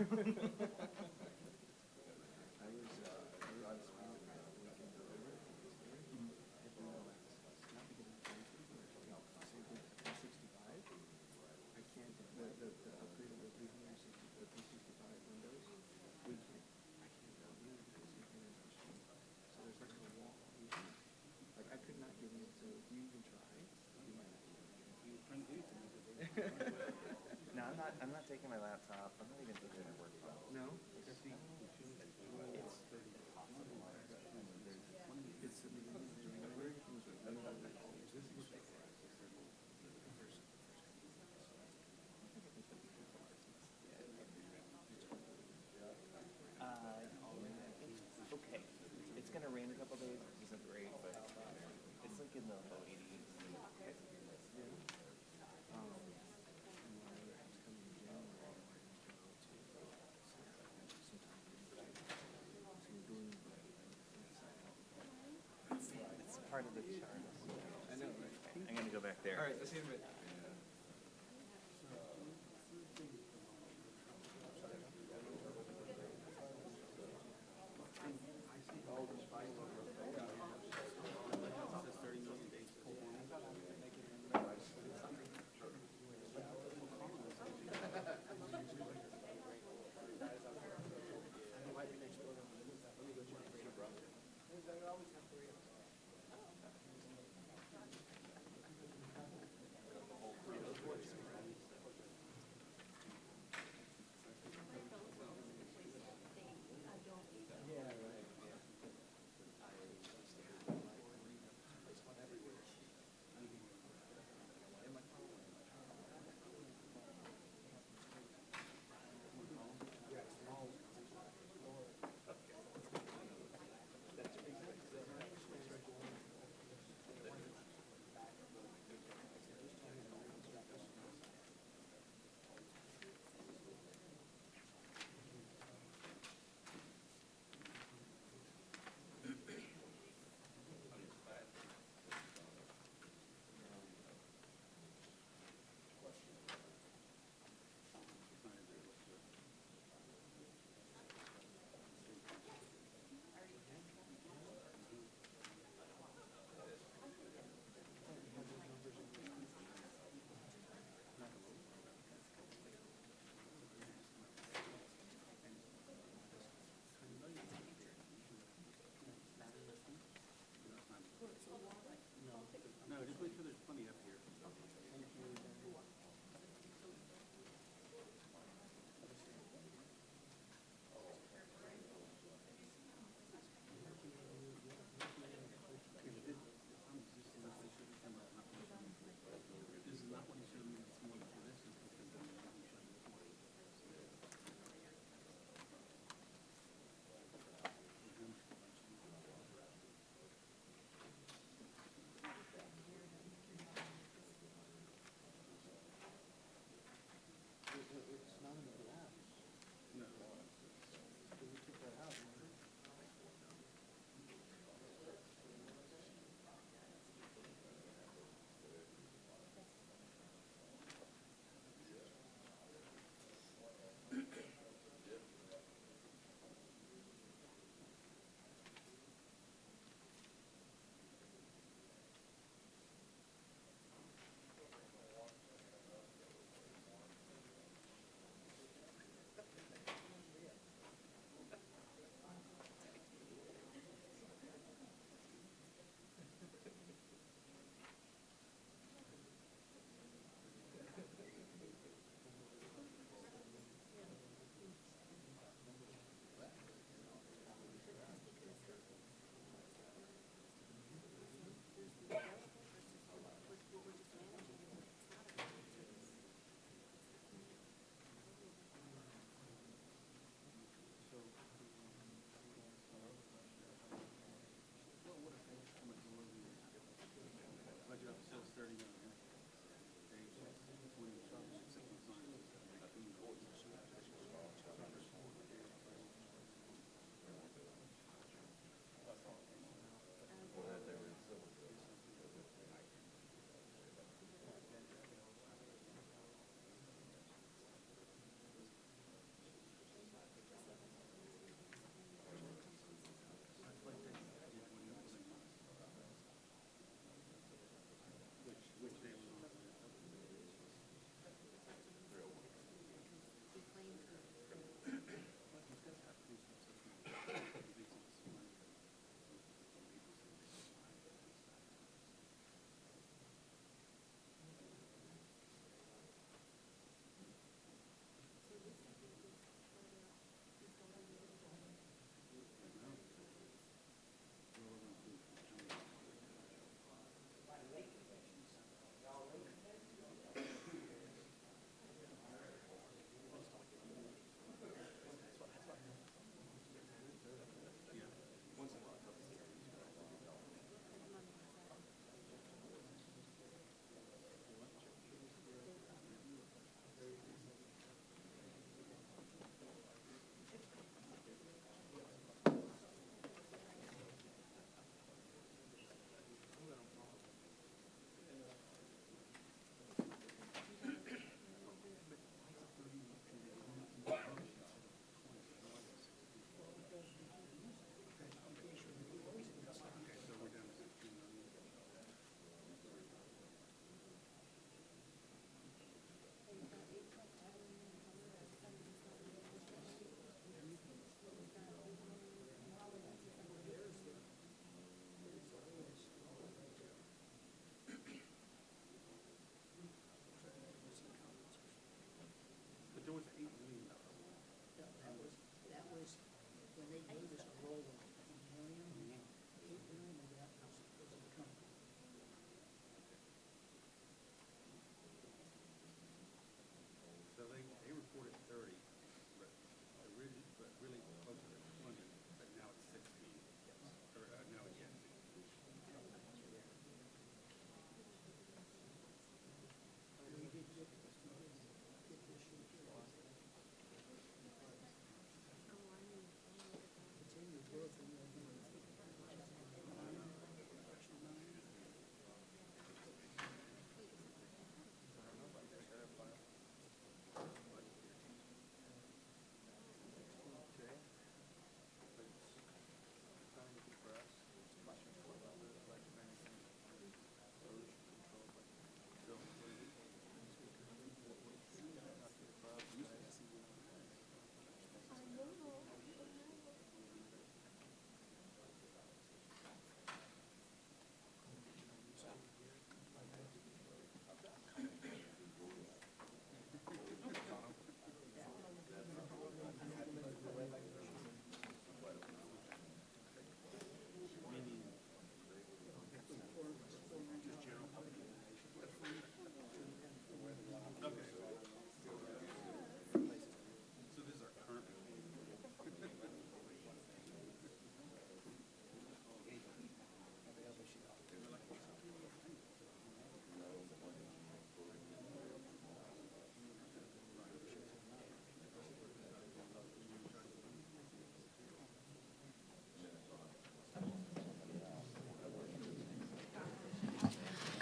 No, I'm not taking my laptop. I'm not even taking my work phone. No? It's impossible. It's okay. It's gonna rain a couple days, which isn't great, but it's like in the low 80s. It's part of the charm. I know, right? I'm gonna go back there. All right, let's see in a bit.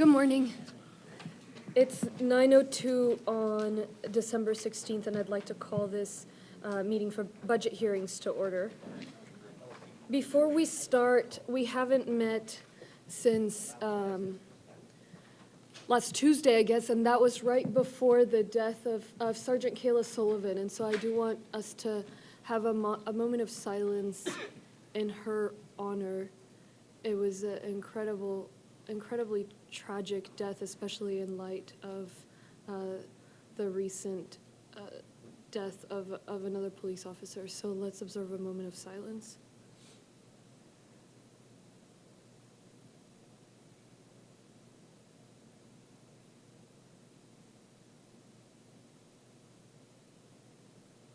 Good morning. It's 9:02 on December 16th, and I'd like to call this meeting for budget hearings to order. Before we start, we haven't met since last Tuesday, I guess, and that was right before the death of Sergeant Kayla Sullivan. And so I do want us to have a moment of silence in her honor. It was an incredibly tragic death, especially in light of the recent death of another police officer. So let's observe a moment of silence.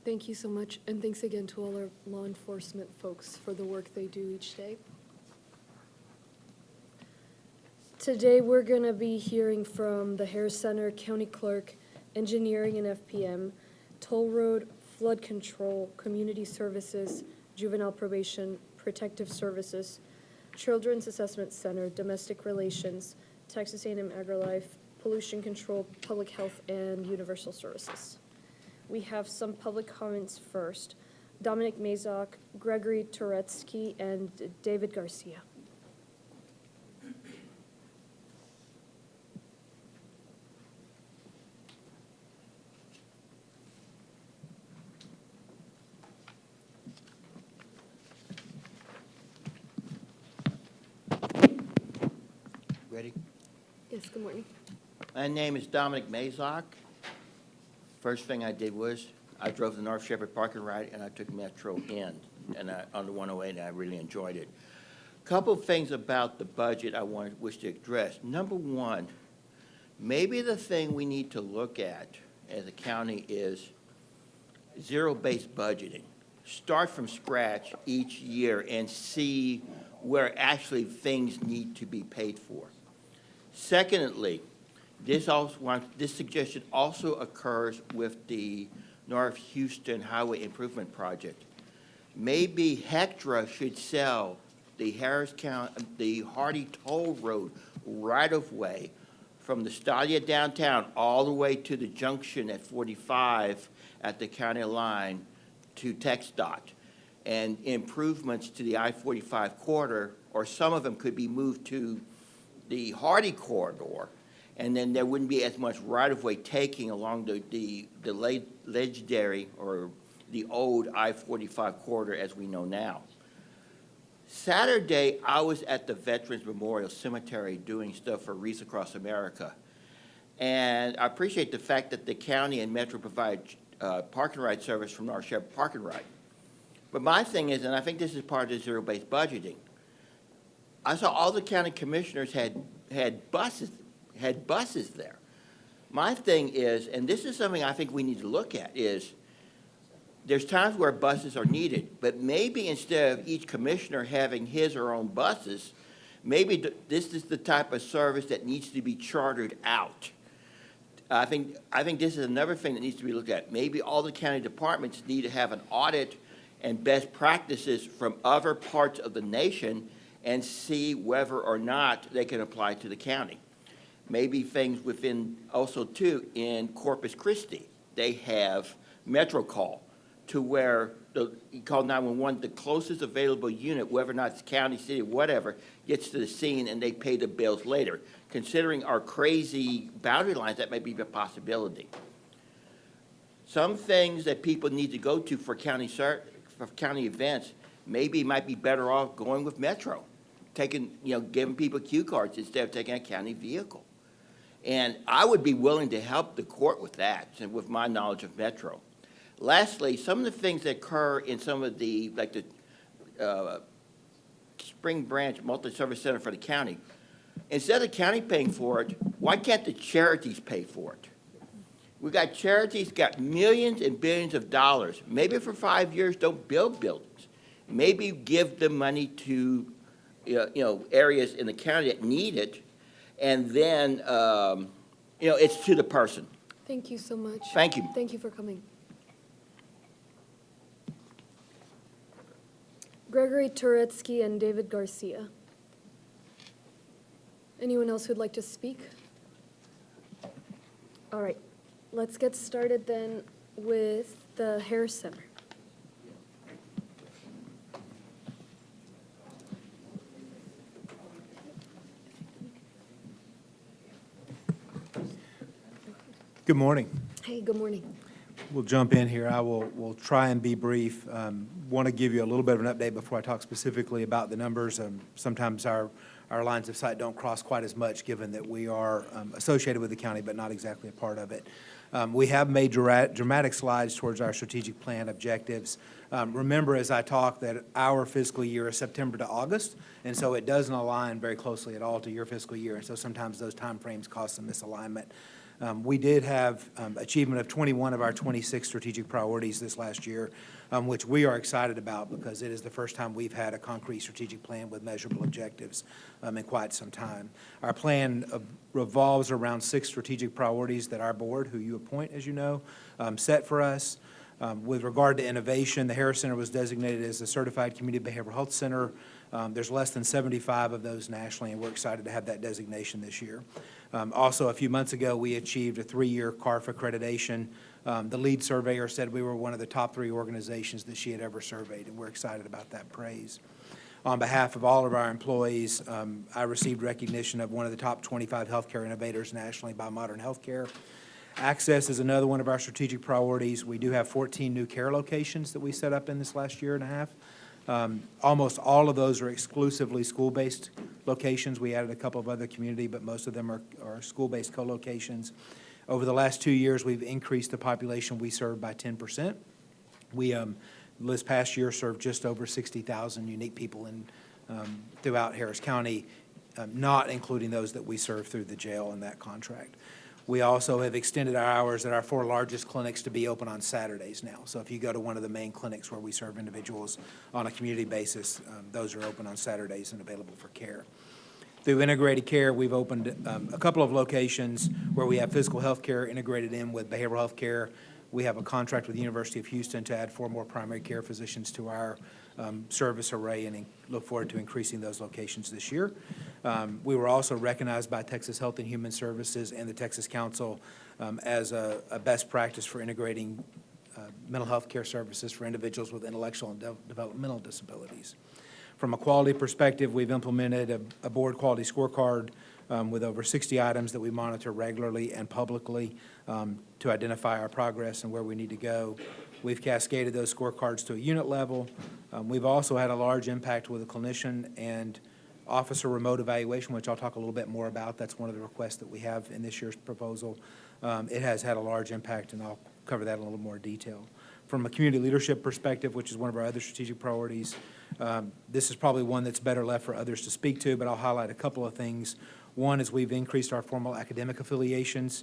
Thank you so much, and thanks again to all our law enforcement folks for the work they do each day. Today, we're going to be hearing from the Harris Center, County Clerk, Engineering and FPM, Toll Road, Flood Control, Community Services, Juvenile Probation, Protective Services, Children's Assessment Center, Domestic Relations, Texas A&M AgriLife, Pollution Control, Public Health, and Universal Services. We have some public comments first. Dominic Mazok, Gregory Turetsky, and David Garcia. Ready? Yes, good morning. My name is Dominic Mazok. First thing I did was I drove the North Shepherd parking ride and I took Metro in and on the 108, and I really enjoyed it. Couple of things about the budget I wish to address. Number one, maybe the thing we need to look at as a county is zero-based budgeting. Start from scratch each year and see where actually things need to be paid for. Secondly, this suggestion also occurs with the North Houston Highway Improvement Project. Maybe HECTRA should sell the the Hardy Toll Road right-of-way from the Stadia downtown all the way to the junction at 45 at the county line to TxDOT. And improvements to the I-45 corridor, or some of them could be moved to the Hardy corridor, and then there wouldn't be as much right-of-way taking along the legendary or the old I-45 corridor as we know now. Saturday, I was at the Veterans Memorial Cemetery doing stuff for Wreaths Across America. And I appreciate the fact that the county and Metro provide park and ride service from North Shepherd Park and Ride. But my thing is, and I think this is part of the zero-based budgeting, I saw all the county commissioners had buses there. My thing is, and this is something I think we need to look at, is there's times where buses are needed, but maybe instead of each commissioner having his or her own buses, maybe this is the type of service that needs to be chartered out. I think this is another thing that needs to be looked at. Maybe all the county departments need to have an audit and best practices from other parts of the nation and see whether or not they can apply to the county. Maybe things within, also too, in Corpus Christi, they have MetroCall, to where you call 911, the closest available unit, whether or not it's county, city, whatever, gets to the scene and they pay the bills later. Considering our crazy boundary lines, that may be a possibility. Some things that people need to go to for county events maybe might be better off going with Metro, giving people Q cards instead of taking a county vehicle. And I would be willing to help the court with that, with my knowledge of Metro. Lastly, some of the things that occur in some of the, like the Spring Branch Multi-Service Center for the county, instead of the county paying for it, why can't the charities pay for it? We got charities, got millions and billions of dollars. Maybe for 5 years, don't build buildings. Maybe give the money to areas in the county that need it, and then it's to the person. Thank you so much. Thank you. Thank you for coming. Gregory Turetsky and David Garcia. Anyone else who'd like to speak? All right, let's get started then with the Harris Center. Good morning. Hey, good morning. We'll jump in here. We'll try and be brief. Want to give you a little bit of an update before I talk specifically about the numbers. Sometimes our lines of sight don't cross quite as much, given that we are associated with the county, but not exactly a part of it. We have made dramatic slides towards our strategic plan objectives. Remember, as I talk, that our fiscal year is September to August, and so it doesn't align very closely at all to your fiscal year, and so sometimes those timeframes cause some misalignment. We did have achievement of 21 of our 26 strategic priorities this last year, which we are excited about because it is the first time we've had a concrete strategic plan with measurable objectives in quite some time. Our plan revolves around 6 strategic priorities that our board, who you appoint, as you know, set for us. With regard to innovation, the Harris Center was designated as a certified community behavioral health center. There's less than 75 of those nationally, and we're excited to have that designation this year. Also, a few months ago, we achieved a 3-year CARF accreditation. The lead surveyor said we were one of the top 3 organizations that she had ever surveyed, and we're excited about that praise. On behalf of all of our employees, I received recognition of one of the top 25 healthcare innovators nationally by Modern Healthcare. Access is another one of our strategic priorities. We do have 14 new care locations that we set up in this last year and a half. Almost all of those are exclusively school-based locations. We added a couple of other community, but most of them are school-based co-locations. Over the last 2 years, we've increased the population we serve by 10%. We, this past year, served just over 60,000 unique people throughout Harris County, not including those that we serve through the jail and that contract. We also have extended our hours at our 4 largest clinics to be open on Saturdays now. So if you go to one of the main clinics where we serve individuals on a community basis, those are open on Saturdays and available for care. Through integrated care, we've opened a couple of locations where we have physical health care integrated in with behavioral health care. We have a contract with the University of Houston to add 4 more primary care physicians to our service array, and look forward to increasing those locations this year. We were also recognized by Texas Health and Human Services and the Texas Council as a best practice for integrating mental health care services for individuals with intellectual and developmental disabilities. From a quality perspective, we've implemented a board quality scorecard with over 60 items that we monitor regularly and publicly to identify our progress and where we need to go. We've cascaded those scorecards to a unit level. We've also had a large impact with a clinician and officer remote evaluation, which I'll talk a little bit more about. That's one of the requests that we have in this year's proposal. It has had a large impact, and I'll cover that in a little more detail. From a community leadership perspective, which is one of our other strategic priorities, this is probably one that's better left for others to speak to, but I'll highlight a couple of things. One is we've increased our formal academic affiliations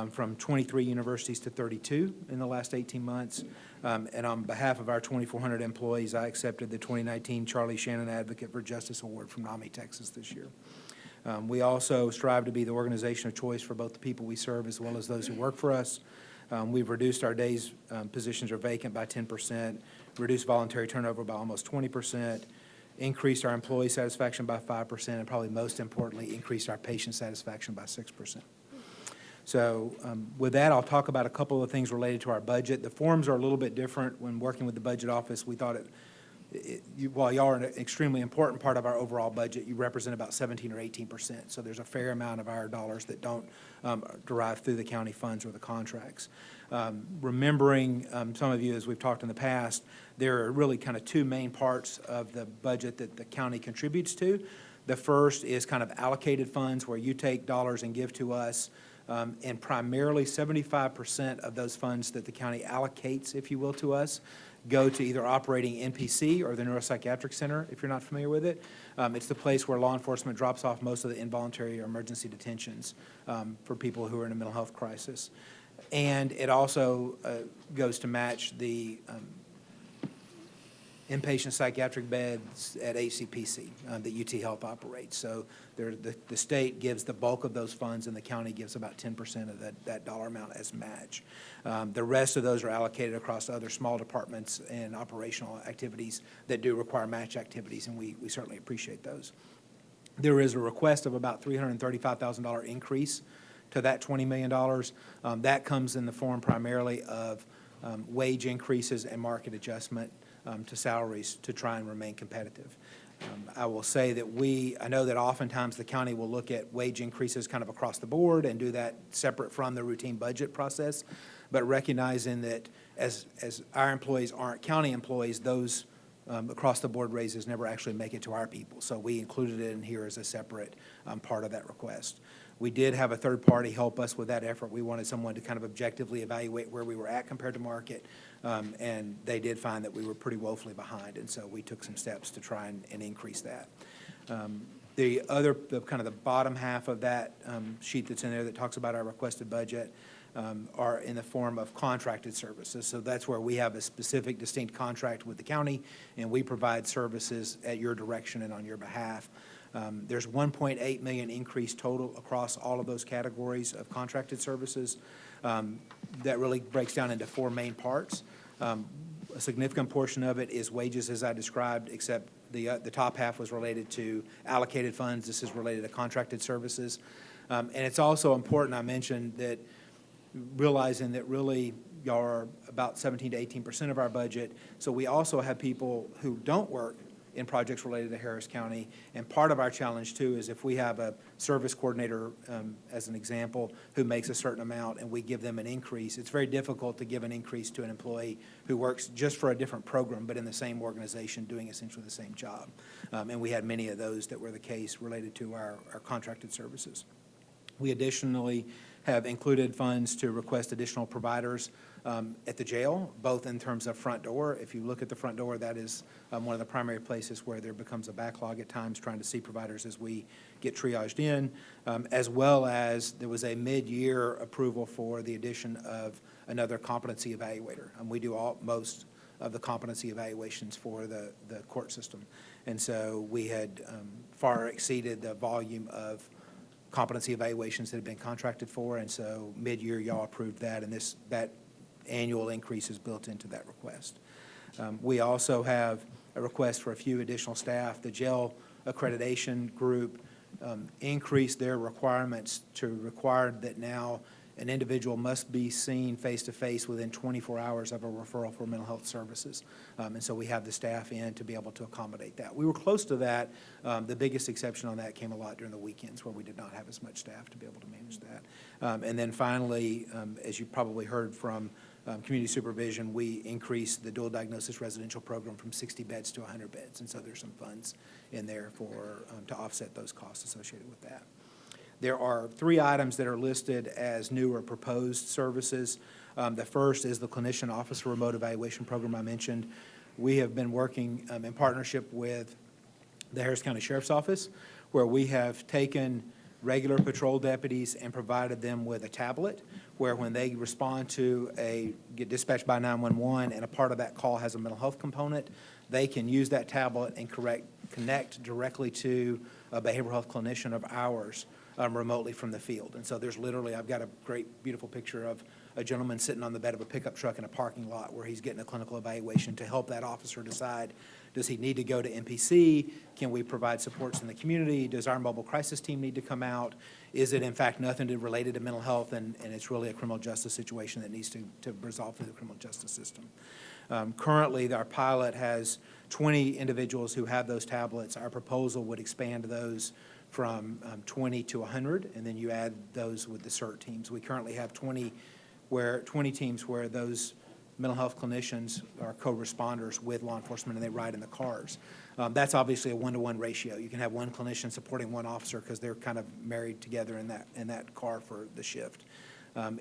from 23 universities to 32 in the last 18 months. And on behalf of our 2,400 employees, I accepted the 2019 Charlie Shannon Advocate for Justice Award from NAMI, Texas this year. We also strive to be the organization of choice for both the people we serve as well as those who work for us. We've reduced our days positions are vacant by 10%, reduced voluntary turnover by almost 20%, increased our employee satisfaction by 5%, and probably most importantly, increased our patient satisfaction by 6%. So with that, I'll talk about a couple of things related to our budget. The forms are a little bit different. When working with the budget office, we thought while y'all are an extremely important part of our overall budget, you represent about 17 or 18%. So there's a fair amount of our dollars that don't derive through the county funds or the contracts. Remembering some of you, as we've talked in the past, there are really kind of 2 main parts of the budget that the county contributes to. The first is kind of allocated funds, where you take dollars and give to us. And primarily 75% of those funds that the county allocates, if you will, to us, go to either operating NPC or the Neuropsychiatric Center, if you're not familiar with it. It's the place where law enforcement drops off most of the involuntary or emergency detentions for people who are in a mental health crisis. And it also goes to match the inpatient psychiatric beds at HCPC that UT Health operates. So the state gives the bulk of those funds, and the county gives about 10% of that dollar amount as match. The rest of those are allocated across other small departments and operational activities that do require match activities, and we certainly appreciate those. There is a request of about $335,000 increase to that $20 million. That comes in the form primarily of wage increases and market adjustment to salaries to try and remain competitive. I will say that I know that oftentimes the county will look at wage increases kind of across the board and do that separate from the routine budget process, but recognizing that as our employees aren't county employees, those across-the-board raises never actually make it to our people. So we included it in here as a separate part of that request. We did have a third party help us with that effort. We wanted someone to kind of objectively evaluate where we were at compared to market, and they did find that we were pretty woefully behind, and so we took some steps to try and increase that. The kind of the bottom half of that sheet that's in there that talks about our requested budget are in the form of contracted services. So that's where we have a specific distinct contract with the county, and we provide services at your direction and on your behalf. There's $1.8 million increase total across all of those categories of contracted services. That really breaks down into four main parts. A significant portion of it is wages, as I described, except the top half was related to allocated funds. This is related to contracted services. And it's also important, I mentioned, that realizing that really y'all are about 17 to 18% of our budget. So we also have people who don't work in projects related to Harris County. And part of our challenge, too, is if we have a service coordinator, as an example, who makes a certain amount and we give them an increase, it's very difficult to give an increase to an employee who works just for a different program but in the same organization doing essentially the same job. And we had many of those that were the case related to our contracted services. We additionally have included funds to request additional providers at the jail, both in terms of front door. If you look at the front door, that is one of the primary places where there becomes a backlog at times trying to see providers as we get triaged in, as well as there was a mid-year approval for the addition of another competency evaluator. We do most of the competency evaluations for the court system. And so we had far exceeded the volume of competency evaluations that had been contracted for, and so mid-year y'all approved that, and that annual increase is built into that request. We also have a request for a few additional staff. The jail accreditation group increased their requirements to require that now an individual must be seen face-to-face within 24 hours of a referral for mental health services. And so we have the staff in to be able to accommodate that. We were close to that. The biggest exception on that came a lot during the weekends where we did not have as much staff to be able to manage that. And then finally, as you probably heard from community supervision, we increased the dual diagnosis residential program from 60 beds to 100 beds. And so there's some funds in there to offset those costs associated with that. There are three items that are listed as new or proposed services. The first is the clinician officer remote evaluation program I mentioned. We have been working in partnership with the Harris County Sheriff's Office, where we have taken regular patrol deputies and provided them with a tablet where when they respond to get dispatched by 911 and a part of that call has a mental health component, they can use that tablet and connect directly to a behavioral health clinician of ours remotely from the field. And so there's literally, I've got a great, beautiful picture of a gentleman sitting on the bed of a pickup truck in a parking lot where he's getting a clinical evaluation to help that officer decide, does he need to go to MPC? Can we provide supports in the community? Does our mobile crisis team need to come out? Is it, in fact, nothing related to mental health, and it's really a criminal justice situation that needs to resolve through the criminal justice system? Currently, our pilot has 20 individuals who have those tablets. Our proposal would expand those from 20 to 100, and then you add those with the CERT teams. We currently have 20 teams where those mental health clinicians are co-responders with law enforcement, and they ride in the cars. That's obviously a one-to-one ratio. You can have one clinician supporting one officer because they're kind of married together in that car for the shift.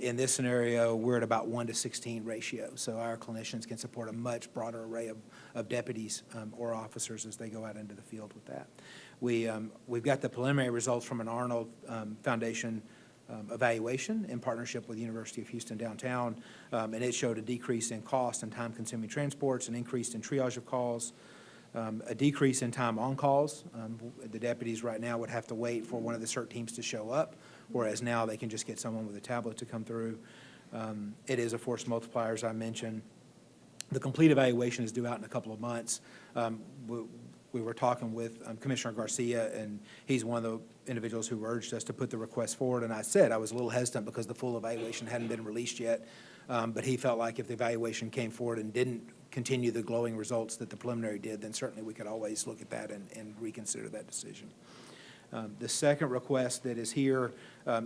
In this scenario, we're at about 1-to-16 ratio, so our clinicians can support a much broader array of deputies or officers as they go out into the field with that. We've got the preliminary results from an Arnold Foundation evaluation in partnership with the University of Houston downtown, and it showed a decrease in cost and time-consuming transports, an increase in triage of calls, a decrease in time on calls. The deputies right now would have to wait for one of the CERT teams to show up, whereas now they can just get someone with a tablet to come through. It is a force multiplier, as I mentioned. The complete evaluation is due out in a couple of months. we were talking with Commissioner Garcia, and he's one of the individuals who urged us to put the request forward. And I said I was a little hesitant because the full evaluation hadn't been released yet. But he felt like if the evaluation came forward and didn't continue the glowing results that the preliminary did, then certainly we could always look at that and reconsider that decision. The second request that is here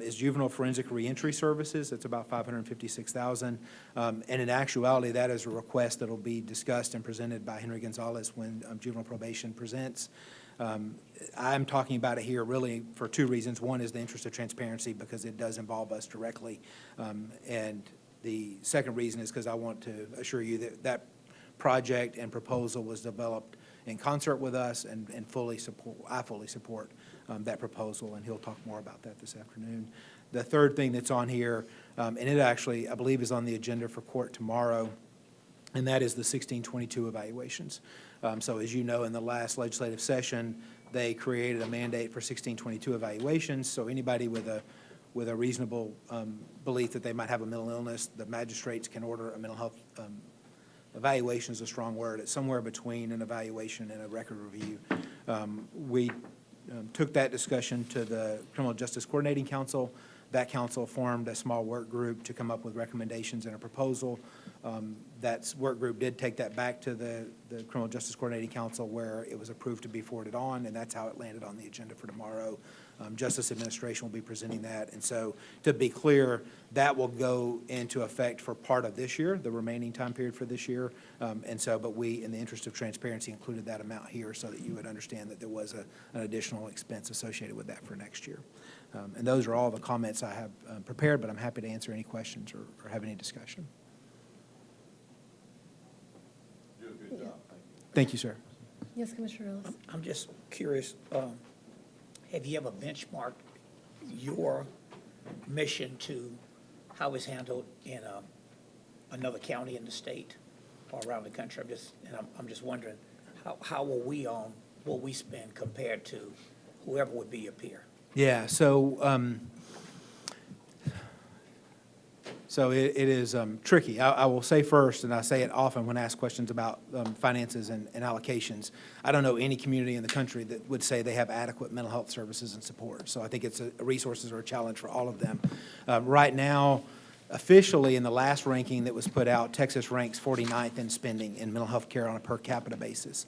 is juvenile forensic reentry services. It's about $556,000. And in actuality, that is a request that will be discussed and presented by Henry Gonzalez when juvenile probation presents. I'm talking about it here really for two reasons. One is the interest of transparency because it does involve us directly. And the second reason is because I want to assure you that that project and proposal was developed in concert with us and I fully support that proposal, and he'll talk more about that this afternoon. The third thing that's on here, and it actually, I believe, is on the agenda for court tomorrow, and that is the 1622 evaluations. So as you know, in the last legislative session, they created a mandate for 1622 evaluations, so anybody with a reasonable belief that they might have a mental illness, the magistrates can order a mental health evaluation is a strong word. It's somewhere between an evaluation and a record review. We took that discussion to the Criminal Justice Coordinating Council. That council formed a small work group to come up with recommendations and a proposal. That work group did take that back to the Criminal Justice Coordinating Council where it was approved to be forwarded on, and that's how it landed on the agenda for tomorrow. Justice Administration will be presenting that. And so to be clear, that will go into effect for part of this year, the remaining time period for this year. But we, in the interest of transparency, included that amount here so that you would understand that there was an additional expense associated with that for next year. And those are all the comments I have prepared, but I'm happy to answer any questions or have any discussion. You do a good job. Thank you, sir. Yes, Commissioner Ellis. I'm just curious, have you ever benchmarked your mission to how it's handled in another county in the state or around the country? I'm just wondering, how will we on what we spend compared to whoever would be your peer? Yeah, so it is tricky. I will say first, and I say it often when asked questions about finances and allocations, I don't know any community in the country that would say they have adequate mental health services and support. So I think it's resources are a challenge for all of them. Right now, officially in the last ranking that was put out, Texas ranks 49th in spending in mental health care on a per capita basis.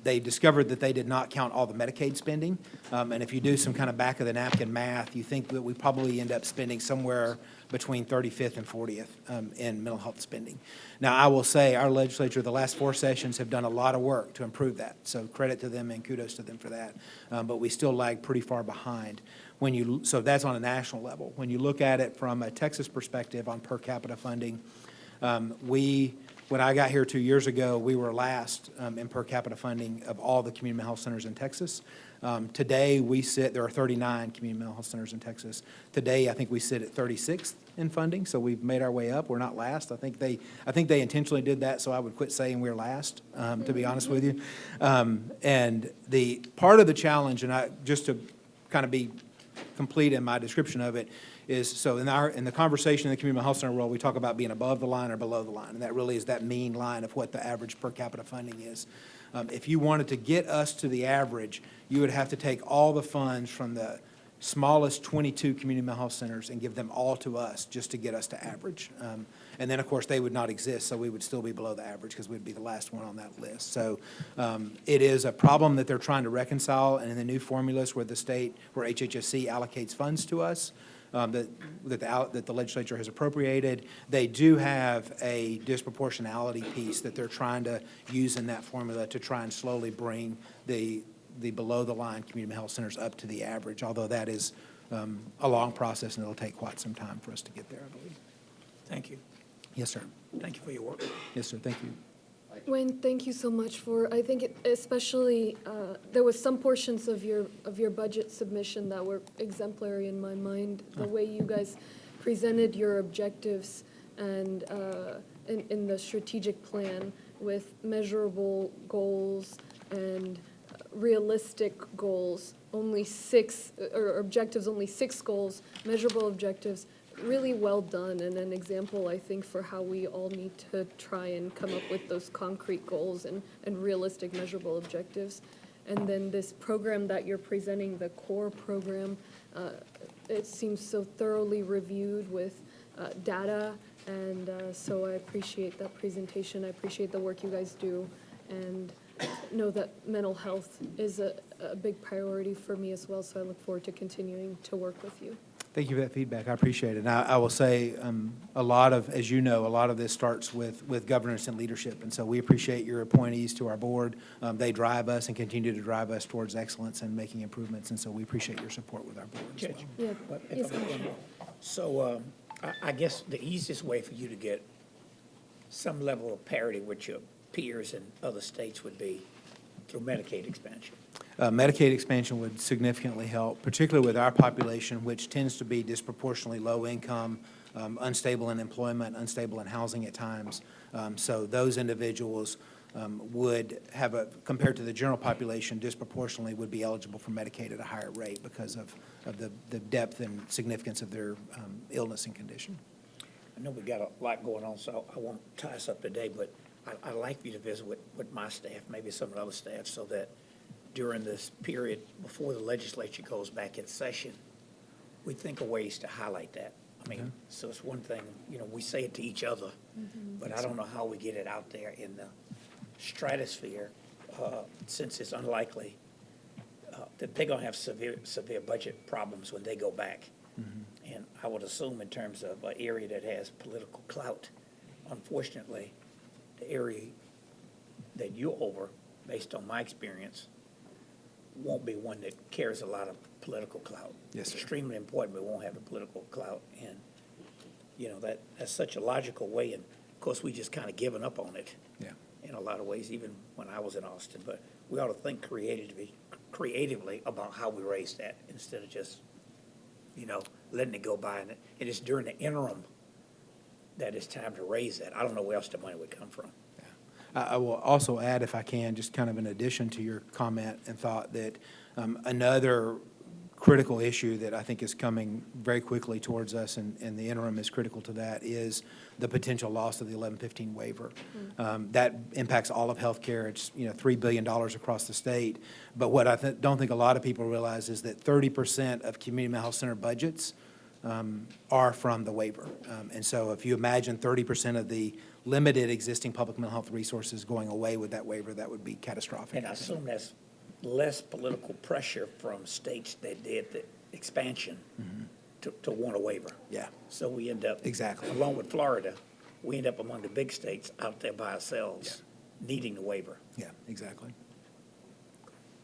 They discovered that they did not count all the Medicaid spending. And if you do some kind of back-of-the-napkin math, you think that we probably end up spending somewhere between 35th and 40th in mental health spending. Now, I will say our legislature, the last 4 sessions, have done a lot of work to improve that. So credit to them and kudos to them for that. But we still lag pretty far behind. So that's on a national level. When you look at it from a Texas perspective on per capita funding, when I got here 2 years ago, we were last in per capita funding of all the community mental health centers in Texas. Today, there are 39 community mental health centers in Texas. Today, I think we sit at 36th in funding, so we've made our way up. We're not last. I think they intentionally did that so I would quit saying we're last, to be honest with you. And the part of the challenge, and just to kind of be complete in my description of it, is so in the conversation in the community mental health center world, we talk about being above the line or below the line, and that really is that mean line of what the average per capita funding is. If you wanted to get us to the average, you would have to take all the funds from the smallest 22 community mental health centers and give them all to us just to get us to average. And then, of course, they would not exist, so we would still be below the average because we'd be the last one on that list. So it is a problem that they're trying to reconcile, and in the new formulas where HHSC allocates funds to us, that the legislature has appropriated, they do have a disproportionality piece that they're trying to use in that formula to try and slowly bring the below-the-line community health centers up to the average, although that is a long process and it'll take quite some time for us to get there, I believe. Thank you. Yes, sir. Thank you for your work. Yes, sir. Thank you. Wayne, thank you so much I think especially, there was some portions of your budget submission that were exemplary in my mind. The way you guys presented your objectives and in the strategic plan with measurable goals and realistic goals, only 6, or objectives, only 6 goals, measurable objectives, really well done and an example, I think, for how we all need to try and come up with those concrete goals and realistic measurable objectives. And then this program that you're presenting, the core program, it seems so thoroughly reviewed with data, and so I appreciate that presentation. I appreciate the work you guys do, and know that mental health is a big priority for me as well, so I look forward to continuing to work with you. Thank you for that feedback. I appreciate it. And I will say, a lot of, as you know, a lot of this starts with governance and leadership. And so we appreciate your appointees to our board. They drive us and continue to drive us towards excellence and making improvements. And so we appreciate your support with our board as well. Judge, Yeah. but if Yes, I may, Commissioner. so, I guess the easiest way for you to get some level of parity with your peers in other states would be through Medicaid expansion. Medicaid expansion would significantly help, particularly with our population, which tends to be disproportionately low income, unstable in employment, unstable in housing at times. So those individuals would have compared to the general population, disproportionately would be eligible for Medicaid at a higher rate because of the depth and significance of their illness and condition. I know we got a lot going on, so I won't tie us up today, but I'd like for you to visit with my staff, maybe some of the other staff, so that during this period before the legislature goes back in session, we think of ways to highlight that. I mean, so it's one thing, we say it to each other, but I don't know how we get it out there in the stratosphere, since it's unlikely that they're gonna have severe budget problems when they go back. And I would assume in terms of an area that has political clout, unfortunately, the area that you're over, based on my experience, won't be one that carries a lot of political clout. Yes, sir. Extremely important, but won't have the political clout. And, that's such a logical way, and of course, we just kind of given up on it. Yeah. In a lot of ways, even when I was in Austin, but we ought to think creatively about how we raise that, instead of just, letting it go by. And it's during the interim that it's time to raise that. I don't know where else the money would come from. I will also add, if I can, just kind of in addition to your comment and thought, that another critical issue that I think is coming very quickly towards us, and the interim is critical to that, is the potential loss of the 1115 waiver. That impacts all of healthcare. It's, $3 billion across the state. But what I don't think a lot of people realize is that 30% of community mental health center budgets are from the waiver. And so if you imagine 30% of the limited existing public mental health resources going away with that waiver, that would be catastrophic. And I assume that's less political pressure from states that did the expansion to want a waiver. Yeah. So we end up. Exactly. Along with Florida, we end up among the big states out there by ourselves, needing the waiver. Yeah, exactly.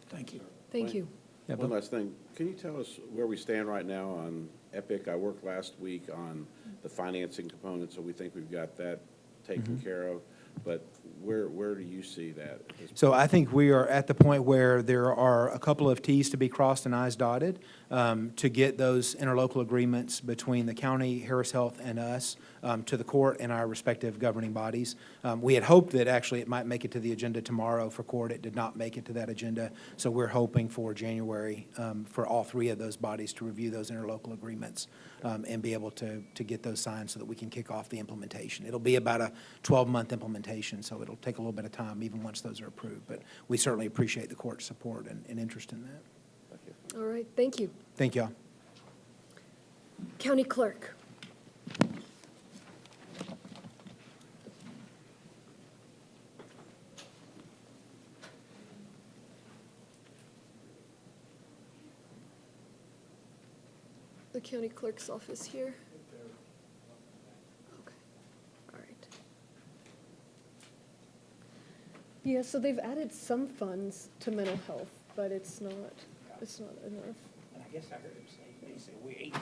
Thank you. Thank you. Yeah, One but- last thing, can you tell us where we stand right now on Epic? I worked last week on the financing component, so we think we've got that taken care of. But where do you see that at this So I think we are at the point where there are a couple of Ts to be crossed and Is dotted to get those interlocal agreements between the county, Harris Health, and us to the court and our respective governing bodies. We had hoped that actually it might make it to the agenda tomorrow for court. It did not make it to that agenda. So we're hoping for January for all three of those bodies to review those interlocal agreements and be able to get those signed so that we can kick off the implementation. It'll be about a 12-month implementation, so it'll take a little bit of time even once those are approved. But we certainly appreciate the court's support and interest in that. All right, thank you. Thank y'all. County Clerk. The county clerk's office here. Okay, all right. Yeah, so they've added some funds to mental health, but it's not enough. And I guess I heard him say, they said we're 18,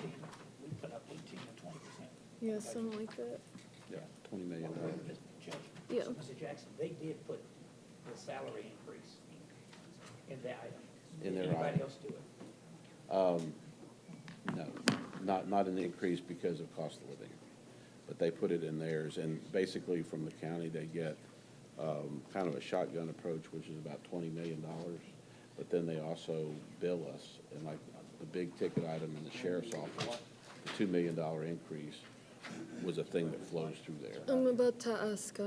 we put up 18 or 20%. Yeah, something like that. Yeah, $20 million. Judge, Yeah. so Mr. Jackson, they did put the salary increase in their item. In their Did anybody item. else do it? No, not an increase because of cost of living, but they put it in theirs. And basically, from the county, they get kind of a shotgun approach, which is about $20 million. But then they also bill us, and like the big ticket item in the sheriff's office the $2 million increase was a thing that flows through there. I'm about to ask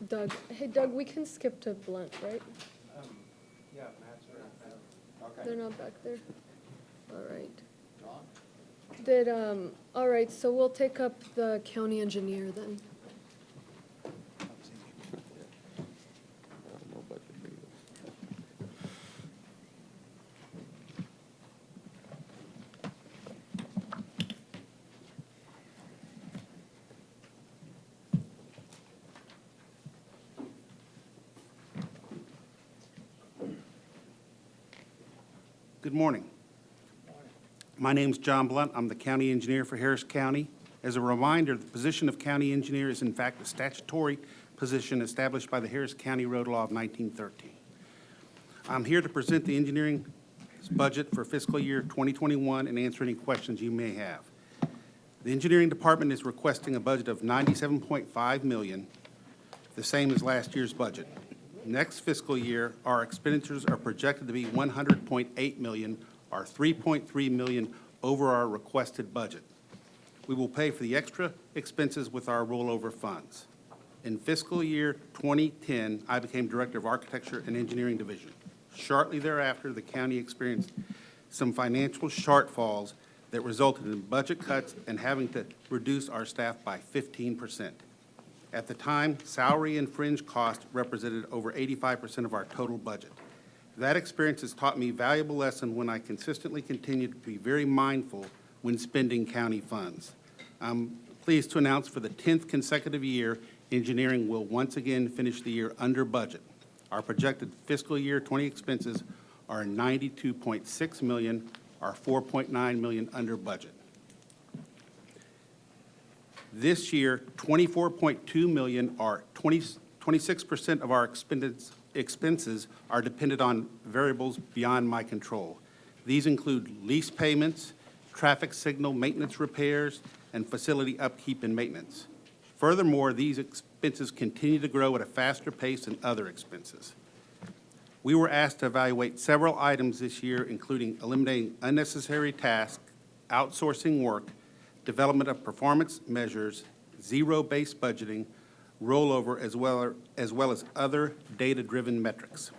Doug. Hey, Doug, we can skip to Blunt, right? Yeah, Matt's right. They're not back there? All right. Did, all right, so we'll take up the county engineer then. No budget for you. Good morning. My name's John Blunt. I'm the county engineer for Harris County. As a reminder, the position of county engineer is in fact a statutory position established by the Harris County Road Law of 1913. I'm here to present the engineering budget for fiscal year 2021 and answer any questions you may have. The engineering department is requesting a budget of $97.5 million, the same as last year's budget. Next fiscal year, our expenditures are projected to be $100.8 million, or $3.3 million over our requested budget. We will pay for the extra expenses with our rollover funds. In fiscal year 2010, I became Director of Architecture and Engineering Division. Shortly thereafter, the county experienced some financial shortfalls that resulted in budget cuts and having to reduce our staff by 15%. At the time, salary and fringe costs represented over 85% of our total budget. That experience has taught me a valuable lesson when I consistently continue to be very mindful when spending county funds. I'm pleased to announce for the 10th consecutive year, engineering will once again finish the year under budget. Our projected fiscal year 20 expenses are $92.6 million, or $4.9 million under budget. This year, $24.2 million, or 26% of our expenses are dependent on variables beyond my control. These include lease payments, traffic signal maintenance repairs, and facility upkeep and maintenance. Furthermore, these expenses continue to grow at a faster pace than other expenses. We were asked to evaluate several items this year, including eliminating unnecessary tasks, outsourcing work, development of performance measures, zero-based budgeting, rollover, as well as other data-driven metrics.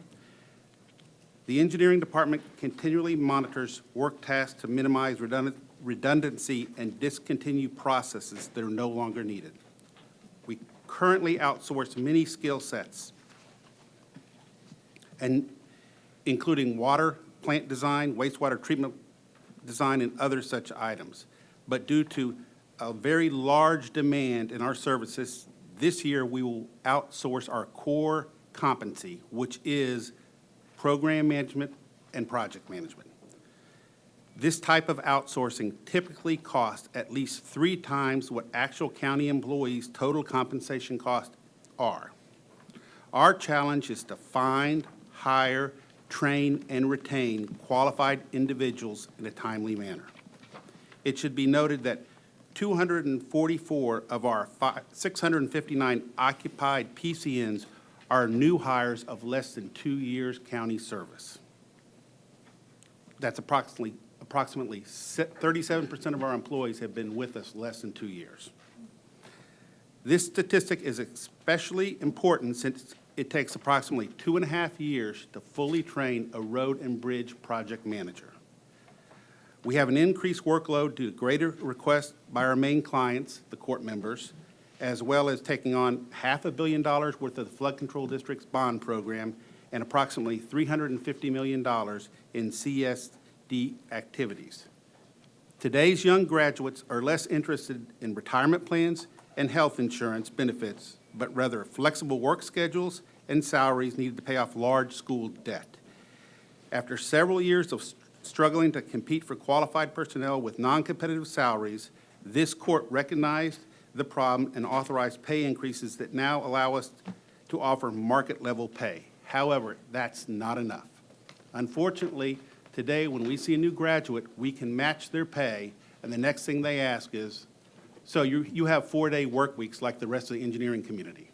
The engineering department continually monitors work tasks to minimize redundancy and discontinue processes that are no longer needed. We currently outsource many skill sets, and including water plant design, wastewater treatment design, and other such items. But due to a very large demand in our services, this year we will outsource our core competency, which is program management and project management. This type of outsourcing typically costs at least 3 times what actual county employees' total compensation costs are. Our challenge is to find, hire, train, and retain qualified individuals in a timely manner. It should be noted that 244 of our 659 occupied PCNs are new hires of less than 2 years county service. That's approximately 37% of our employees have been with us less than 2 years. This statistic is especially important since it takes approximately 2.5 years to fully train a road and bridge project manager. We have an increased workload due to greater requests by our main clients, the court members, as well as taking on $500 million worth of the Flood Control District's bond program and approximately $350 million in CSD activities. Today's young graduates are less interested in retirement plans and health insurance benefits, but rather flexible work schedules and salaries needed to pay off large school debt. After several years of struggling to compete for qualified personnel with non-competitive salaries, this court recognized the problem and authorized pay increases that now allow us to offer market-level pay. However, that's not enough. Unfortunately, today when we see a new graduate, we can match their pay, and the next thing they ask is, so you have 4-day work weeks like the rest of the engineering community?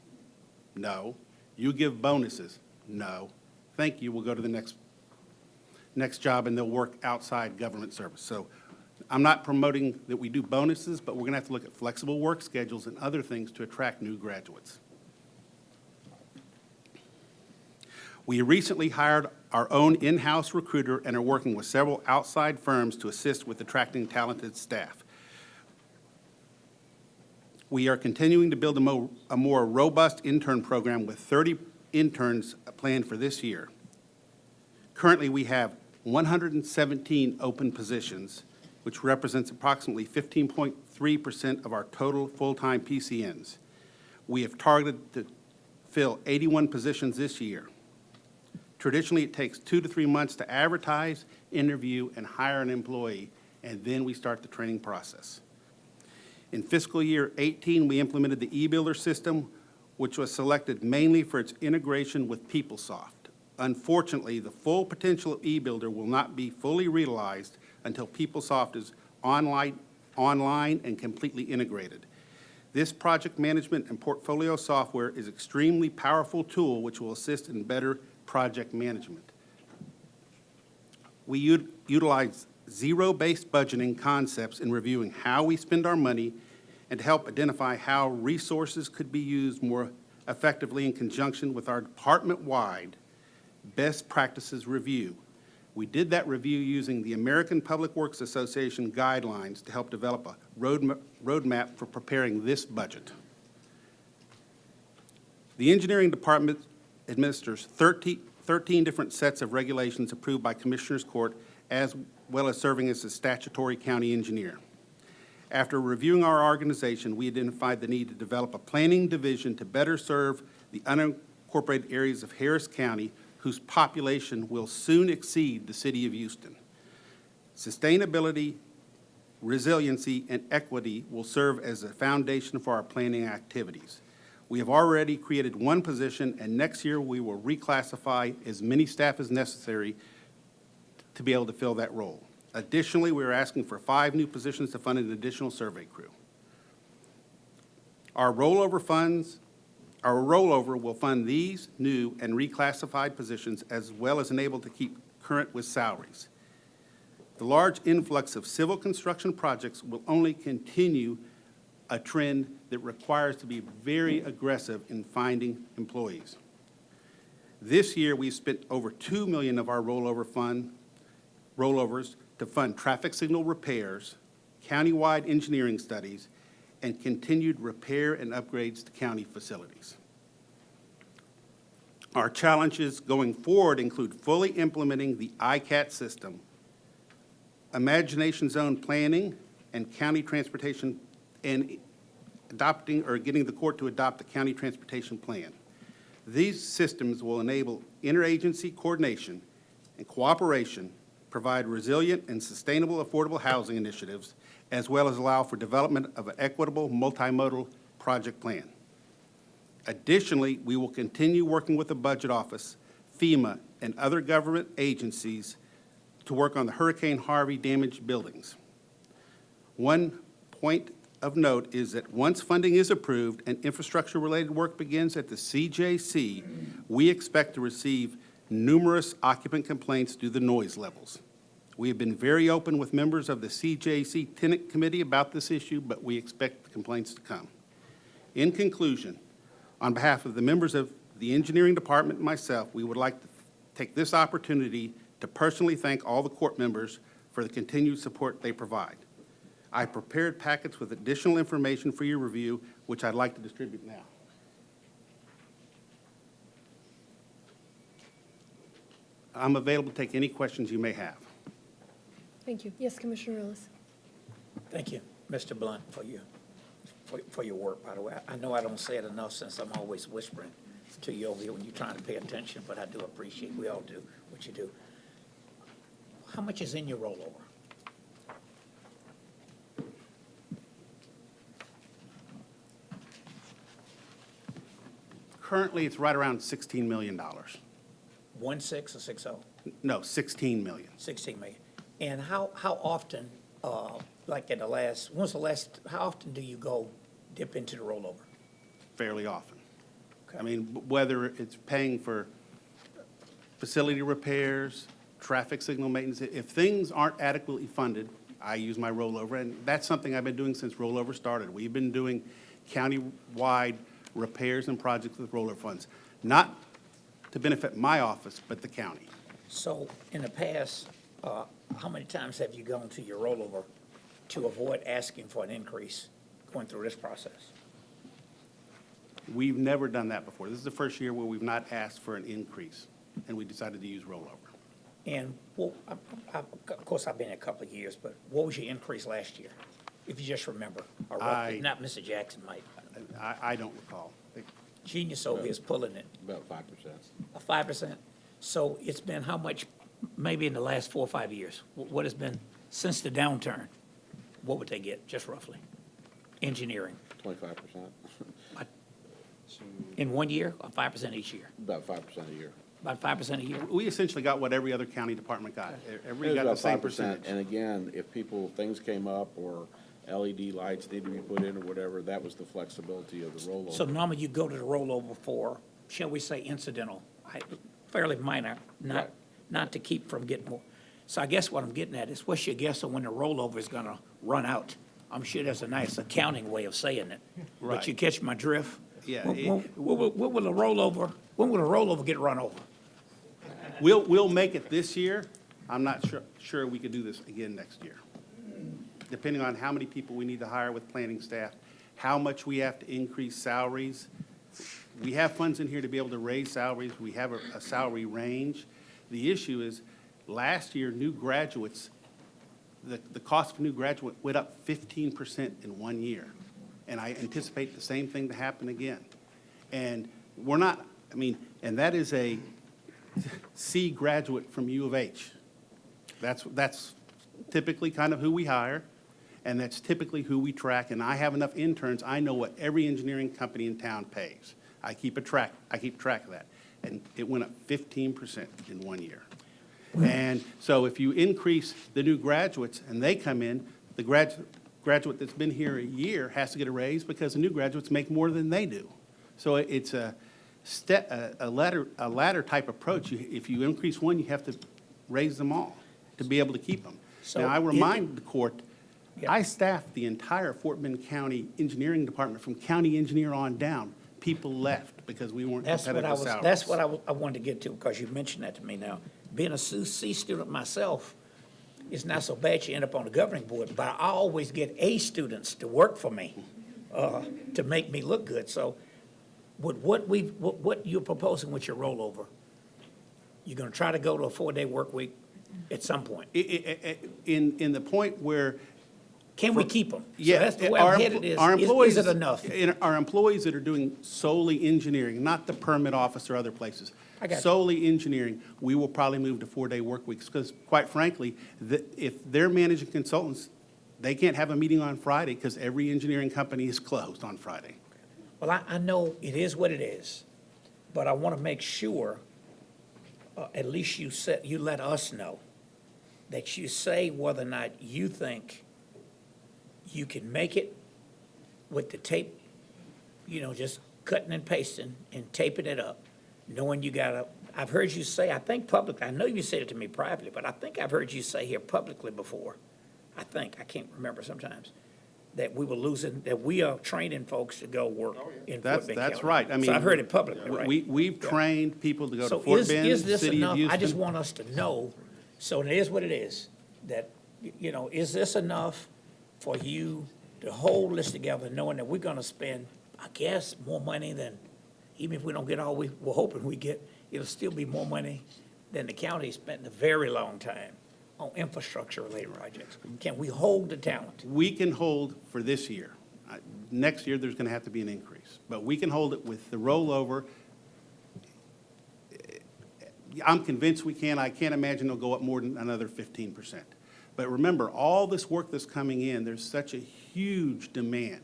No. You give bonuses? No. Thank you, we'll go to the next job, and they'll work outside government service. So I'm not promoting that we do bonuses, but we're going to have to look at flexible work schedules and other things to attract new graduates. We recently hired our own in-house recruiter and are working with several outside firms to assist with attracting talented staff. We are continuing to build a more robust intern program with 30 interns planned for this year. Currently, we have 117 open positions, which represents approximately 15.3% of our total full-time PCNs. We have targeted to fill 81 positions this year. Traditionally, it takes 2 to 3 months to advertise, interview, and hire an employee, and then we start the training process. In fiscal year 18, we implemented the eBuilder system, which was selected mainly for its integration with PeopleSoft. Unfortunately, the full potential of eBuilder will not be fully realized until PeopleSoft is online and completely integrated. This project management and portfolio software is an extremely powerful tool which will assist in better project management. We utilize zero-based budgeting concepts in reviewing how we spend our money and to help identify how resources could be used more effectively in conjunction with our department-wide best practices review. We did that review using the American Public Works Association guidelines to help develop a roadmap for preparing this budget. The engineering department administers 13 different sets of regulations approved by Commissioners Court, as well as serving as a statutory county engineer. After reviewing our organization, we identified the need to develop a planning division to better serve the unincorporated areas of Harris County, whose population will soon exceed the city of Houston. Sustainability, resiliency, and equity will serve as a foundation for our planning activities. We have already created one position, and next year we will reclassify as many staff as necessary to be able to fill that role. Additionally, we are asking for 5 new positions to fund an additional survey crew. Our rollover will fund these new and reclassified positions, as well as enable to keep current with salaries. The large influx of civil construction projects will only continue a trend that requires to be very aggressive in finding employees. This year, we've spent over $2 million of our rollovers to fund traffic signal repairs, countywide engineering studies, and continued repair and upgrades to county facilities. Our challenges going forward include fully implementing the ICAT system, Imagination Zone planning, and county transportation, and adopting or getting the court to adopt the county transportation plan. These systems will enable interagency coordination and cooperation, provide resilient and sustainable affordable housing initiatives, as well as allow for development of an equitable multimodal project plan. Additionally, we will continue working with the Budget Office, FEMA, and other government agencies to work on the Hurricane Harvey damaged buildings. One point of note is that once funding is approved and infrastructure-related work begins at the CJC, we expect to receive numerous occupant complaints due to the noise levels. We have been very open with members of the CJC Tenant Committee about this issue, but we expect the complaints to come. In conclusion, on behalf of the members of the engineering department and myself, we would like to take this opportunity to personally thank all the court members for the continued support they provide. I prepared packets with additional information for your review, which I'd like to distribute now. I'm available to take any questions you may have. Thank you. Yes, Commissioner Ellis. Thank you, Mr. Blunt, for your work, by the way. I know I don't say it enough since I'm always whispering to you over here when you're trying to pay attention, but I do appreciate, we all do, what you do. How much is in your rollover? Currently, it's right around $16 million. 1.6 or 6.0? No, $16 million. 16 million. And how often, like at how often do you go dip into the rollover? Fairly often. Okay. I mean, whether it's paying for facility repairs, traffic signal maintenance, if things aren't adequately funded, I use my rollover, and that's something I've been doing since rollover started. We've been doing county-wide repairs and projects with rollover funds, not to benefit my office, but the county. So in the past, how many times have you gone to your rollover to avoid asking for an increase going through this process? We've never done that before. This is the first year where we've not asked for an increase, and we decided to use rollover. And, well, of course, I've been here a couple of years, but what was your increase last year? If you just remember, or roughly, I- not Mr. Jackson might. I don't recall. Genius over here is pulling it, About 5%. a 5%. So it's been how much, maybe in the last 4 or 5 years? What has been, since the downturn, what would they get, just roughly? Engineering, 25%, in 1 year, or 5% each year? about 5% a year. About 5% a year? We essentially got what every other county department got. It Everybody was got the about same 5%. percentage. And again, if things came up or LED lights need to be put in or whatever, that was the flexibility of the rollover. So normally you go to the rollover for, shall we say, incidental, fairly minor, Right. not to keep from getting more. So I guess what I'm getting at is, what's your guess on when the rollover is gonna run out? I'm sure there's a nice accounting way of saying it. But Right. you catch my drift? Yeah, When will the rollover get run over? We'll make it this year. I'm not sure we could do this again next year. Depending on how many people we need to hire with planning staff, how much we have to increase salaries. We have funds in here to be able to raise salaries. We have a salary range. The issue is, last year, new graduates, the cost of a new graduate went up 15% in 1 year. And I anticipate the same thing to happen again. And we're not, and that is a C graduate from U of H. That's typically kind of who we hire, and that's typically who we track. And I have enough interns, I know what every engineering company in town pays. I keep track of that. And it went up 15% in 1 year. And so if you increase the new graduates and they come in, the graduate that's been here a year has to get a raise because the new graduates make more than they do. So it's a ladder type approach. If you increase one, you have to raise them all to be able to keep them. So Now, I remind the court, Yeah. I staffed the entire Fort Bend County Engineering Department from county engineer on down. People left because we weren't competitive with salaries. That's what I wanted to get to, because you mentioned that to me now. Being a C student myself, it's not so bad you end up on the governing board, but I always get A students to work for me, to make me look good. So with what you're proposing with your rollover, you're gonna try to go to a 4-day work week at some point. In the point where Can we keep them? Yeah, So that's the way our I'm headed employees- is it enough? Our employees that are doing solely engineering, not the permit office or other places. I got you. Solely engineering, we will probably move to 4-day work weeks, because quite frankly, if they're managing consultants, they can't have a meeting on Friday because every engineering company is closed on Friday. Well, I know it is what it is, but I want to make sure, at least you let us know, that you say whether or not you think you can make it with the tape, just cutting and pasting and taping it up, knowing you gotta, I've heard you say, I think publicly, I know you said it to me privately, but I think I've heard you say here publicly before, I can't remember sometimes, that we are training folks to go work in Fort Bend County. That's right. So I've heard it publicly, right? We've trained people to go to So Fort Bend, is this City of enough? Houston. I just want us to know, so it is what it is, that, is this enough for you to hold this together, knowing that we're gonna spend, I guess, more money than, even if we don't get all we're hoping we get, it'll still be more money than the county spent in a very long time on infrastructure-related projects. Can we hold the talent? We can hold for this year. Next year, there's going to have to be an increase, but we can hold it with the rollover. I'm convinced we can. I can't imagine it'll go up more than another 15%. But remember, all this work that's coming in, there's such a huge demand.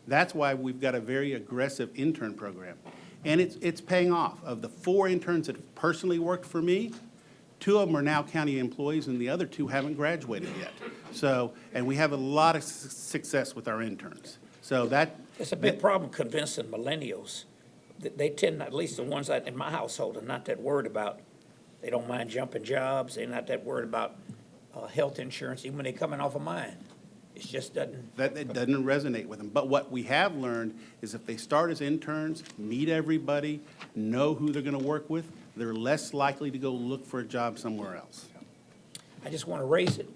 That's why we've got a very aggressive intern program. And it's paying off. Of the 4 interns that have personally worked for me, 2 of them are now county employees, and the other 2 haven't graduated yet. So, and we have a lot of success with our interns. So that. It's a big problem convincing millennials. They tend, at least the ones that in my household, are not that worried about, they don't mind jumping jobs, they're not that worried about health insurance, even when they're coming off of mine. It just doesn't, That, it doesn't resonate with them. But what we have learned is if they start as interns, meet everybody, know who they're gonna work with, they're less likely to go look for a job somewhere else. I just want to raise it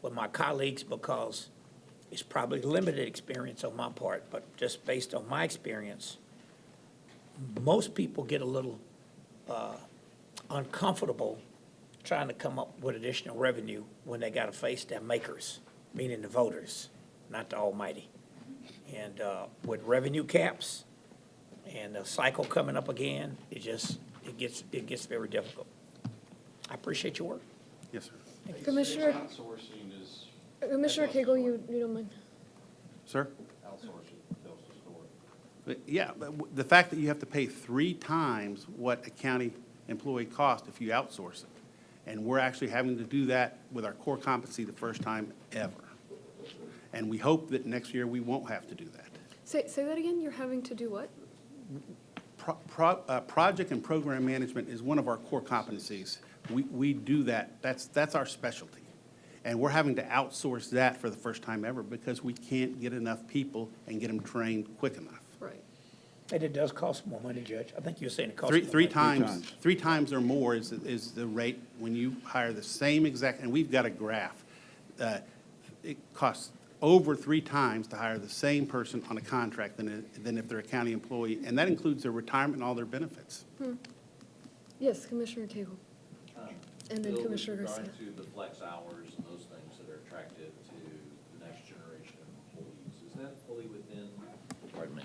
with my colleagues because it's probably limited experience on my part, but just based on my experience, most people get a little uncomfortable trying to come up with additional revenue when they got to face their makers, meaning the voters, not the almighty. And with revenue caps and the cycle coming up again, it gets very difficult. I appreciate your work. Yes, sir. Commissioner, Outsourcing is Commissioner Cagle, you don't mind? Sir? outsourcing, tells the story. Yeah, but the fact that you have to pay 3 times what a county employee costs if you outsource it. And we're actually having to do that with our core competency the first time ever. And we hope that next year we won't have to do that. Say that again, you're having to do what? Project and program management is one of our core competencies. We do that. That's our specialty. And we're having to outsource that for the first time ever because we can't get enough people and get them trained quick enough. Right. And it does cost more money, Judge. I think you're saying it costs more money. Three times or more is the rate when you hire the same exact, and we've got a graph. It costs over 3 times to hire the same person on a contract than if they're a county employee, and that includes their retirement and all their benefits. Yes, Commissioner Cagle. And then Bill, Commissioner with Garcia. regard to the flex hours and those things that are attractive to the next generation of employees, is that fully within, pardon me,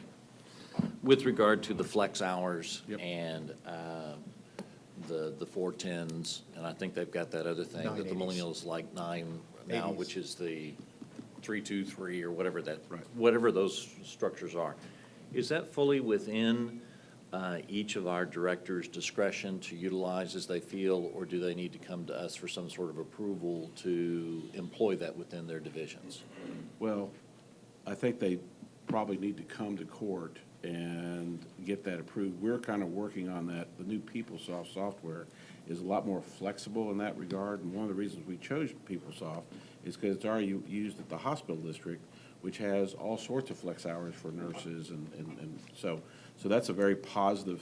with regard to the flex hours and the 410s, and I think they've got that other thing that the 980s. millennials like 9 now, 80s. which is the 323 or whatever that, whatever those structures are. Is that fully within each of our directors' discretion to utilize as they feel, or do they need to come to us for some sort of approval to employ that within their divisions? Well, I think they probably need to come to court and get that approved. We're kind of working on that. The new PeopleSoft software is a lot more flexible in that regard, and one of the reasons we chose PeopleSoft is because it's already used at the hospital district, which has all sorts of flex hours for nurses, and so that's a very positive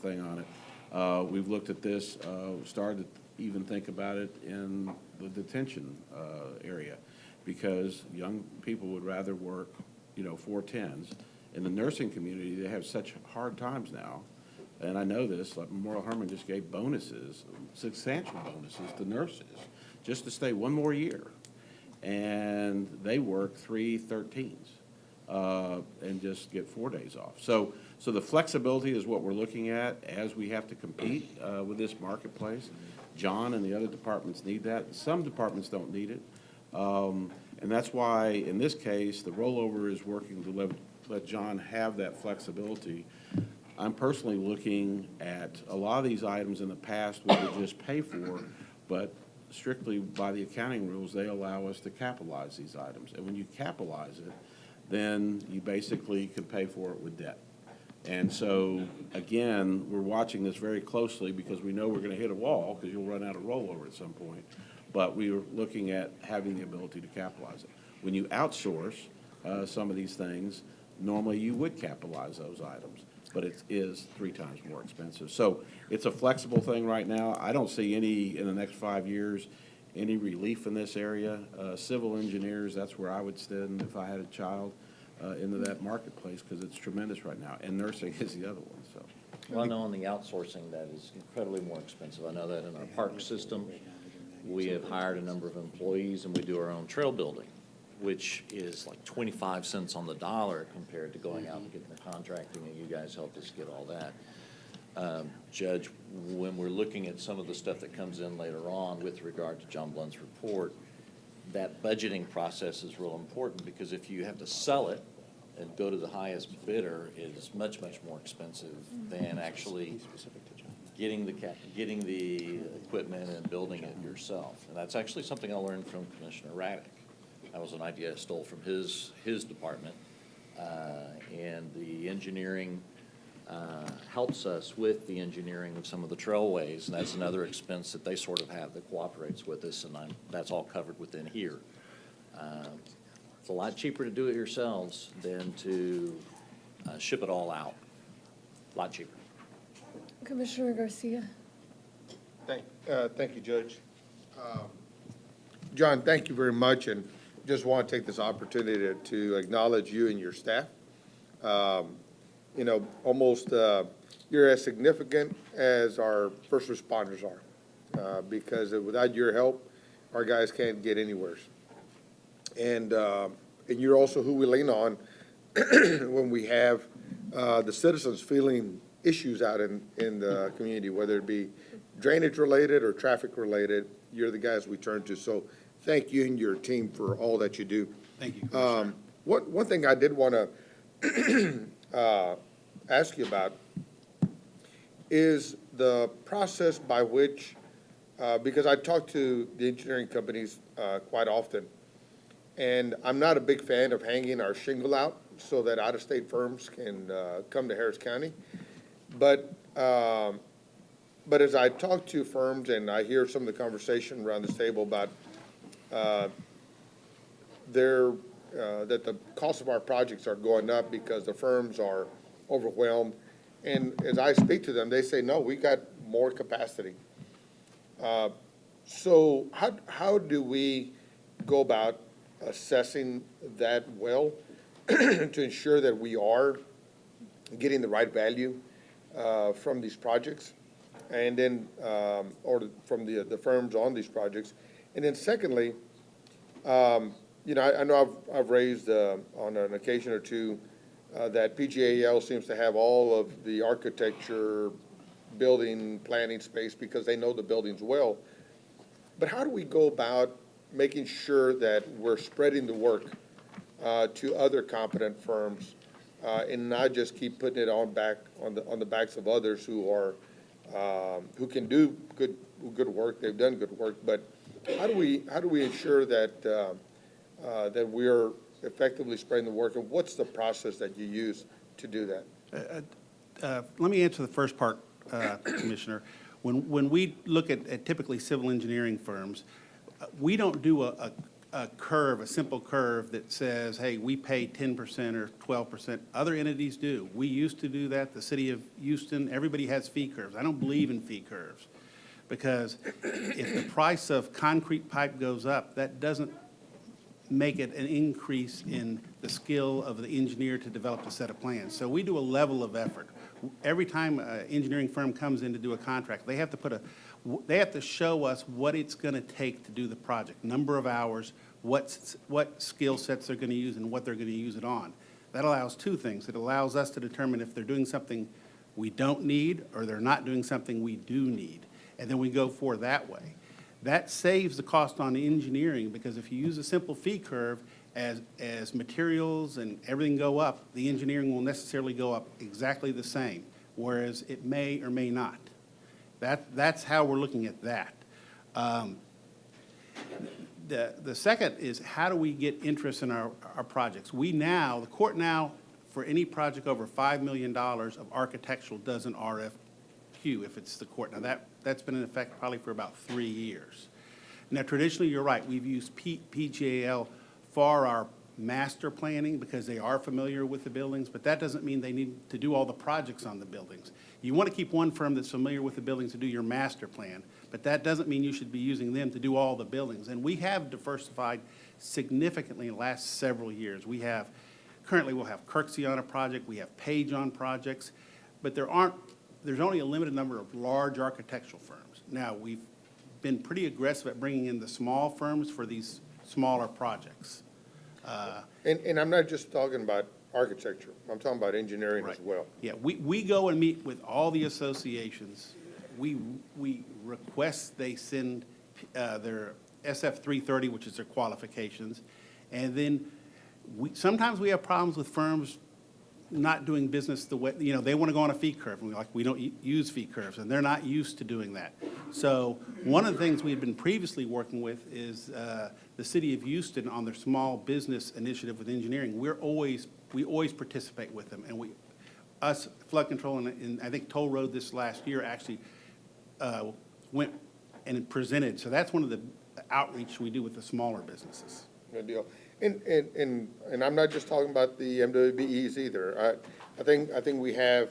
thing on it. We've looked at this, started to even think about it in the detention area, because young people would rather work, 410s. In the nursing community, they have such hard times now, and I know this, like Memorial Hermann just gave bonuses, substantial bonuses to nurses, just to stay one more year. And they work 3 13s and just get 4 days off. So the flexibility is what we're looking at as we have to compete with this marketplace. John and the other departments need that. Some departments don't need it. And that's why, in this case, the rollover is working to let John have that flexibility. I'm personally looking at a lot of these items in the past we would just pay for, but strictly by the accounting rules, they allow us to capitalize these items. And when you capitalize it, then you basically can pay for it with debt. And so, again, we're watching this very closely because we know we're going to hit a wall because you'll run out of rollover at some point. But we are looking at having the ability to capitalize it. When you outsource some of these things, normally you would capitalize those items, but it is 3 times more expensive. So it's a flexible thing right now. I don't see any, in the next 5 years, any relief in this area. Civil engineers, that's where I would stand if I had a child into that marketplace because it's tremendous right now. And nursing is the other one, so. Well, I know on the outsourcing, that is incredibly more expensive. I know that in our park system, we have hired a number of employees and we do our own trail building, which is like 25 cents on the dollar compared to going out and getting the contracting, and you guys helped us get all that. Judge, when we're looking at some of the stuff that comes in later on with regard to John Blunt's report, that budgeting process is real important, because if you have to sell it and go to the highest bidder, it is much, much more expensive than actually getting the equipment and building it yourself. And that's actually something I learned from Commissioner Raddick. That was an idea I stole from his department. And the engineering helps us with the engineering of some of the trailways, and that's another expense that they sort of have that cooperates with us, and that's all covered within here. It's a lot cheaper to do it yourselves than to ship it all out. A lot cheaper. Commissioner Garcia. Thank you, Judge. John, thank you very much, and just want to take this opportunity to acknowledge you and your staff. You know, almost, you're as significant as our first responders are, because without your help, our guys can't get anywhere. And you're also who we lean on when we have the citizens feeling issues out in the community, whether it be drainage related or traffic related. You're the guys we turn to. So thank you and your team for all that you do. Thank you. One thing I did want to ask you about is the process by which, because I talk to the engineering companies quite often, and I'm not a big fan of hanging our shingle out so that out-of-state firms can come to Harris County. But as I talk to firms and I hear some of the conversation around this table about that the cost of our projects are going up because the firms are overwhelmed. And as I speak to them, they say, no, we got more capacity. So how do we go about assessing that well to ensure that we are getting the right value from these projects, and then, or from the firms on these projects? And then secondly, you know, I know I've raised on an occasion or two that PGAL seems to have all of the architecture, building, planning space because they know the buildings well. But how do we go about making sure that we're spreading the work to other competent firms and not just keep putting it on the backs of others who are who can do good work? They've done good work, but how do we ensure that that we're effectively spreading the work, and what's the process that you use to do that? Let me answer the first part, Commissioner. When we look at typically civil engineering firms, we don't do a curve, a simple curve that says, hey, we pay 10% or 12%. Other entities do. We used to do that. The city of Houston, everybody has fee curves. I don't believe in fee curves, because if the price of concrete pipe goes up, that doesn't make it an increase in the skill of the engineer to develop a set of plans. So we do a level of effort. Every time an engineering firm comes in to do a contract, they have to show us what it's going to take to do the project, number of hours, what skill sets they're going to use and what they're going to use it on. That allows two things. It allows us to determine if they're doing something we don't need or they're not doing something we do need, and then we go for that way. That saves the cost on engineering, because if you use a simple fee curve, as materials and everything go up, the engineering will necessarily go up exactly the same, whereas it may or may not. That's how we're looking at that. The second is, how do we get interest in our projects? The court now, for any project over $5 million of architectural, does an RFQ if it's the court. Now, that's been in effect probably for about 3 years. Now, traditionally, you're right, we've used PGAL for our master planning because they are familiar with the buildings, but that doesn't mean they need to do all the projects on the buildings. You want to keep one firm that's familiar with the buildings to do your master plan, but that doesn't mean you should be using them to do all the buildings. And we have diversified significantly in the last several years. Currently we'll have Kirksey on a project, we have Page on projects, but there's only a limited number of large architectural firms. Now, we've been pretty aggressive at bringing in the small firms for these smaller projects. And I'm not just talking about architecture. I'm talking about engineering Right. as well. Yeah, we go and meet with all the associations. We request they send their SF 330, which is their qualifications. And then sometimes we have problems with firms not doing business the way, they want to go on a fee curve. And we're like, we don't use fee curves, and they're not used to doing that. So one of the things we've been previously working with is the city of Houston on their small business initiative with engineering. We always participate with them, and us, flood control, and I think Toll Road this last year actually went and presented. So that's one of the outreach we do with the smaller businesses. Good deal. And I'm not just talking about the MWBEs either. I think we have,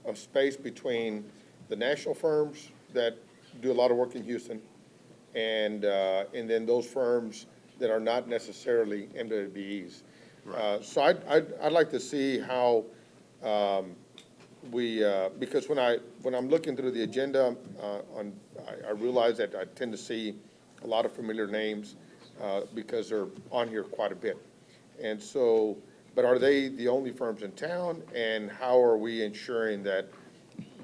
a space between the national firms that do a lot of work in Houston and then those firms that are not necessarily MWBEs. So I'd like to see how, because when I'm looking through the agenda, I realize that I tend to see a lot of familiar names, because they're on here quite a bit. And so, but are they the only firms in town? And how are we ensuring that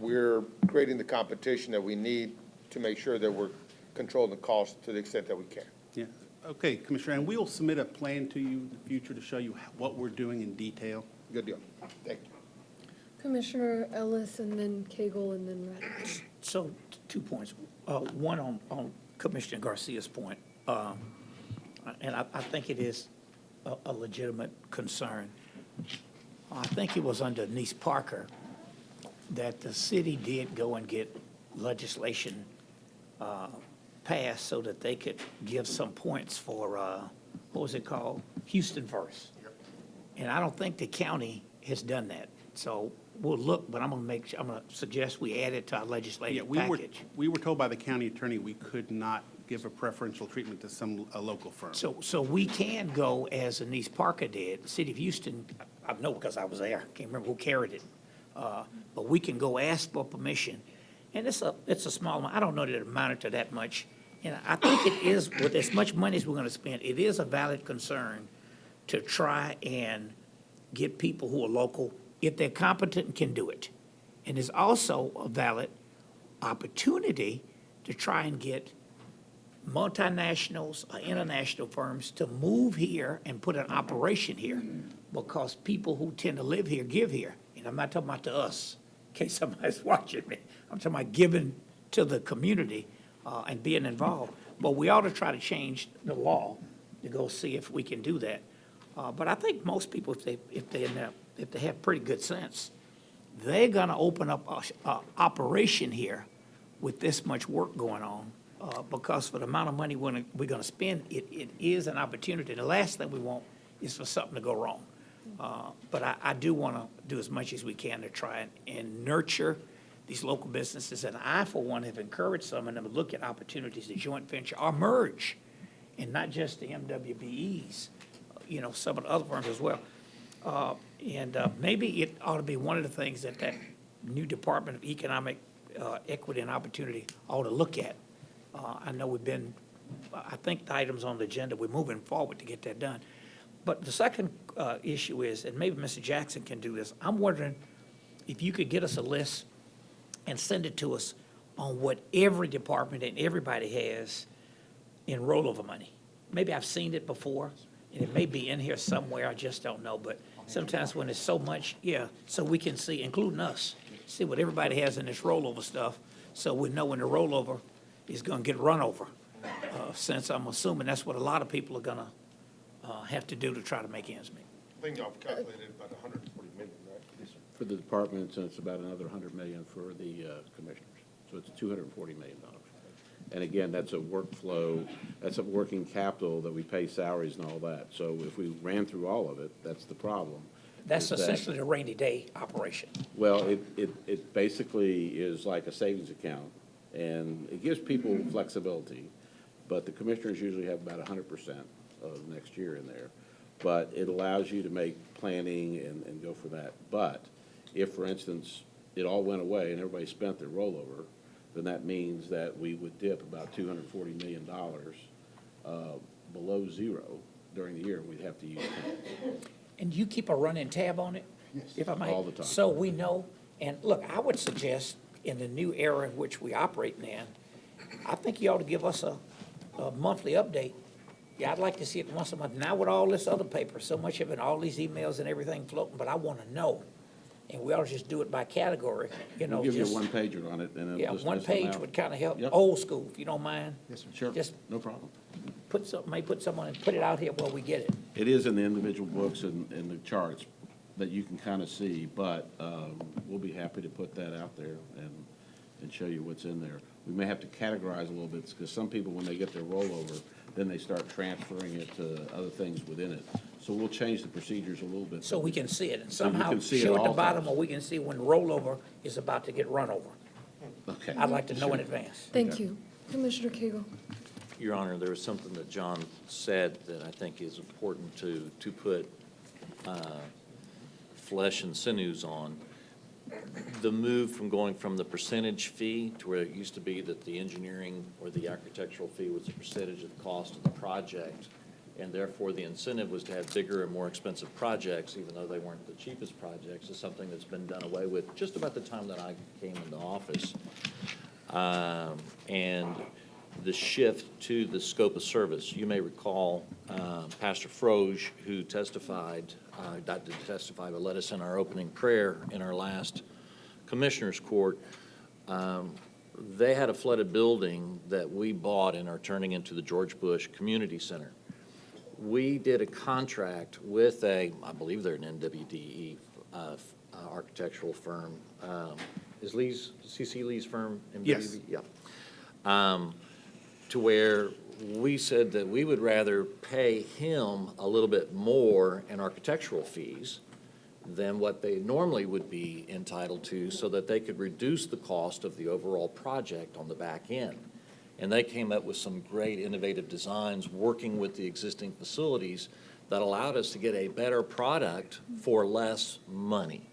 we're creating the competition that we need to make sure that we're controlling the cost to the extent that we can? Yeah, okay, Commissioner, and we'll submit a plan to you in the future to show you what we're doing in detail. Good deal. Thank you. Commissioner Ellis, and then Cagle, and then Raddick. So, 2 points. One on Commissioner Garcia's point, and I think it is a legitimate concern. I think it was under Nice Parker that the city did go and get legislation passed so that they could give some points for, what was it called? Houston First. And I don't think the county has done that. So we'll look, but I'm going to suggest we add it to our Yeah, legislative package. we were told by the county attorney we could not give a preferential treatment to a local firm. So we can go, as Anise Parker did, the city of Houston, I know because I was there, can't remember who carried it. But we can go ask for permission, and it's a small amount, I don't know that it amounted to that much. And I think it is, with as much money as we're gonna spend, it is a valid concern to try and get people who are local, if they're competent and can do it. And there's also a valid opportunity to try and get multinationals or international firms to move here and put an operation here, because people who tend to live here give here. And I'm not talking about to us, in case somebody's watching me. I'm talking about giving to the community and being involved. But we ought to try to change the law to go see if we can do that. But I think most people, if they have pretty good sense, they're gonna open up a operation here with this much work going on. Because for the amount of money we're gonna spend, it is an opportunity. The last thing we want is for something to go wrong. But I do wanna do as much as we can to try and nurture these local businesses. And I, for one, have encouraged some of them to look at opportunities to joint venture or merge, and not just the MWBEs, some of the other firms as well. Maybe it ought to be one of the things that new Department of Economic Equity and Opportunity ought to look at. I know I think the items on the agenda, we're moving forward to get that done. But the second issue is, and maybe Mr. Jackson can do this, I'm wondering if you could get us a list and send it to us on what every department and everybody has in rollover money. Maybe I've seen it before, and it may be in here somewhere, I just don't know. But sometimes when it's so much, so we can see, including us, see what everybody has in this rollover stuff, so we know when the rollover is gonna get run over, since I'm assuming that's what a lot of people are gonna have to do to try to make ends meet. I think y'all calculated about 140 million, right? For the departments, and it's about another 100 million for the commissioners. So it's $240 million. And again, that's a workflow, that's a working capital that we pay salaries and all that. So if we ran through all of it, that's the problem. That's is that- essentially the rainy day operation. Well, it basically is like a savings account, and it gives people flexibility, but the commissioners usually have about 100% of next year in there. But it allows you to make planning and go for that. But if, for instance, it all went away and everybody spent their rollover, then that means that we would dip about $240 million below zero during the year, and we'd have to use funds. And you keep a running tab on it, if I might? All the time. So we know, and look, I would suggest in the new era in which we operate in, I think you ought to give us a monthly update. Yeah, I'd like to see it once a month. Now with all this other paper, so much of it, all these emails and everything floating, but I want to know. And we ought to just do it by category, We'll give you a just, one-pager on it, and yeah, it'll just one list them page out. would kind of help, Yep. old school, if you don't mind. Yes, sir. Sure, Just no problem. put someone and put it out here where we get it. It is in the individual books and the charts, that you can kind of see, but we'll be happy to put that out there and show you what's in there. We may have to categorize a little bit, because some people, when they get their rollover, then they start transferring it to other things within it. So we'll change the procedures a little bit. So we can see it, and So you somehow can see it show at the all bottom, times. or we can see when rollover is about to get run over. Okay. I'd like to know in advance. Thank you. Commissioner Cagle. Your Honor, there was something that John said that I think is important to put flesh and sinews on. The move from going from the percentage fee to where it used to be that the engineering or the architectural fee was a percentage of the cost of the project, and therefore the incentive was to have bigger and more expensive projects, even though they weren't the cheapest projects, is something that's been done away with just about the time that I came into office. And the shift to the scope of service. You may recall Pastor Froge, who testified, not did testify, but led us in our opening prayer in our last Commissioners Court. They had a flooded building that we bought and are turning into the George Bush Community Center. We did a contract with I believe they're an NWDE architectural firm. Is C.C. Lee's firm? Yes. Yeah. To where we said that we would rather pay him a little bit more in architectural fees than what they normally would be entitled to, so that they could reduce the cost of the overall project on the back end. And they came up with some great innovative designs, working with the existing facilities, that allowed us to get a better product for less money.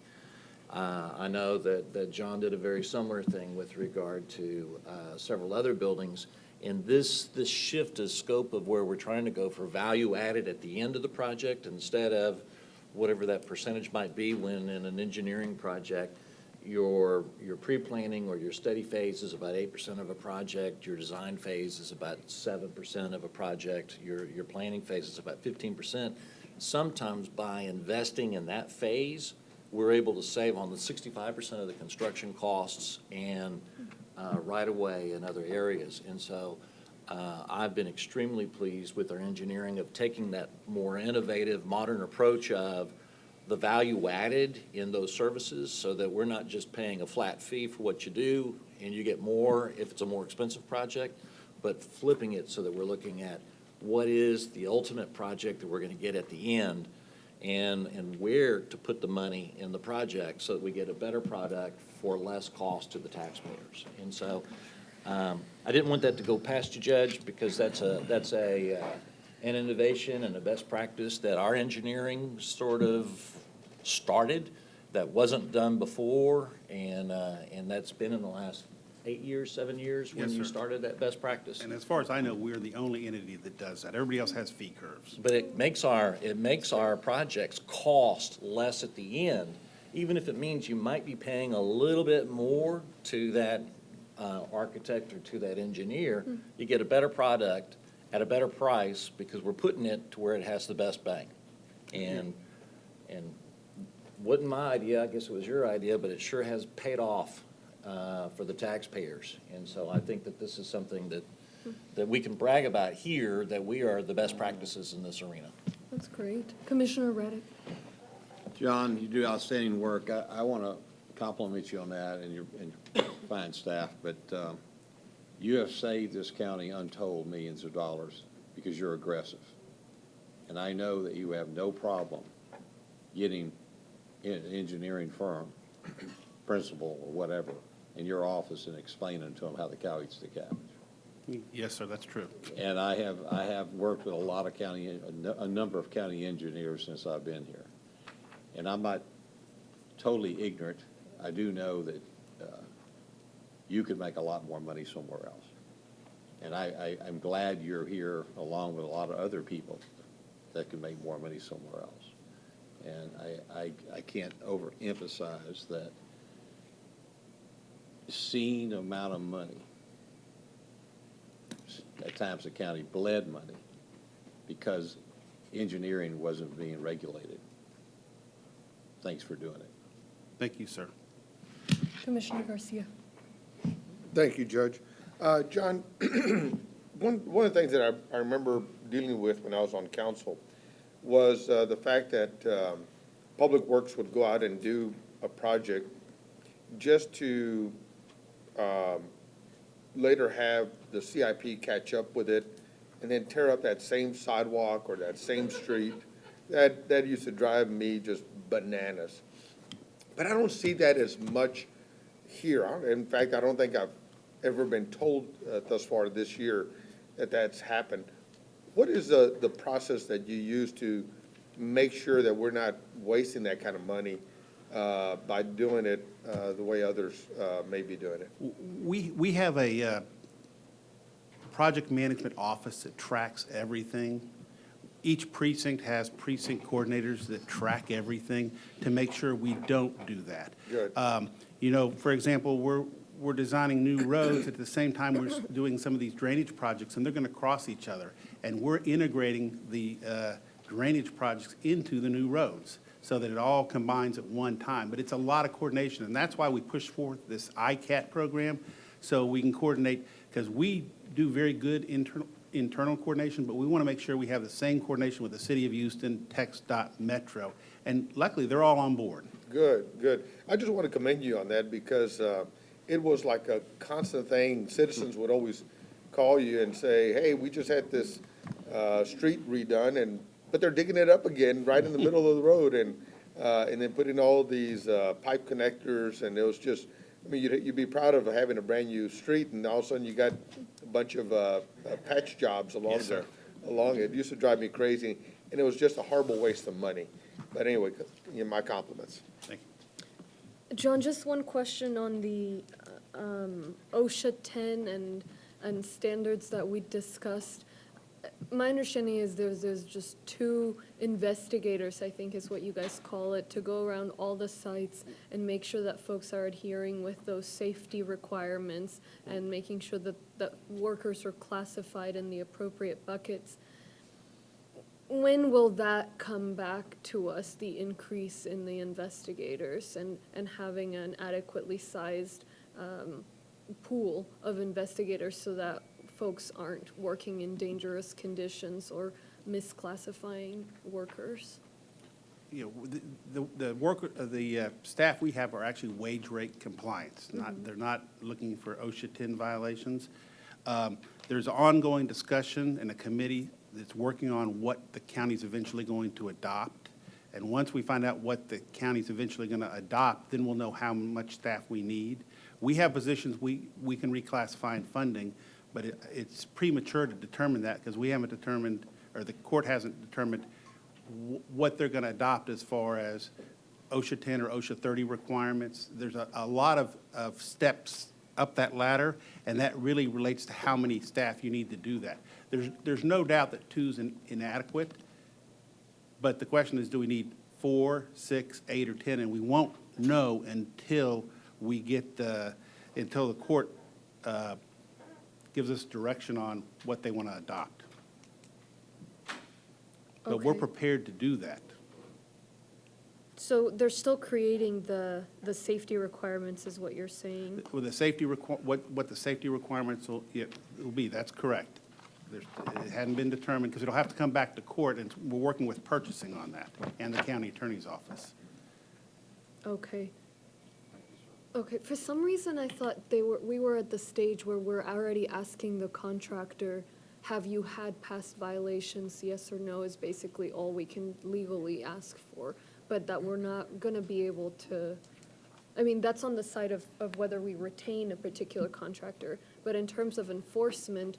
I know that John did a very similar thing with regard to several other buildings. And this shift of scope of where we're trying to go for value added at the end of the project, instead of whatever that percentage might be when in an engineering project, your pre-planning or your study phase is about 8% of a project, your design phase is about 7% of a project, your planning phase is about 15%. Sometimes by investing in that phase, we're able to save on the 65% of the construction costs and right away in other areas. And so I've been extremely pleased with our engineering of taking that more innovative, modern approach of the value added in those services, so that we're not just paying a flat fee for what you do and you get more if it's a more expensive project, but flipping it so that we're looking at what is the ultimate project that we're going to get at the end, and where to put the money in the project so that we get a better product for less cost to the taxpayers. And so I didn't want that to go past you, Judge, because that's an innovation and a best practice that our engineering sort of started that wasn't done before, and that's been in the last 8 years, 7 years when Yes, you sir. started that best practice. And as far as I know, we're the only entity that does that. Everybody else has fee curves. But it makes our projects cost less at the end, even if it means you might be paying a little bit more to that architect or to that engineer. You get a better product at a better price because we're putting it to where it has the best bang. And wasn't my idea, I guess it was your idea, but it sure has paid off for the taxpayers. And so I think that this is something that we can brag about here, that we are the best practices in this arena. That's great. Commissioner Reddick. John, you do outstanding work. I want to compliment you on that and your fine staff, but you have saved this county untold millions of dollars because you're aggressive. And I know that you have no problem getting an engineering firm, principal or whatever, in your office and explaining to them how the cow eats the cabbage. Yes, sir, that's true. And I have worked with a lot of a number of county engineers since I've been here. And I'm not totally ignorant. I do know that you could make a lot more money somewhere else. And I'm glad you're here along with a lot of other people that can make more money somewhere else. And I can't overemphasize that obscene amount of money. At times the county bled money because engineering wasn't being regulated. Thanks for doing it. Thank you, sir. Commissioner Garcia. Thank you, Judge. John, one of the things that I remember dealing with when I was on council was the fact that Public Works would go out and do a project just to later have the CIP catch up with it and then tear up that same sidewalk or that same street. That used to drive me just bananas. But I don't see that as much here. In fact, I don't think I've ever been told thus far this year that that's happened. What is the process that you use to make sure that we're not wasting that kind of money by doing it the way others may be doing it? We have a project management office that tracks everything. Each precinct has precinct coordinators that track everything to make sure we don't do that. Good. You know, for example, we're designing new roads at the same time we're doing some of these drainage projects, and they're going to cross each other. And we're integrating the drainage projects into the new roads so that it all combines at one time. But it's a lot of coordination, and that's why we push forth this ICAT program, so we can coordinate, because we do very good internal coordination, but we want to make sure we have the same coordination with the City of Houston, TxDOT, Metro, and luckily, they're all on board. Good, good. I just want to commend you on that because it was like a constant thing. Citizens would always call you and say, hey, we just had this street redone, but they're digging it up again right in the middle of the road and then putting all these pipe connectors, and it was just, I mean, you'd be proud of having a brand-new street, and all of a sudden you got a bunch of patch jobs along there. Along it. It used to drive me crazy, and it was just a horrible waste of money. But anyway, my compliments. Thank you. John, just one question on the OSHA 10 and standards that we discussed. My understanding is there's just 2 investigators, I think is what you guys call it, to go around all the sites and make sure that folks are adhering with those safety requirements and making sure that workers are classified in the appropriate buckets. When will that come back to us, the increase in the investigators and having an adequately sized pool of investigators so that folks aren't working in dangerous conditions or misclassifying workers? You know, the staff we have are actually wage rate compliance. They're not looking for OSHA 10 violations. There's ongoing discussion in a committee that's working on what the county's eventually going to adopt. And once we find out what the county's eventually going to adopt, then we'll know how much staff we need. We have positions we can reclassify in funding, but it's premature to determine that because we haven't determined, or the court hasn't determined what they're going to adopt as far as OSHA 10 or OSHA 30 requirements. There's a lot of steps up that ladder, and that really relates to how many staff you need to do that. There's no doubt that 2 is inadequate, but the question is, do we need 4, 6, 8, or 10? And we won't know until we get until the court gives us direction on what they want to adopt. But we're Okay. prepared to do that. So they're still creating the safety requirements is what you're saying? With the safety what the safety requirements will be, that's correct. It hadn't been determined because it'll have to come back to court, and we're working with purchasing on that and the county attorney's office. Okay. Okay, for some reason I thought we were at the stage where we're already asking the contractor, have you had past violations? Yes or no is basically all we can legally ask for, but that we're not gonna be able to, I mean, that's on the side of whether we retain a particular contractor, but in terms of enforcement,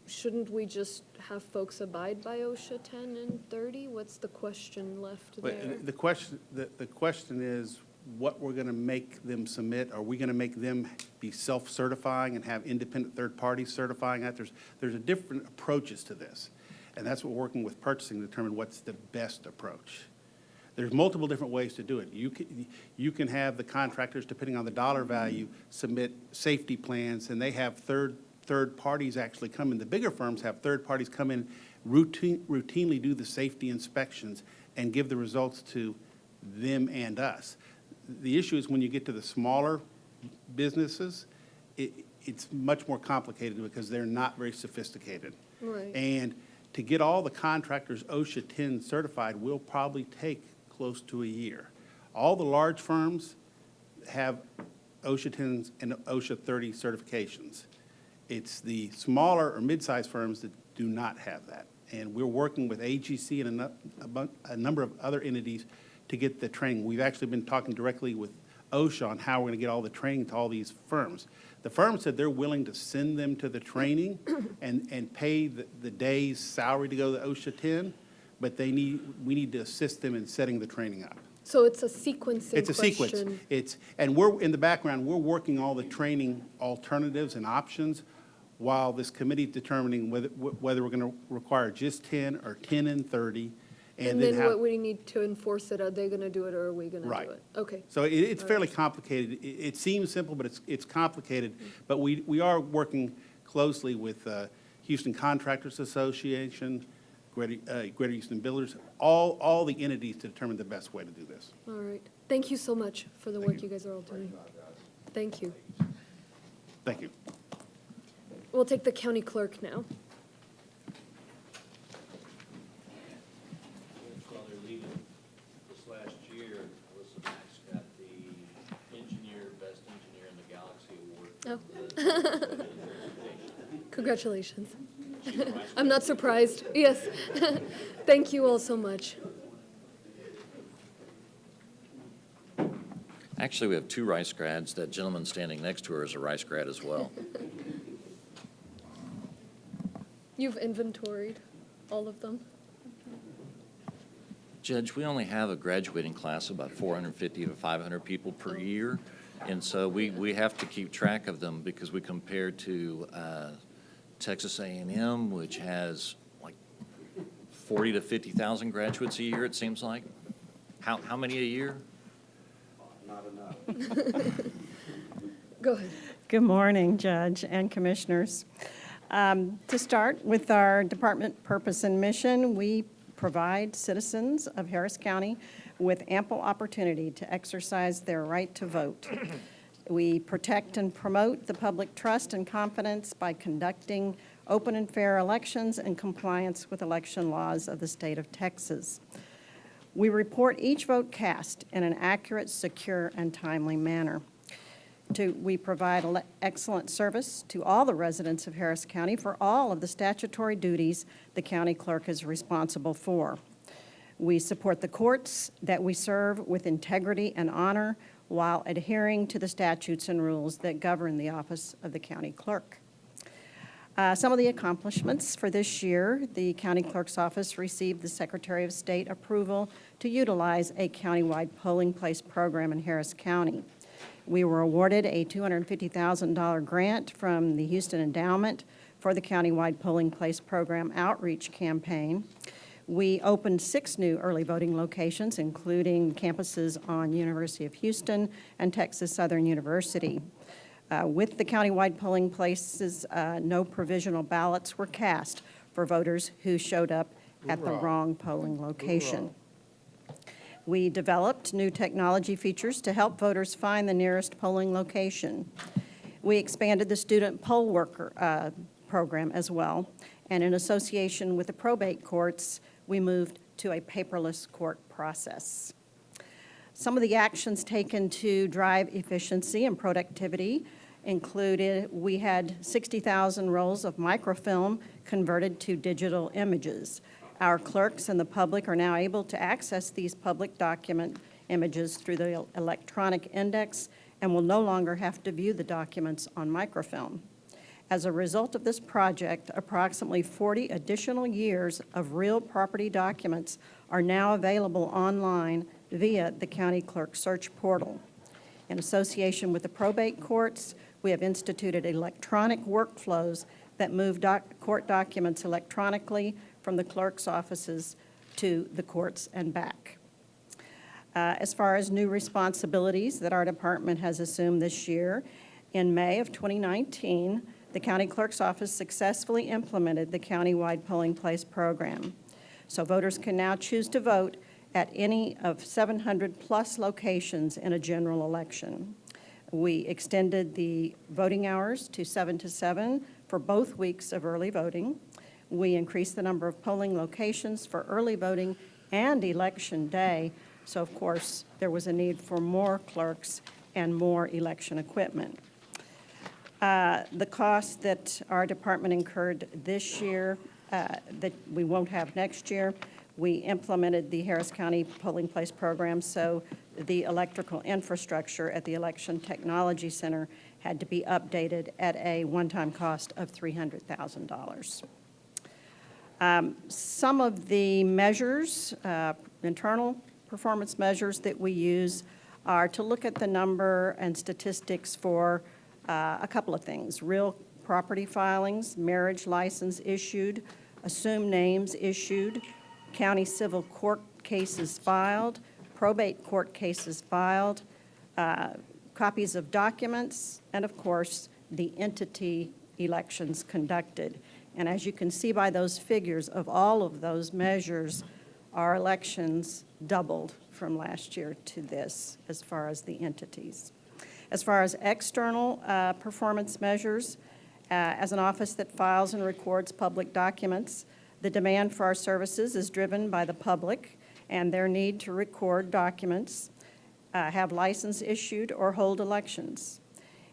shouldn't we just have folks abide by OSHA 10 and 30? What's the question left there? But the question is what we're going to make them submit. Are we going to make them be self-certifying and have independent third parties certifying that? There's a different approaches to this, and that's what we're working with purchasing to determine what's the best approach. There's multiple different ways to do it. You can have the contractors, depending on the dollar value, submit safety plans, and they have third parties actually come in. The bigger firms have third parties come in, routinely do the safety inspections and give the results to them and us. The issue is when you get to the smaller businesses, it's much more complicated because they're not very sophisticated. Right. And to get all the contractors OSHA 10 certified will probably take close to a year. All the large firms have OSHA 10s and OSHA 30 certifications. It's the smaller or mid-sized firms that do not have that. And we're working with AGC and a number of other entities to get the training. We've actually been talking directly with OSHA on how we're going to get all the training to all these firms. The firm said they're willing to send them to the training and pay the day's salary to go to OSHA 10, but we need to assist them in setting the training up. So it's a sequencing It's a sequence. question. And we're, in the background, we're working all the training alternatives and options while this committee's determining whether we're going to require just 10 or 10 and 30. And then what we need to enforce it, are they going to do it or are we going to do Right. it? Okay. So it's fairly complicated. It seems simple, but it's complicated. But we are working closely with Houston Contractors Association, Greater Houston Builders, all the entities to determine the best way to do this. All right. Thank you so much for the work you guys are all doing. Thank you. Thank you. We'll take the county clerk now. While they're leaving this last year, Alyssa Max got the best engineer in the galaxy award. Oh. Congratulations. I'm not surprised. Yes. Thank you all so much. Actually, we have 2 Rice grads. That gentleman standing next to her is a Rice grad as well. You've inventoried all of them? Judge, we only have a graduating class of about 450 to 500 people per year, and so we have to keep track of them because we compare to Texas A&M, which has like 40 to 50,000 graduates a year, it seems like. How many a year? Not enough. Go ahead. Good morning, Judge and Commissioners. To start with our department purpose and mission, we provide citizens of Harris County with ample opportunity to exercise their right to vote. We protect and promote the public trust and confidence by conducting open and fair elections in compliance with election laws of the state of Texas. We report each vote cast in an accurate, secure, and timely manner. We provide excellent service to all the residents of Harris County for all of the statutory duties the county clerk is responsible for. We support the courts that we serve with integrity and honor while adhering to the statutes and rules that govern the office of the county clerk. Some of the accomplishments for this year: the county clerk's office received the Secretary of State approval to utilize a countywide polling place program in Harris County. We were awarded a $250,000 grant from the Houston Endowment for the countywide polling place program outreach campaign. We opened 6 new early voting locations, including campuses on University of Houston and Texas Southern University. With the countywide polling places, no provisional ballots were cast for voters who showed up at the wrong polling location. We developed new technology features to help voters find the nearest polling location. We expanded the student poll worker program as well, and in association with the probate courts, we moved to a paperless court process. Some of the actions taken to drive efficiency and productivity included: we had 60,000 rolls of microfilm converted to digital images. Our clerks and the public are now able to access these public document images through the electronic index and will no longer have to view the documents on microfilm. As a result of this project, approximately 40 additional years of real property documents are now available online via the county clerk search portal. In association with the probate courts, we have instituted electronic workflows that move court documents electronically from the clerk's offices to the courts and back. As far as new responsibilities that our department has assumed this year, in May of 2019, the county clerk's office successfully implemented the countywide polling place program. So voters can now choose to vote at any of 700-plus locations in a general election. We extended the voting hours to 7 to 7 for both weeks of early voting. We increased the number of polling locations for early voting and Election Day So of course, there was a need for more clerks and more election equipment. The cost that our department incurred this year, that we won't have next year, we implemented the Harris County Polling Place Program, so the electrical infrastructure at the Election Technology Center had to be updated at a one-time cost of $300,000. Some of the measures, internal performance measures that we use are to look at the number and statistics for a couple of things: real property filings, marriage license issued, assumed names issued, county civil court cases filed, probate court cases filed, copies of documents, and of course, the entity elections conducted. And as you can see by those figures, of all of those measures, our elections doubled from last year to this as far as the entities. As far as external performance measures, as an office that files and records public documents, the demand for our services is driven by the public and their need to record documents, have license issued, or hold elections.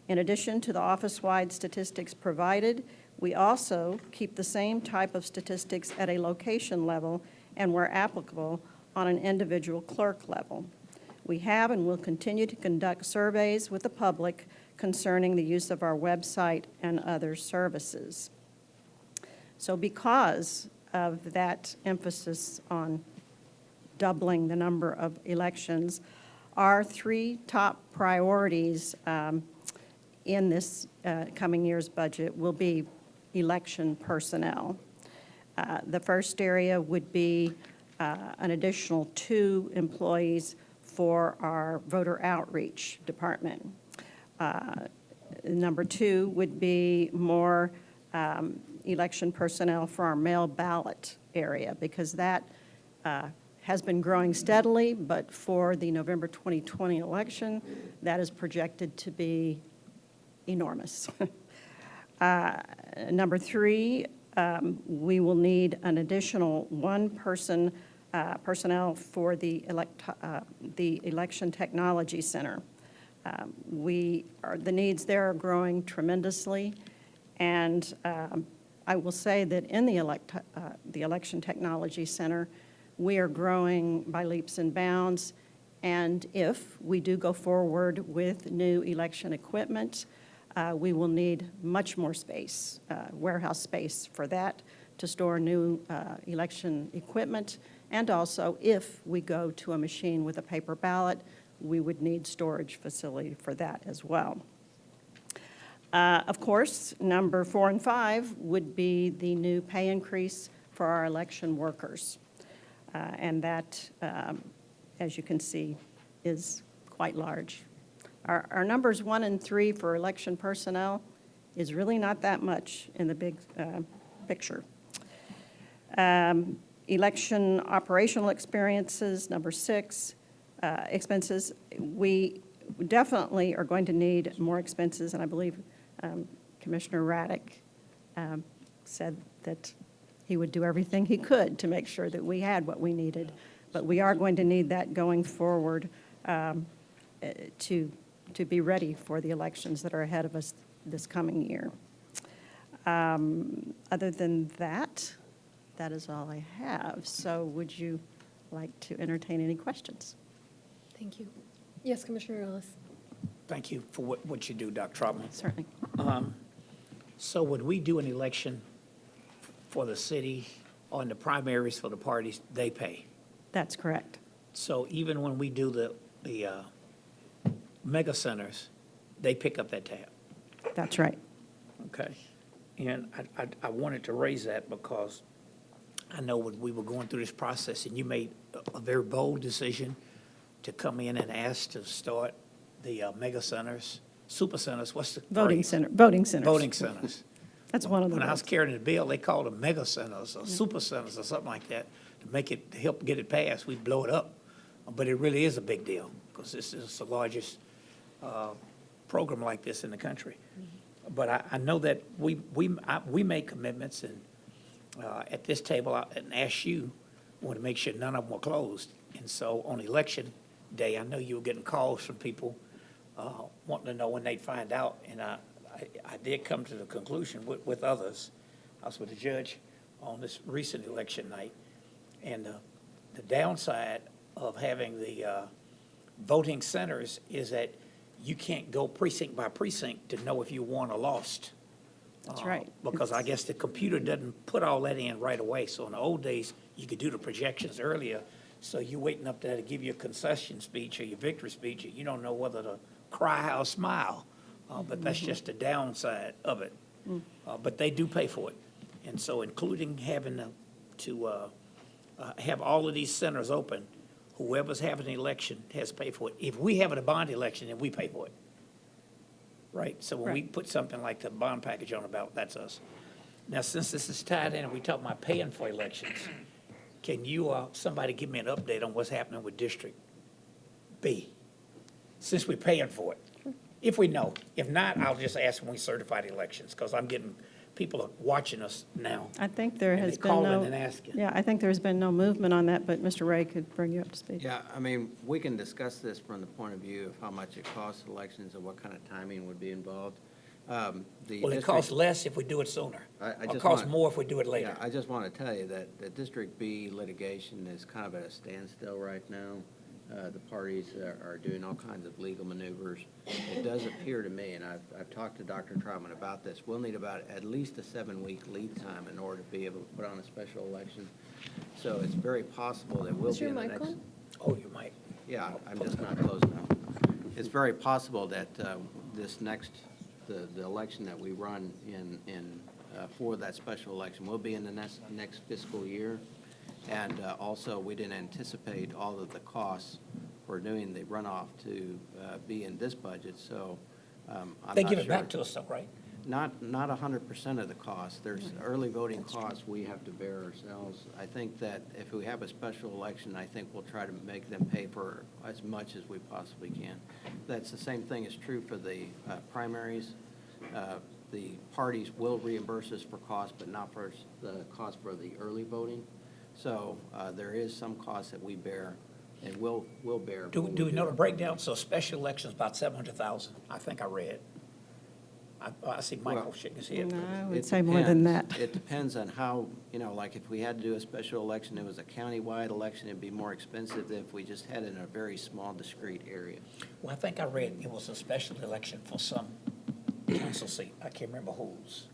In addition to the office-wide statistics provided, we also keep the same type of statistics at a location level and, where applicable, on an individual clerk level. We have and will continue to conduct surveys with the public concerning the use of our website and other services. So because of that emphasis on doubling the number of elections, our three top priorities in this coming year's budget will be election personnel. The first area would be an additional 2 employees for our voter outreach department. Number 2 would be more election personnel for our mail ballot area, because that has been growing steadily, but for the November 2020 election, that is projected to be enormous. Number 3, we will need an additional 1 person personnel for the Election Technology Center. The needs there are growing tremendously, and I will say that in the Election Technology Center, we are growing by leaps and bounds, and if we do go forward with new election equipment, we will need much more space, warehouse space for that, to store new election equipment. And also, if we go to a machine with a paper ballot, we would need storage facility for that as well. Of course, number 4 and 5 would be the new pay increase for our election workers. And that, as you can see, is quite large. Our numbers 1 and 3 for election personnel is really not that much in the big picture. Election operational experiences, number 6, expenses. We definitely are going to need more expenses, and I believe Commissioner Raddick said that he would do everything he could to make sure that we had what we needed. But we are going to need that going forward to be ready for the elections that are ahead of us this coming year. Other than that, that is all I have. So would you like to entertain any questions? Thank you. Yes, Commissioner Ellis. Thank you for what you do, Dr. Trotman. Certainly. So when we do an election for the city on the primaries for the parties, they pay. That's correct. So even when we do the mega centers, they pick up that tab. That's right. Okay. And I wanted to raise that because I know when we were going through this process, and you made a very bold decision to come in and ask to start the mega centers, super centers, what's the Voting phrase? center, voting centers. Voting centers. That's one of the When I was words. carrying the bill, they called them mega centers or super centers or something like that to make it, to help get it passed. We'd blow it up. But it really is a big deal because this is the largest program like this in the country. But I know that we make commitments, and at this table, and ask you, want to make sure none of them are closed. And so on election day, I know you were getting calls from people wanting to know when they'd find out. And I did come to the conclusion with others. I was with the judge on this recent election night. And the downside of having the voting centers is that you can't go precinct by precinct to know if you won or lost. That's right. Because I guess the computer doesn't put all that in right away. So in the old days, you could do the projections earlier. So you're waiting up there to give you a concession speech or your victory speech, and you don't know whether to cry or smile. But that's just the downside of it. But they do pay for it. And so including having to have all of these centers open, whoever's having an election has to pay for it. If we have a bond election, then we pay for it. Right? So when we put something like the bond package on the ballot, that's us. Now, since this is tied in and we talk about paying for elections, can you, somebody give me an update on what's happening with District B? Since we're paying for it. If we know. If not, I'll just ask when we certify the elections, because I'm getting, people are watching us now. I think there And has they been no. calling and asking. Yeah, I think there's been no movement on that, but Mr. Ray could bring you up to speed. Yeah, I mean, we can discuss this from the point of view of how much it costs elections and what kind of timing would be involved. Well, it costs less if we do it sooner. It costs more if we do it later. Yeah, I just want to tell you that the District B litigation is kind of at a standstill right now. The parties are doing all kinds of legal maneuvers. It does appear to me, and I've talked to Dr. Troutman about this, we'll need about at least a 7-week lead time in order to be able to put on a special election. So it's very possible that we'll Is be your in the mic next. on? Oh, you might. Yeah, I'm just not close enough. It's very possible that this next, the election that we run for that special election will be in the next fiscal year. And also, we didn't anticipate all of the costs for doing the runoff to be in this budget, so I'm not They give it sure. back to us though, right? Not 100% of the cost. There's early voting costs we have to bear ourselves. I think that if we have a special election, I think we'll try to make them pay for as much as we possibly can. That's the same thing is true for the primaries. The parties will reimburse us for costs, but not for the cost for the early voting. So there is some cost that we bear and will bear. Do we know the breakdown? So special elections about 700,000, I think I read. I see Michael Well, shaking his head. No, I would It say more than that. depends. It depends on how, like if we had to do a special election, it was a countywide election, it'd be more expensive than if we just had it in a very small discrete area. Well, I think I read it was a special election for some council seat. I can't remember whose.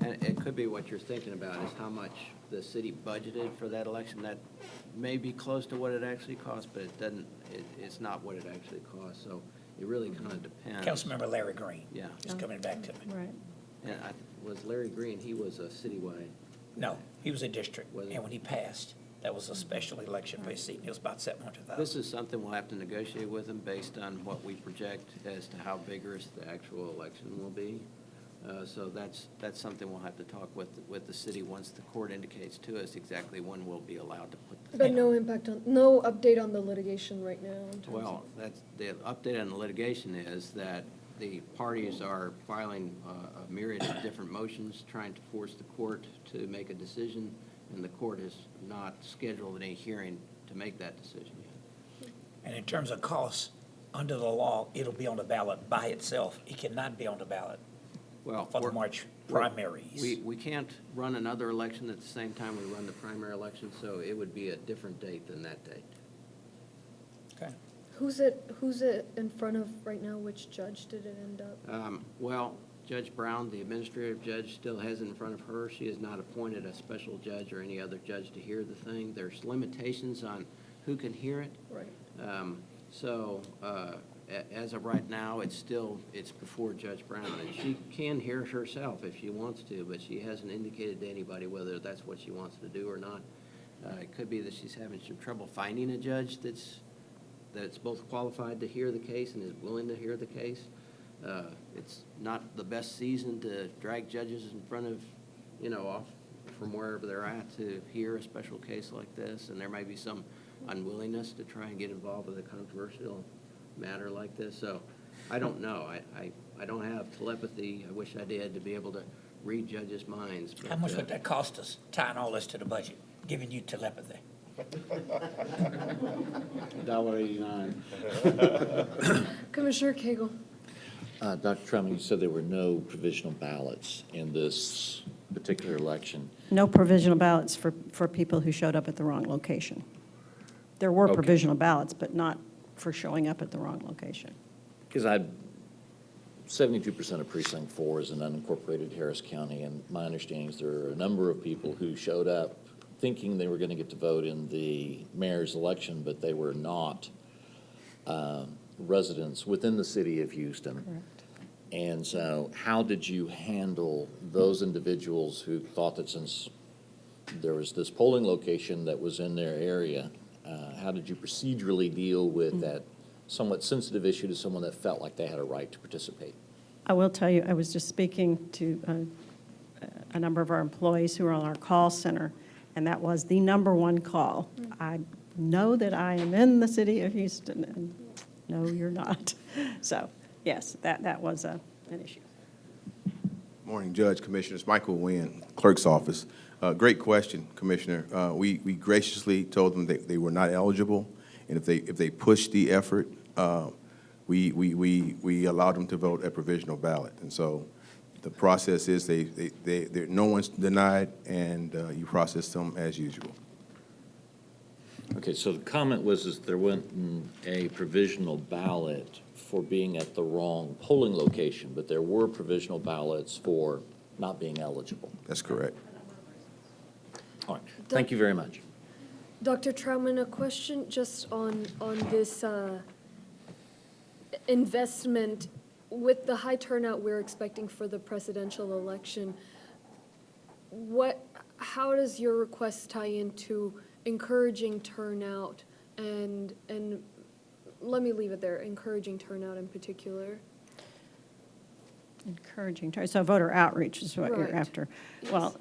And it could be what you're thinking about is how much the city budgeted for that election. That may be close to what it actually costs, but it doesn't, it's not what it actually costs. So it really kind of depends. Councilmember Larry Green. Yeah. Is coming back to me. Right. And was Larry Green, he was a citywide. No, he was a district, Was he? and when he passed, that was a special election for his seat, and it was about 700,000. This is something we'll have to negotiate with them based on what we project as to how vigorous the actual election will be. So that's something we'll have to talk with the city once the court indicates to us exactly when we'll be allowed to put the. But no update on the litigation right now in terms of. Well, that's, the update on the litigation is that the parties are filing a myriad of different motions, trying to force the court to make a decision, and the court has not scheduled any hearing to make that decision yet. And in terms of costs, under the law, it'll be on the ballot by itself. It cannot be on the ballot Well, for the March primaries. We can't run another election at the same time we run the primary election, so it would be a different date than that date. Okay. Who's it in front of right now? Which judge did it end up? Well, Judge Brown, the administrative judge, still has it in front of her. She has not appointed a special judge or any other judge to hear the thing. There's limitations on who can hear it. Right. So as of right now, it's before Judge Brown. And she can hear it herself if she wants to, but she hasn't indicated to anybody whether that's what she wants to do or not. It could be that she's having some trouble finding a judge that's both qualified to hear the case and is willing to hear the case. It's not the best season to drag judges in front of, off from wherever they're at to hear a special case like this, and there may be some unwillingness to try and get involved with a controversial matter like this. So I don't know. I don't have telepathy. I wish I did to be able to read judges' minds. But, How much would that cost us, tying all this to the budget, giving you telepathy? $1.89. Commissioner Cagle. Dr. Truman, you said there were no provisional ballots in this particular election. No provisional ballots for people who showed up at the wrong location. There were Okay. provisional ballots, but not for showing up at the wrong location. Because 72% of Precinct 4 is in unincorporated Harris County, and my understanding is there are a number of people who showed up thinking they were going to get to vote in the mayor's election, but they were not residents within the city of Houston. Correct. And so how did you handle those individuals who thought that since there was this polling location that was in their area, how did you procedurally deal with that somewhat sensitive issue to someone that felt like they had a right to participate? I will tell you, I was just speaking to a number of our employees who are on our call center, and that was the number one call. I know that I am in the city of Houston, and no, you're not. So, yes, that was an issue. Morning, Judge, Commissioners. Michael Wynn, Clerk's Office. Great question, Commissioner. We graciously told them that they were not eligible, and if they pushed the effort, we allowed them to vote a provisional ballot. And so the process is no one's denied, and you process them as usual. Okay, so the comment was is there wasn't a provisional ballot for being at the wrong polling location, but there were provisional ballots for not being eligible. That's correct. All right, thank you very much. Dr. Troutman, a question just on this investment. With the high turnout we're expecting for the presidential election, how does your request tie into encouraging turnout and let me leave it there, encouraging turnout in particular? Encouraging, so voter outreach is what Right. you're after. Yes. Well,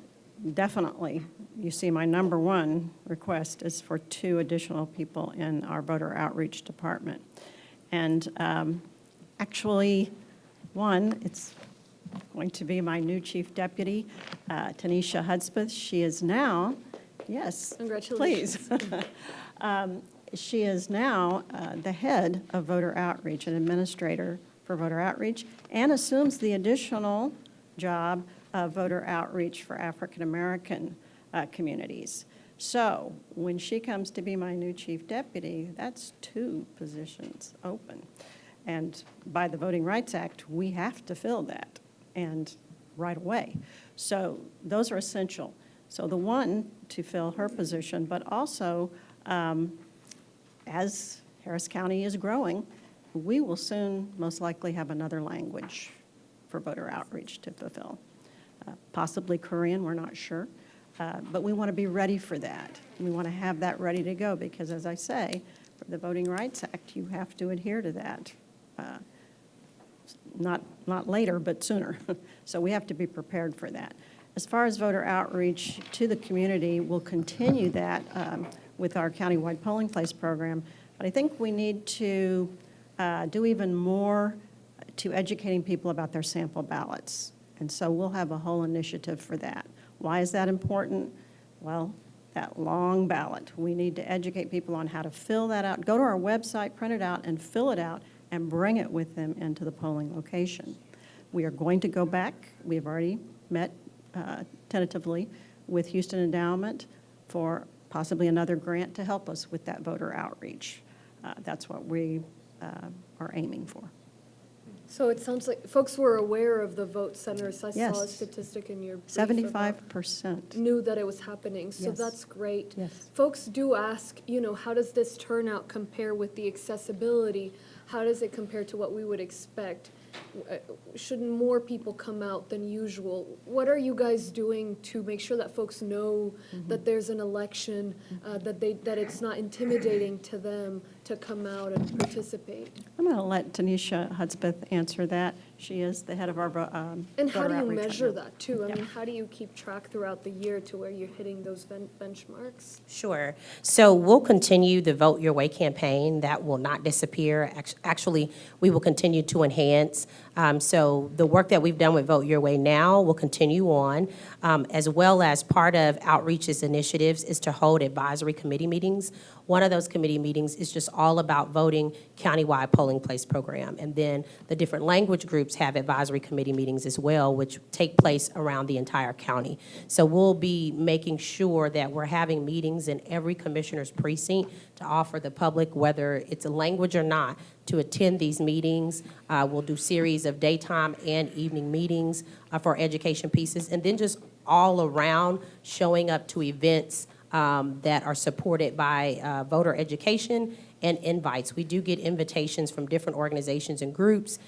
definitely. You see, my number one request is for 2 additional people in our voter outreach department. And actually, one, it's going to be my new chief deputy, Tanisha Hudspeth. She is now, yes. Congratulations. Please. She is now the head of voter outreach, an administrator for voter outreach, and assumes the additional job of voter outreach for African-American communities. So when she comes to be my new chief deputy, that's 2 positions open. And by the Voting Rights Act, we have to fill that, and right away. So those are essential. So the one, to fill her position, but also as Harris County is growing, we will soon most likely have another language for voter outreach to fulfill. Possibly Korean, we're not sure. But we want to be ready for that. We want to have that ready to go because, as I say, for the Voting Rights Act, you have to adhere to that. Not later, but sooner. So we have to be prepared for that. As far as voter outreach to the community, we'll continue that with our countywide polling place program. But I think we need to do even more to educating people about their sample ballots. And so we'll have a whole initiative for that. Why is that important? Well, that long ballot, we need to educate people on how to fill that out. Go to our website, print it out, and fill it out, and bring it with them into the polling location. We are going to go back. We have already met tentatively with Houston Endowment for possibly another grant to help us with that voter outreach. That's what we are aiming for. So it sounds like folks were aware of the vote centers. I saw a Yes. statistic in your brief 75%. about- knew that it was happening, so Yes. that's great. Yes. Folks do ask, how does this turnout compare with the accessibility? How does it compare to what we would expect? Shouldn't more people come out than usual? What are you guys doing to make sure that folks know that there's an election, that it's not intimidating to them, to come out and participate? I'm going to let Tanisha Hudspeth answer that. She is the head of our And how voter do you outreach. measure that too? I mean, how do you keep track throughout the year to where you're hitting those benchmarks? Sure. So we'll continue the Vote Your Way campaign. That will not disappear. Actually, we will continue to enhance. So the work that we've done with Vote Your Way now will continue on, as well as part of Outreach's initiatives is to hold advisory committee meetings. One of those committee meetings is just all about voting countywide polling place program. And then the different language groups have advisory committee meetings as well, which take place around the entire county. So we'll be making sure that we're having meetings in every commissioner's precinct to offer the public, whether it's a language or not, to attend these meetings. We'll do series of daytime and evening meetings for education pieces, and then just all around showing up to events that are supported by voter education and invites. We do get invitations from different organizations and groups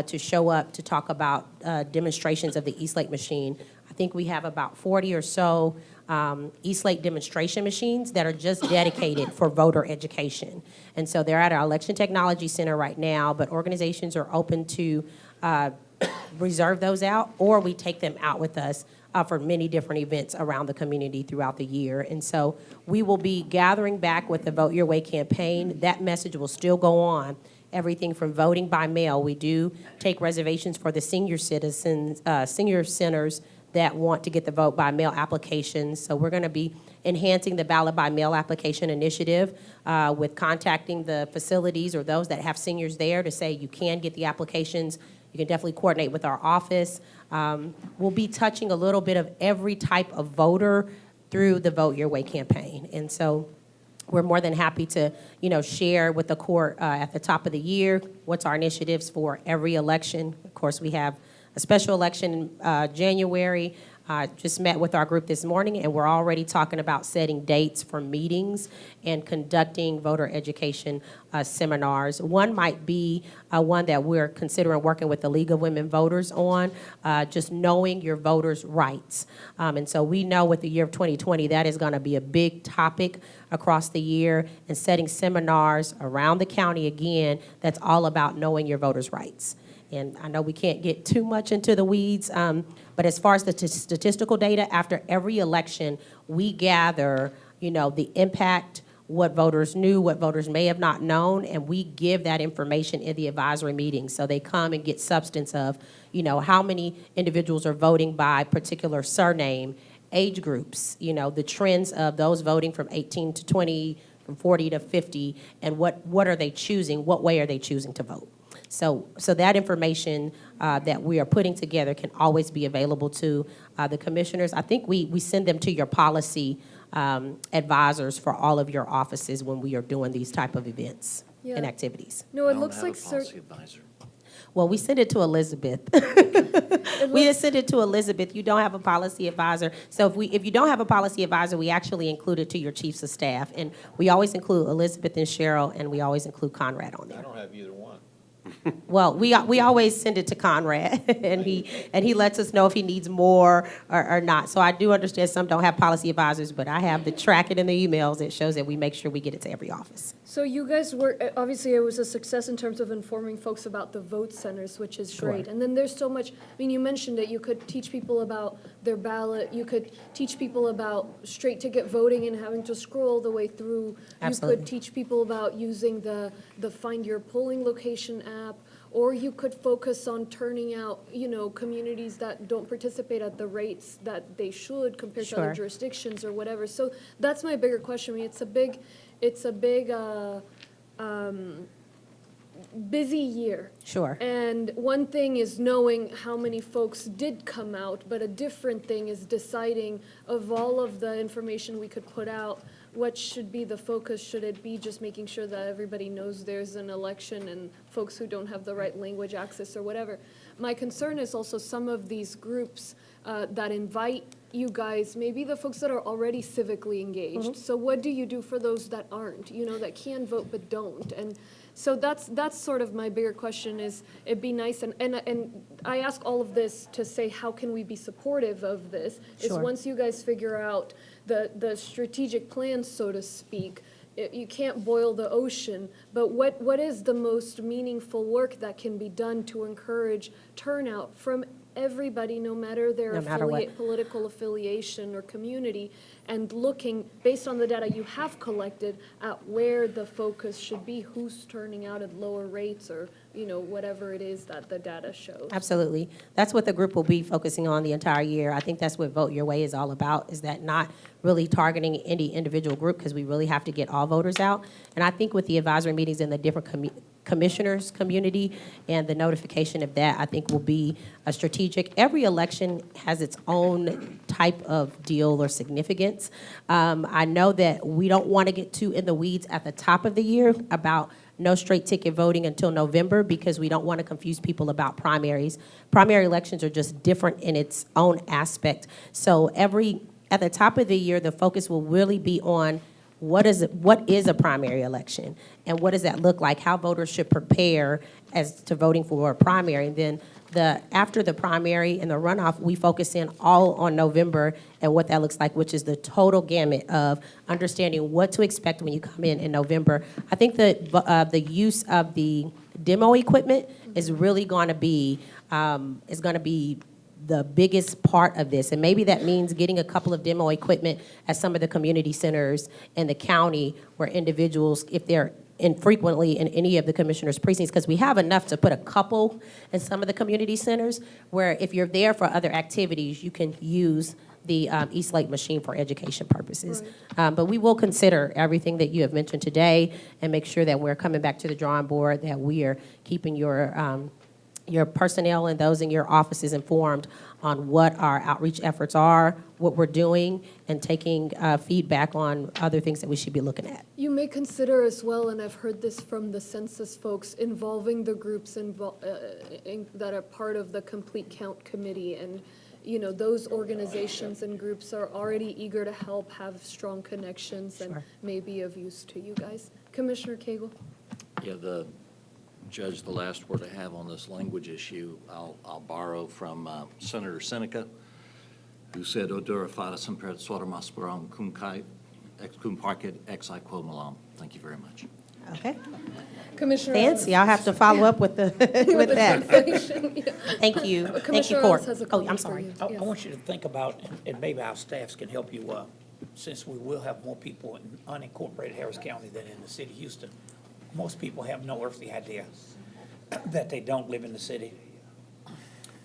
to show up to talk about demonstrations of the Eastlake machine. I think we have about 40 or so Eastlake demonstration machines that are just dedicated for voter education. And so they're at our Election Technology Center right now, but organizations are open to reserve those out, or we take them out with us for many different events around the community throughout the year. And so we will be gathering back with the Vote Your Way campaign. That message will still go on. Everything from voting by mail. We do take reservations for the senior citizens, senior centers that want to get the vote by mail applications. So we're going to be enhancing the ballot by mail application initiative with contacting the facilities or those that have seniors there to say you can get the applications. You can definitely coordinate with our office. We'll be touching a little bit of every type of voter through the Vote Your Way campaign. And so we're more than happy to, share with the court at the top of the year what's our initiatives for every election. Of course, we have a special election in January. Just met with our group this morning, and we're already talking about setting dates for meetings and conducting voter education seminars. One might be one that we're considering working with the League of Women Voters on, just knowing your voters' rights. And so we know with the year of 2020, that is going to be a big topic across the year, and setting seminars around the county again that's all about knowing your voters' rights. And I know we can't get too much into the weeds, but as far as the statistical data, after every election, we gather, the impact, what voters knew, what voters may have not known, and we give that information in the advisory meetings. So they come and get substance of, how many individuals are voting by particular surname, age groups, the trends of those voting from 18 to 20, from 40 to 50, and what are they choosing, what way are they choosing to vote. So that information that we are putting together can always be available to the commissioners. I think we send them to your policy advisors for all of your offices when we are doing these type of events and activities. No, it looks like policy advisor. Well, we send it to Elizabeth. We just send it to Elizabeth. You don't have a policy advisor. So if you don't have a policy advisor, we actually include it to your chiefs of staff. And we always include Elizabeth and Cheryl, and we always include Conrad on there. I don't have either one. Well, we always send it to Conrad, and he lets us know if he needs more or not. So I do understand some don't have policy advisors, but I have the tracking in the emails. It shows that we make sure we get it to every office. So you guys were, obviously it was a success in terms of informing folks about the vote centers, which is great. And then there's so much, you mentioned it, you could teach people about their ballot, you could teach people about straight ticket voting and having to scroll the way through. Absolutely. You could teach people about using the Find Your Polling Location app, or you could focus on turning out, communities that don't participate at the rates that they should compared to other Sure. jurisdictions or whatever. So that's my bigger question. It's a big busy year. Sure. And one thing is knowing how many folks did come out, but a different thing is deciding of all of the information we could put out, what should be the focus? Should it be just making sure that everybody knows there's an election and folks who don't have the right language access or whatever? My concern is also some of these groups that invite you guys, maybe the folks that are already civically engaged. So what do you do for those that aren't, that can vote but don't? And so that's sort of my bigger question is, it'd be nice, and I ask all of this to say, how can we be supportive of this? Is Sure. once you guys figure out the strategic plan, so to speak, you can't boil the ocean, but what is the most meaningful work that can be done to encourage turnout from everybody, no matter their No matter what. political affiliation or community, and looking, based on the data you have collected, at where the focus should be, who's turning out at lower rates, or, whatever it is that the data shows. Absolutely. That's what the group will be focusing on the entire year. I think that's what Vote Your Way is all about, is that not really targeting any individual group, because we really have to get all voters out. And I think with the advisory meetings and the different commissioners community and the notification of that, I think will be a strategic. Every election has its own type of deal or significance. I know that we don't want to get too in the weeds at the top of the year about no straight ticket voting until November, because we don't want to confuse people about primaries. Primary elections are just different in its own aspect. So at the top of the year, the focus will really be on what is a primary election, and what does that look like? How voters should prepare as to voting for a primary. And then after the primary and the runoff, we focus in all on November and what that looks like, which is the total gamut of understanding what to expect when you come in November. I think that the use of the demo equipment is really going to be the biggest part of this. And maybe that means getting a couple of demo equipment at some of the community centers in the county, where individuals, if they're infrequently in any of the commissioners' precincts, because we have enough to put a couple in some of the community centers, where if you're there for other activities, you can use the East Lake machine for education purposes. But we will consider everything that you have mentioned today and make sure that we're coming back to the drawing board, that we are keeping your personnel and those in your offices informed on what our outreach efforts are, what we're doing, and taking feedback on other things that we should be looking at. You may consider as well, and I've heard this from the census folks, involving the groups that are part of the Complete Count Committee. And, those organizations and groups are already eager to help, have strong connections, and may be of use to you guys. Commissioner Cagle? Yeah, Judge, the last word I have on this language issue, I'll borrow from Senator Seneca, who said, "Odora farasum per sormas param cum parket ex quo malam." Thank you very much. Okay. Commissioner Fancy. I'll have to follow up with with that. translation, yeah. Thank you. Thank you, Commissioner Court. Ellis has a Oh, comment I'm for sorry. you. I Yes. want you to think about, and maybe our staffs can help you, since we will have more people in unincorporated Harris County than in the city of Houston. Most people have no earthly idea that they don't live in the city.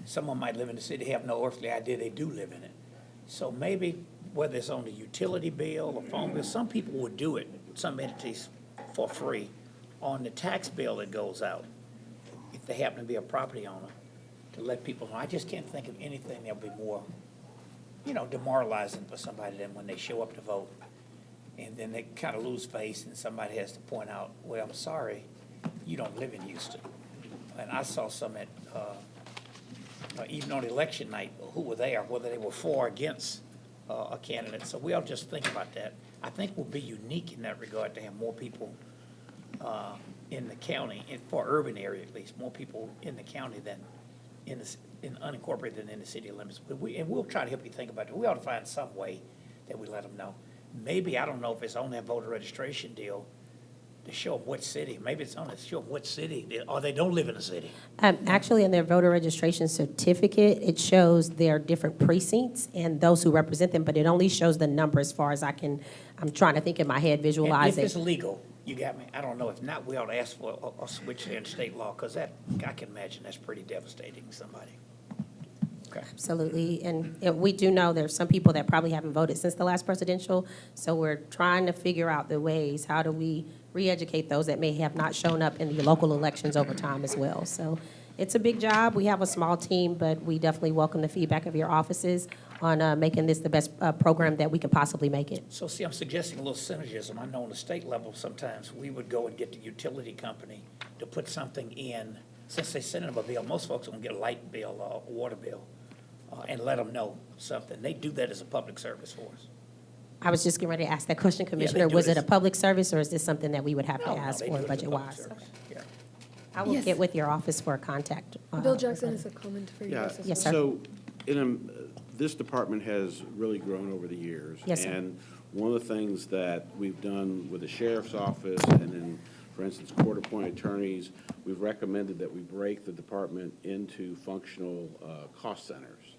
Someone might live in the city, have no earthly idea they do live in it. So maybe, whether it's on the utility bill or phone bill, some people would do it, some entities, for free, on the tax bill that goes out, if they happen to be a property owner, to let people know. I just can't think of anything that'll be more, demoralizing for somebody than when they show up to vote, and then they kind of lose face, and somebody has to point out, well, I'm sorry, you don't live in Houston. And I saw some at, even on election night, who were there, whether they were for or against a candidate. So we ought to just think about that. I think we'll be unique in that regard to have more people in the county, for urban area at least, more people in the county than in unincorporated than in the city limits. But we'll try to help you think about it. We ought to find some way that we let them know. Maybe, I don't know if it's on that voter registration deal, to show them what city. Maybe it's on it, show them what city, or they don't live in a city. Actually, in their voter registration certificate, it shows their different precincts and those who represent them, but it only shows the number as far as I'm trying to think in my head, visualize And if it. it's legal, you got me. I don't know. If not, we ought to ask for a switch there in state law, because I can imagine that's pretty devastating to somebody. Okay. Absolutely, and we do know there's some people that probably haven't voted since the last presidential, so we're trying to figure out the ways, how do we re-educate those that may have not shown up in the local elections over time as well. So it's a big job. We have a small team, but we definitely welcome the feedback of your offices on making this the best program that we can possibly make it. So see, I'm suggesting a little synergism. I know on the state level, sometimes we would go and get the utility company to put something in, since they send them a bill, most folks are gonna get a light bill or a water bill, and let them know something. They do that as a public service for us. I was just getting ready to ask that question, Commissioner. do Was it this. a public service, or is this something that we would have to No, ask they for do it as a public budget-wise? service. Yeah. I will Yes. get with your office for a contact. Bill Jackson has a comment for you Yeah, guys as well. Yes, sir. so this department has really grown over the years. Yes, sir. And one of the things that we've done with the sheriff's office and then, for instance, court-appointed attorneys, we've recommended that we break the department into functional cost centers.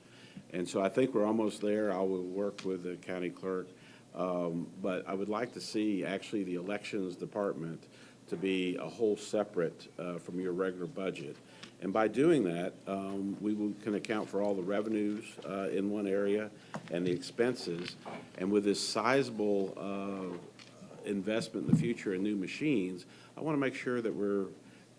And so I think we're almost there. I will work with the county clerk. But I would like to see actually the elections department to be a whole separate from your regular budget. And by doing that, can account for all the revenues in one area and the expenses. And with this sizable investment in the future in new machines, I want to make sure that we're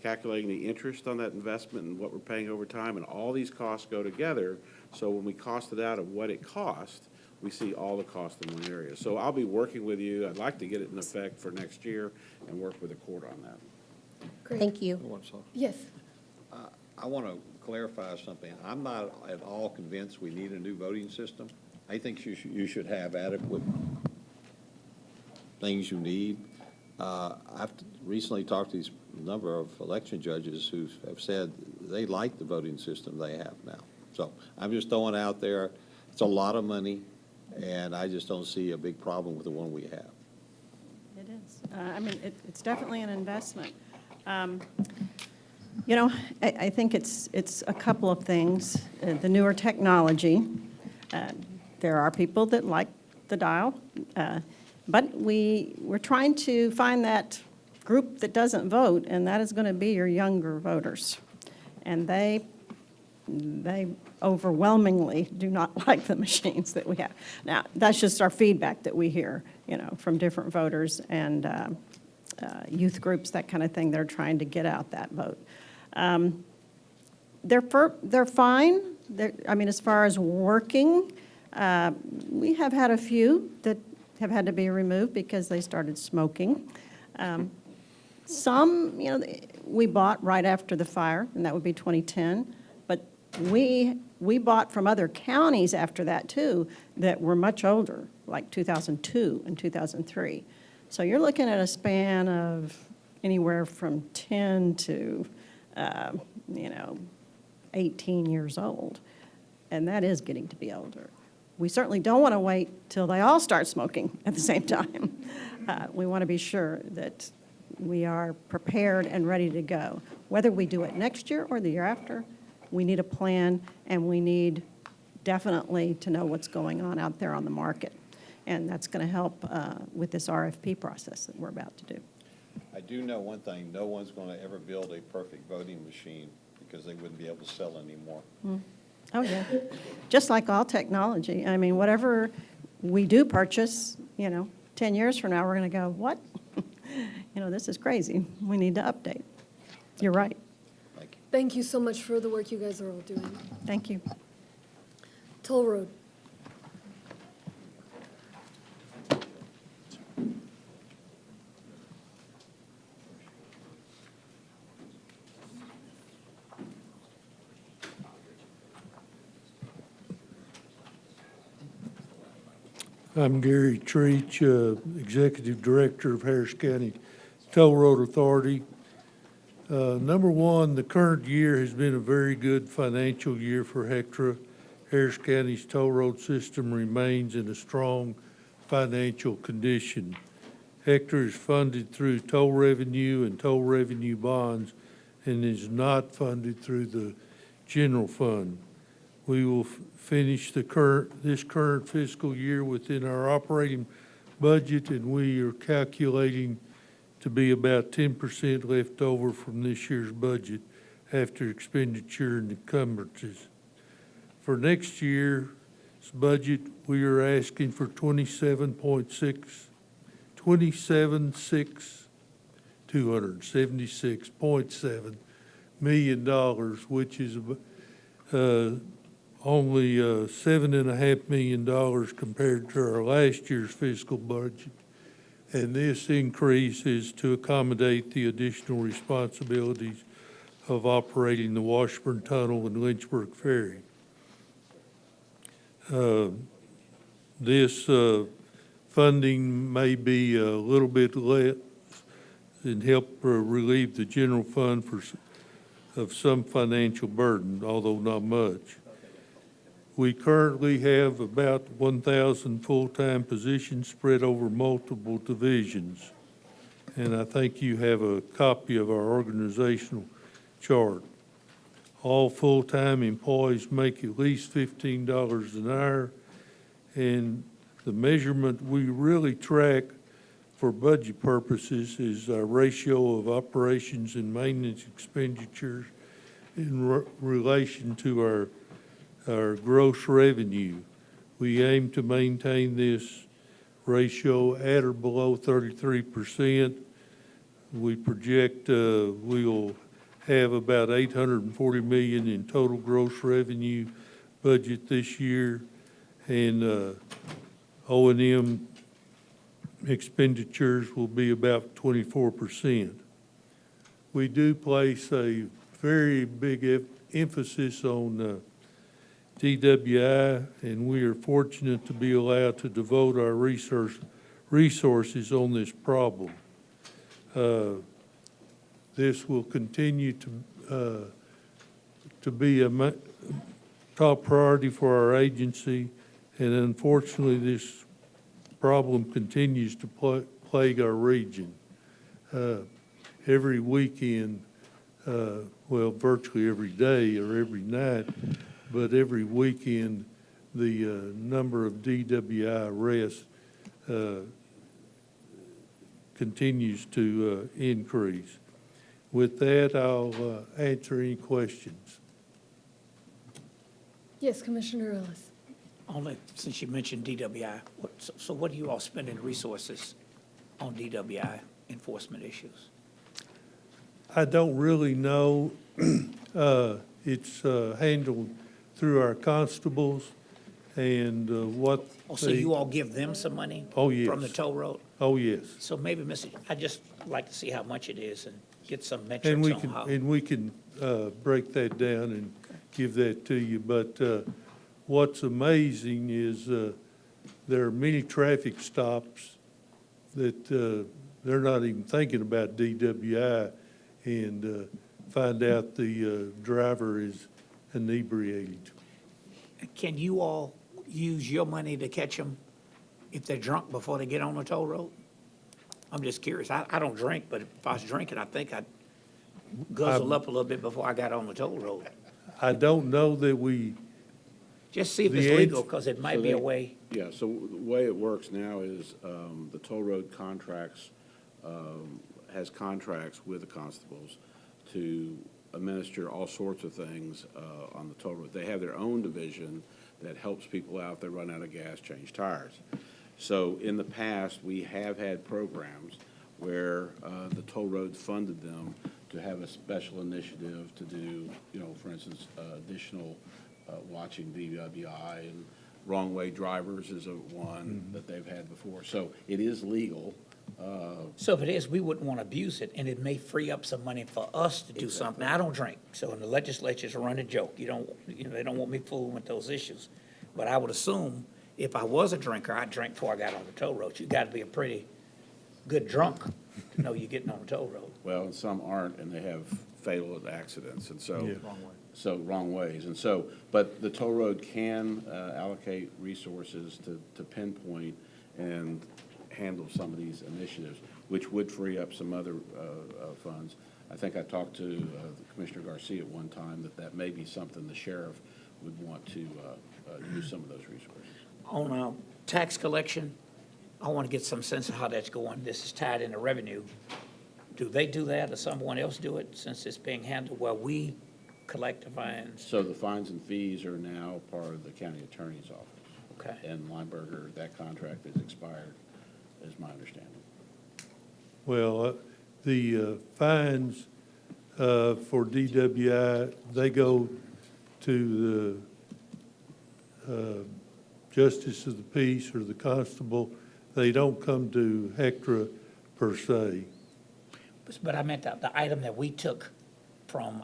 calculating the interest on that investment and what we're paying over time, and all these costs go together. So when we cost it out of what it cost, we see all the costs in one area. So I'll be working with you. I'd like to get it in effect for next year and work with the court on that. Great. Thank you. Yes. I want to clarify something. I'm not at all convinced we need a new voting system. I think you should have adequate things you need. I've recently talked to a number of election judges who have said they like the voting system they have now. So I'm just throwing out there, it's a lot of money, and I just don't see a big problem with the one we have. It is. I mean, it's definitely an investment. You know, I think it's a couple of things. The newer technology, there are people that like the dial, but we're trying to find that group that doesn't vote, and that is going to be your younger voters. And they overwhelmingly do not like the machines that we have. Now, that's just our feedback that we hear, you know, from different voters and youth groups, that kind of thing. They're trying to get out that vote. They're fine. I mean, as far as working, we have had a few that have had to be removed because they started smoking. Some, you know, we bought right after the fire, and that would be 2010. But we bought from other counties after that, too, that were much older, like 2002 and 2003. So you're looking at a span of anywhere from 10 to, 18 years old. And that is getting to be older. We certainly don't want to wait till they all start smoking at the same time. We want to be sure that we are prepared and ready to go. Whether we do it next year or the year after, we need a plan, and we need definitely to know what's going on out there on the market. And that's going to help with this RFP process that we're about to do. I do know one thing, no one's going to ever build a perfect voting machine because they wouldn't be able to sell anymore. Oh, yeah. Just like all technology. I mean, whatever we do purchase, 10 years from now, we're going to go, what? This is crazy. We need to update. You're right. Thank you. Thank you so much for the work you guys are all doing. Thank you. Toll Road. I'm Gary Treach, Executive Director of Harris County Toll Road Authority. Number one, the current year has been a very good financial year for HECTRA. Harris County's toll road system remains in a strong financial condition. HECTRA is funded through toll revenue and toll revenue bonds and is not funded through the general fund. We will finish this current fiscal year within our operating budget, and we are calculating to be about 10% left over from this year's budget after expenditure and encumbrances. For next year's budget, we are asking for $276.7 million, which is only $7.5 million compared to our last year's fiscal budget. And this increase is to accommodate the additional responsibilities of operating the Washburn Tunnel and Lynchburg Ferry. This funding may be a little bit less and help relieve the general fund of some financial burden, although not much. We currently have about 1,000 full-time positions spread over multiple divisions. And I think you have a copy of our organizational chart. All full-time employees make at least $15 an hour, and the measurement we really track for budget purposes is our ratio of operations and maintenance expenditures in relation to our gross revenue. We aim to maintain this ratio at or below 33%. We project we'll have about $840 million in total gross revenue budget this year, and O&M expenditures will be about 24%. We do place a very big emphasis on DWI, and we are fortunate to be allowed to devote our resources on this problem. This will continue to be a top priority for our agency, and unfortunately, this problem continues to plague our region. Every weekend, well, virtually every day or every night, but every weekend, the number of DWI arrests continues to increase. With that, I'll answer any questions. Yes, Commissioner Ellis. Only, since you mentioned DWI, so what do you all spend in resources on DWI enforcement issues? I don't really know. It's handled through our constables and what Oh, so you all give them some money? Oh, yes. From the toll road? Oh, yes. So maybe, I'd just like to see how much it is and get some And metrics we on can, how. and we can break that down and give that to you. But what's amazing is there are many traffic stops that they're not even thinking about DWI, and find out the driver is inebriated. Can you all use your money to catch them if they're drunk before they get on the toll road? I'm just curious. I don't drink, but if I was drinking, I think I'd guzzle up a little bit before I got on the toll road. I don't know that we, Just see if The it's age- legal, because it might So be a they- way. Yeah, so the way it works now is the toll road contracts, has contracts with the constables to administer all sorts of things on the toll road. They have their own division that helps people out. They run out of gas, change tires. So in the past, we have had programs where the toll road funded them to have a special initiative to do, for instance, additional watching DWI, and wrong way drivers is a one that they've had before. So it is legal. So if it is, we wouldn't want to abuse it, and it may free up some money for us to do something. Now, I don't drink, so in the legislature's a running joke. They don't want me fooling with those issues. But I would assume if I was a drinker, I'd drink before I got on the toll road. You got to be a pretty good drunk to know you're getting on the toll road. Well, and some aren't, and they have fatal accidents, and so. Yeah. So, wrong ways, and so, but the toll road can allocate resources to pinpoint and handle some of these initiatives, which would free up some other funds. I think I talked to Commissioner Garcia at one time that may be something the sheriff would want to use some of those resources. On tax collection, I want to get some sense of how that's going. This is tied into revenue. Do they do that, or someone else do it, since it's being handled where we collect the fines? So the fines and fees are now part of the county attorney's office. Okay. And Lineberger, that contract is expired, is my understanding. well, the fines for DWI, they go to the justice of the peace or the constable. They don't come to HECTRA per se. But I meant the item that we took from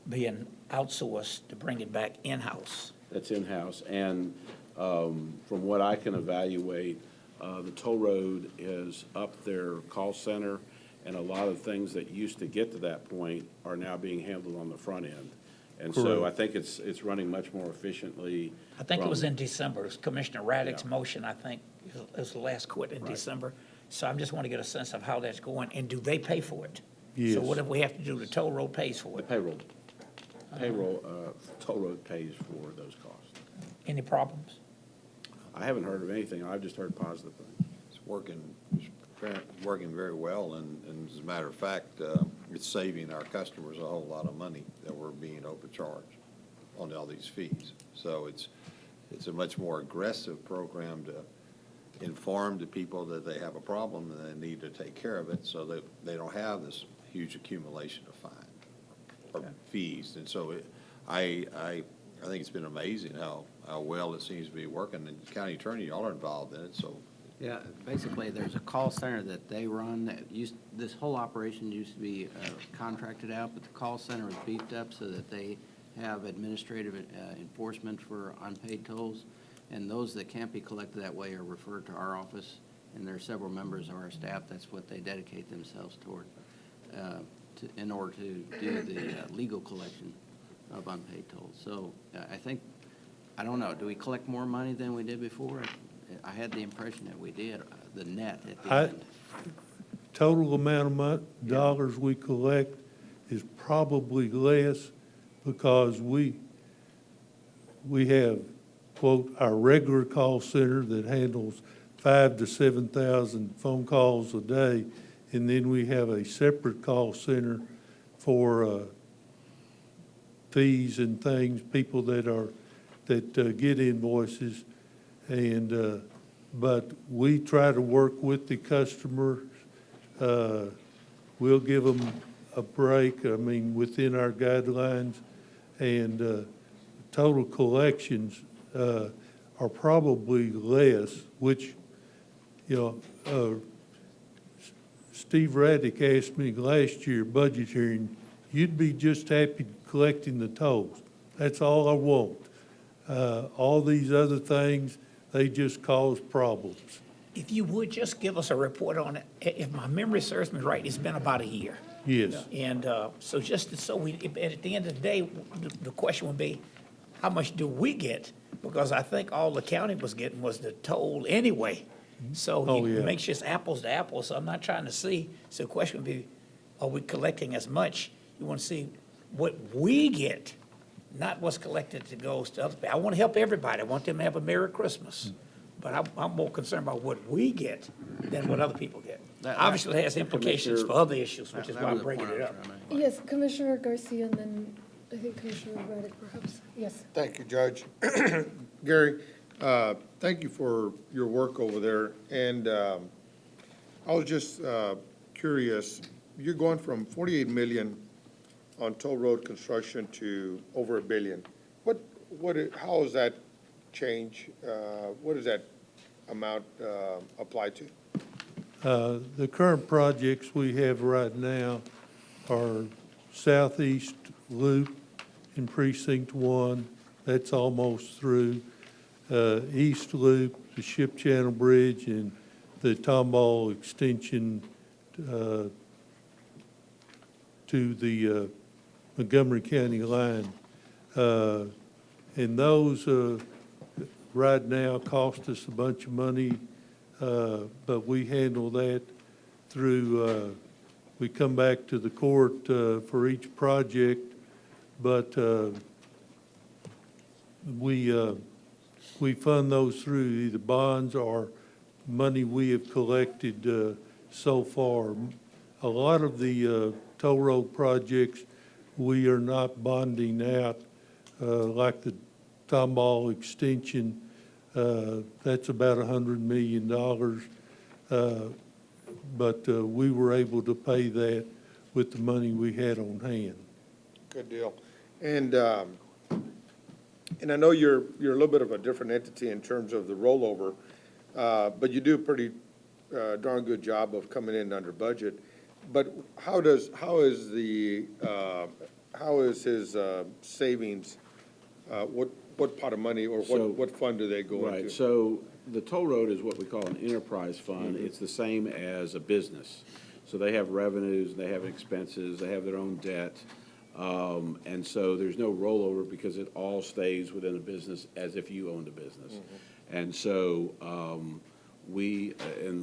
being outsourced to bring it back in-house. That's in-house, and from what I can evaluate, the toll road is up their call center, and a lot of things that used to get to that point are now being handled on the front end. And so I Correct. think it's running much more efficiently. I think it was from- in December. It was Commissioner Raddick's Yeah. motion, I think, it was the last quit in Right. December. So I just want to get a sense of how that's going, and do they pay for it? So Yes. what if we have to do, the toll road pays for The it? payroll, toll road pays for those costs. Any problems? I haven't heard of anything. I've just heard positive things. It's working very well, and as a matter of fact, it's saving our customers a whole lot of money that we're being overcharged on all these fees. So it's a much more aggressive program to inform the people that they have a problem and they need to take care of it, so that they don't have this huge accumulation of fines or fees. And so I think it's been amazing how well it seems to be working, and county attorney, y'all are involved in it, so. Yeah, basically, there's a call center that they run that this whole operation used to be contracted out, but the call center was beefed up so that they have administrative enforcement for unpaid tolls. And those that can't be collected that way are referred to our office, and there are several members of our staff, that's what they dedicate themselves toward, in order to do the legal collection of unpaid tolls. So I don't know, do we collect more money than we did before? I had the impression that we did, the net at the end. Total amount of dollars we collect is probably less because we have, quote, our regular call center that handles 5,000 to 7,000 phone calls a day, and then we have a separate call center for fees and things, people that get invoices. And, but we try to work with the customers. We'll give them a break, I mean, within our guidelines. And total collections are probably less, which, you know, Steve Raddick asked me last year, budget hearing, you'd be just happy collecting the tolls. That's all I want. All these other things, they just cause problems. If you would just give us a report on it, if my memory serves me right, it's been about a year. Yes. And so just so at the end of the day, the question would be, how much do we get? Because I think all the county was getting was the toll anyway. So Oh, it yeah. makes just apples to apples, so I'm not trying to see. So the question would be, are we collecting as much? You want to see what we get, not what's collected that goes to other people. I want to help everybody. I want them to have a Merry Christmas. But I'm more concerned about what we get than what other people get. Obviously, it has implications for other issues, which is why I'm bringing it up. Yes, Commissioner Garcia, and then I think Commissioner Raddick perhaps. Yes. Thank you, Judge. Gary, thank you for your work over there. And I was just curious, you're going from 48 million on toll road construction to over $1 billion. How does that change? What does that amount apply to? The current projects we have right now are Southeast Loop in Precinct 1, that's almost through. East Loop, the Ship Channel Bridge, and the Tomball extension to the Montgomery County line. And those right now cost us a bunch of money, but we handle that through, we come back to the court for each project, but we fund those through either bonds or money we have collected so far. A lot of the toll road projects, we are not bonding out, like the Tomball extension, that's about $100 million. But we were able to pay that with the money we had on hand. Good deal. And I know you're a little bit of a different entity in terms of the rollover, but you do a pretty darn good job of coming in under budget. But how is his savings, what pot of money or what fund do they go into? Right, so the toll road is what we call an enterprise fund. It's the same as a business. So they have revenues, they have expenses, they have their own debt. And so there's no rollover because it all stays within a business as if you owned a business. And so and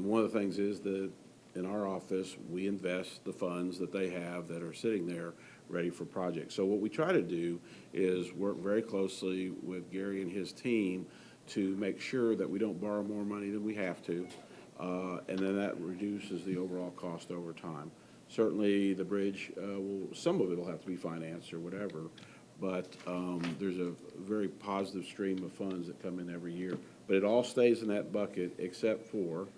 one of the things is that in our office, we invest the funds that they have that are sitting there ready for projects. So what we try to do is work very closely with Gary and his team to make sure that we don't borrow more money than we have to, and then that reduces the overall cost over time. Certainly, the bridge, some of it will have to be financed or whatever, but there's a very positive stream of funds that come in every year. But it all stays in that bucket except for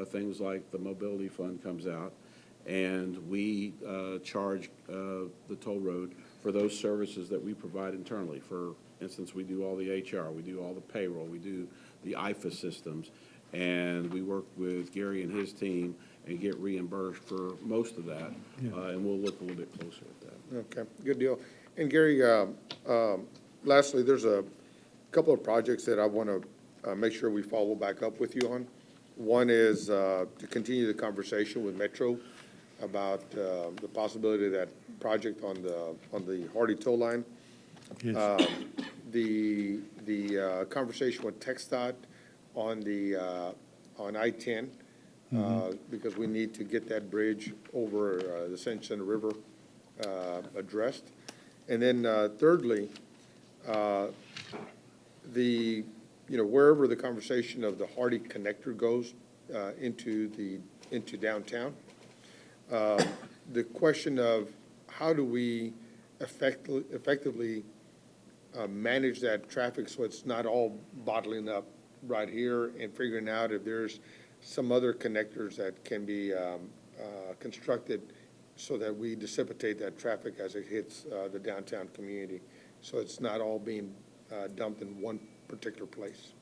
things like the mobility fund comes out, and we charge the toll road for those services that we provide internally. For instance, we do all the HR, we do all the payroll, we do the IFA systems, and we work with Gary and his team and get reimbursed for most of that, and we'll look a little bit closer at that. Okay, good deal. And Gary, lastly, there's a couple of projects that I want to make sure we follow back up with you on. One is to continue the conversation with Metro about the possibility of that project on the Hardy tow line. Yes. The conversation with TxDOT on on I-10, because we need to get that bridge over the San Jacinto River addressed. And then thirdly, wherever the conversation of the Hardy connector goes into downtown, the question of how do we effectively manage that traffic so it's not all bottling up right here, and figuring out if there's some other connectors that can be constructed so that we dissipate that traffic as it hits the downtown community, so it's not all being dumped in one particular place.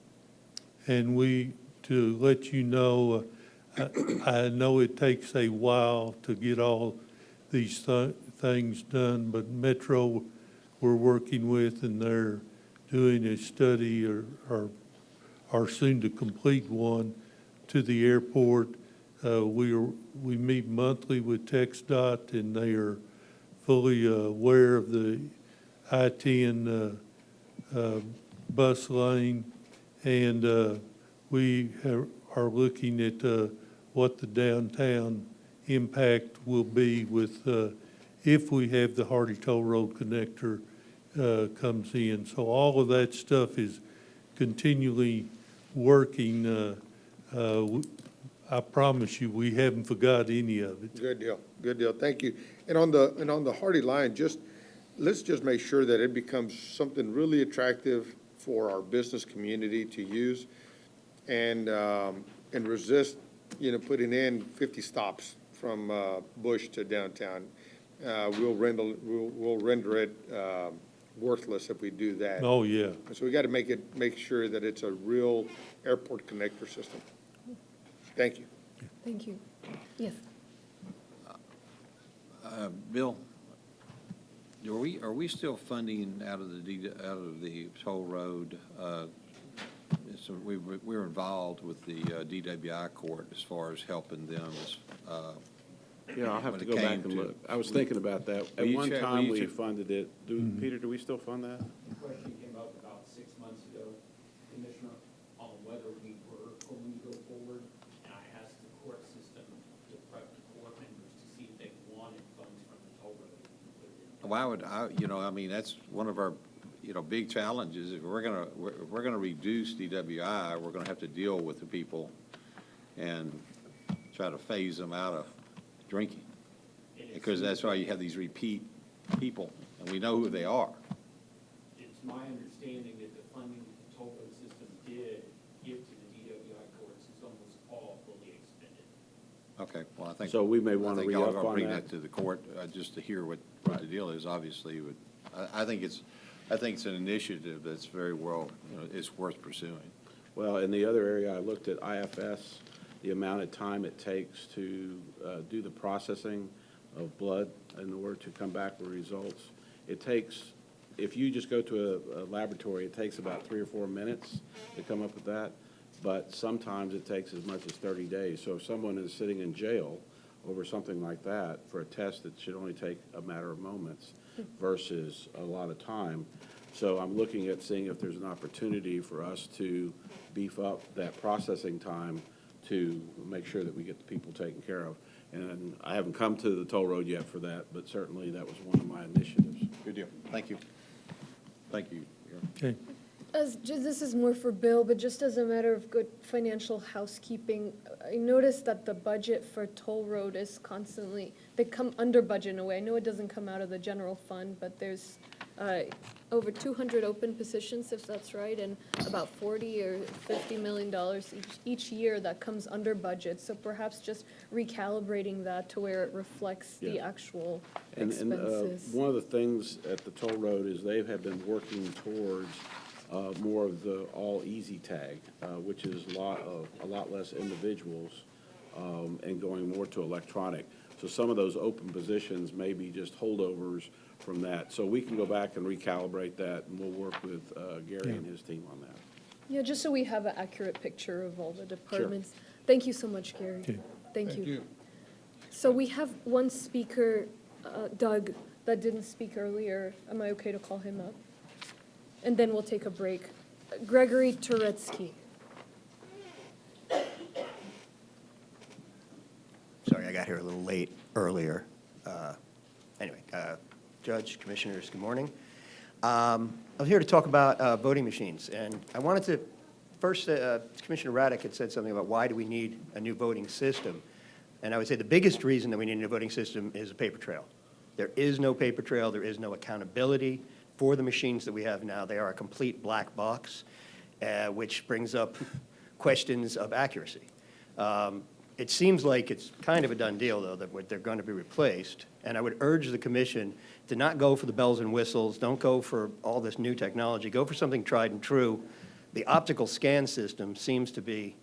And to let you know, I know it takes a while to get all these things done, but Metro we're working with, and they're doing a study or soon to complete one to the airport. We meet monthly with TxDOT, and they are fully aware of the I-10 bus lane, and we are looking at what the downtown impact will be with if we have the Hardy Toll Road connector comes in. So all of that stuff is continually working. I promise you, we haven't forgot any of it. Good deal, good deal. Thank you. And on the Hardy line, let's just make sure that it becomes something really attractive for our business community to use, and resist, putting in 50 stops from Bush to downtown. We'll render it worthless if we do that. Oh, yeah. So we got to make sure that it's a real airport connector system. Thank you. Thank you. Yes. Bill, are we still funding out of the toll road? So we're involved with the DWI court as far as helping them. Yeah, I'll have to go back and look. I was thinking about that. At one time, we funded it. Peter, do we still fund that? The question came up about 6 months ago, Commissioner, on whether we were going to go forward. And I asked the court system to prep the court members to see if they wanted funds from the toll road. That's one of our, big challenges. If we're gonna reduce DWI, we're gonna have to deal with the people and try to phase them out of drinking, because that's why you have these repeat people, and we know who they are. It's my understanding that the funding that the toll road system did give to the DWI courts is almost all fully expended. Okay, well, I think. So we may want to re-up y'all are gonna on bring that. that to the court, just to hear what the deal is, obviously. I think it's an initiative that's very well, it's worth pursuing. Well, in the other area, I looked at IFS, the amount of time it takes to do the processing of blood in order to come back with results. It takes, if you just go to a laboratory, it takes about 3 or 4 minutes to come up with that, but sometimes it takes as much as 30 days. So if someone is sitting in jail over something like that for a test that should only take a matter of moments versus a lot of time. So I'm looking at seeing if there's an opportunity for us to beef up that processing time to make sure that we get the people taken care of. And I haven't come to the toll road yet for that, but certainly that was one of my initiatives. Good deal. Thank you. Thank you. Okay. This is more for Bill, but just as a matter of good financial housekeeping, I noticed that the budget for toll road is constantly, they come under budget in a way. I know it doesn't come out of the general fund, but there's over 200 open positions, if that's right, and about 40 or $50 million each year that comes under budget. So perhaps just recalibrating that to where it reflects the Yeah. actual And expenses. one of the things at the toll road is they have been working towards more of the all easy tag, which is a lot less individuals, and going more to electronic. So some of those open positions may be just holdovers from that. So we can go back and recalibrate that, and we'll work with Gary and his team on that. Yeah, just so we have an accurate picture of all the departments. Thank you so much, Gary. Okay. Thank you. So we have one speaker, Doug, that didn't speak earlier. Am I okay to call him up? And then we'll take a break. Gregory Turetsky. Sorry, I got here a little late earlier. Anyway, Judge, Commissioners, good morning. I'm here to talk about voting machines, and I wanted to, first, Commissioner Raddick had said something about why do we need a new voting system, and I would say the biggest reason that we need a new voting system is a paper trail. There is no paper trail, there is no accountability for the machines that we have now. They are a complete black box, which brings up questions of accuracy. It seems like it's kind of a done deal, though, that they're going to be replaced. And I would urge the commission to not go for the bells and whistles. Don't go for all this new technology. Go for something tried and true. The optical scan system seems to be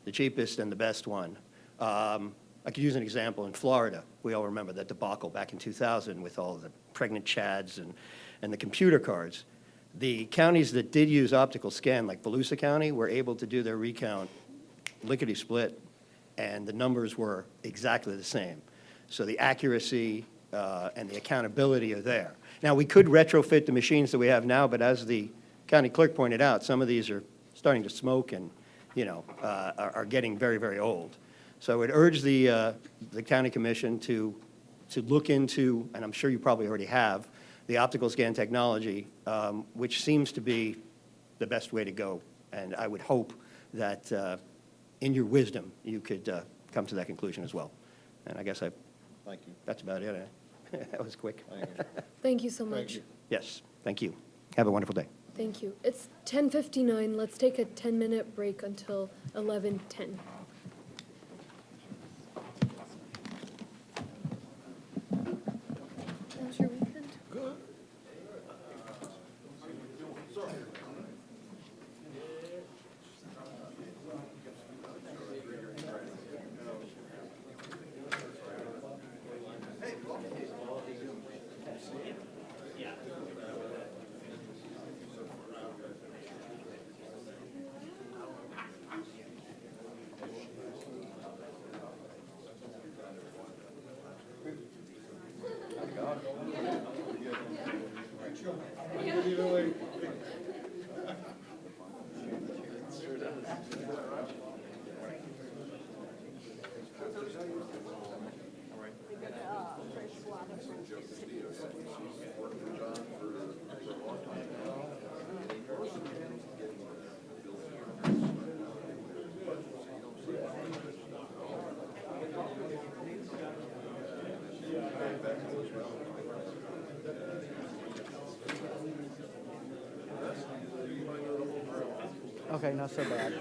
the cheapest and the best one. I could use an example in Florida. We all remember that debacle back in 2000 with all the pregnant chads and the computer cards. The counties that did use optical scan, like Volusia County, were able to do their recount lickety-split, and the numbers were exactly the same. So the accuracy and the accountability are there. Now, we could retrofit the machines that we have now, but as the county clerk pointed out, some of these are starting to smoke and, are getting very, very old. So I would urge the county commission to look into, and I'm sure you probably already have, the optical scan technology, which seems to be the best way to go. And I would hope that in your wisdom, you could come to that conclusion as well. And I guess Thank you. that's about it. That was quick. Thank you. Thank you so much. Yes, thank you. Have a wonderful day. Thank you. It's 10:59. Let's take a 10-minute break until 11:10. How was your weekend? Good. Okay, not so bad.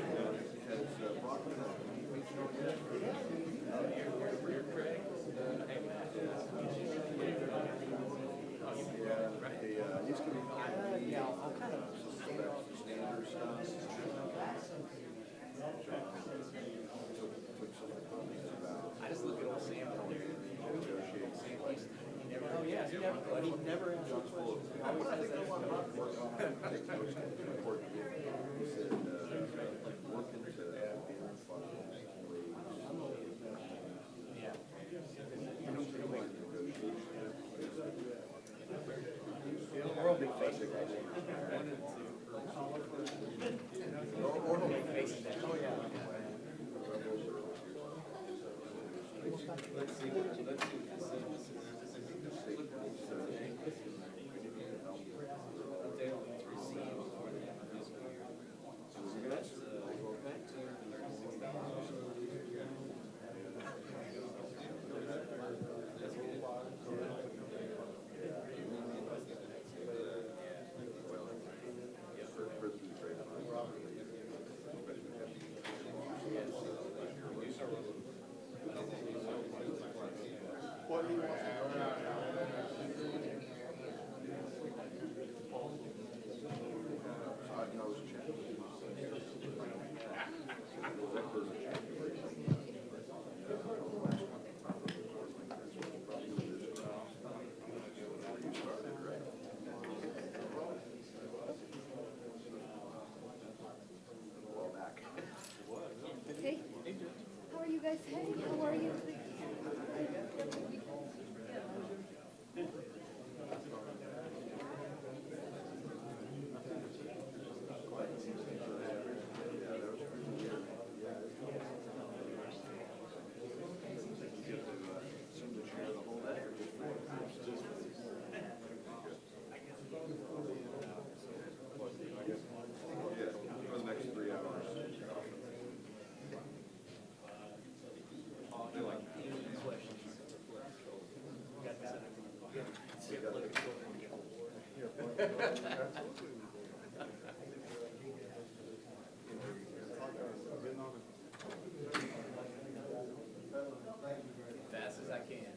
I just look at old Sam. Oh, yeah, he never always has that. Yeah. Hey, how are you guys? Hey, how are you? Fast as I can.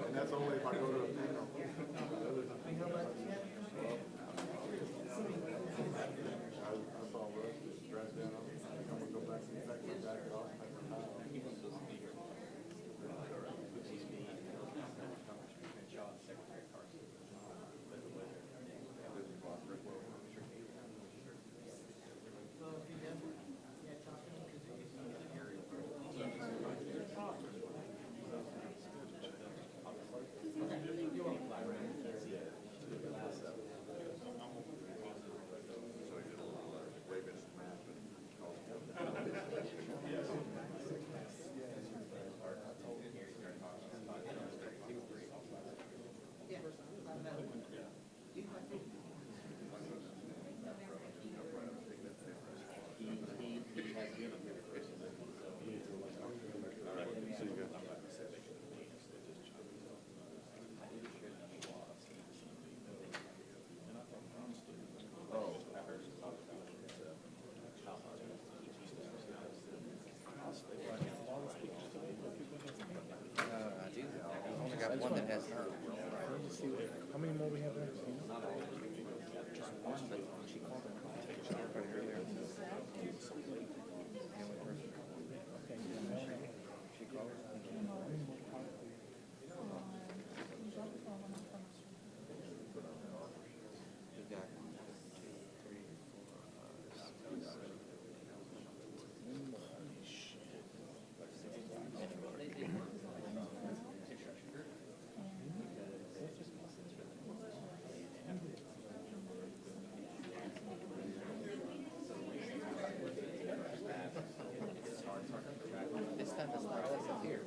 And that's only if I go to a funeral. I saw Russ just drive down, I'm gonna go back and back my jacket off. one that has none. How many more we have there? Just one, but she called him right earlier. She called. We've got 2, 3, 4, 5, 6, 7. Holy shit. This time it's not us up here.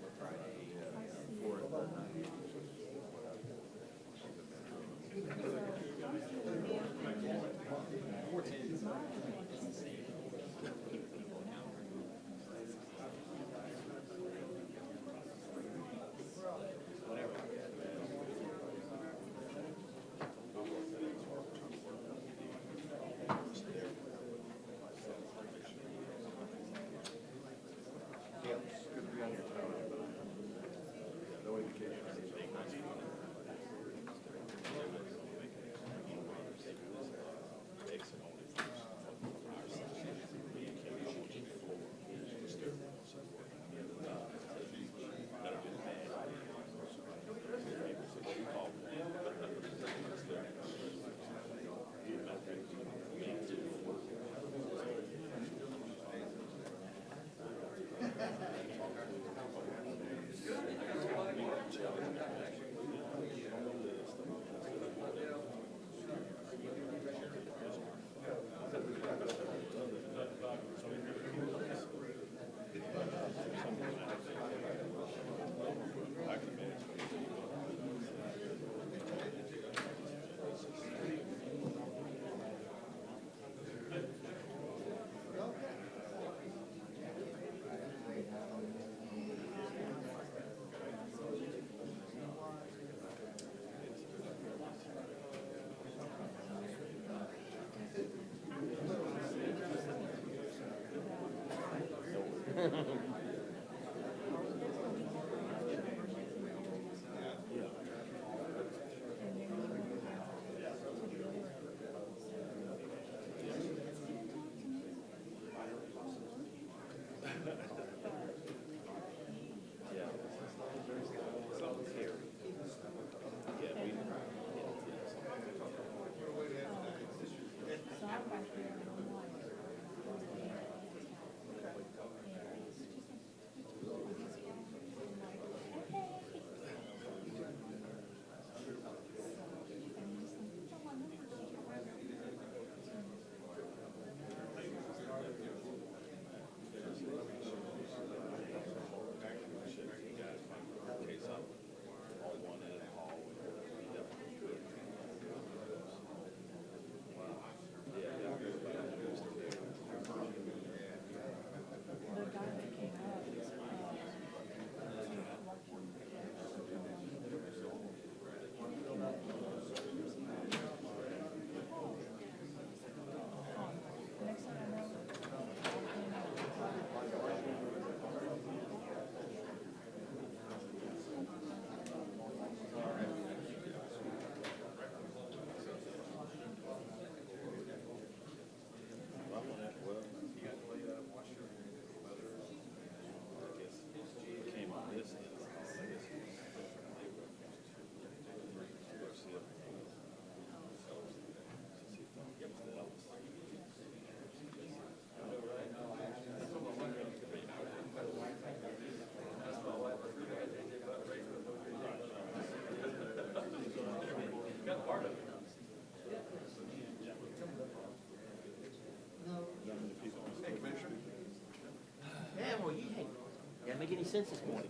Make any sense this morning?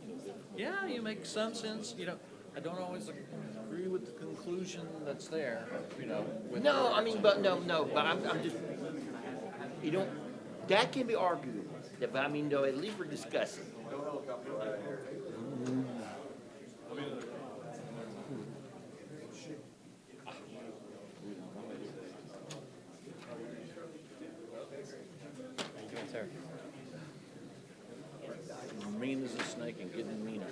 Yeah, you make some sense, you know, I don't always agree with the conclusion that's there, you know. with No, regards I mean, to- but I'm just, you don't, that can be argued, but I mean, though, at least we're discussing. Mean as a snake and getting meaner.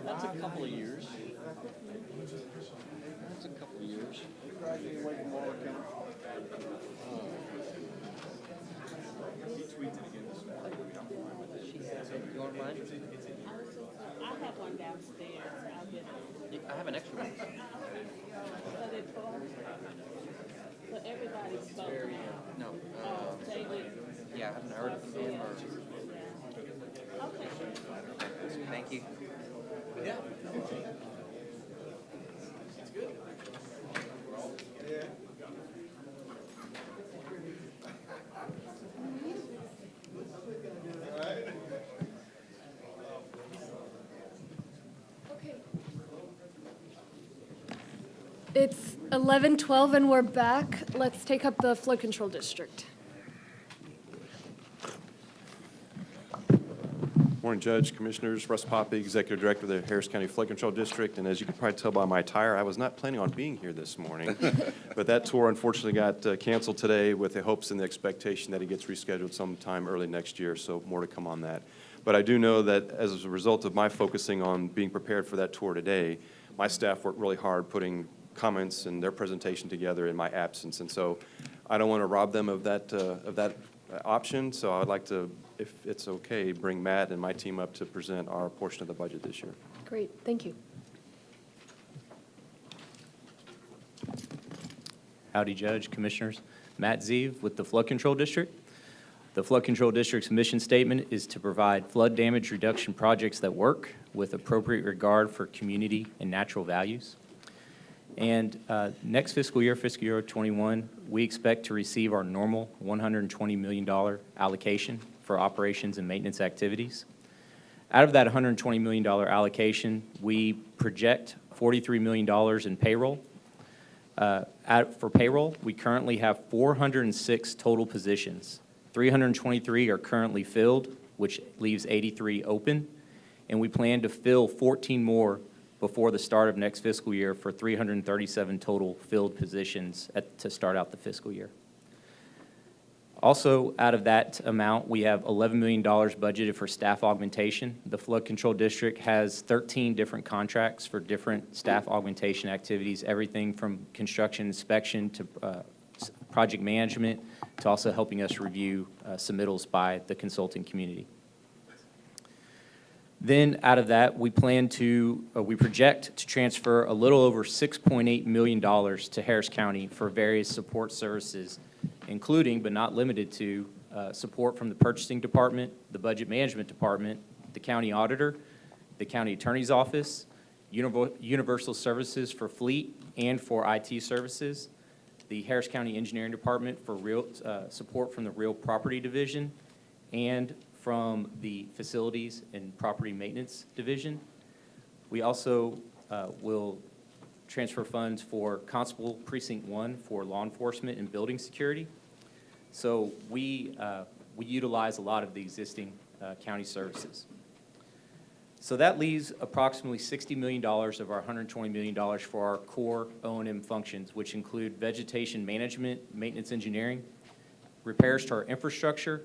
That's a couple of years. That's a couple of years. You want mine? I have one downstairs. I'll get it. I have an extra one. But it's for everybody's vote now. No. David. Yeah, I haven't heard from him or. Okay. Thank you. Yeah. It's 11:12 and we're back. Let's take up the flood control district. Morning, Judge, Commissioners. Russ Poppy, Executive Director of the Harris County Flood Control District. And as you can probably tell by my attire, I was not planning on being here this morning. But that tour unfortunately got canceled today with the hopes and the expectation that it gets rescheduled sometime early next year, so more to come on that. But I do know that as a result of my focusing on being prepared for that tour today, my staff worked really hard putting comments and their presentation together in my absence. And so I don't want to rob them of that option, so I'd like to, if it's okay, bring Matt and my team up to present our portion of the budget this year. Great, thank you. Howdy, Judge, Commissioners. Matt Zeev with the Flood Control District. The Flood Control District's mission statement is to provide flood damage reduction projects that work with appropriate regard for community and natural values. And next fiscal year 21, we expect to receive our normal $120 million allocation for operations and maintenance activities. Out of that $120 million allocation, we project $43 million in payroll. For payroll, we currently have 406 total positions. 323 are currently filled, which leaves 83 open, and we plan to fill 14 more before the start of next fiscal year for 337 total filled positions to start out the fiscal year. Also, out of that amount, we have $11 million budgeted for staff augmentation. The Flood Control District has 13 different contracts for different staff augmentation activities, everything from construction inspection to project management to also helping us review submittals by the consulting community. Then out of that, we project to transfer a little over $6.8 million to Harris County for various support services, including but not limited to support from the Purchasing Department, the Budget Management Department, the County Auditor, the County Attorney's Office, Universal Services for Fleet and for IT services, the Harris County Engineering Department for support from the Real Property Division, and from the Facilities and Property Maintenance Division. We also will transfer funds for Constable Precinct 1 for law enforcement and building security. So we utilize a lot of the existing county services. So that leaves approximately $60 million of our $120 million for our core O&M functions, which include vegetation management, maintenance engineering, repairs to our infrastructure,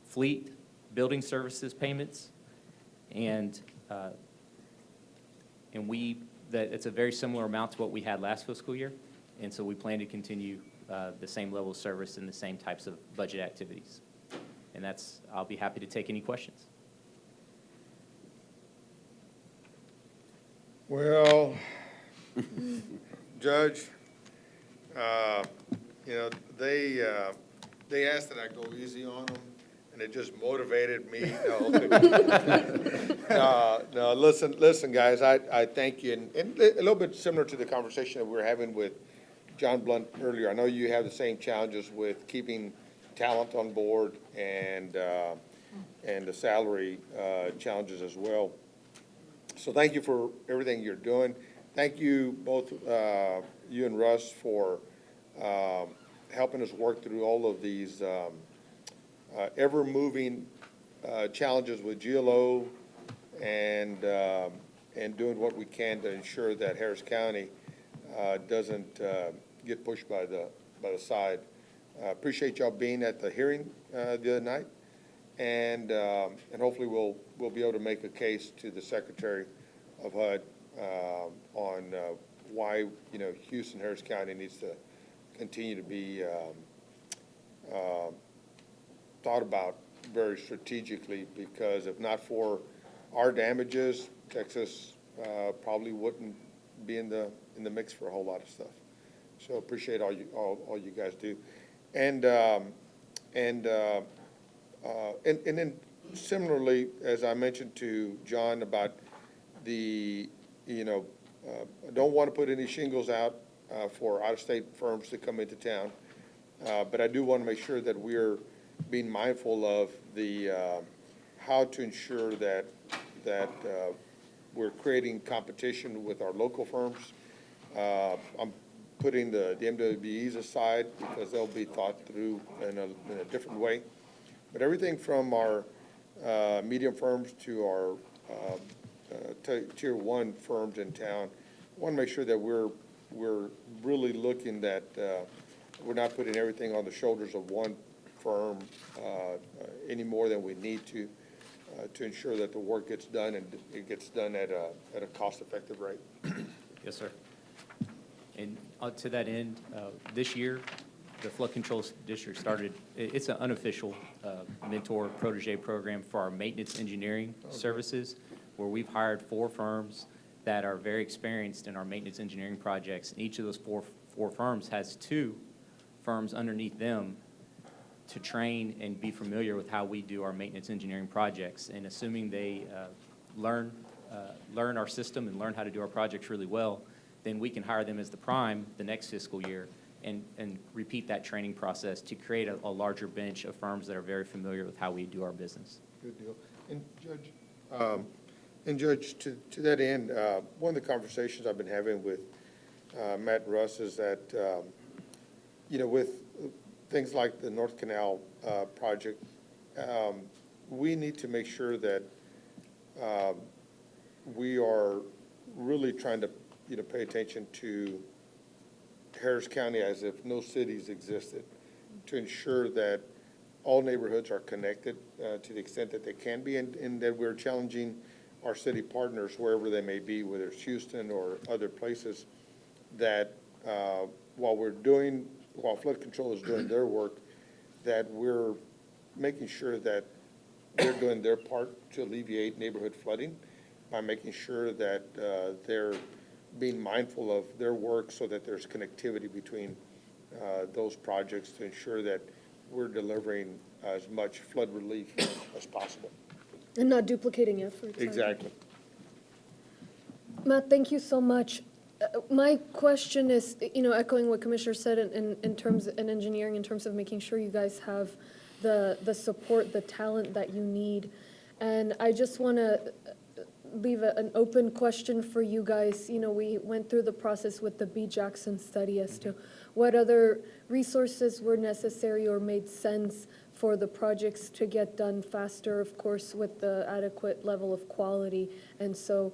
fleet, building services payments, and it's a very similar amount to what we had last fiscal year, and so we plan to continue the same level of service and the same types of budget activities. And I'll be happy to take any questions. Well, Judge, they asked that I go easy on them, and it just motivated me. No, listen, guys, I thank you. And a little bit similar to the conversation that we were having with John Blunt earlier. I know you have the same challenges with keeping talent on board and the salary challenges as well. So thank you for everything you're doing. Thank you, both you and Russ, for helping us work through all of these ever-moving challenges with GLO and doing what we can to ensure that Harris County doesn't get pushed by the side. Appreciate y'all being at the hearing the other night, and hopefully we'll be able to make a case to the Secretary of HUD on why, you know, Houston, Harris County needs to continue to be thought about very strategically, because if not for our damages, Texas probably wouldn't be in the mix for a whole lot of stuff. So appreciate all you guys do, and then similarly, as I mentioned to John about the, you know, I don't want to put any shingles out for out-of-state firms to come into town, but I do want to make sure that we're being mindful of the how to ensure that we're creating competition with our local firms. I'm putting the MWBEs aside because they'll be thought through in a different way. But everything from our medium firms to our tier one firms in town, I want to make sure that we're really looking that we're not putting everything on the shoulders of one firm any more than we need to ensure that the work gets done, and it gets done at a cost-effective rate. Yes, sir. And to that end, this year, the Flood Control District started, it's an unofficial mentor protege program for our maintenance engineering services, where we've hired 4 firms that are very experienced in our maintenance engineering projects. And each of those four firms has 2 firms underneath them to train and be familiar with how we do our maintenance engineering projects. And assuming they learn our system and learn how to do our projects really well, then we can hire them as the prime the next fiscal year and repeat that training process to create a larger bench of firms that are very familiar with how we do our business. Good deal. And Judge, to that end, one of the conversations I've been having with Matt and Russ is that, you know, with things like the North Canal project, we need to make sure that we are really trying to, you know, pay attention to Harris County as if no cities existed, to ensure that all neighborhoods are connected to the extent that they can be, and that we're challenging our city partners wherever they may be, whether it's Houston or other places, that while flood control is doing their work, that we're making sure that they're doing their part to alleviate neighborhood flooding by making sure that they're being mindful of their work so that there's connectivity between those projects to ensure that we're delivering as much flood relief as possible. And not duplicating efforts. Exactly. Matt, thank you so much. My question is, you know, echoing what Commissioner said in terms of engineering, in terms of making sure you guys have the support, the talent that you need. And I just want to leave an open question for you guys. You know, we went through the process with the B. Jackson study as to what other resources were necessary or made sense for the projects to get done faster, of course, with the adequate level of quality. And so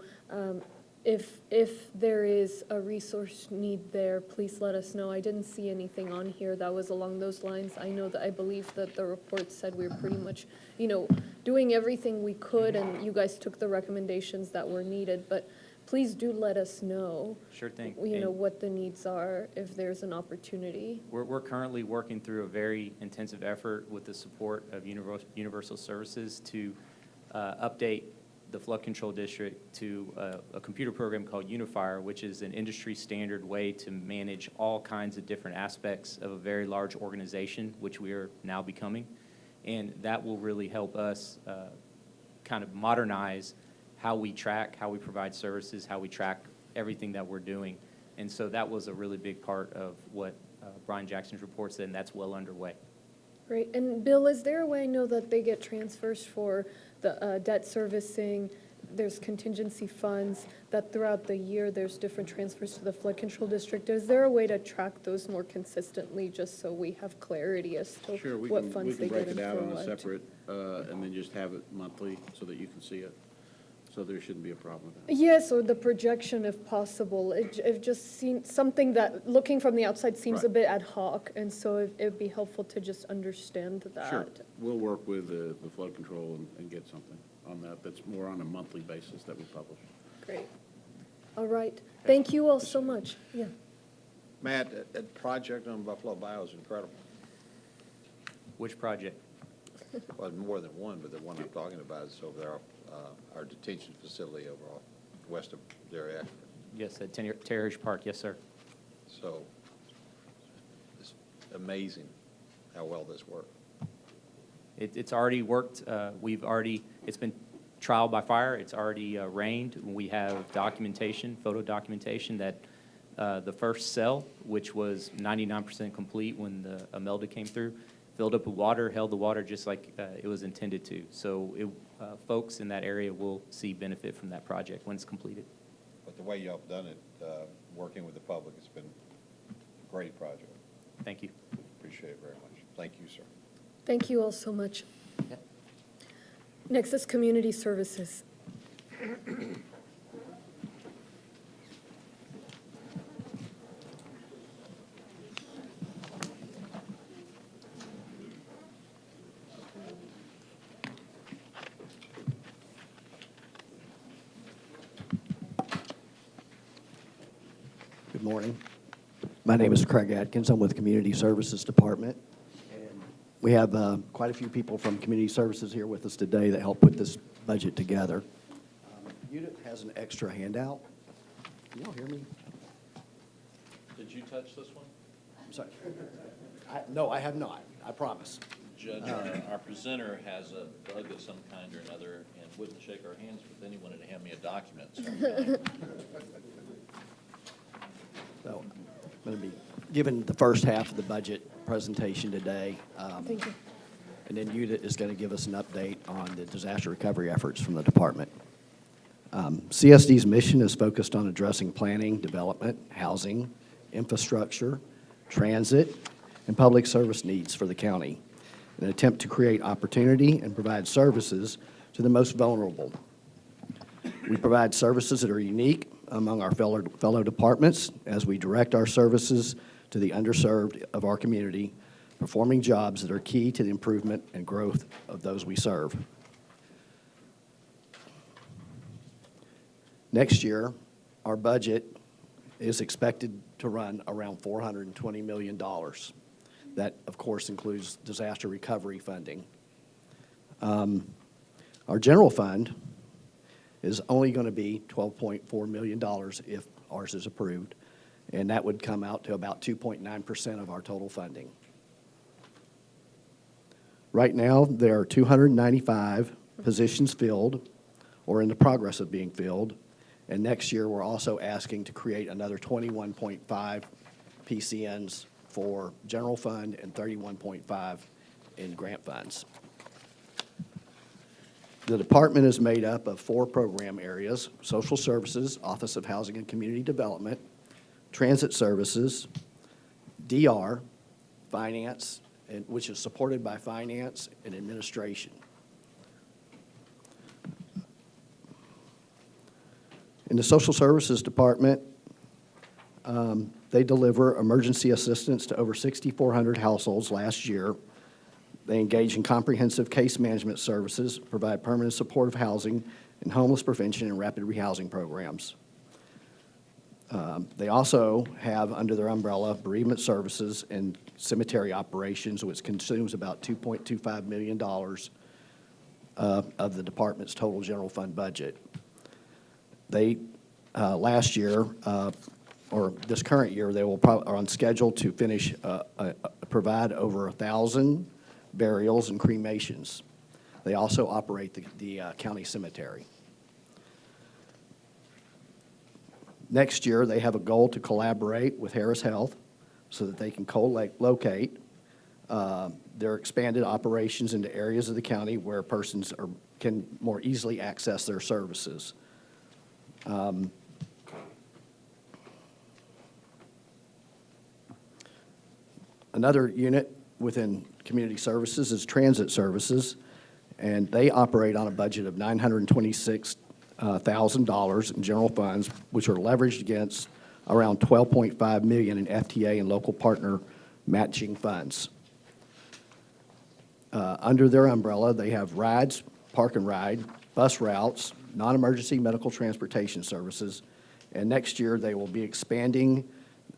if there is a resource need there, please let us know. I didn't see anything on here that was along those lines. I believe that the report said we were pretty much, you know, doing everything we could, and you guys took the recommendations that were needed. But please do let us know. Sure thing. You know, what the needs are if there's an opportunity. We're currently working through a very intensive effort with the support of Universal Services to update the Flood Control District to a computer program called Unifier, which is an industry standard way to manage all kinds of different aspects of a very large organization, which we are now becoming. And that will really help us kind of modernize how we track, how we provide services, how we track everything that we're doing. And so that was a really big part of what Brian Jackson's report said, and that's well underway. Great. And Bill, is there a way I know that they get transfers for the debt servicing? There's contingency funds that throughout the year there's different transfers to the Flood Control District. Is there a way to track those more consistently, just so we have clarity as to what funds they get and for what? Sure, we can break it out on a separate, and then just have it monthly so that you can see it. So there shouldn't be a problem with that. Yes, or the projection if possible. It just seems, something that, looking from the outside, seems a Right. bit ad hoc, and so it'd be helpful to just understand that. Sure. We'll work with the flood control and get something on that. That's more on a monthly basis that we publish. Great. All right. Thank you all so much. Yeah. Matt, that project on Buffalo Bio is incredible. Which project? Well, more than one, but the one I'm talking about is over there, our detention facility over off west of Dairy Ashford. Yes, at Terrace Park, yes, sir. So it's amazing how well this worked. It's already worked. It's been trial by fire. It's already rained. We have documentation, photo documentation that the first cell, which was 99% complete when the Imelda came through, filled up with water, held the water just like it was intended to. So folks in that area will see benefit from that project when it's completed. But the way y'all have done it, working with the public, it's been a great project. Thank you. Appreciate it very much. Thank you, sir. Thank you all so much. Next is Community Services. Good morning. My name is Craig Atkins. I'm with Community Services Department. And we have quite a few people from Community Services here with us today that helped put this budget together. UNIT has an extra handout. Can y'all hear me? Did you touch this one? I'm sorry. No, I have not. I promise. Judge, our presenter has a bug of some kind or another and wouldn't shake our hands, but then he wanted to hand me a document. So I'm going to be giving the first half of the budget presentation today. Thank you. And then UDIT is going to give us an update on the disaster recovery efforts from the department. CSD's mission is focused on addressing planning, development, housing, infrastructure, transit, and public service needs for the county in an attempt to create opportunity and provide services to the most vulnerable. We provide services that are unique among our fellow departments as we direct our services to the underserved of our community, performing jobs that are key to the improvement and growth of those we serve. Next year, our budget is expected to run around $420 million. That, of course, includes disaster recovery funding. Our general fund is only going to be $12.4 million if ours is approved, and that would come out to about 2.9% of our total funding. Right now, there are 295 positions filled or in the progress of being filled, and next year we're also asking to create another 21.5 PCNs for general fund and 31.5 in grant funds. The department is made up of 4 program areas: social services, Office of Housing and Community Development, transit services, DR, finance, which is supported by finance and administration. In the social services department, they deliver emergency assistance to over 6,400 households last year. They engage in comprehensive case management services, provide permanent supportive housing, and homeless prevention and rapid rehousing programs. They also have under their umbrella bereavement services and cemetery operations, which consumes about $2.25 million of the department's total general fund budget. They, last year, or this current year, they are on schedule to finish, provide over 1,000 burials and cremations. They also operate the county cemetery. Next year, they have a goal to collaborate with Harris Health so that they can co-locate their expanded operations into areas of the county where persons can more easily access their services. Another unit within community services is transit services, and they operate on a budget of $926 $100,000 in general funds, which are leveraged against around $12.5 million in FTA and local partner matching funds. Under their umbrella, they have rides, park and ride, bus routes, non-emergency medical transportation services, and next year they will be expanding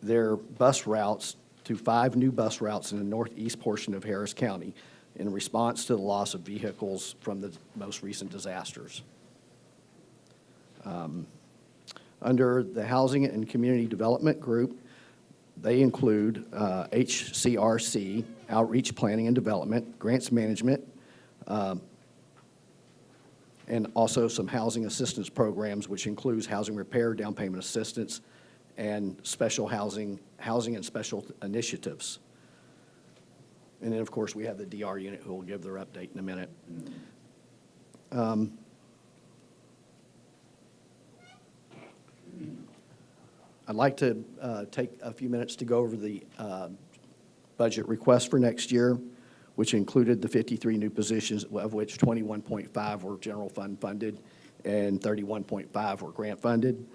their bus routes to 5 new bus routes in the northeast portion of Harris County in response to the loss of vehicles from the most recent disasters. Under the Housing and Community Development Group, they include HCRC, Outreach Planning and Development, Grants Management, and also some housing assistance programs, which includes housing repair, down payment assistance, and special housing and special initiatives. And then, of course, we have the DR unit who will give their update in a minute. I'd like to take a few minutes to go over the budget request for next year, which included the 53 new positions, of which 21.5 were general fund funded and 31.5 were grant funded.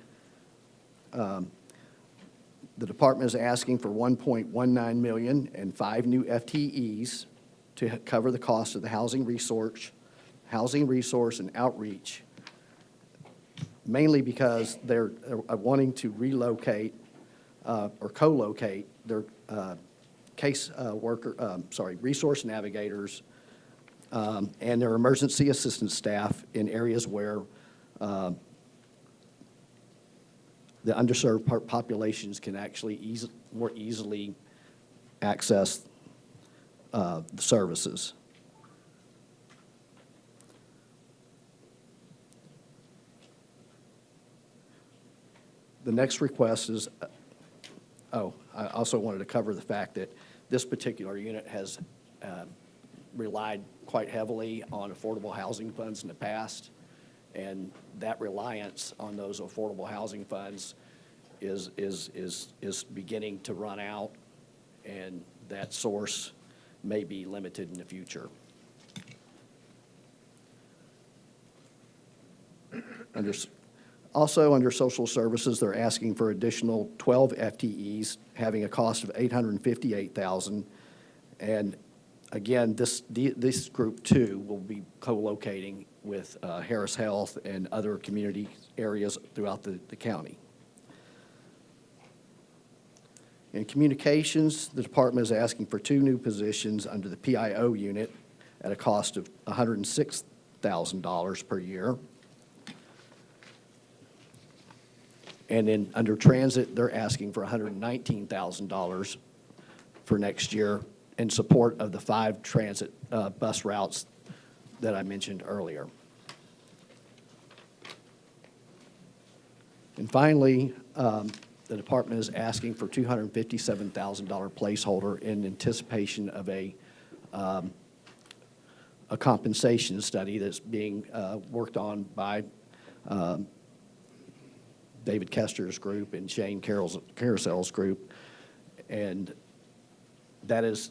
The department is asking for $1.19 million and 5 new FTEs to cover the cost of the housing resource and outreach, mainly because they're wanting to relocate or co-locate their resource navigators and their emergency assistance staff in areas where the underserved populations can actually more easily access the services. The next request is, I also wanted to cover the fact that this particular unit has relied quite heavily on affordable housing funds in the past, and that reliance on those affordable housing funds is beginning to run out, and that source may be limited in the future. Also, under social services, they're asking for additional 12 FTEs, having a cost of $858,000. And again, this group too will be co-locating with Harris Health and other community areas throughout the county. In communications, the department is asking for 2 new positions under the PIO unit at a cost of $106,000 per year. And then under transit, they're asking for $119,000 for next year in support of the 5 transit bus routes that I mentioned earlier. And finally, the department is asking for $257,000 placeholder in anticipation of a compensation study that's being worked on by David Kester's group and Shane Carousel's group. And that is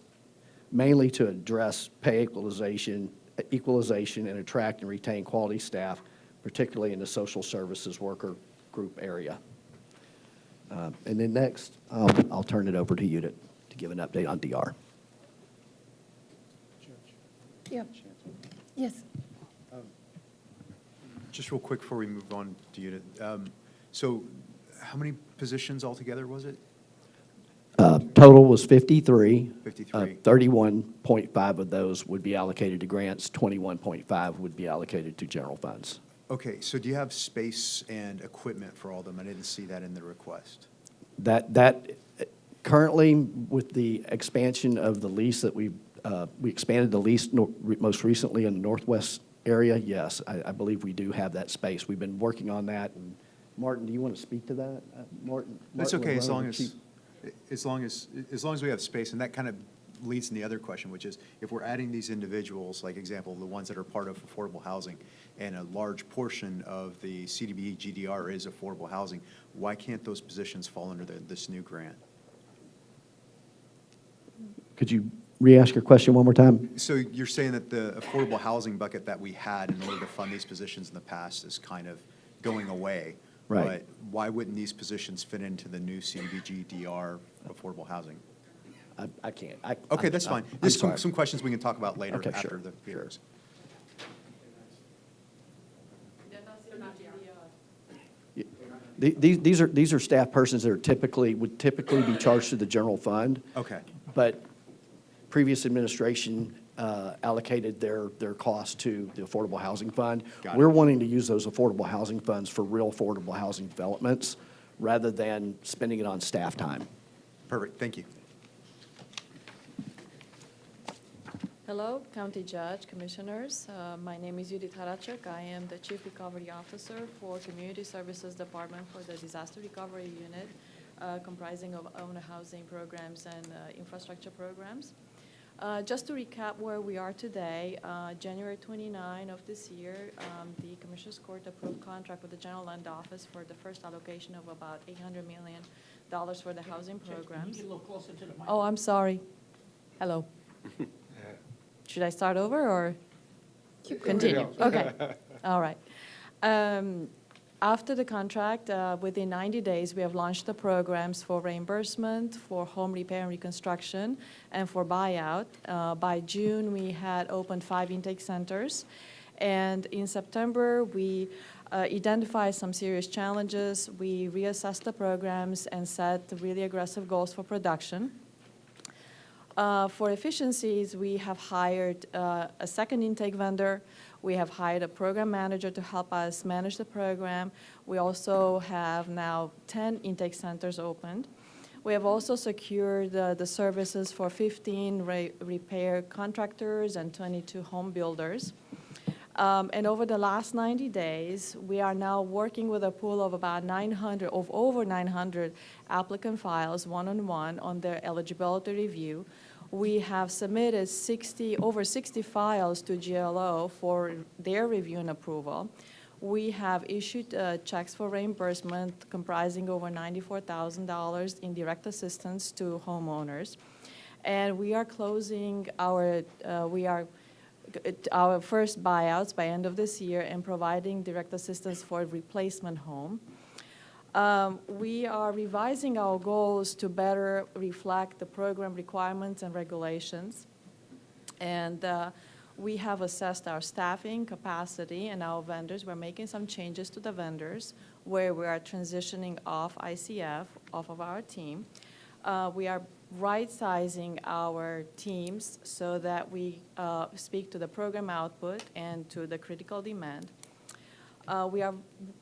mainly to address pay equalization and attract and retain quality staff, particularly in the social services worker group area. And then next, I'll turn it over to you to give an update on DR. Yep. Yes. Just real quick before we move on to unit. So how many positions altogether was it? Total was 53. 53. 31.5 of those would be allocated to grants, 21.5 would be allocated to general funds. Okay, so do you have space and equipment for all of them? I didn't see that in the request. That currently, with the expansion of the lease that we expanded the lease most recently in the northwest area, yes, I believe we do have that space. We've been working on that. And Martin, do you want to speak to that? Martin? That's okay, as long as we have space, and that kind of leads to the other question, which is if we're adding these individuals, like example, the ones that are part of affordable housing, and a large portion of the CDBG GDR is affordable housing, why can't those positions fall under this new grant? Could you re-ask your question one more time? So you're saying that the affordable housing bucket that we had in order to fund these positions in the past is kind of going away. Right. But why wouldn't these positions fit into the new CDBG DR affordable housing? I can't. Okay, that's fine. I'm Just sorry. some questions we can talk about later Okay, after sure, the hearings. These are staff persons that would typically be charged to the general fund. Okay. But previous administration allocated their costs to the Affordable Housing Fund. Got it. We're wanting to use those affordable housing funds for real affordable housing developments rather than spending it on staff time. Perfect, thank you. Hello, County Judge, Commissioners. My name is Judith Harachek. I am the Chief Recovery Officer for Community Services Department for the Disaster Recovery Unit, comprising of owner housing programs and infrastructure programs. Just to recap where we are today, January 29 of this year, the Commissioners Court approved contract with the General Land Office for the first allocation of about $800 million for the housing programs. Oh, I'm sorry. Hello. Should I start over or continue? Okay, all right. After the contract, within 90 days, we have launched the programs for reimbursement, for home repair and reconstruction, and for buyout. By June, we had opened 5 intake centers. And in September, we identified some serious challenges. We reassessed the programs and set really aggressive goals for production. For efficiencies, we have hired a second intake vendor. We have hired a program manager to help us manage the program. We also have now 10 intake centers opened. We have also secured the services for 15 repair contractors and 22 home builders. And over the last 90 days, we are now working with a pool of about over 900 applicant files, one-on-one, on their eligibility review. We have submitted over 60 files to GLO for their review and approval. We have issued checks for reimbursement comprising over $94,000 in direct assistance to homeowners. And we are closing our first buyouts by end of this year and providing direct assistance for replacement home. We are revising our goals to better reflect the program requirements and regulations. And we have assessed our staffing capacity and our vendors. We're making some changes to the vendors where we are transitioning off ICF, off of our team. We are right-sizing our teams so that we speak to the program output and to the critical demand. We are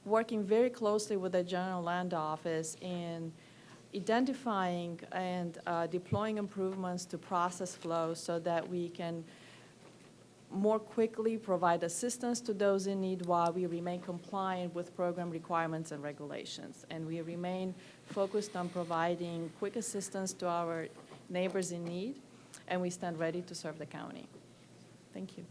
working very closely with the General Land Office in identifying and deploying improvements to process flow so that we can more quickly provide assistance to those in need while we remain compliant with program requirements and regulations. And we remain focused on providing quick assistance to our neighbors in need, and we stand ready to serve the county. Thank you.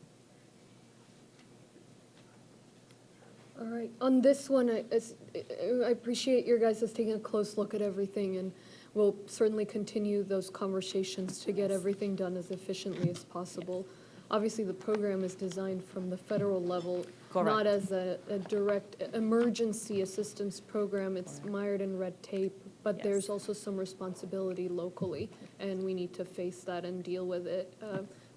All right, on this one, I appreciate your guys taking a close look at everything, and we'll certainly continue those conversations to get everything done as efficiently as possible. Obviously, the program is designed from the federal level, not as a direct emergency assistance program. It's mired in red tape, but there's also some responsibility locally, and we need to face that and deal with it,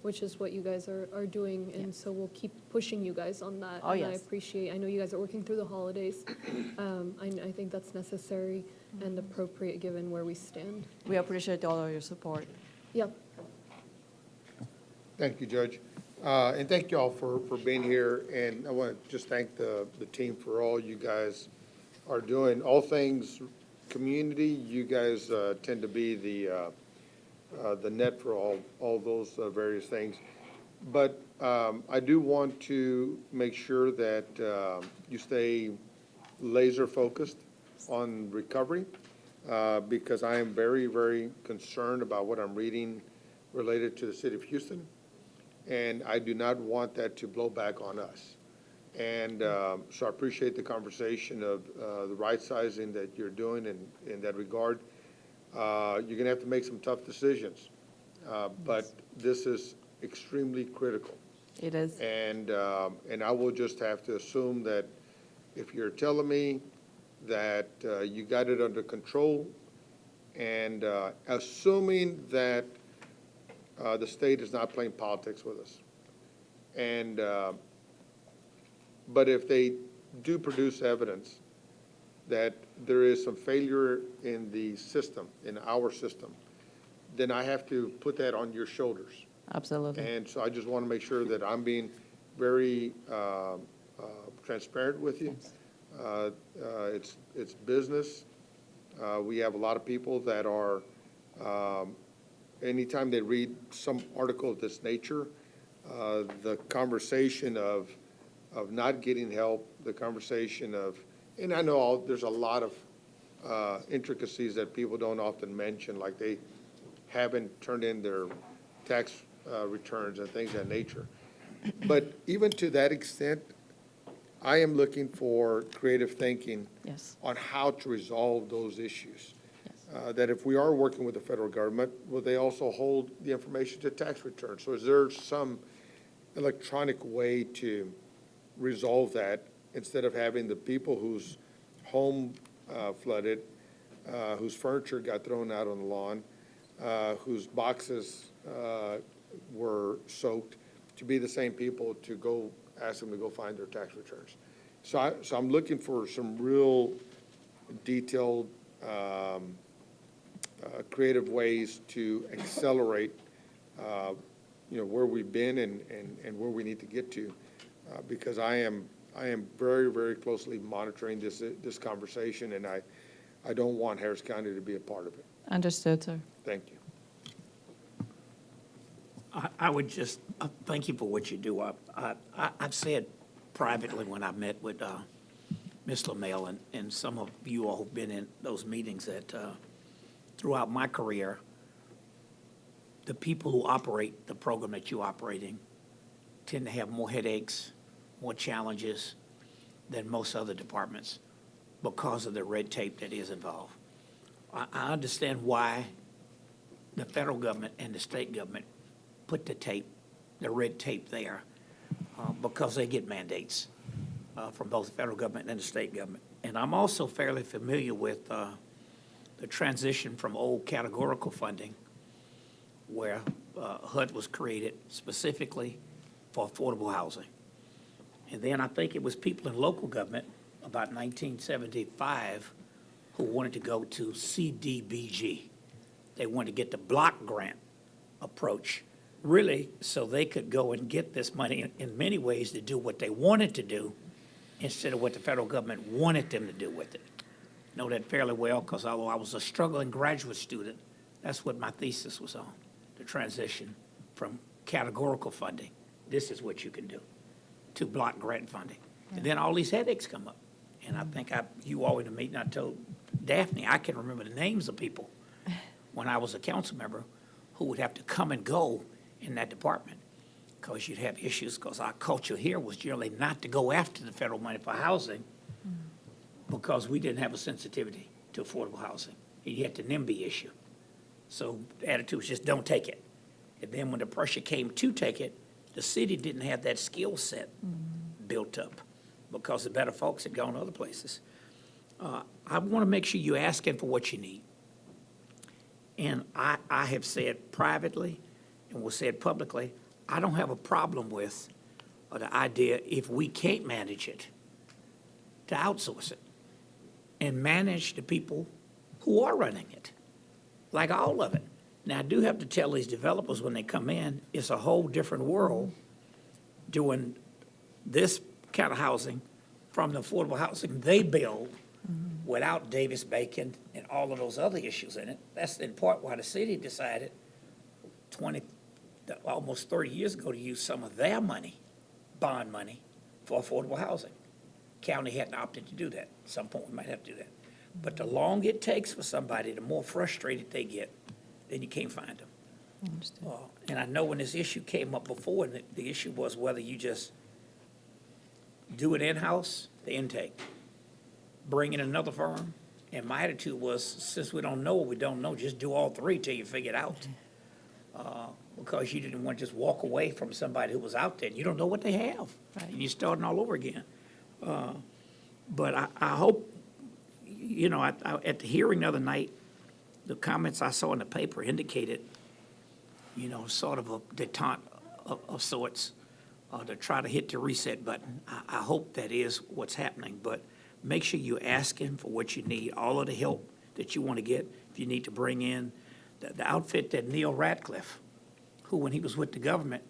which is what you guys are doing, and so we'll keep pushing you guys on that. Oh, and yes. I appreciate, I know you guys are working through the holidays. I think that's necessary and appropriate given where we stand. We appreciate all of your support. Yep. Thank you, Judge. And thank you all for being here. And I want to just thank the team for all you guys are doing. All things community, you guys tend to be the net for all those various things. But I do want to make sure that you stay laser focused on recovery because I am very, very concerned about what I'm reading related to the city of Houston. And I do not want that to blow back on us. And so I appreciate the conversation of the right sizing that you're doing in that regard. You're going to have to make some tough decisions, but this is extremely critical. It is. And I will just have to assume that if you're telling me that you got it under control, and assuming that the state is not playing politics with us. And, but if they do produce evidence that there is some failure in the system, in our system, then I have to put that on your shoulders. Absolutely. And so I just want to make sure that I'm being very transparent with you. It's business. We have a lot of people that are, anytime they read some article of this nature, the conversation of not getting help, the conversation of, and I know there's a lot of intricacies that people don't often mention, like they haven't turned in their tax returns and things of that nature. But even to that extent, I am looking for creative thinking Yes. on how to resolve those issues. That if we are working with the federal government, will they also hold the information to tax returns? So is there some electronic way to resolve that instead of having the people whose home flooded, whose furniture got thrown out on the lawn, whose boxes were soaked, to be the same people to go ask them to go find their tax returns. So I'm looking for some real detailed, creative ways to accelerate, where we've been and where we need to get to, because I am very, very closely monitoring this conversation, and I don't want Harris County to be a part of it. Understood, sir. Thank you. I would just, thank you for what you do. I've said privately when I met with Ms. LaMelle and some of you all who've been in those meetings that throughout my career, the people who operate the program that you're operating tend to have more headaches, more challenges than most other departments because of the red tape that is involved. I understand why the federal government and the state government put the red tape there, because they get mandates from both the federal government and the state government. And I'm also fairly familiar with the transition from old categorical funding, where HUD was created specifically for affordable housing. And then I think it was people in local government about 1975 who wanted to go to CDBG. They wanted to get the block grant approach, really, so they could go and get this money in many ways to do what they wanted to do instead of what the federal government wanted them to do with it. Know that fairly well, because although I was a struggling graduate student, that's what my thesis was on, the transition from categorical funding, this is what you can do, to block grant funding. And then all these headaches come up. And I think you all in the meeting, I told Daphne, I can remember the names of people when I was a council member who would have to come and go in that department, because you'd have issues, because our culture here was generally not to go after the federal money for housing because we didn't have a sensitivity to affordable housing. You had the NIMBY issue. So the attitude was just don't take it. And then when the pressure came to take it, the city didn't have that skill set built up because the better folks had gone other places. I want to make sure you're asking for what you need. And I have said privately and will say it publicly, I don't have a problem with the idea, if we can't manage it, to outsource it and manage the people who are running it, like all of it. Now, I do have to tell these developers when they come in, it's a whole different world doing this kind of housing from the affordable housing they build without Davis-Bacon and all of those other issues in it. That's in part why the city decided almost 30 years ago to use some of their money, bond money, for affordable housing. County hadn't opted to do that. At some point, we might have to do that. But the longer it takes for somebody, the more frustrated they get, then you can't find them. And I know when this issue came up before, and the issue was whether you just do it in-house, the intake, bring in another firm. And my attitude was, since we don't know what we don't know, just do all three till you figure it out. Because you didn't want to just walk away from somebody who was out there, and you don't know what they have. And you're starting all over again. But I hope, you know, at the hearing the other night, the comments I saw in the paper indicated, you know, sort of a detente of sorts, to try to hit the reset button. I hope that is what's happening, but make sure you're asking for what you need, all of the help that you want to get. If you need to bring in the outfit that Neil Ratcliffe, who, when he was with the government,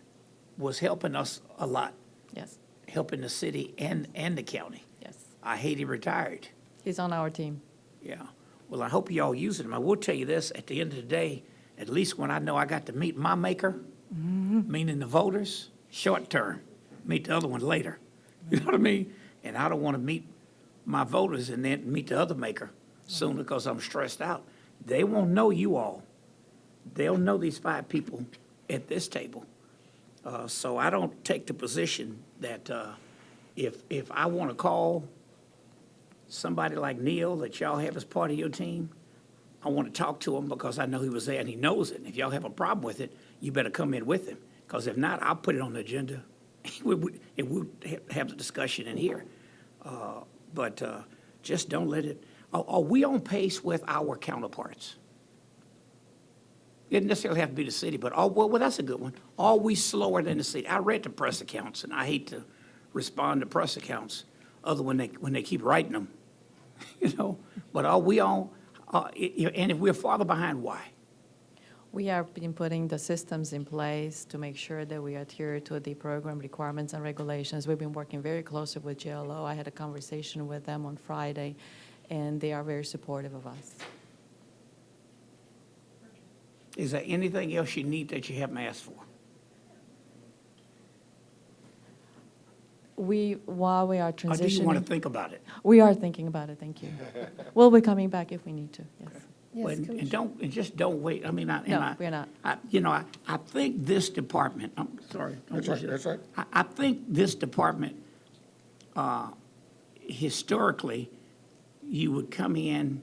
was helping us a lot, Yes, helping the city and the county. yes. I hate he retired. He's on our team. Yeah. Well, I hope you all use him. I will tell you this, at the end of the day, at least when I know I got to meet my maker, meaning the voters, short term, meet the other one later. You know what I mean? And I don't want to meet my voters and then meet the other maker soon because I'm stressed out. They won't know you all. They'll know these 5 people at this table. So I don't take the position that if I want to call somebody like Neil that y'all have as part of your team, I want to talk to him because I know he was there and he knows it. If y'all have a problem with it, you better come in with him. Because if not, I'll put it on the agenda. It would have the discussion in here. But just don't let it, are we on pace with our counterparts? It doesn't necessarily have to be the city, but, well, that's a good one. Are we slower than the city? I read the press accounts, and I hate to respond to press accounts, other when they keep writing them, you know? But are we on, and if we're farther behind, why? We have been putting the systems in place to make sure that we adhere to the program requirements and regulations. We've been working very closely with JLO. I had a conversation with them on Friday, and they are very supportive of us. Is there anything else you need that you haven't asked for? While we are transitioning. Or do you want to think about it? We are thinking about it, thank you. We'll be coming back if we need to, yes. Well, and just don't wait. I mean, we're not. I think this department, I'm sorry. That's right, that's right. I think this department, historically, you would come in,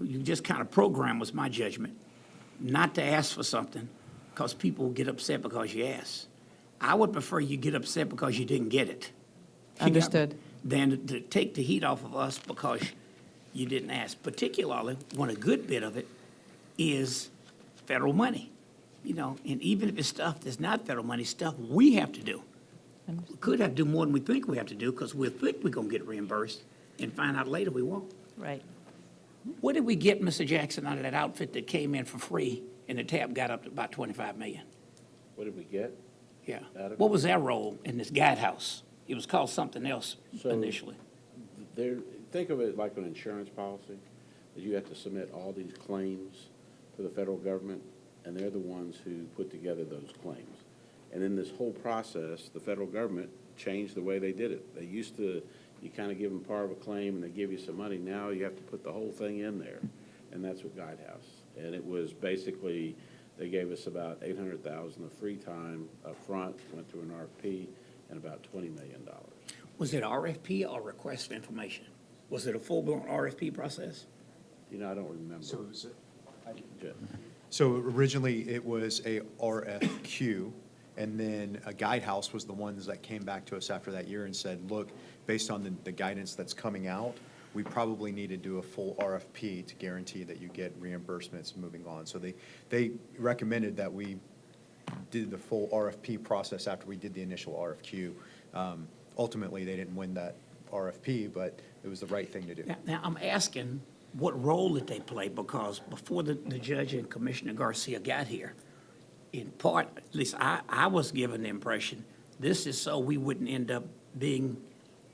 you just kind of program, was my judgment, not to ask for something, because people get upset because you ask. I would prefer you get upset because you didn't get it. Understood. Than to take the heat off of us because you didn't ask. Particularly, when a good bit of it is federal money. You know, and even if it's stuff that's not federal money, stuff we have to do. We could have to do more than we think we have to do because we think we're going to get reimbursed and find out later we won't. Right. What did we get, Mr. Jackson, out of that outfit that came in for free and the tab got up to about 25 million? What did we get? Yeah. Out of What it? was their role in this guidehouse? It was called something else So- initially. Think of it like an insurance policy, that you have to submit all these claims to the federal government, and they're the ones who put together those claims. And in this whole process, the federal government changed the way they did it. They used to, you kind of give them part of a claim and they give you some money. Now you have to put the whole thing in there, and that's what Guidehouse. And it was basically, they gave us about $800,000 of free time up front, went through an RFP, and about $20 million. Was it RFP or request for information? Was it a full-blown RFP process? You know, I don't remember. So it was, Jeff. so originally it was a RFQ, and then a Guidehouse was the ones that came back to us after that year and said, look, based on the guidance that's coming out, we probably need to do a full RFP to guarantee that you get reimbursements moving on. So they recommended that we did the full RFP process after we did the initial RFQ. Ultimately, they didn't win that RFP, but it was the right thing to do. Now, I'm asking, what role did they play? Because before the judge and Commissioner Garcia got here, in part, at least I was given the impression, this is so we wouldn't end up being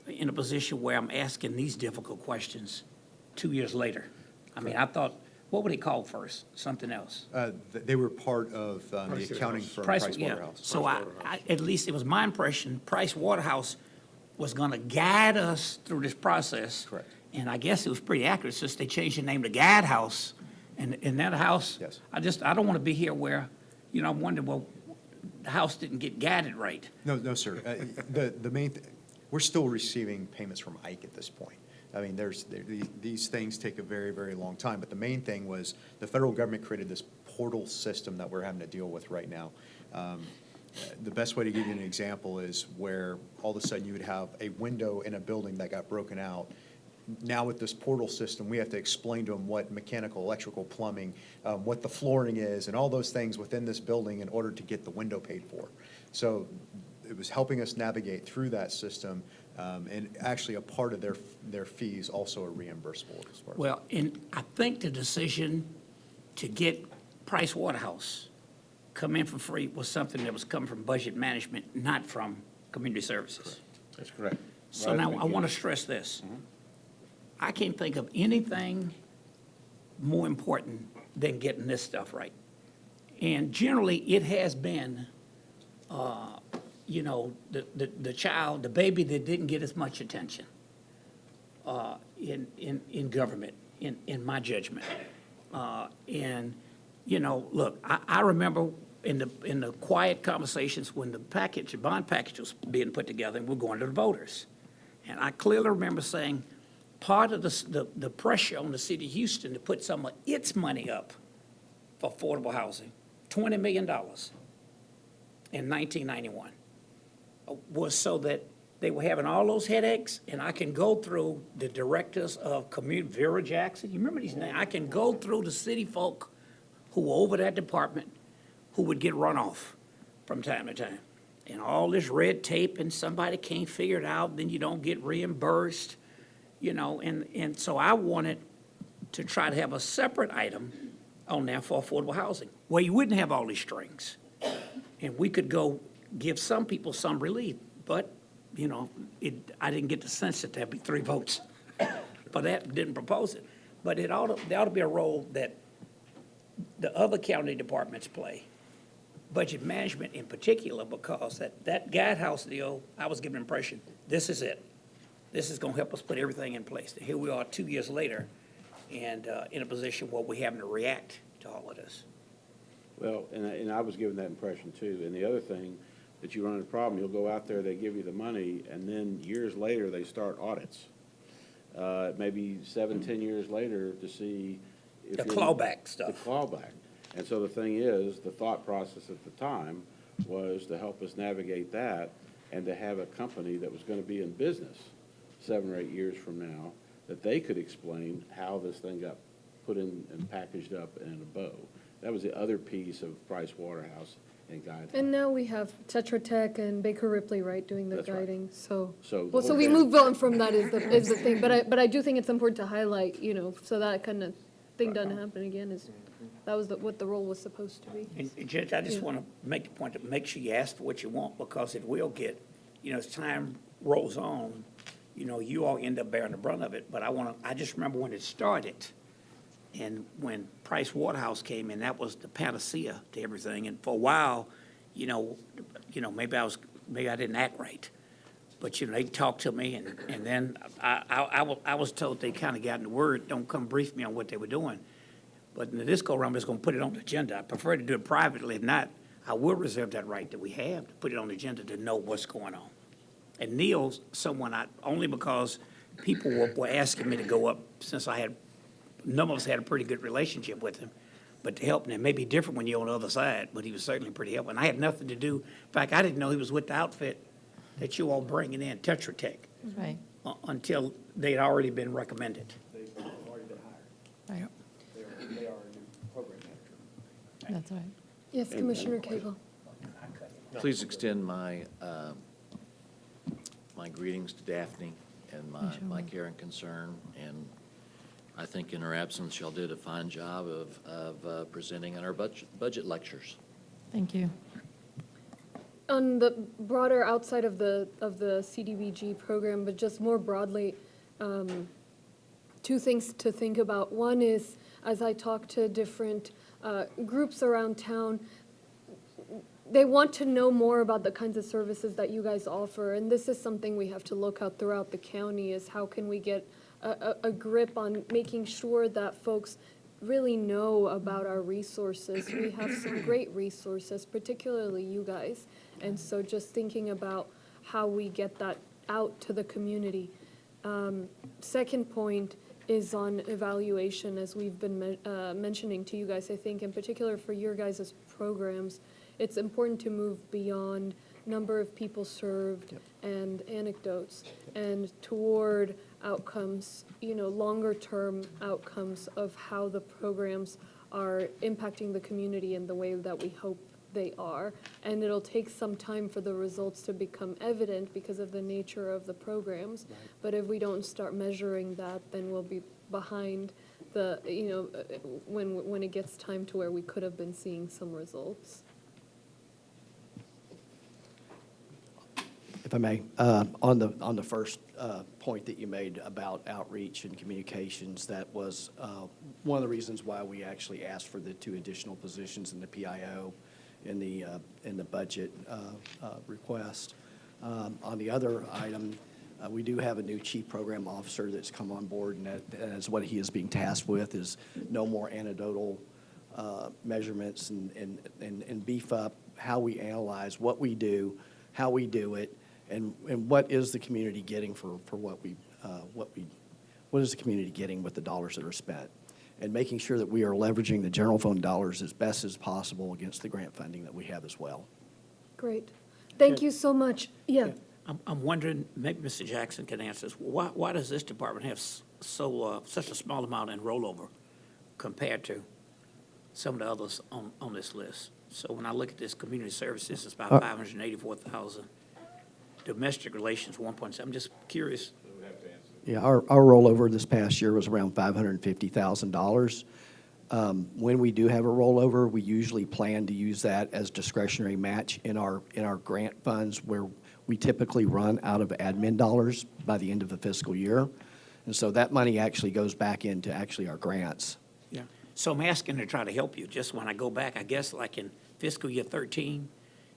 in a position where I'm asking these difficult questions 2 years later. I mean, I thought, what were they called first? Something else? They were part of the accounting firm, Price Yeah. Waterhouse. So at least it was my impression, Price Waterhouse was going to guide us through this process. Correct. And I guess it was pretty accurate since they changed the name to Guide House. And in that house, Yes. I don't want to be here where, you know, I wonder, well, the house didn't get guided right. No, sir. The main, we're still receiving payments from Ike at this point. I mean, these things take a very, very long time. But the main thing was the federal government created this portal system that we're having to deal with right now. The best way to give you an example is where all of a sudden you would have a window in a building that got broken out, now with this portal system, we have to explain to them what mechanical, electrical, plumbing, what the flooring is, and all those things within this building in order to get the window paid for. So it was helping us navigate through that system, and actually a part of their fees also are reimbursable as far as. Well, and I think the decision to get Price Waterhouse come in for free was something that was coming from budget management, not from community services. That's correct. So Right at now the I want to beginning. stress this. I can't think of anything more important than getting this stuff right. And generally, it has been, you know, the child, the baby that didn't get as much attention in government, in my judgment. And, you know, look, I remember in the quiet conversations when the bond package was being put together and we're going to the voters. And I clearly remember saying, part of the pressure on the city of Houston to put some of its money up for affordable housing, $20 million in 1991, was so that they were having all those headaches, and I can go through the directors of community, Vera Jackson, you remember these names? I can go through the city folk who were over that department who would get run off from time to time. And all this red tape, and somebody can't figure it out, then you don't get reimbursed, you know, and so I wanted to try to have a separate item on there for affordable housing, where you wouldn't have all these strings. And we could go give some people some relief, but, you know, I didn't get the sense that there'd be 3 votes. But that didn't propose it. But there ought to be a role that the other county departments play, budget management in particular, because that guidehouse deal, I was given the impression, this is it. This is gonna help us put everything in place. And here we are 2 years later, and in a position where we're having to react to all of this. Well, and I was given that impression too. And the other thing, that you run into a problem, you'll go out there, they give you the money, and then years later, they start audits. Maybe 7, 10 years later to see if The you're- clawback stuff. The clawback. And so the thing is, the thought process at the time was to help us navigate that and to have a company that was gonna be in business 7 or 8 years from now, that they could explain how this thing got put in and packaged up in a bow. That was the other piece of Price Waterhouse and Guide. And now we have Tetra Tech and Baker Ripley, right, doing the That's right. guiding, so. So the Well, so whole we thing- moved on from that is the thing, but I do think it's important to highlight, you know, so that kind of thing doesn't happen again, is, that was what the role was supposed to be. And Judge, I just Yeah. want to make the point to make sure you ask for what you want, because it will get, you know, as time rolls on, you know, you all end up bearing the brunt of it. But I just remember when it started, and when Price Waterhouse came in, that was the panacea to everything. And for a while, you know, maybe I didn't act right. But, you know, they talked to me, and then I was told they kind of gotten the word, don't come brief me on what they were doing. But in this go-around, I'm just going to put it on the agenda. I prefer to do it privately. If not, I will reserve that right that we have to put it on the agenda to know what's going on. And Neil's someone only because people were asking me to go up, since none of us had a pretty good relationship with him, but to help him. It may be different when you're on the other side, but he was certainly pretty helpful. And I had nothing to do, in fact, I didn't know he was with the outfit that you all bringing in, Tetra Tech, Right, until they'd already been recommended. They've already been hired. right, They are a new program manager. that's right. Yes, Commissioner Cable. Please extend my, my greetings to Daphne and my care and concern. And I think in her absence, y'all did a fine job of presenting on our budget lectures. Thank you. On the broader, outside of the CDBG program, but just more broadly, 2 things to think about. One is, as I talk to different groups around town, they want to know more about the kinds of services that you guys offer, and this is something we have to look at throughout the county, is how can we get a grip on making sure that folks really know about our resources. We have some great resources, particularly you guys, and so just thinking about how we get that out to the community. Second point is on evaluation, as we've been mentioning to you guys. I think in particular for your guys' programs, it's important to move beyond number of people served and anecdotes, and toward outcomes, longer-term outcomes of how the programs are impacting the community in the way that we hope they are. And it'll take some time for the results to become evident because of the nature of the programs. But if we don't start measuring that, then we'll be behind the, when it gets time to where we could have been seeing some results. If I may, on the first point that you made about outreach and communications, that was one of the reasons why we actually asked for the 2 additional positions in the PIO in the budget request. On the other item, we do have a new chief program officer that's come on board, and that's what he is being tasked with, is no more anecdotal measurements and beef up how we analyze what we do, how we do it, and what is the community getting for what is the community getting with the dollars that are spent, and making sure that we are leveraging the general fund dollars as best as possible against the grant funding that we have as well. Great. Thank you so much. Yeah. I'm wondering, maybe Mr. Jackson can answer this. Why does this department have such a small amount in rollover compared to some of the others on this list? So when I look at this community services, it's about 584,000. Domestic relations, 1.7. I'm just curious. Yeah, our rollover this past year was around $550,000. When we do have a rollover, we usually plan to use that as discretionary match in our grant funds, where we typically run out of admin dollars by the end of the fiscal year. And so that money actually goes back into our grants. Yeah. So I'm asking to try to help you. Just when I go back, I guess like in fiscal year 13,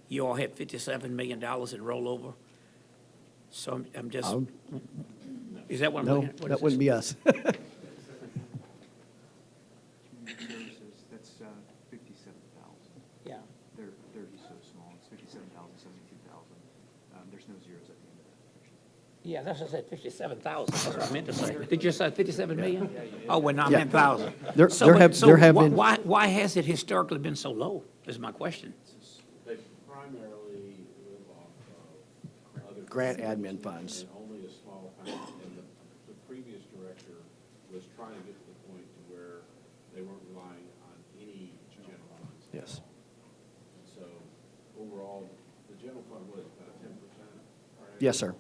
you all had $57 million in rollover. So I'm just, is that what I'm looking at? No, that wouldn't be us. Community services, that's 57,000. Yeah. They're just so small. It's 57,000, 72,000. There's no zeros at the end of that. Yeah, that's what I said, 57,000. That's what I meant to say. Did you say 57 million? Oh, well, no, I meant 1,000. There have been. Why has it historically been so low, is my question. They primarily live off of other Grant admin funds. And only a small amount. And the previous director was trying to get to the point to where they weren't relying on any general funds. Yes. And so overall, the general fund was about 10%. Yes, sir.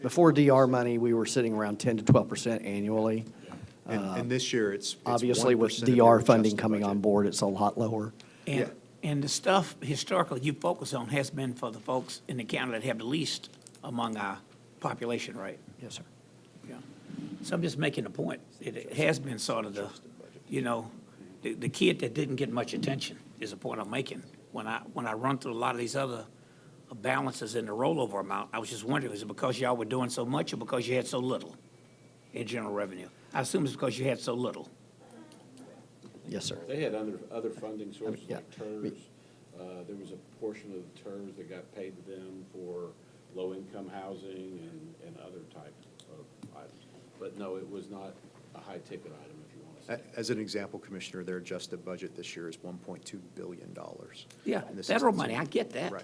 Before DR money, we were sitting around 10 to 12% annually. And this year, it's Obviously, with 1% of their DR funding adjusted coming on budget. board, it's a lot lower. And the stuff historically you focus on has been for the folks in the county that have the least among our population, right? Yes, sir. Yeah. So I'm just making a point. It has been sort of the kid that didn't get much attention is the point I'm making. When I run through a lot of these other balances in the rollover amount, I was just wondering, is it because y'all were doing so much or because you had so little in general revenue? I assume it's because you had so little. Yes, sir. They had other funding sources yeah. like TERS. There was a portion of the TERS that got paid to them for low-income housing and other types of items. But no, it was not a high-ticket item, if you want to say. As an example, Commissioner, their adjusted budget this year is $1.2 billion. Yeah, And this federal is- money, I get that. Right.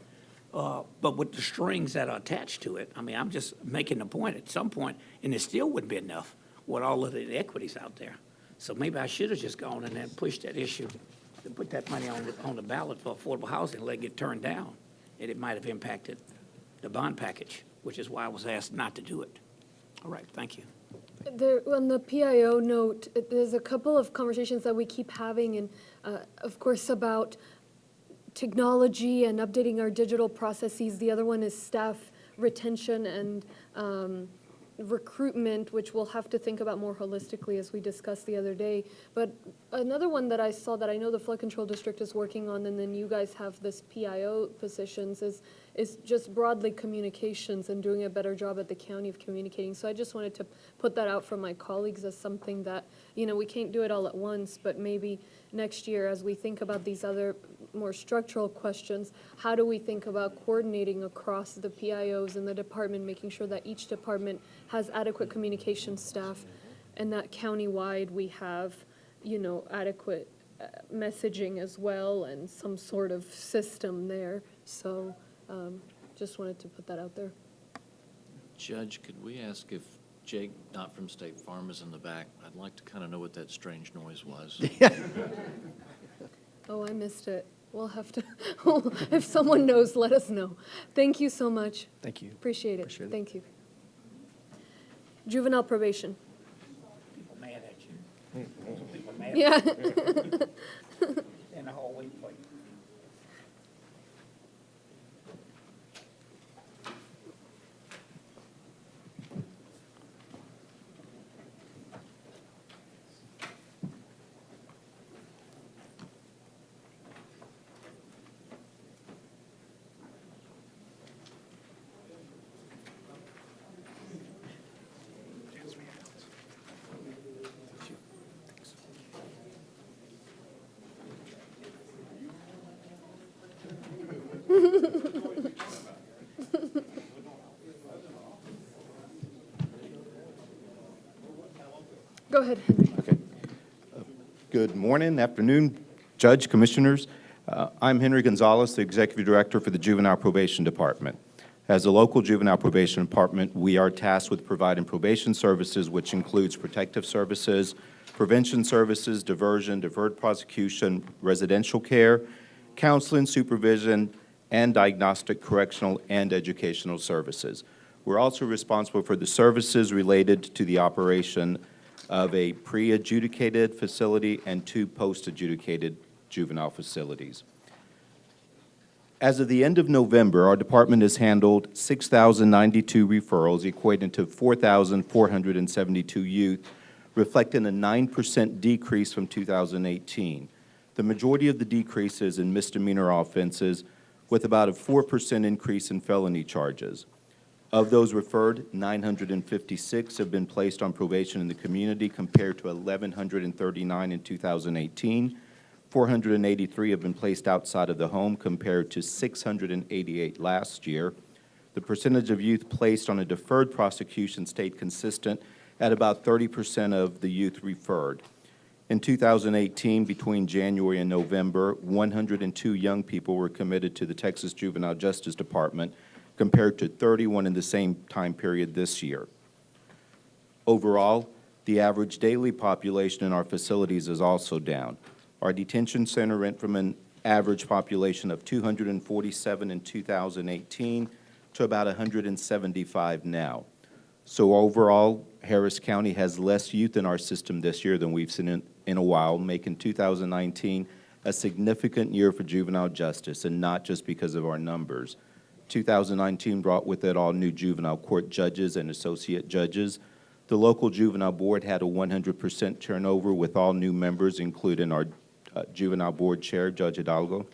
But with the strings that are attached to it, I mean, I'm just making the point at some point, and it still wouldn't be enough with all of the equities out there. So maybe I should have just gone and then pushed that issue, to put that money on the ballot for affordable housing, and let it get turned down. And it might have impacted the bond package, which is why I was asked not to do it. All right, thank you. On the PIO note, there's a couple of conversations that we keep having, and of course about technology and updating our digital processes. The other one is staff retention and recruitment, which we'll have to think about more holistically as we discussed the other day. But another one that I saw that I know the Flood Control District is working on, and then you guys have this PIO positions, is just broadly communications and doing a better job at the county of communicating. So I just wanted to put that out for my colleagues as something that, we can't do it all at once, but maybe next year as we think about these other more structural questions, how do we think about coordinating across the PIOs in the department, making sure that each department has adequate communication staff and that countywide we have, adequate messaging as well and some sort of system there. So Just wanted to put that out there. Judge, could we ask if Jake, not from State Farm, is in the back? I'd like to kind of know what that strange noise was. Oh, I missed it. We'll have to, if someone knows, let us know. Thank you so much. Thank you. Appreciate it. Appreciate it. Thank you. Juvenile probation. People mad at you. People mad Yeah. at you. In the hallway plate. Go ahead, Henry. Okay. Good morning, afternoon, Judge, Commissioners. I'm Henry Gonzalez, the Executive Director for the Juvenile Probation Department. As a local juvenile probation department, we are tasked with providing probation services, which includes protective services, prevention services, diversion, deferred prosecution, residential care, counseling, supervision, and diagnostic, correctional, and educational services. We're also responsible for the services related to the operation of a pre-adjudicated facility and 2 post-adjudicated juvenile facilities. As of the end of November, our department has handled 6,092 referrals, equating to 4,472 youth, reflecting a 9% decrease from 2018. The majority of the decrease is in misdemeanor offenses, with about a 4% increase in felony charges. Of those referred, 956 have been placed on probation in the community compared to 1,139 in 2018. 483 have been placed outside of the home compared to 688 last year. The percentage of youth placed on a deferred prosecution stayed consistent at about 30% of the youth referred. In 2018, between January and November, 102 young people were committed to the Texas Juvenile Justice Department, compared to 31 in the same time period this year. Overall, the average daily population in our facilities is also down. Our detention center went from an average population of 247 in 2018 to about 175 now. So overall, Harris County has less youth in our system this year than we've seen in a while, making 2019 a significant year for juvenile justice, and not just because of our numbers. 2019 brought with it all new juvenile court judges and associate judges. The local juvenile board had a 100% turnover with all new members, including our juvenile board chair, Judge Hidalgo.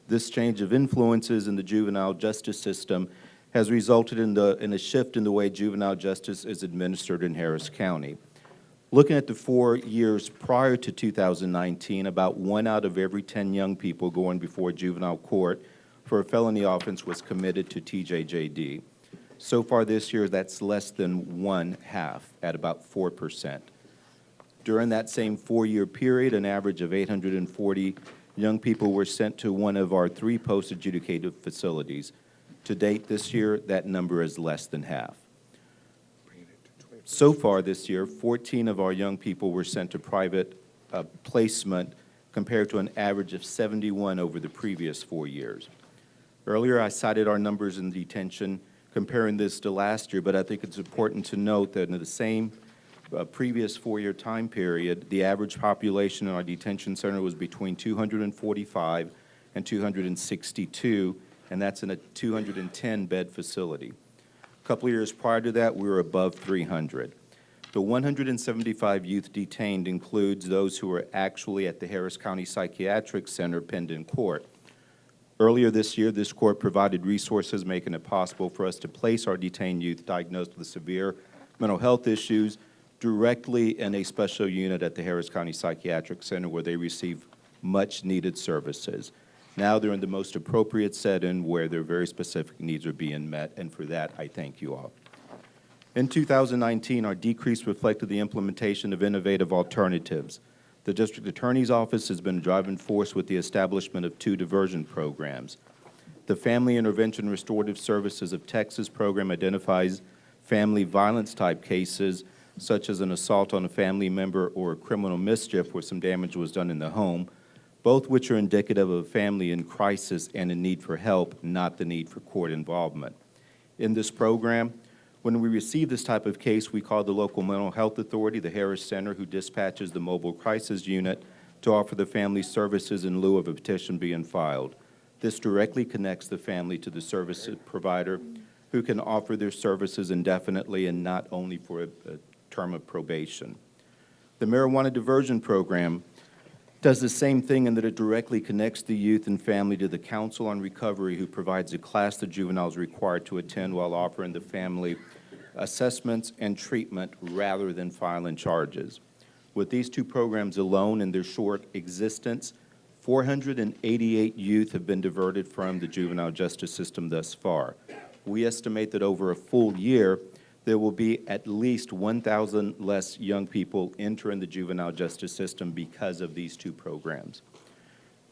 This change of influences in the juvenile justice system has resulted in a shift in the way juvenile justice is administered in Harris County. Looking at the 4 years prior to 2019, about 1 out of every 10 young people going before juvenile court for a felony offense was committed to TJJD. So far this year, that's less than 1/2, at about 4%. During that same 4-year period, an average of 840 young people were sent to one of our 3 post-adjudicated facilities. To date this year, that number is less than half. So far this year, 14 of our young people were sent to private placement compared to an average of 71 over the previous 4 years. Earlier, I cited our numbers in detention, comparing this to last year, but I think it's important to note that in the same previous 4-year time period, the average population in our detention center was between 245 and 262, and that's in a 210-bed facility. A couple of years prior to that, we were above 300. The 175 youth detained includes those who are actually at the Harris County Psychiatric Center pending court. Earlier this year, this court provided resources making it possible for us to place our detained youth diagnosed with severe mental health issues directly in a special unit at the Harris County Psychiatric Center where they receive much-needed services. Now they're in the most appropriate setting where their very specific needs are being met, and for that, I thank you all. In 2019, our decrease reflected the implementation of innovative alternatives. The District Attorney's Office has been a driving force with the establishment of 2 diversion programs. The Family Intervention Restorative Services of Texas program identifies family violence-type cases, such as an assault on a family member or a criminal mischief where some damage was done in the home, both which are indicative of a family in crisis and in need for help, not the need for court involvement. In this program, when we receive this type of case, we call the local mental health authority, the Harris Center, who dispatches the mobile crisis unit to offer the family services in lieu of a petition being filed. This directly connects the family to the service provider, who can offer their services indefinitely and not only for a term of probation. The marijuana diversion program does the same thing in that it directly connects the youth and family to the Council on Recovery, who provides a class the juveniles are required to attend while offering the family assessments and treatment rather than filing charges. With these two programs alone in their short existence, 488 youth have been diverted from the juvenile justice system thus far. We estimate that over a full year, there will be at least 1,000 less young people entering the juvenile justice system because of these two programs.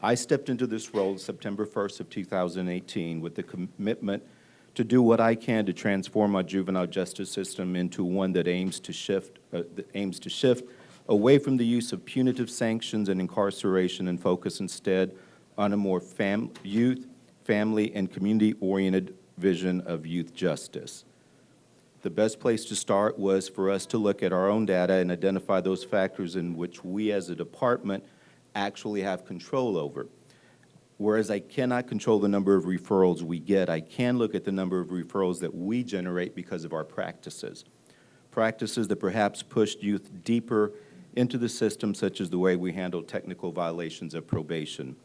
I stepped into this role September 1st of 2018 with the commitment to do what I can to transform our juvenile justice system into one that aims to shift away from the use of punitive sanctions and incarceration and focus instead on a more youth, family, and community-oriented vision of youth justice. The best place to start was for us to look at our own data and identify those factors in which we as a department actually have control over. Whereas I cannot control the number of referrals we get, I can look at the number of referrals that we generate because of our practices. Practices that perhaps pushed youth deeper into the system, such as the way we handle technical violations of probation.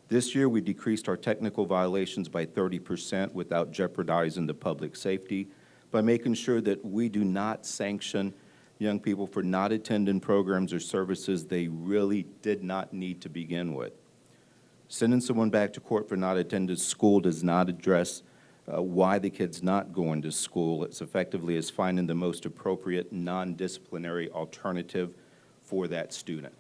This year, we decreased our technical violations by 30% without jeopardizing the public safety, by making sure that we do not sanction young people for not attending programs or services they really did not need to begin with. Sending someone back to court for not attending school does not address why the kid's not going to school. It's effectively as finding the most appropriate non-disciplinary alternative for that student.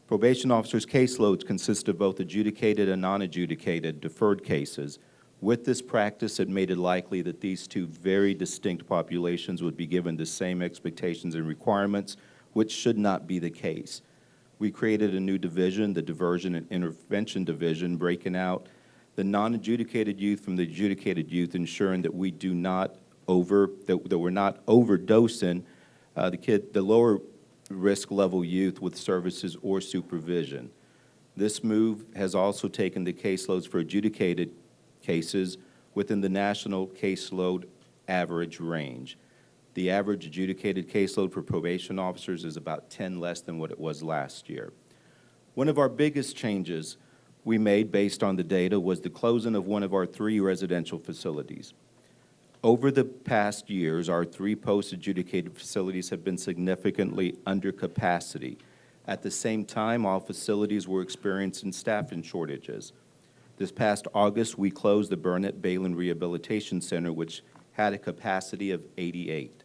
Probation officers' caseloads consist of both adjudicated and non-adjudicated deferred cases. With this practice, it made it likely that these two very distinct populations would be given the same expectations and requirements, which should not be the case. We created a new division, the Diversion and Intervention Division, breaking out the non-adjudicated youth from the adjudicated youth, ensuring that we do not that we're not overdosing the lower risk level youth with services or supervision. This move has also taken the caseloads for adjudicated cases within the national caseload average range. The average adjudicated caseload for probation officers is about 10 less than what it was last year. One of our biggest changes we made based on the data was the closing of one of our 3 residential facilities. Over the past years, our 3 post-adjudicated facilities have been significantly under capacity. At the same time, all facilities were experiencing staffing shortages. This past August, we closed the Burnett Balin Rehabilitation Center, which had a capacity of 88.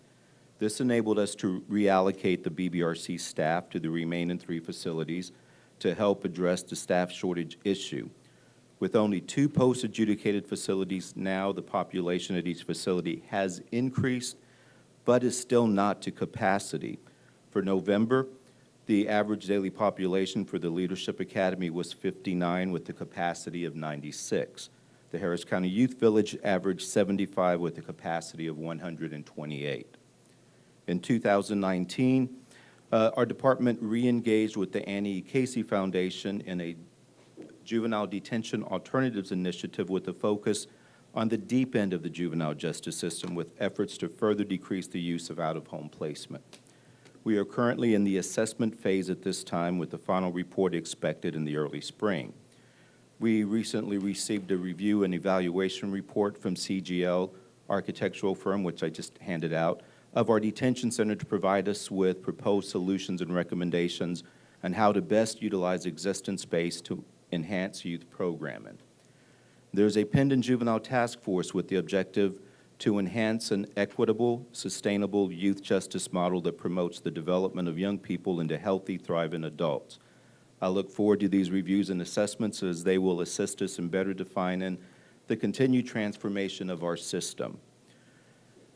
This enabled us to reallocate the BBRC staff to the remaining 3 facilities to help address the staff shortage issue. With only 2 post-adjudicated facilities now, the population at each facility has increased, but is still not to capacity. For November, the average daily population for the Leadership Academy was 59 with a capacity of 96. The Harris County Youth Village averaged 75 with a capacity of 128. In 2019, our department re-engaged with the Annie Casey Foundation in a Juvenile Detention Alternatives Initiative with a focus on the deep end of the juvenile justice system with efforts to further decrease the use of out-of-home placement. We are currently in the assessment phase at this time with the final report expected in the early spring. We recently received a review and evaluation report from CGL architectural firm, which I just handed out, of our detention center to provide us with proposed solutions and recommendations on how to best utilize existing space to enhance youth programming. There's a pending juvenile task force with the objective to enhance an equitable, sustainable youth justice model that promotes the development of young people into healthy, thriving adults. I look forward to these reviews and assessments as they will assist us in better defining the continued transformation of our system.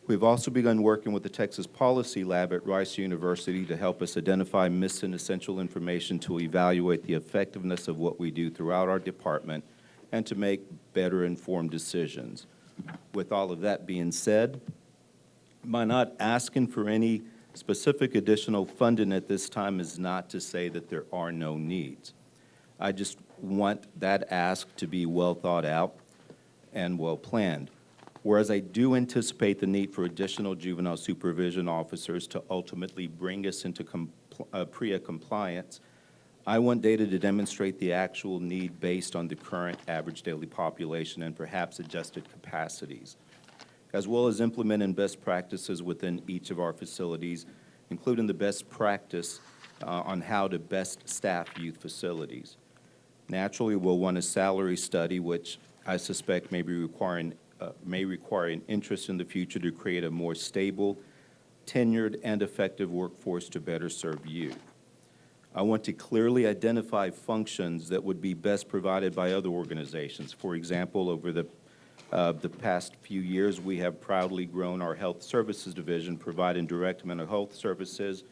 We've also begun working with the Texas Policy Lab at Rice University to help us identify missing essential information to evaluate the effectiveness of what we do throughout our department and to make better informed decisions. With all of that being said, by not asking for any specific additional funding at this time is not to say that there are no needs. I just want that ask to be well thought out and well planned. Whereas I do anticipate the need for additional juvenile supervision officers to ultimately bring us into PREA compliance, I want data to demonstrate the actual need based on the current average daily population and perhaps adjusted capacities, as well as implementing best practices within each of our facilities, including the best practice on how to best staff youth facilities. Naturally, we'll want a salary study, which I suspect may require an interest in the future to create a more stable, tenured, and effective workforce to better serve youth. I want to clearly identify functions that would be best provided by other organizations. For example, over the past few years, we have proudly grown our health services division, providing direct mental health services,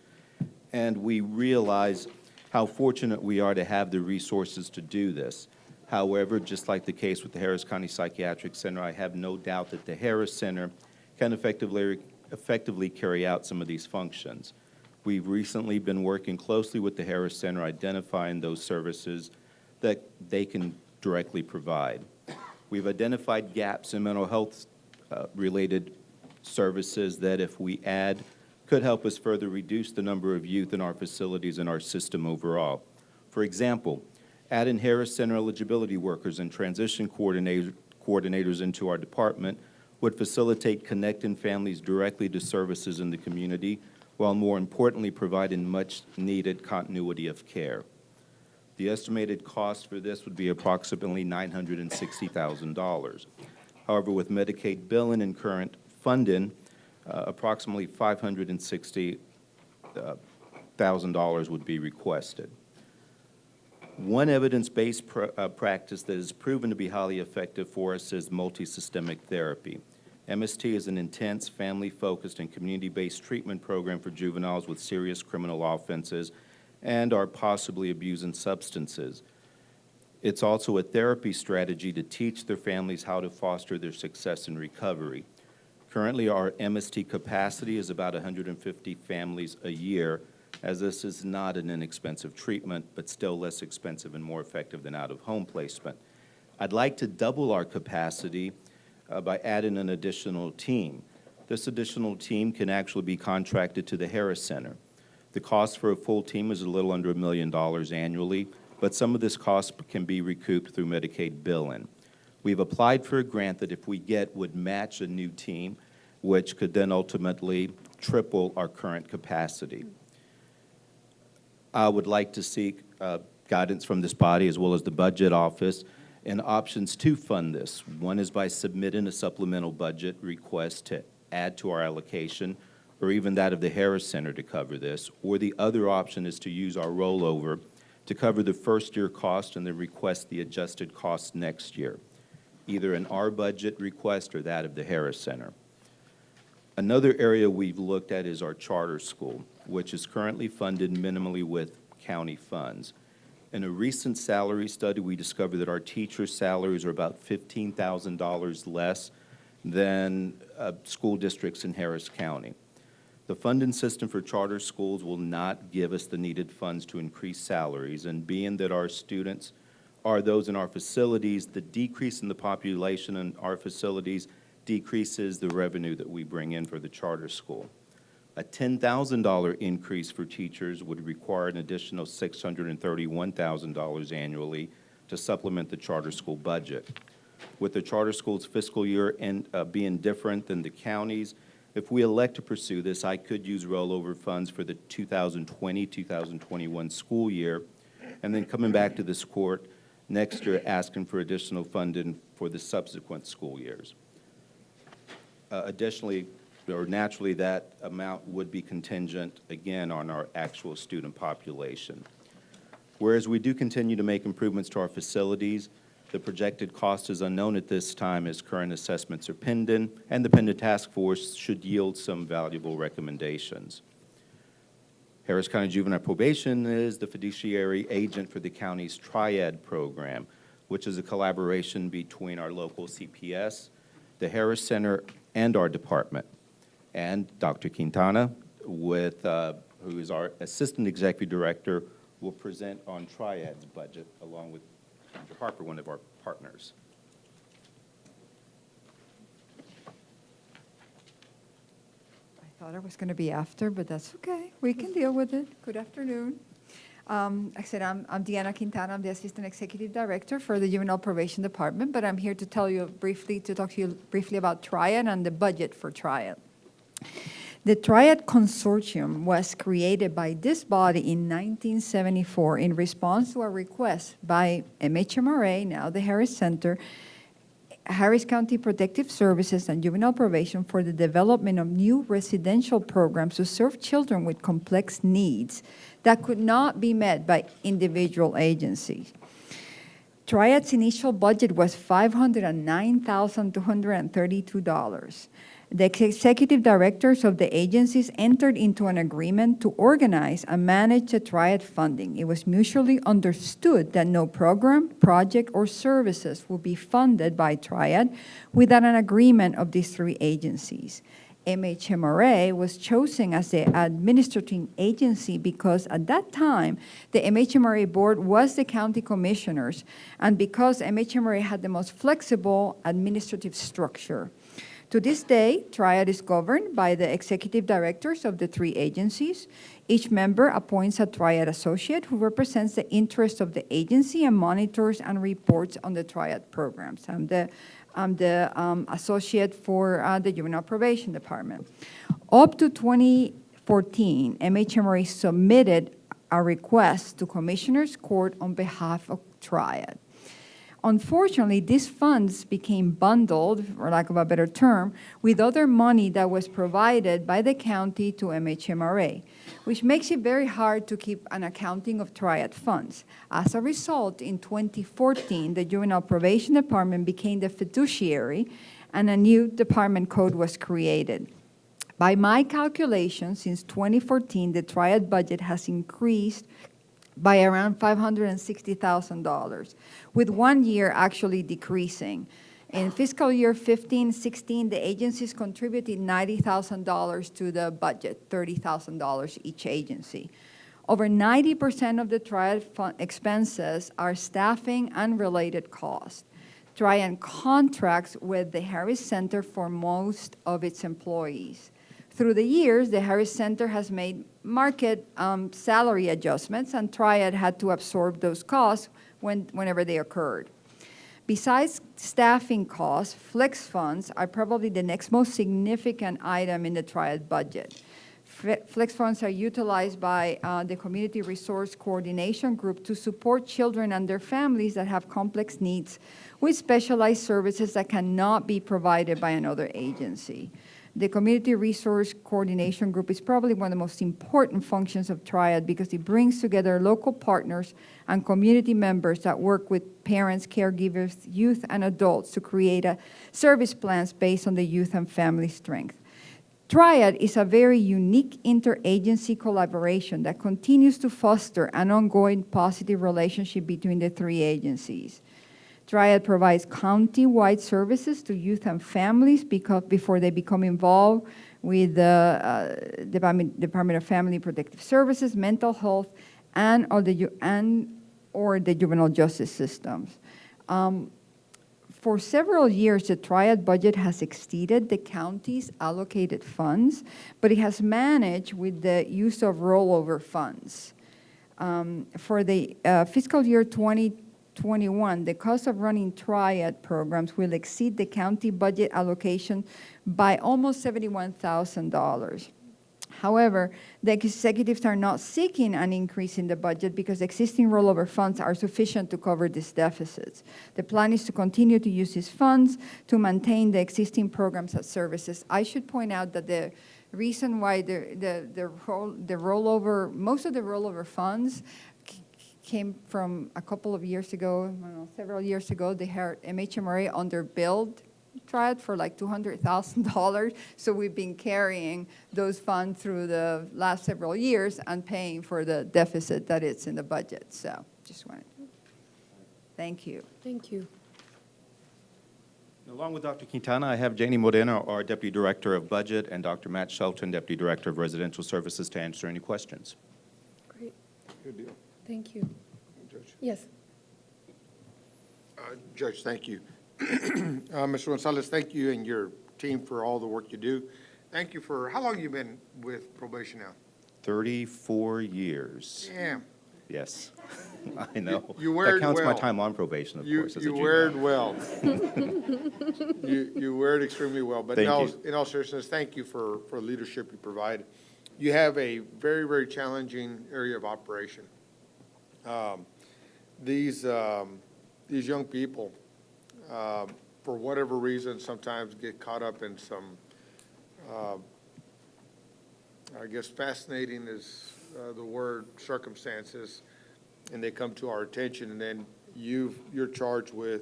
and we realize how fortunate we are to have the resources to do this. However, just like the case with the Harris County Psychiatric Center, I have no doubt that the Harris Center can effectively carry out some of these functions. We've recently been working closely with the Harris Center, identifying those services that they can directly provide. We've identified gaps in mental health related services that, if we add, could help us further reduce the number of youth in our facilities and our system overall. For example, adding Harris Center eligibility workers and transition coordinators into our department would facilitate connecting families directly to services in the community, while more importantly providing much-needed continuity of care. The estimated cost for this would be approximately $960,000. However, with Medicaid billing and current funding, approximately $560,000 would be requested. One evidence-based practice that has proven to be highly effective for us is multisystemic therapy. MST is an intense, family-focused, and community-based treatment program for juveniles with serious criminal offenses and are possibly abusing substances. It's also a therapy strategy to teach their families how to foster their success in recovery. Currently, our MST capacity is about 150 families a year, as this is not an inexpensive treatment, but still less expensive and more effective than out-of-home placement. I'd like to double our capacity by adding an additional team. This additional team can actually be contracted to the Harris Center. The cost for a full team is a little under $1 million annually, but some of this cost can be recouped through Medicaid billing. We've applied for a grant that, if we get, would match a new team, which could then ultimately triple our current capacity. I would like to seek guidance from this body, as well as the Budget Office, and options to fund this. One is by submitting a supplemental budget request to add to our allocation, or even that of the Harris Center to cover this, or the other option is to use our rollover to cover the first year cost and then request the adjusted cost next year, either in our budget request or that of the Harris Center. Another area we've looked at is our charter school, which is currently funded minimally with county funds. In a recent salary study, we discovered that our teachers' salaries are about $15,000 less than school districts in Harris County. The funding system for charter schools will not give us the needed funds to increase salaries, and being that our students are those in our facilities, the decrease in the population in our facilities decreases the revenue that we bring in for the charter school. A $10,000 increase for teachers would require an additional $631,000 annually to supplement the charter school budget. With the charter school's fiscal year being different than the county's, if we elect to pursue this, I could use rollover funds for the 2020-2021 school year, and then coming back to this court next year asking for additional funding for the subsequent school years. Additionally, or naturally, that amount would be contingent, again, on our actual student population. Whereas we do continue to make improvements to our facilities, The projected cost is unknown at this time as current assessments are pending, and the pending task force should yield some valuable recommendations. Harris County Juvenile Probation is the fiduciary agent for the county's Triad program, which is a collaboration between our local CPS, the Harris Center, and our department. And Dr. Quintana, who is our Assistant Executive Director, will present on Triad's budget along with Dr. Harper, one of our partners. I thought I was going to be after, but that's okay. We can deal with it. Good afternoon. Like I said, I'm Deanna Quintana. I'm the Assistant Executive Director for the Juvenile Probation Department, but I'm here to talk to you briefly about Triad and the budget for Triad. The Triad Consortium was created by this body in 1974 in response to a request by MHMRA, now the Harris Center, Harris County Protective Services, and Juvenile Probation for the development of new residential programs to serve children with complex needs that could not be met by individual agencies. Triad's initial budget was $509,232. The executive directors of the agencies entered into an agreement to organize and manage the Triad funding. It was mutually understood that no program, project, or services will be funded by Triad without an agreement of these three agencies. MHMRA was chosen as the administrating agency because at that time, the MHMRA board was the county commissioners, and because MHMRA had the most flexible administrative structure. To this day, Triad is governed by the executive directors of the three agencies. Each member appoints a Triad associate who represents the interests of the agency and monitors and reports on the Triad programs. I'm the associate for the Juvenile Probation Department. Up to 2014, MHMRA submitted a request to Commissioners Court on behalf of Triad. Unfortunately, these funds became bundled, for lack of a better term, with other money that was provided by the county to MHMRA, which makes it very hard to keep an accounting of Triad funds. As a result, in 2014, the Juvenile Probation Department became the fiduciary, and a new department code was created. By my calculation, since 2014, the Triad budget has increased by around $560,000, with 1 year actually decreasing. In fiscal year 15-16, the agencies contributed $90,000 to the budget, $30,000 each agency. Over 90% of the Triad expenses are staffing and related costs. Triad contracts with the Harris Center for most of its employees. Through the years, the Harris Center has made market salary adjustments, and Triad had to absorb those costs whenever they occurred. Besides staffing costs, flex funds are probably the next most significant item in the Triad budget. Flex funds are utilized by the Community Resource Coordination Group to support children and their families that have complex needs with specialized services that cannot be provided by another agency. The Community Resource Coordination Group is probably one of the most important functions of Triad because it brings together local partners and community members that work with parents, caregivers, youth, and adults to create service plans based on the youth and family strength. Triad is a very unique interagency collaboration that continues to foster an ongoing positive relationship between the three agencies. Triad provides county-wide services to youth and families before they become involved with the Department of Family Protective Services, mental health, or the juvenile justice systems. For several years, the Triad budget has exceeded the county's allocated funds, but it has managed with the use of rollover funds. For the fiscal year 2021, the cost of running Triad programs will exceed the county budget allocation by almost $71,000. However, the executives are not seeking an increase in the budget because existing rollover funds are sufficient to cover these deficits. The plan is to continue to use these funds to maintain the existing programs and services. I should point out that the reason why most of the rollover funds came from a couple of years ago, I don't know, several years ago. They had MHMRA underbilled Triad for like $200,000. So we've been carrying those funds through the last several years and paying for the deficit that it's in the budget. So just wanted to, thank you. Thank you. Along with Dr. Quintana, I have Janie Moreno, our Deputy Director of Budget, and Dr. Matt Shelton, Deputy Director of Residential Services, to answer any questions. Great. Good deal. Thank you. Judge. Yes. Judge, thank you. Mr. Gonzalez, thank you and your team for all the work you do. Thank you for, how long have you been with probation now? 34 years. Damn. Yes, I know. You wear it That counts my well. time on probation, of course, as a You wear it juvenile. well. You wear it extremely well. But Thank in you. in all seriousness, thank you for the leadership you provide. You have a very, very challenging area of operation. These young people, for whatever reason, sometimes get caught up in some, I guess fascinating is the word, circumstances, and they come to our attention, and then you're charged with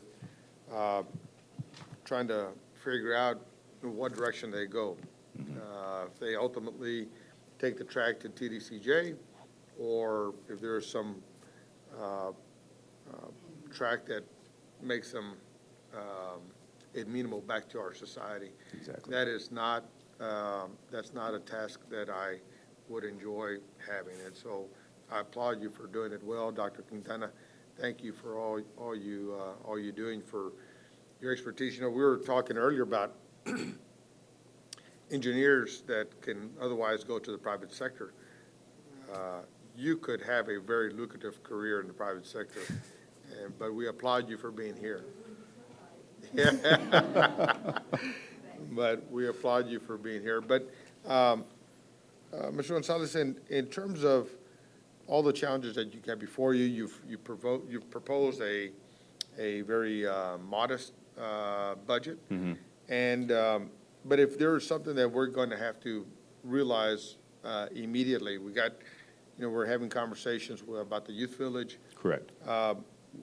trying to figure out in what direction they go. If they ultimately take the track to TDCJ, or if there's some track that makes them amenable back to our society. Exactly. That is not, that's not a task that I would enjoy having. And so I applaud you for doing it well. Dr. Quintana, thank you for all you're doing, for your expertise. You know, we were talking earlier about engineers that can otherwise go to the private sector. You could have a very lucrative career in the private sector, but we applaud you for being here. But we applaud you for being here. But, Mr. Gonzalez, in terms of all the challenges that you have before you, you've proposed a very modest budget. Mm-hmm. And, but if there is something that we're going to have to realize immediately, we're having conversations about the youth village. Correct.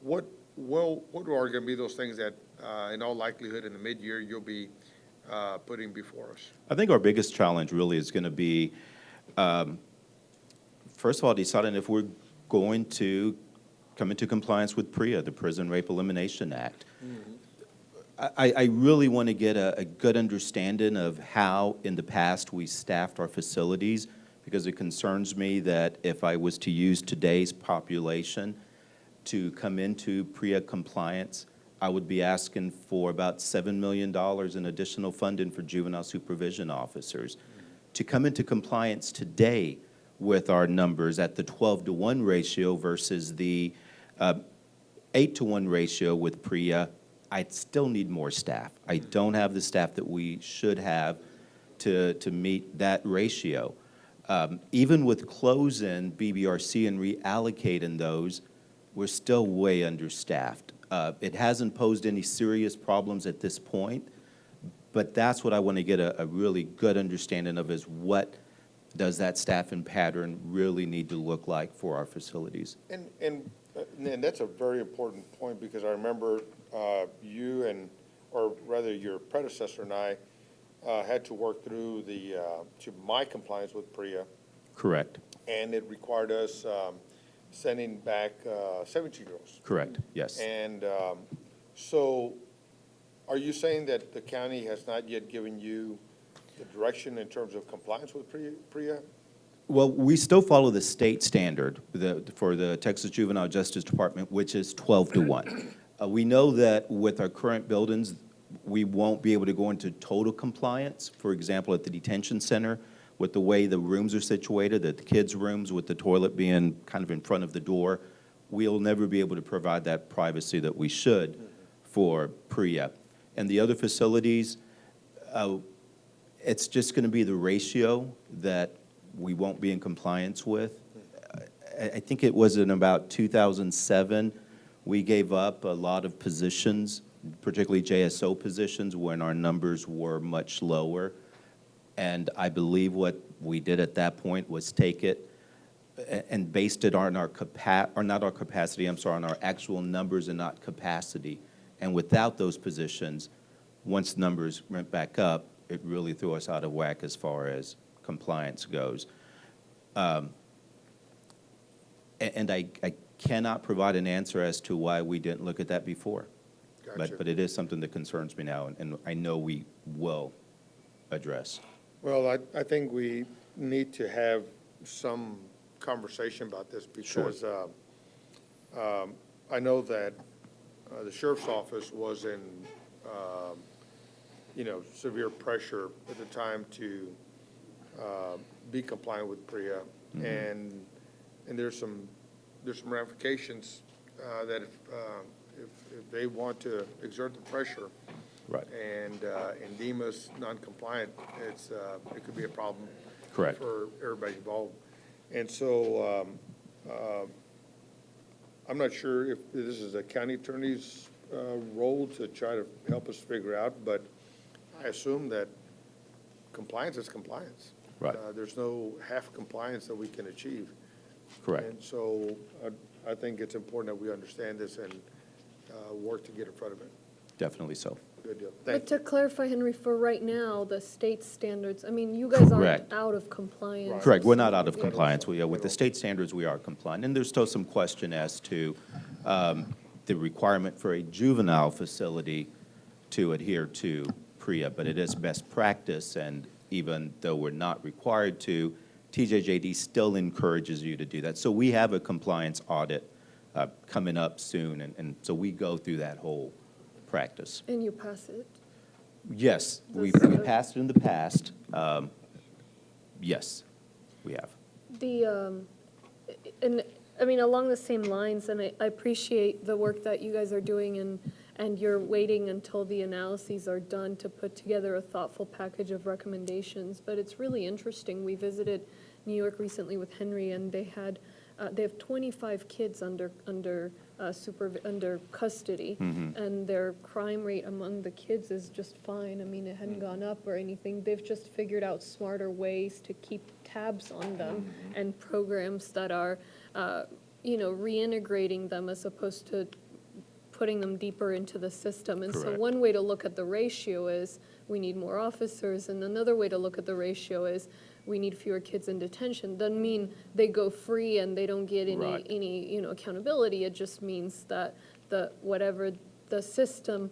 What are going to be those things that, in all likelihood, in the mid-year, you'll be putting before us? I think our biggest challenge really is going to be, first of all, deciding if we're going to come into compliance with PREA, the Prison Rape Elimination Act. I really want to get a good understanding of how, in the past, we staffed our facilities, because it concerns me that if I was to use today's population to come into PREA compliance, I would be asking for about $7 million in additional funding for juvenile supervision officers. To come into compliance today with our numbers at the 12-to-1 ratio versus the 8-to-1 ratio with PREA, I still need more staff. I don't have the staff that we should have to meet that ratio. Even with closing BBRC and reallocating those, we're still way understaffed. It hasn't posed any serious problems at this point, but that's what I want to get a really good understanding of, is what does that staffing pattern really need to look like for our facilities. And that's a very important point, because I remember you or rather your predecessor and I had to work through to my compliance with PREA. Correct. And it required us sending back 17-year-olds. Correct, yes. And so are you saying that the county has not yet given you the direction in terms of compliance with PREA? Well, we still follow the state standard for the Texas Juvenile Justice Department, which is 12-to-1. We know that with our current buildings, we won't be able to go into total compliance. For example, at the detention center, with the way the rooms are situated, the kids' rooms with the toilet being kind of in front of the door, we'll never be able to provide that privacy that we should for PREA. And the other facilities, it's just going to be the ratio that we won't be in compliance with. I think it was in about 2007, we gave up a lot of positions, particularly JSO positions, when our numbers were much lower. And I believe what we did at that point was take it and based it on our or not our capacity, I'm sorry, on our actual numbers and not capacity. And without those positions, once numbers went back up, it really threw us out of whack as far as compliance goes. And I cannot provide an answer as to why we didn't look at that before. Gotcha. But it is something that concerns me now, and I know we will address. Well, I think we need to have some conversation about this because I know that the sheriff's office was in, severe pressure at the time to be compliant with PREA. Mhm. And there's some ramifications that if they want to exert the pressure Right. and deem us non-compliant, it could be a problem. Correct. For everybody involved. And so I'm not sure if this is a county attorney's role to try to help us figure out, but I assume that compliance is compliance. Right. There's no half compliance that we can achieve. Correct. And so I think it's important that we understand this and work to get in front of it. Definitely so. Good deal. But Thank to you. clarify, Henry, for right now, the state standards, I mean, you guys aren't Correct. out of compliance. Correct, we're not out of compliance. With the state standards, we are compliant. And there's still some question as to the requirement for a juvenile facility to adhere to PREA, but it is best practice, and even though we're not required to, TJJD still encourages you to do that. So we have a compliance audit coming up soon, and so we go through that whole practice. And you pass it. Yes, we passed it in the past. Yes, we have. And, I mean, along the same lines, and I appreciate the work that you guys are doing, and you're waiting until the analyses are done to put together a thoughtful package of recommendations, but it's really interesting. We visited New York recently with Henry, and they have 25 kids under custody, and their crime rate among the kids is just fine. I mean, it hadn't gone up or anything. They've just figured out smarter ways to keep tabs on them and programs that are, reintegrating them as opposed to putting them deeper into the system. And so Correct. one way to look at the ratio is we need more officers, and another way to look at the ratio is we need fewer kids in detention. Doesn't mean they go free and they don't get Right. any accountability. It just means that whatever the system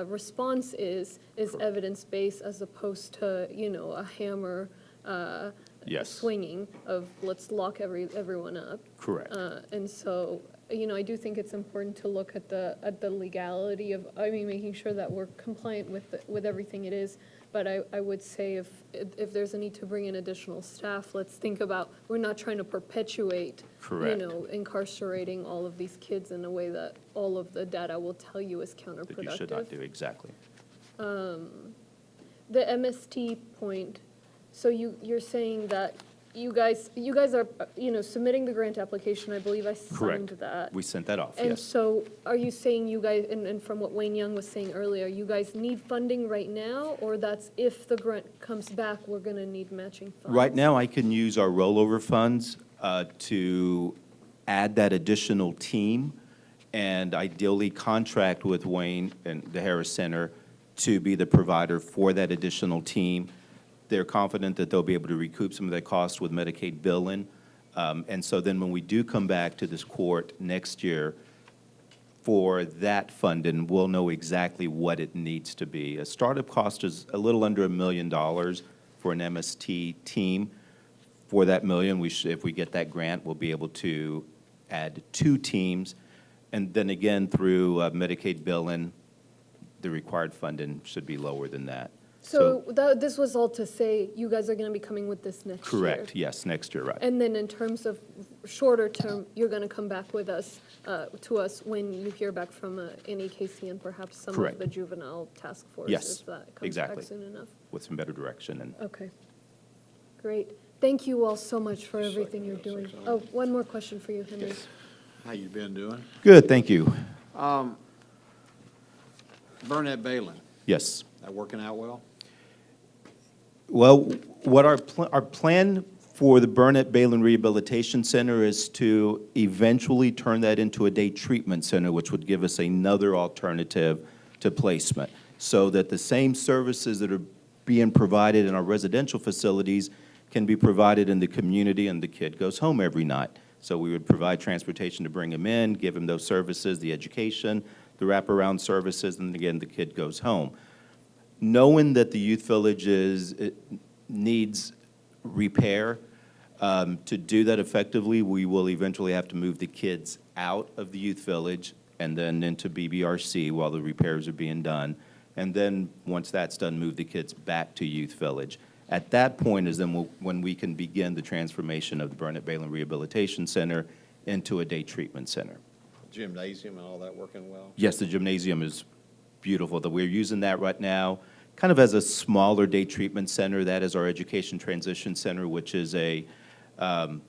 response is evidence-based as opposed to, a hammer Yes. swinging of let's lock everyone up. Correct. And so, I do think it's important to look at the legality of, making sure that we're compliant with everything it is. But I would say if there's a need to bring in additional staff, let's think about, we're not trying to perpetuate, Correct. incarcerating all of these kids in a way that all of the data will tell you is counterproductive. That you should not do, exactly. The MST point, so you're saying that you guys are, submitting the grant application, I believe I signed Correct. that. We sent that off, And yes. so are you saying you guys, and from what Wayne Young was saying earlier, you guys need funding right now, or that's if the grant comes back, we're going to need matching funds? Right now, I can use our rollover funds to add that additional team and ideally contract with Wayne and the Harris Center to be the provider for that additional team. They're confident that they'll be able to recoup some of that cost with Medicaid billing. And so then when we do come back to this court next year for that funding, we'll know exactly what it needs to be. A startup cost is a little under $1 million for an MST team. For that million, if we get that grant, we'll be able to add 2 teams. And then again, through Medicaid billing, the required funding should be lower than that. So this was all to say, you guys are going to be coming with this next year? Correct, yes, next year, right. And then in terms of shorter term, you're going to come back with us, to us when you hear back from NEKC and perhaps some of Correct. the juvenile task force? Yes, If that comes exactly. back soon enough? With some better direction and. Okay, great. Thank you all so much for everything you're doing. Oh, one more question for you, Henry. How you been doing? Good, thank you. Burnett Balin, Yes. that working out well? Well, what our plan for the Burnett Balin Rehabilitation Center is to eventually turn that into a day treatment center, which would give us another alternative to placement, so that the same services that are being provided in our residential facilities can be provided in the community, and the kid goes home every night. So we would provide transportation to bring him in, give him those services, the education, the wraparound services, and again, the kid goes home. Knowing that the youth village needs repair, to do that effectively, we will eventually have to move the kids out of the youth village and then into BBRC while the repairs are being done. And then, once that's done, move the kids back to youth village. At that point is then when we can begin the transformation of the Burnett Balin Rehabilitation Center into a day treatment center. Gymnasium and all that working well? Yes, the gymnasium is beautiful. We're using that right now kind of as a smaller day treatment center. That is our Education Transition Center, which is an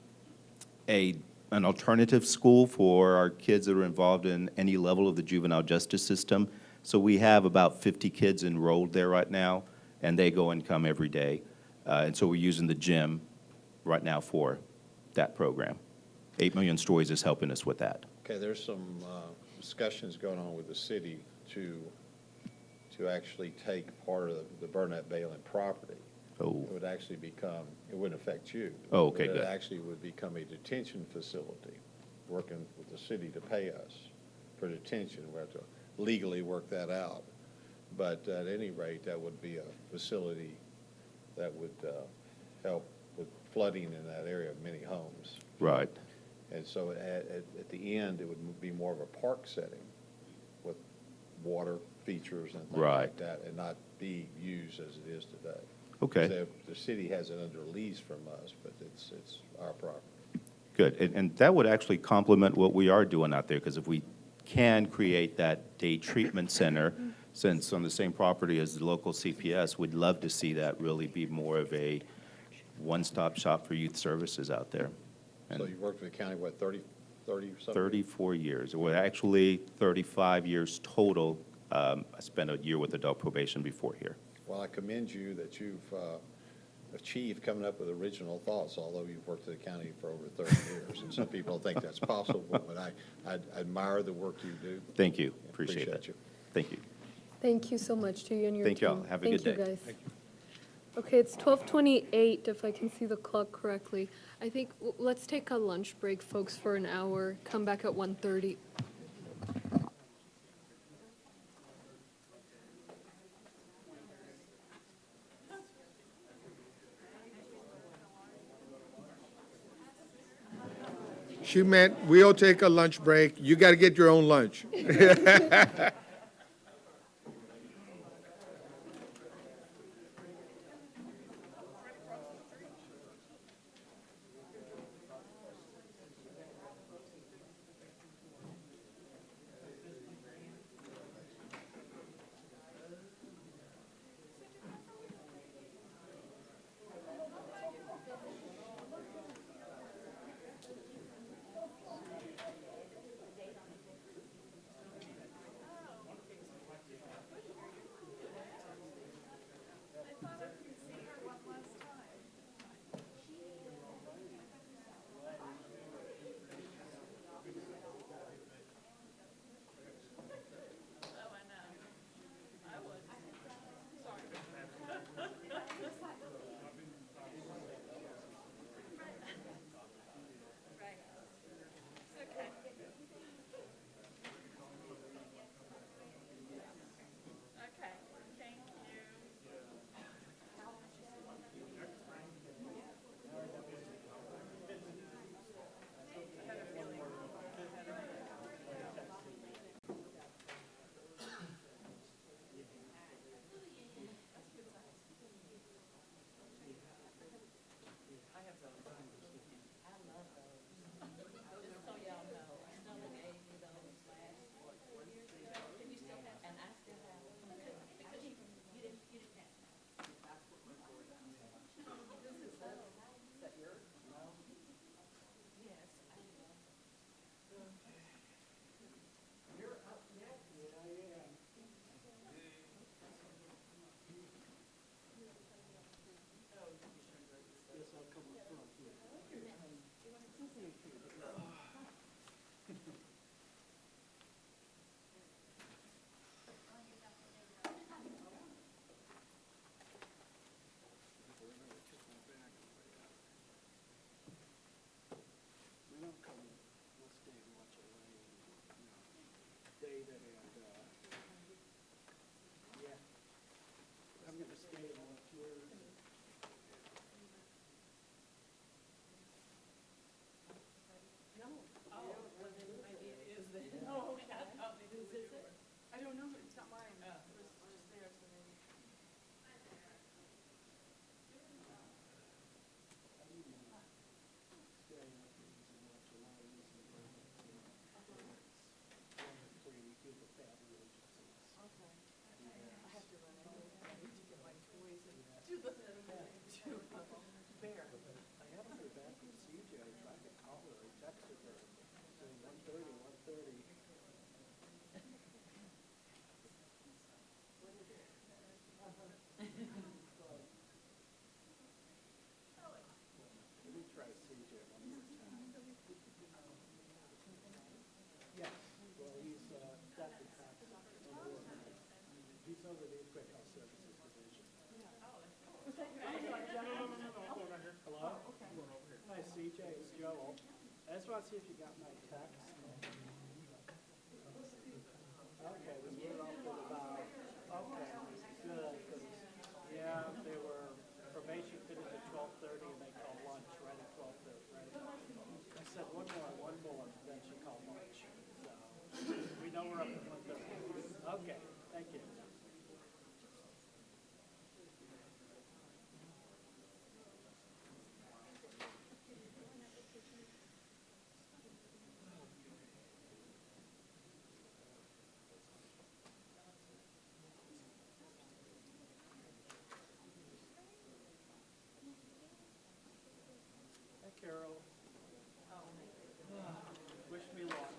alternative school for our kids that are involved in any level of the juvenile justice system. So we have about 50 kids enrolled there right now, and they go and come every day. And so we're using the gym right now for that program. 8 Million Stories is helping us with that. Okay, there's some discussions going on with the city to actually take part of the Burnett Balin property. Oh. It would actually become, it wouldn't affect you. Oh, okay, but good. It actually would become a detention facility, working with the city to pay us for detention. We have to legally work that out. But at any rate, that would be a facility that would help with flooding in that area of many homes. Right. And so at the end, it would be more of a park setting with water features and things Right. like that, and not be used as it is today. Okay. The city has it under lease from us, but it's our property. Good, and that would actually complement what we are doing out there, because if we can create that day treatment center, since on the same property as the local CPS, we'd love to see that really be more of a one-stop shop for youth services out there. So you worked for the county, what, 30 something? 34 years, well, actually 35 years total. I spent a year with adult probation before here. Well, I commend you that you've achieved coming up with original thoughts, although you've worked at the county for over 30 years. And some people don't think that's possible, but I admire the work you do. Thank you, appreciate that. you. Thank you. Thank you so much to you and your Thank team. y'all. Have a good day. Thank you, guys. Okay, it's 12:28, if I can see the clock correctly. I think, let's take a lunch break, folks, for an hour, come back at 1:30. She meant, we'll take a lunch break. You got to get your own lunch. I don't know, it's not mine. It was just there, so maybe. Okay. I have to run anyway. I need to get my toys and do the, bear. I haven't heard back from CJ, tried to call her, I texted her, saying 1:30. Let me try CJ one more time. Yes, well, he's, got the tax in order. He's over the quick health services division. Hello? Hi, CJ, it's Joel. I just want to see if you got my text. Okay, we were up at about, okay, good, 'cause, yeah, they were, probation finished at 12:30 and they called lunch right at 12:30, right? I said, one more, then she called lunch. So, we know we're up at 1:30. Okay, thank you. Hi, Carol. Wish me luck.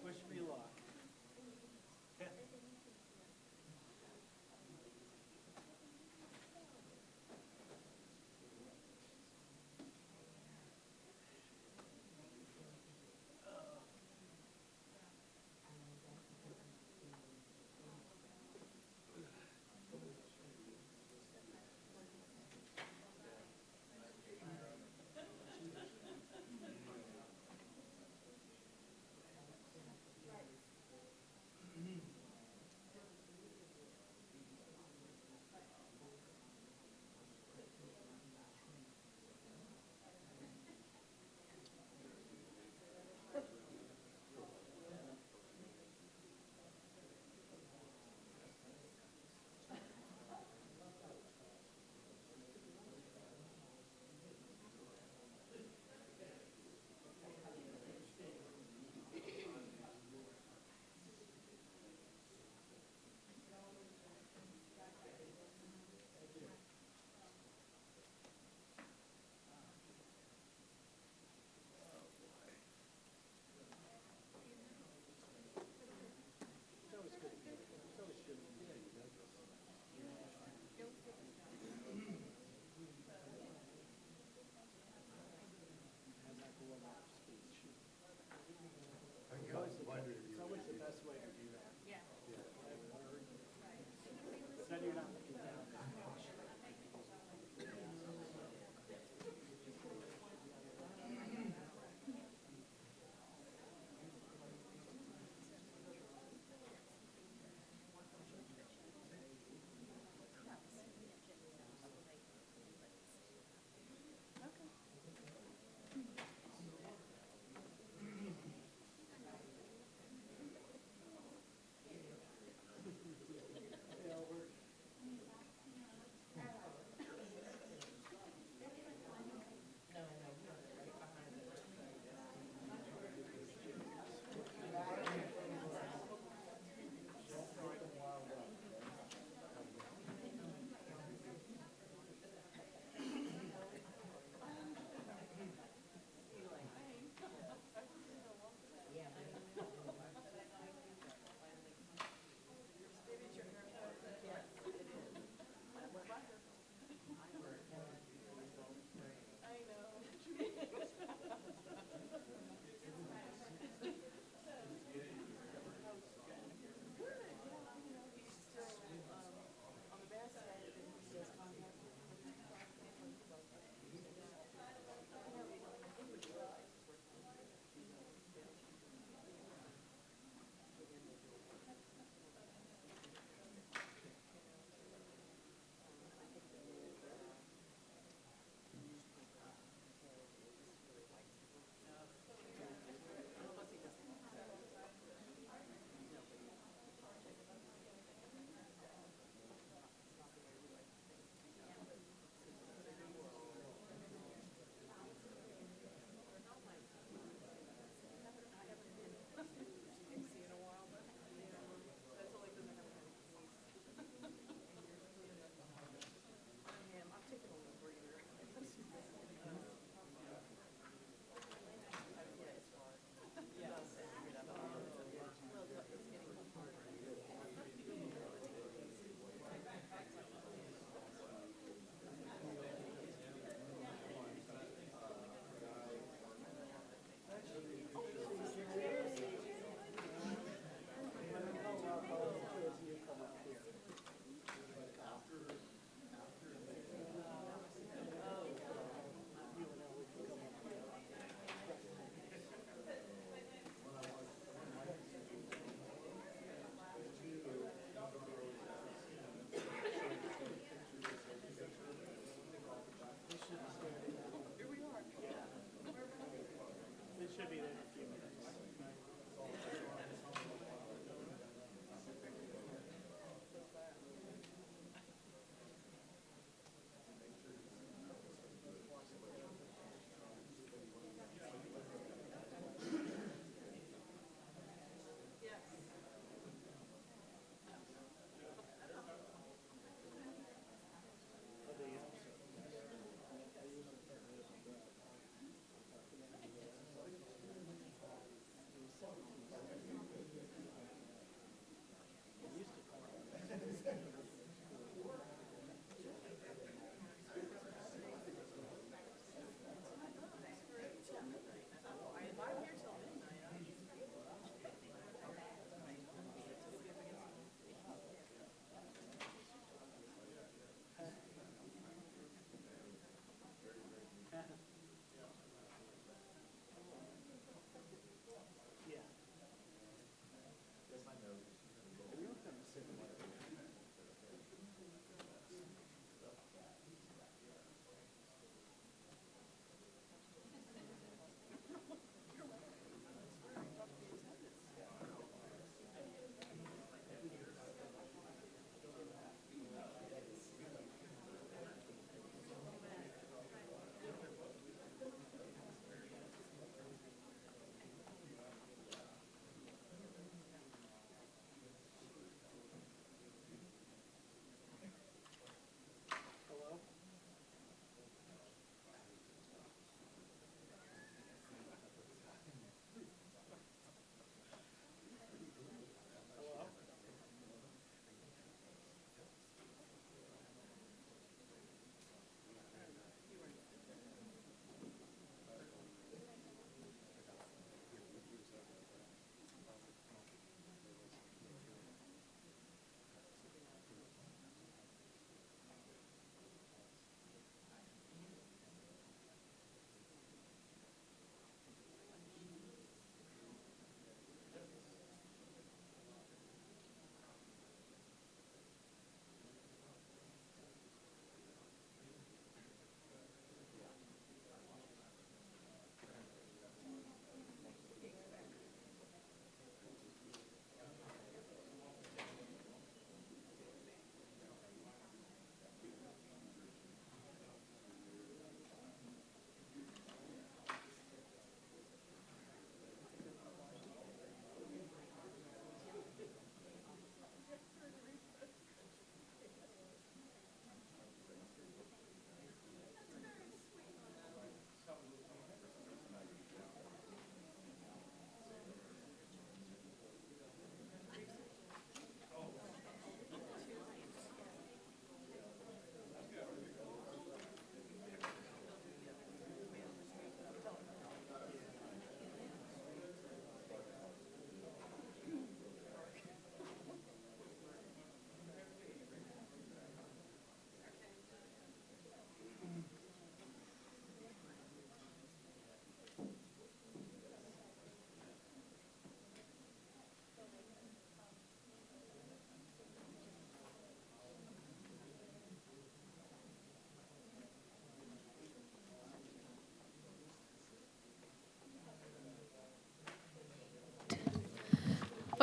Wish me luck.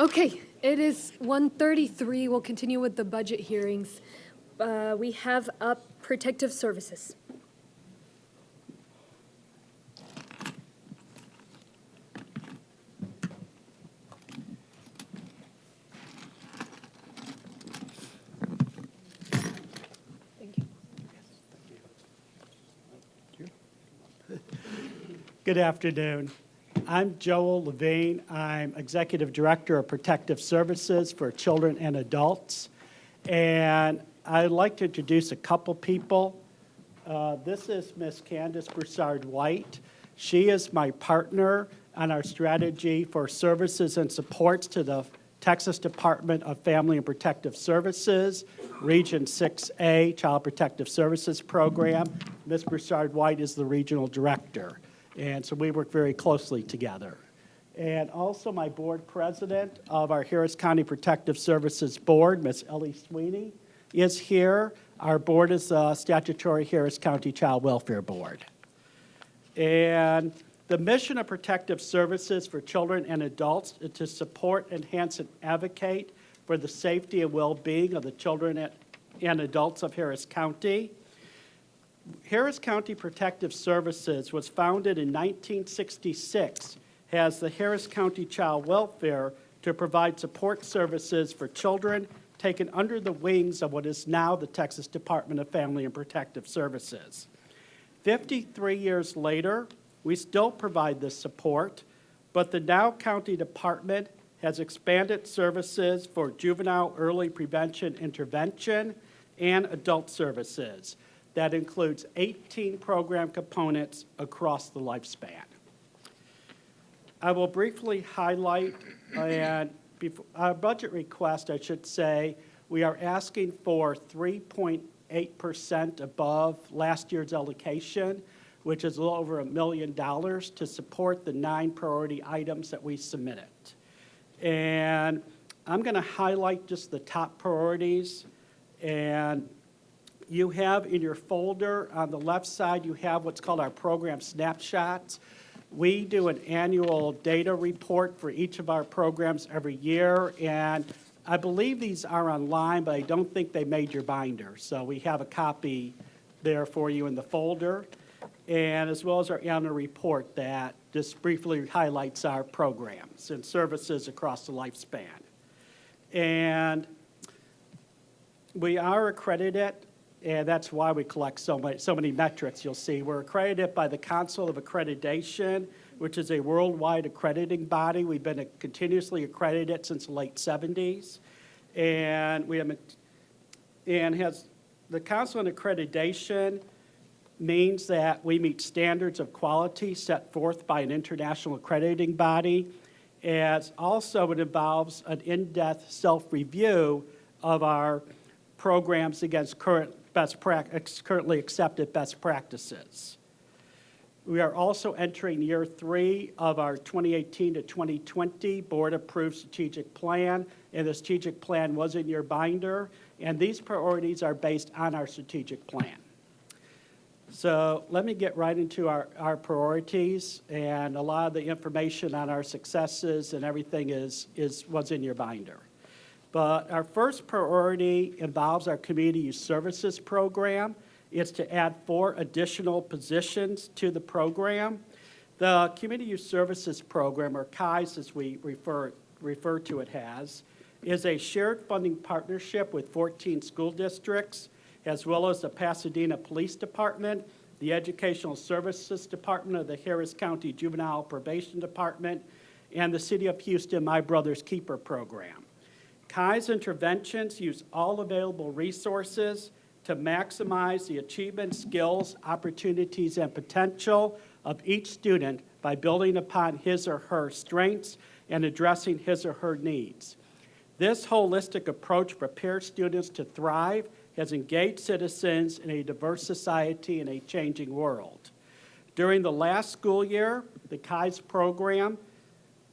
Okay, it is 1:33. We'll continue with the budget hearings. We have up protective services. Good afternoon. I'm Joel Levine. I'm Executive Director of Protective Services for Children and Adults. And I'd like to introduce a couple people. This is Miss Candace Broussard-White. She is my partner on our strategy for services and supports to the Texas Department of Family and Protective Services, Region 6A Child Protective Services Program. Ms. Broussard-White is the Regional Director. And so we work very closely together. And also my board president of our Harris County Protective Services Board, Ms. Ellie Sweeney, is here. Our board is the statutory Harris County Child Welfare Board. And the mission of Protective Services for Children and Adults is to support, enhance, and advocate for the safety and well-being of the children and adults of Harris County. Harris County Protective Services was founded in 1966 as the Harris County Child Welfare to provide support services for children taken under the wings of what is now the Texas Department of Family and Protective Services. 53 years later, we still provide this support, but the now county department has expanded services for juvenile early prevention intervention and adult services. That includes 18 program components across the lifespan. I will briefly highlight, and our budget request, I should say, we are asking for 3.8% above last year's allocation, which is a little over $1 million to support the 9 priority items that we submitted. And I'm going to highlight just the top priorities. And you have in your folder on the left side, you have what's called our program snapshots. We do an annual data report for each of our programs every year, and I believe these are online, but I don't think they made your binder. So we have a copy there for you in the folder, and as well as our annual report that just briefly highlights our programs and services across the lifespan. And we are accredited, and that's why we collect so many metrics. You'll see we're accredited by the Council of Accreditation, which is a worldwide accrediting body. We've been continuously accredited since the late 70s. And the Council on Accreditation means that we meet standards of quality set forth by an international accrediting body. As also it involves an in-depth self-review of our programs against currently accepted best practices. We are also entering year 3 of our 2018 to 2020 board-approved strategic plan, and the strategic plan was in your binder, and these priorities are based on our strategic plan. So let me get right into our priorities, and a lot of the information on our successes and everything was in your binder. But our first priority involves our Community Youth Services program. It's to add 4 additional positions to the program. The Community Youth Services program, or KYS as we refer to it as, is a shared funding partnership with 14 school districts, as well as the Pasadena Police Department, the Educational Services Department of the Harris County Juvenile Probation Department, and the City of Houston My Brother's Keeper program. KYS interventions use all available resources to maximize the achievement, skills, opportunities, and potential of each student by building upon his or her strengths and addressing his or her needs. This holistic approach prepares students to thrive as engaged citizens in a diverse society in a changing world. During the last school year, the KYS program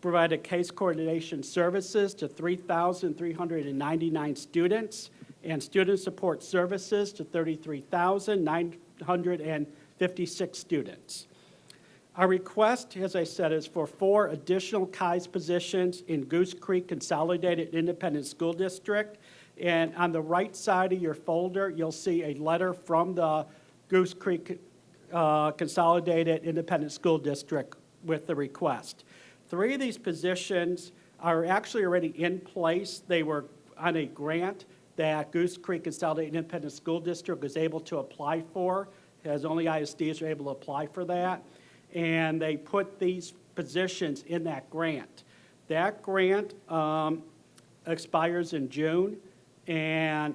provided case coordination services to 3,399 students and student support services to 33,956 students. Our request, as I said, is for 4 additional KAIS positions in Goose Creek Consolidated Independent School District. And on the right side of your folder, you'll see a letter from the Goose Creek Consolidated Independent School District with the request. 3 of these positions are actually already in place. They were on a grant that Goose Creek Consolidated Independent School District was able to apply for, as only ISDs are able to apply for that. And they put these positions in that grant. That grant expires in June, and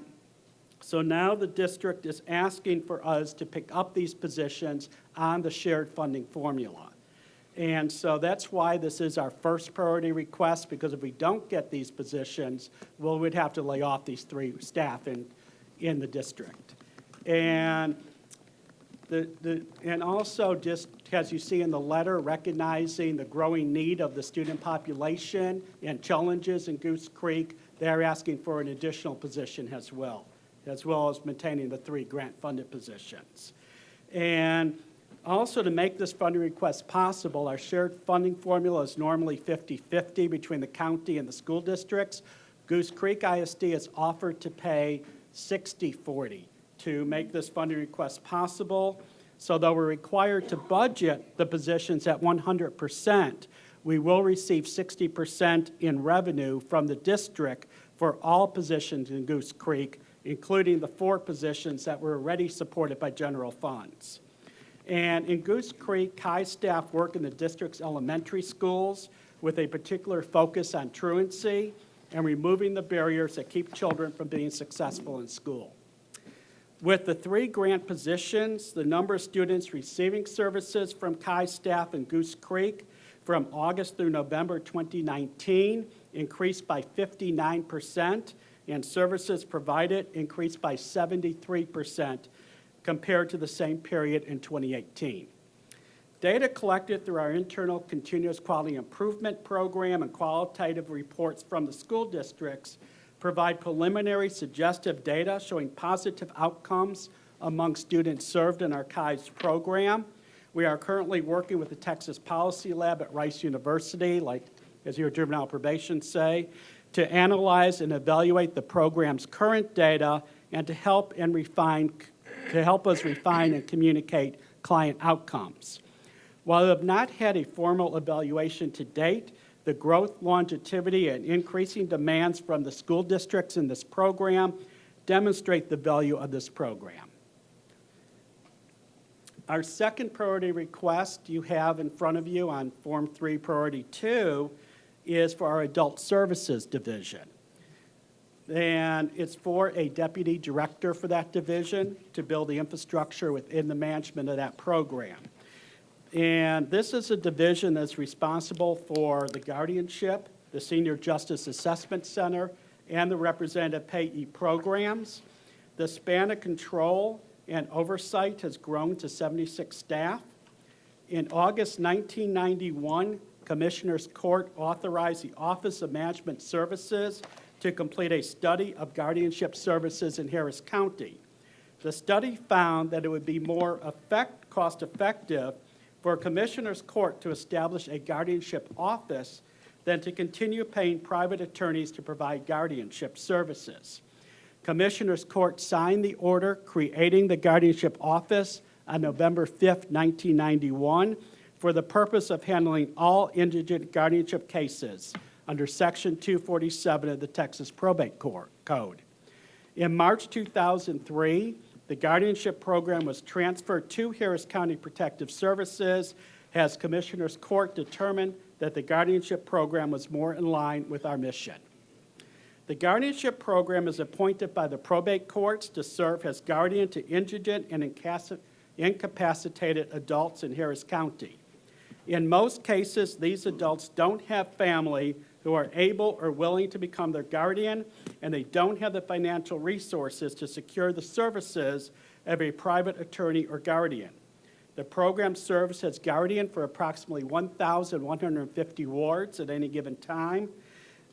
so now the district is asking for us to pick up these positions on the shared funding formula. And so that's why this is our first priority request, because if we don't get these positions, well, we'd have to lay off these 3 staff in the district. And and also, just as you see in the letter, recognizing the growing need of the student population and challenges in Goose Creek, they're asking for an additional position as well as maintaining the 3 grant-funded positions. And also, to make this funding request possible, our shared funding formula is normally 50-50 between the county and the school districts. Goose Creek ISD has offered to pay 60-40 to make this funding request possible. So though we're required to budget the positions at 100%, we will receive 60% in revenue from the district for all positions in Goose Creek, including the 4 positions that were already supported by general funds. And in Goose Creek, KAIS staff work in the district's elementary schools with a particular focus on truancy and removing the barriers that keep children from being successful in school. With the 3 grant positions, the number of students receiving services from KAIS staff in Goose Creek from August through November 2019 increased by 59%, and services provided increased by 73% compared to the same period in 2018. Data collected through our internal continuous quality improvement program and qualitative reports from the school districts provide preliminary suggestive data showing positive outcomes among students served in our KAIS program. We are currently working with the Texas Policy Lab at Rice University, like as your juvenile probation say, to analyze and evaluate the program's current data and to help us refine and communicate client outcomes. While we have not had a formal evaluation to date, the growth, longevity, and increasing demands from the school districts in this program demonstrate the value of this program. Our second priority request you have in front of you on Form 3 Priority 2 is for our Adult Services Division. And it's for a deputy director for that division to build the infrastructure within the management of that program. And this is a division that's responsible for the guardianship, the Senior Justice Assessment Center, and the representative payee programs. The span of control and oversight has grown to 76 staff. In August 1991, Commissioners Court authorized the Office of Management Services to complete a study of guardianship services in Harris County. The study found that it would be more cost-effective for Commissioners Court to establish a guardianship office than to continue paying private attorneys to provide guardianship services. Commissioners Court signed the order creating the guardianship office on November 5th, 1991, for the purpose of handling all indigent guardianship cases under Section 247 of the Texas Probate Code. In March 2003, the guardianship program was transferred to Harris County Protective Services as Commissioners Court determined that the guardianship program was more in line with our mission. The guardianship program is appointed by the probate courts to serve as guardian to indigent and incapacitated adults in Harris County. In most cases, these adults don't have family who are able or willing to become their guardian, and they don't have the financial resources to secure the services of a private attorney or guardian. The program serves as guardian for approximately 1,150 wards at any given time,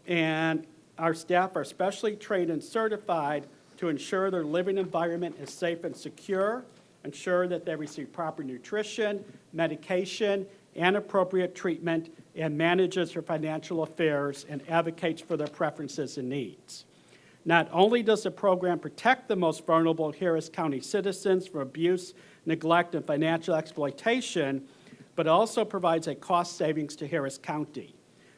and our staff are specially trained and certified to ensure their living environment is safe and secure, ensure that they receive proper nutrition, medication, and appropriate treatment and manages their financial affairs and advocates for their preferences and needs. Not only does the program protect the most vulnerable Harris County citizens from abuse, neglect, and financial exploitation, but also provides a cost savings to Harris County.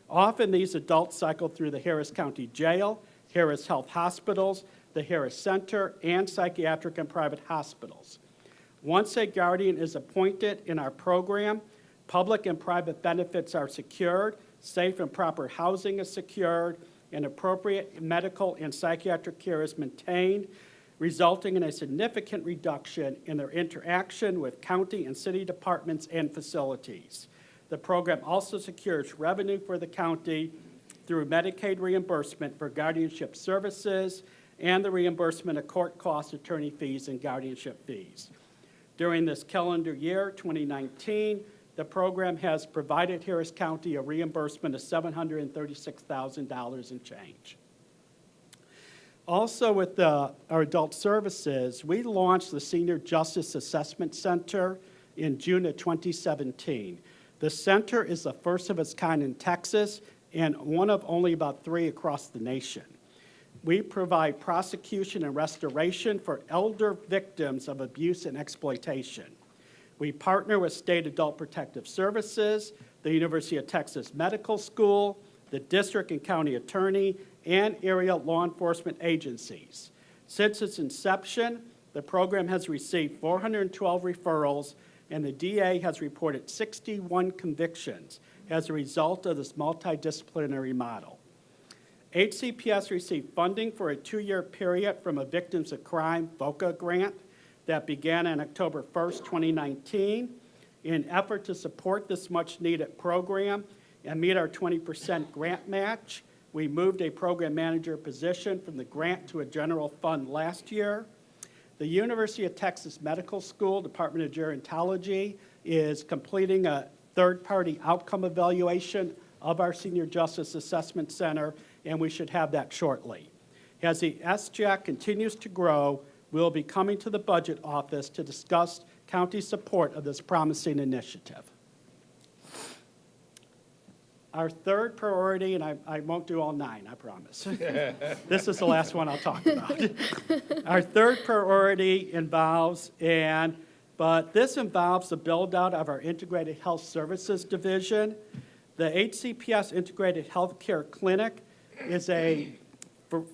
Often these adults cycle through the Harris County Jail, Harris Health Hospitals, the Harris Center, and psychiatric and private hospitals. Once a guardian is appointed in our program, public and private benefits are secured, safe and proper housing is secured, and appropriate medical and psychiatric care is maintained, resulting in a significant reduction in their interaction with county and city departments and facilities. The program also secures revenue for the county through Medicaid reimbursement for guardianship services and the reimbursement of court costs, attorney fees, and guardianship fees. During this calendar year, 2019, the program has provided Harris County a reimbursement of $736,000 and change. Also with our adult services, we launched the Senior Justice Assessment Center in June of 2017. The center is the first of its kind in Texas and one of only about 3 across the nation. We provide prosecution and restoration for elder victims of abuse and exploitation. We partner with State Adult Protective Services, the University of Texas Medical School, the district and county attorney, and area law enforcement agencies. Since its inception, the program has received 412 referrals, and the DA has reported 61 convictions as a result of this multidisciplinary model. HCPS received funding for a 2-year period from a Victims of Crime VOCA grant that began on October 1st, 2019. In an effort to support this much-needed program and meet our 20% grant match, we moved a program manager position from the grant to a general fund last year. The University of Texas Medical School, Department of Gerontology, is completing a third-party outcome evaluation of our Senior Justice Assessment Center, and we should have that shortly. As the SJAC continues to grow, we'll be coming to the Budget Office to discuss county support of this promising initiative. Our third priority, and I won't do all 9, I promise. This is the last one I'll talk about. Our third priority involves, but this involves the build-out of our Integrated Health Services Division. The HCPS Integrated Healthcare Clinic is a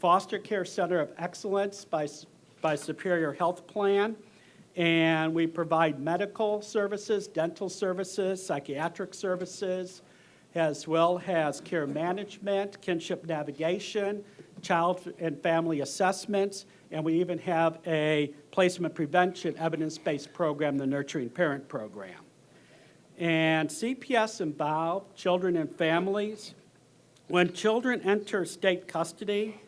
foster care center of excellence by Superior Health Plan, and we provide medical services, dental services, psychiatric services, as well as care management, kinship navigation, child and family assessments, and we even have a placement prevention evidence-based program, the Nurturing Parent Program. And CPS involve children and families. When children enter state custody,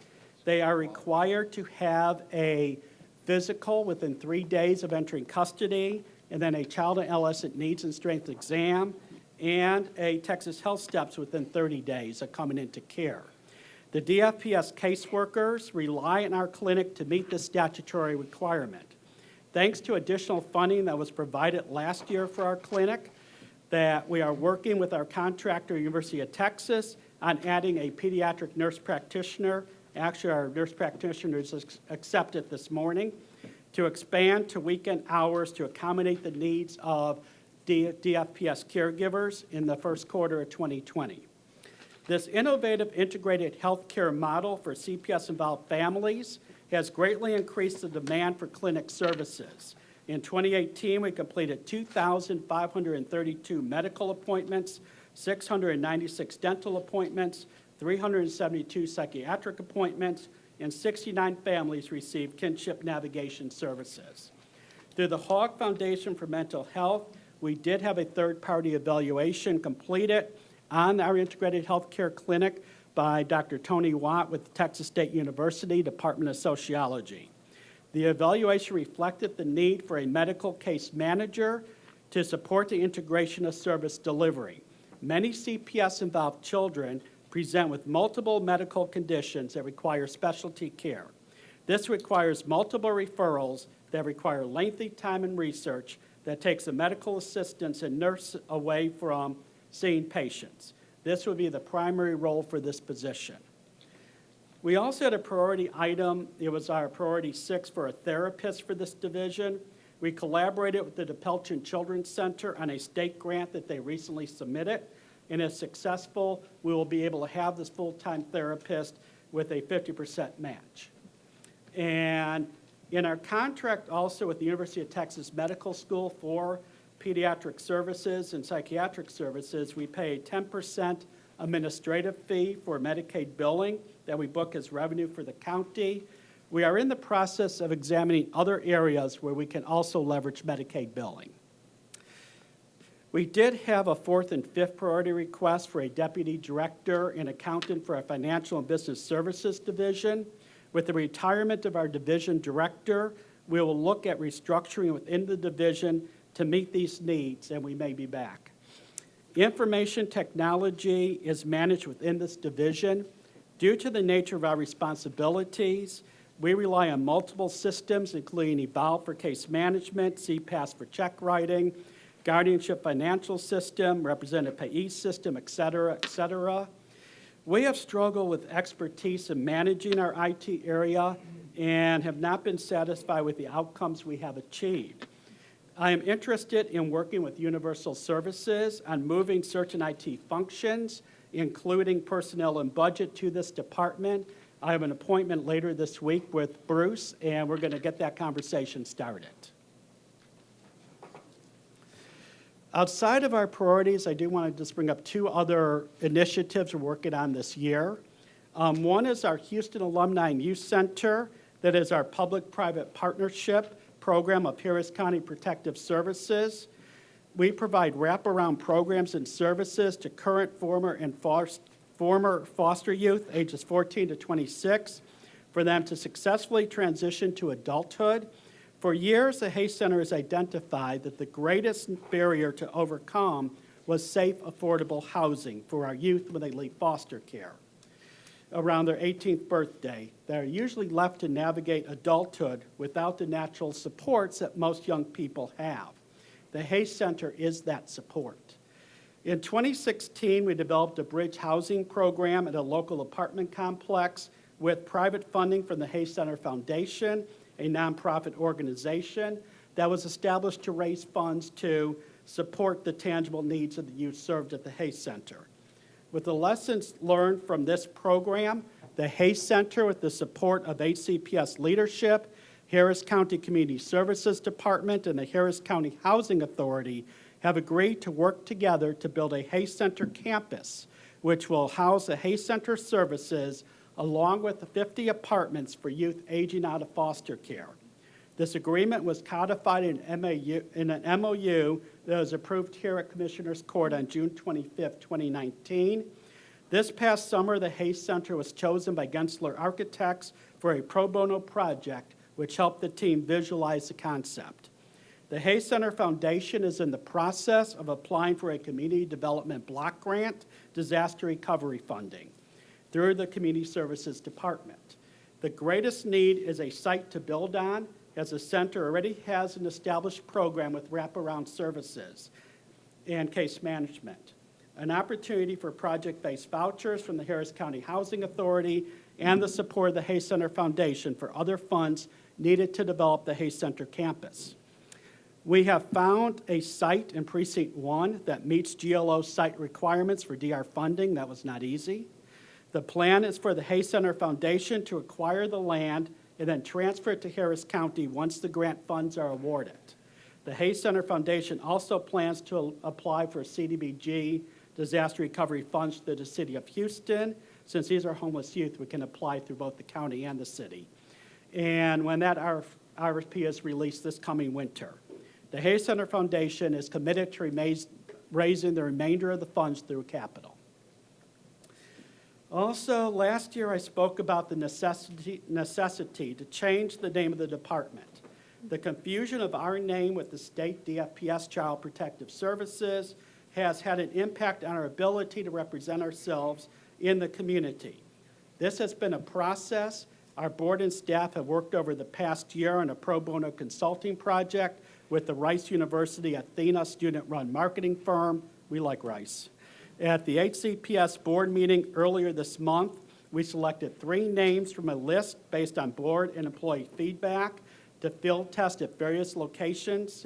they are required to have a physical within 3 days of entering custody, and then a child and adolescent needs and strength exam, and a Texas Health Steps within 30 days of coming into care. The DFPS caseworkers rely on our clinic to meet this statutory requirement. Thanks to additional funding that was provided last year for our clinic, that we are working with our contractor, University of Texas, on adding a pediatric nurse practitioner. Actually, our nurse practitioner is accepted this morning to expand to weekend hours to accommodate the needs of DFPS caregivers in the first quarter of 2020. This innovative integrated healthcare model for CPS-involved families has greatly increased the demand for clinic services. In 2018, we completed 2,532 medical appointments, 696 dental appointments, 372 psychiatric appointments, and 69 families received kinship navigation services. Through the Hogg Foundation for Mental Health, we did have a third-party evaluation completed on our integrated healthcare clinic by Dr. Tony Watt with Texas State University, Department of Sociology. The evaluation reflected the need for a medical case manager to support the integration of service delivery. Many CPS-involved children present with multiple medical conditions that require specialty care. This requires multiple referrals that require lengthy time and research that takes the medical assistants and nurse away from seeing patients. This would be the primary role for this position. We also had a priority item. It was our priority 6 for a therapist for this division. We collaborated with the DePelchin Children's Center on a state grant that they recently submitted. And if successful, we will be able to have this full-time therapist with a 50% match. And in our contract also with the University of Texas Medical School for pediatric services and psychiatric services, we pay a 10% administrative fee for Medicaid billing that we book as revenue for the county. We are in the process of examining other areas where we can also leverage Medicaid billing. We did have a 4th and 5th priority request for a deputy director and accountant for our financial and business services division. With the retirement of our division director, we will look at restructuring within the division to meet these needs, and we may be back. Information technology is managed within this division. Due to the nature of our responsibilities, we rely on multiple systems, including Evolve for case management, CPAS for check writing, Guardianship Financial System, Representative Payee System, et cetera, et cetera. We have struggled with expertise in managing our IT area and have not been satisfied with the outcomes we have achieved. I am interested in working with Universal Services on moving certain IT functions, including personnel and budget, to this department. I have an appointment later this week with Bruce, and we're going to get that conversation started. Outside of our priorities, I do want to just bring up 2 other initiatives we're working on this year. One is our Houston Alumni and Youth Center, that is our public-private partnership program of Harris County Protective Services. We provide wraparound programs and services to current, former, and former foster youth, ages 14 to 26, for them to successfully transition to adulthood. For years, the Hayes Center has identified that the greatest barrier to overcome was safe, affordable housing for our youth when they leave foster care around their 18th birthday. They are usually left to navigate adulthood without the natural supports that most young people have. The Hayes Center is that support. In 2016, we developed a bridge housing program at a local apartment complex with private funding from the Hayes Center Foundation, a nonprofit organization that was established to raise funds to support the tangible needs of the youth served at the Hayes Center. With the lessons learned from this program, the Hayes Center, with the support of HCPS leadership, Harris County Community Services Department, and the Harris County Housing Authority, have agreed to work together to build a Hayes Center campus, which will house the Hayes Center services along with the 50 apartments for youth aging out of foster care. This agreement was codified in an MOU that was approved here at Commissioners Court on June 25, 2019. This past summer, the Hayes Center was chosen by Gensler Architects for a pro bono project, which helped the team visualize the concept. The Hayes Center Foundation is in the process of applying for a Community Development Block Grant disaster recovery funding through the Community Services Department. The greatest need is a site to build on, as the center already has an established program with wraparound services and case management, an opportunity for project-based vouchers from the Harris County Housing Authority, and the support of the Hayes Center Foundation for other funds needed to develop the Hayes Center campus. We have found a site in Precinct 1 that meets GLO site requirements for DR funding. That was not easy. The plan is for the Hayes Center Foundation to acquire the land and then transfer it to Harris County once the grant funds are awarded. The Hayes Center Foundation also plans to apply for CDBG disaster recovery funds through the City of Houston. Since these are homeless youth, we can apply through both the county and the city. And when that RFP is released this coming winter, the Hayes Center Foundation is committed to raising the remainder of the funds through capital. Also, last year I spoke about the necessity to change the name of the department. The confusion of our name with the state DFPS Child Protective Services has had an impact on our ability to represent ourselves in the community. This has been a process. Our board and staff have worked over the past year on a pro bono consulting project with the Rice University Athena student-run marketing firm. We like Rice. At the HCPS board meeting earlier this month, we selected 3 names from a list based on board and employee feedback to field test at various locations,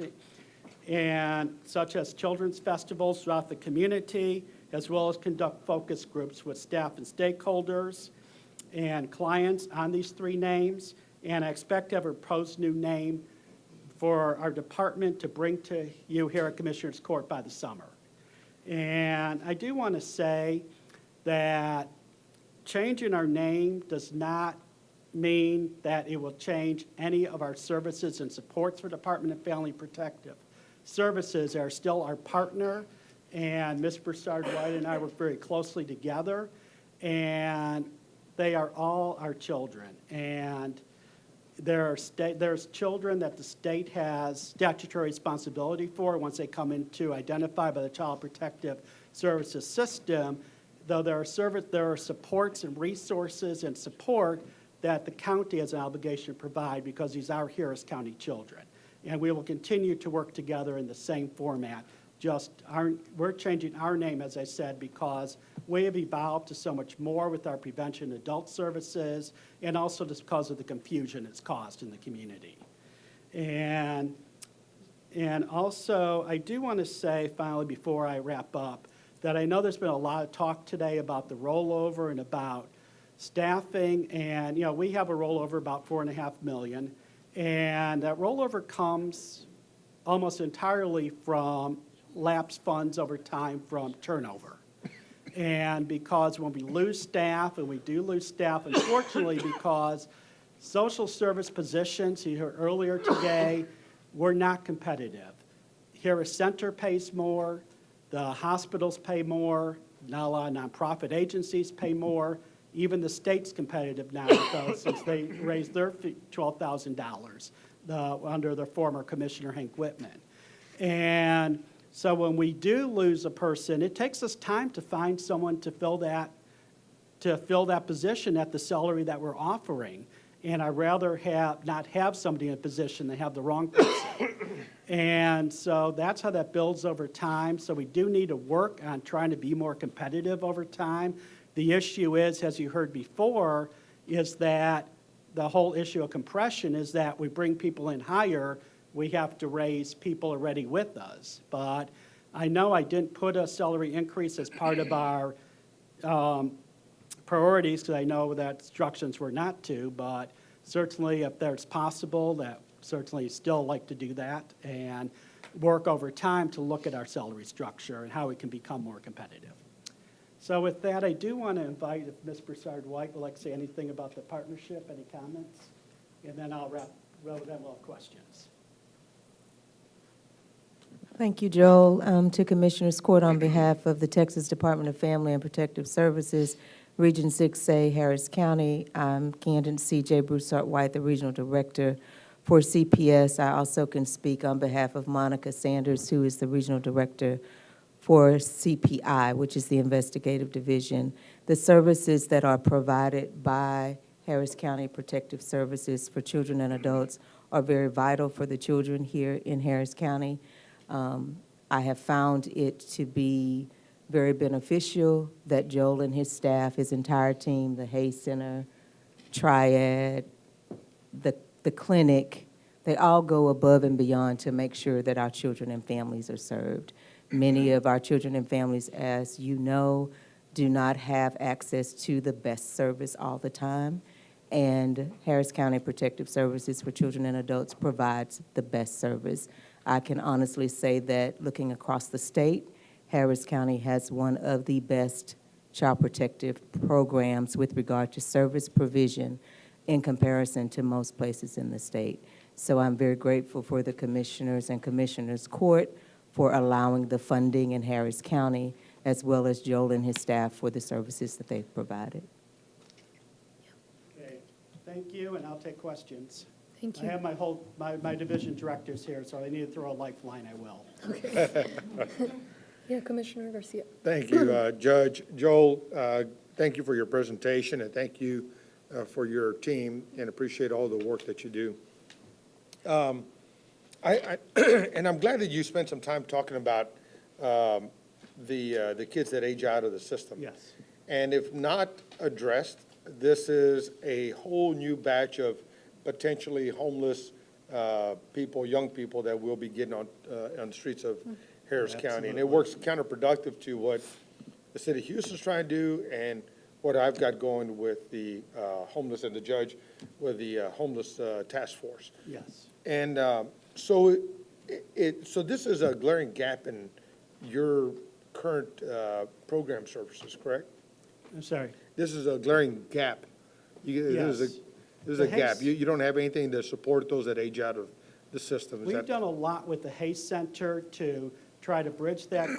and such as children's festivals throughout the community, as well as conduct focus groups with staff and stakeholders and clients on these 3 names. And I expect to have a proposed new name for our department to bring to you here at Commissioners Court by the summer. And I do want to say that changing our name does not mean that it will change any of our services and supports for Department of Family Protective Services. Are still our partner, and Ms. Broussard-White and I work very closely together, and they are all our children. And there's children that the state has statutory responsibility for once they come into identified by the Child Protective Services system, though there are supports and resources and support that the county has an obligation to provide because these are Harris County children. And we will continue to work together in the same format. We're changing our name, as I said, because we have evolved to so much more with our prevention adult services, and also just because of the confusion it's caused in the community. And also, I do want to say, finally, before I wrap up, that I know there's been a lot of talk today about the rollover and about staffing, and, we have a rollover about $4.5 million, and that rollover comes almost entirely from lapsed funds over time from turnover. And because when we lose staff, and we do lose staff, unfortunately, because social service positions, you heard earlier today, were not competitive. Harris Center pays more, the hospitals pay more, not a lot of nonprofit agencies pay more, even the state's competitive now since they raised their $12,000 under their former Commissioner Hank Whitman. And so when we do lose a person, it takes us time to find someone to fill that position at the salary that we're offering. And I'd rather not have somebody in a position than have the wrong person. And so that's how that builds over time. So we do need to work on trying to be more competitive over time. The issue is, as you heard before, is that the whole issue of compression is that we bring people in higher, we have to raise people already with us. But I know I didn't put a salary increase as part of our priorities, because I know that instructions were not to, but certainly if there's possible, that certainly still like to do that and work over time to look at our salary structure and how we can become more competitive. So with that, I do want to invite, if Ms. Broussard-White would like to say anything about the partnership, any comments? And then I'll wrap, then we'll have questions. Thank you, Joel. To Commissioners Court, on behalf of the Texas Department of Family and Protective Services, Region 6A, Harris County, I'm Candace C.J. Broussard-White, the Regional Director for CPS. I also can speak on behalf of Monica Sanders, who is the Regional Director for CPI, which is the Investigative Division. The services that are provided by Harris County Protective Services for children and adults are very vital for the children here in Harris County. I have found it to be very beneficial that Joel and his staff, his entire team, the Hay Center, Triad, the clinic, they all go above and beyond to make sure that our children and families are served. Many of our children and families, as you know, do not have access to the best service all the time, and Harris County Protective Services for Children and Adults provides the best service. I can honestly say that looking across the state, Harris County has one of the best child protective programs with regard to service provision in comparison to most places in the state. So I'm very grateful for the commissioners and Commissioners Court for allowing the funding in Harris County, as well as Joel and his staff for the services that they've provided. Okay, thank you, and I'll take questions. Thank you. I have my division directors here, so I need to throw a lifeline, I will. Okay. Yeah, Commissioner Garcia. Thank you, Judge. Joel, thank you for your presentation, and thank you for your team, and appreciate all the work that you do. And I'm glad that you spent some time talking about the kids that age out of the system. Yes. And if not addressed, this is a whole new batch of potentially homeless people, young people that will be getting on the streets of Harris County. And it works counterproductive to what the city of Houston's trying to do and what I've got going with the homeless and the judge with the homeless task force. Yes. And so so this is a glaring gap in your current program services, correct? I'm sorry. This is a glaring gap. Yes. This is The a gap. Hayes- You don't have anything to support those that age out of the system. Is We've that- done a lot with the Hayes Center to try to bridge that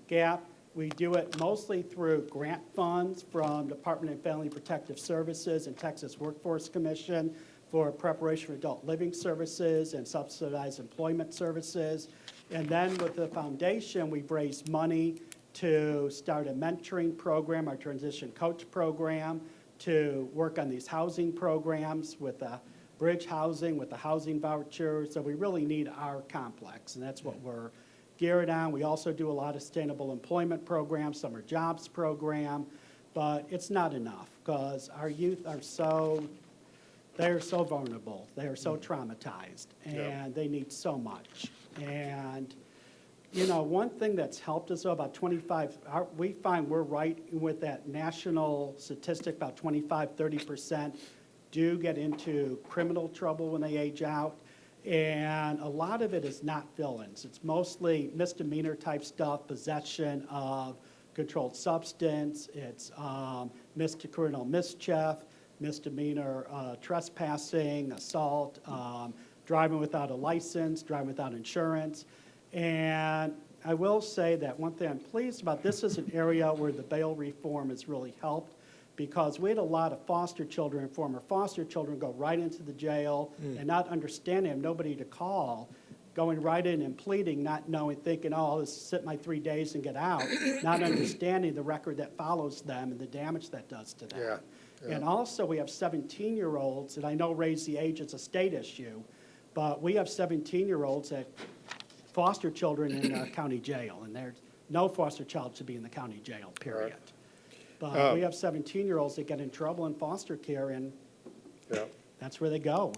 gap. We do it mostly through grant funds from Department of Family Protective Services and Texas Workforce Commission for preparation for adult living services and subsidized employment services. And then with the foundation, we've raised money to start a mentoring program, our transition coach program, to work on these housing programs with the bridge housing, with the housing voucher. So we really need our complex, and that's what we're geared on. We also do a lot of sustainable employment programs, summer jobs program, but it's not enough because our youth are they're so vulnerable, they are so traumatized, and they need so much. And you know, one thing that's helped us, though, about we find we're right with that national statistic, about 25–30% do get into criminal trouble when they age out. And a lot of it is not villains. It's mostly misdemeanor type stuff, possession of controlled substance, it's criminal mischief, misdemeanor trespassing, assault, driving without a license, driving without insurance. And I will say that one thing I'm pleased about, this is an area where the bail reform has really helped because we had a lot of foster children and former foster children go right into the jail and not understanding, have nobody to call, going right in and pleading, not knowing, thinking, oh, I'll just sit my 3 days and get out, not understanding the record that follows them and the damage that does to them. Yeah. And also we have 17-year-olds, and I know raise the age is a state issue, but we have 17-year-olds that foster children in county jail, and there's no foster child should be in the county jail, period. But we have 17-year-olds that get in trouble in foster care, and that's where they go.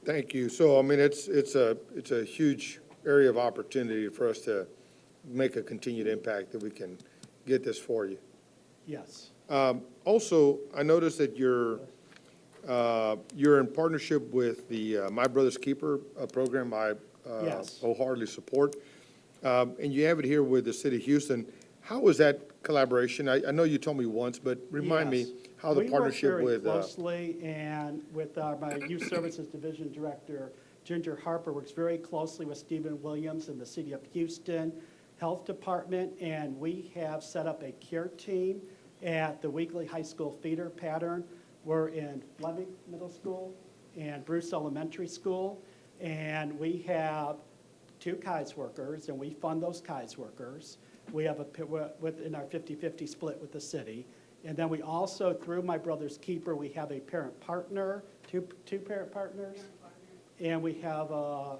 Thank you. So, I mean, it's a huge area of opportunity for us to make a continued impact that we can get this for you. Yes. Also, I noticed that you're in partnership with the My Brother's Keeper program I Yes. wholeheartedly support. And you have it here with the city of Houston. How was that collaboration? I know you told me once, but remind me how the partnership We with. work very closely, and with my Youth Services Division Director, Ginger Harper, works very closely with Stephen Williams and the City of Houston Health Department, and we have set up a care team at the weekly high school feeder pattern. We're in Fleming Middle School and Bruce Elementary School, and we have 2 KAIS workers, and we fund those KAIS workers. We have in our 50-50 split with the city. And then we also, through My Brother's Keeper, we have a parent partner, two parent partners, and we have a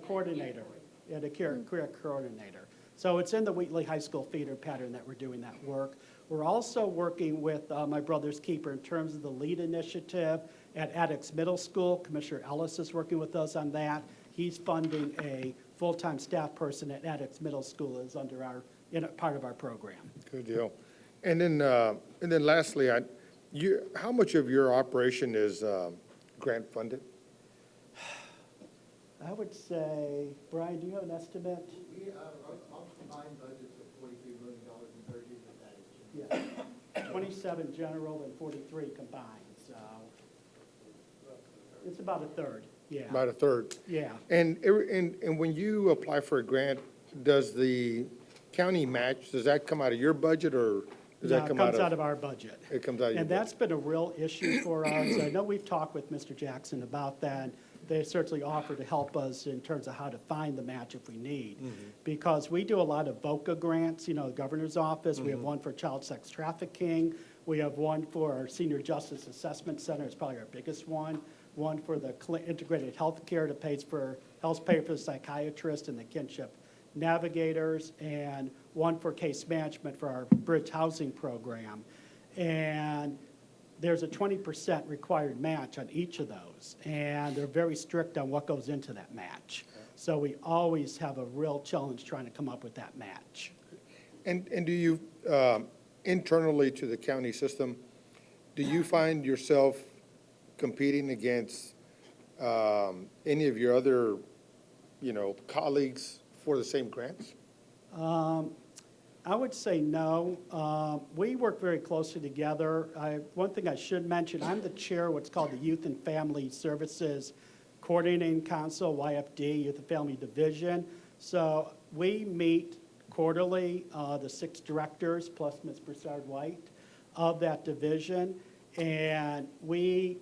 coordinator, and a career coordinator. So it's in the Wheatley High School feeder pattern that we're doing that work. We're also working with My Brother's Keeper in terms of the LEAD initiative at Attucks Middle School. Commissioner Ellis is working with us on that. He's funding a full-time staff person at Attucks Middle School is under part of our program. Good deal. And then lastly, how much of your operation is grant funded? I would say, Brian, do you have an estimate? Our combined budget's of $43 million in 30, but that is. Yeah, 27 general and 43 combined, so it's about a third, yeah. About a third. Yeah. And when you apply for a grant, does the county match, does that come out of your budget or does that come out of? It comes out of our budget. It comes out of your And budget. that's been a real issue for us. I know we've talked with Mr. Jackson about that. They certainly offer to help us in terms of how to find the match if we need. Because we do a lot of VOCA grants, the governor's office. We have one for child sex trafficking. We have one for our Senior Justice Assessment Center. It's probably our biggest one. one for the integrated healthcare that pays for, helps pay for the psychiatrist and the kinship navigators, and one for case management for our bridge housing program. And there's a 20% required match on each of those, and they're very strict on what goes into that match. So we always have a real challenge trying to come up with that match. And do you, internally to the county system, do you find yourself competing against any of your other, colleagues for the same grants? I would say no. We work very closely together. One thing I should mention, I'm the chair of what's called the Youth and Family Services Coordinating Council, YFD, Youth and Family Division. So we meet quarterly, the 6 directors plus Ms. Broussard-White of that division. And we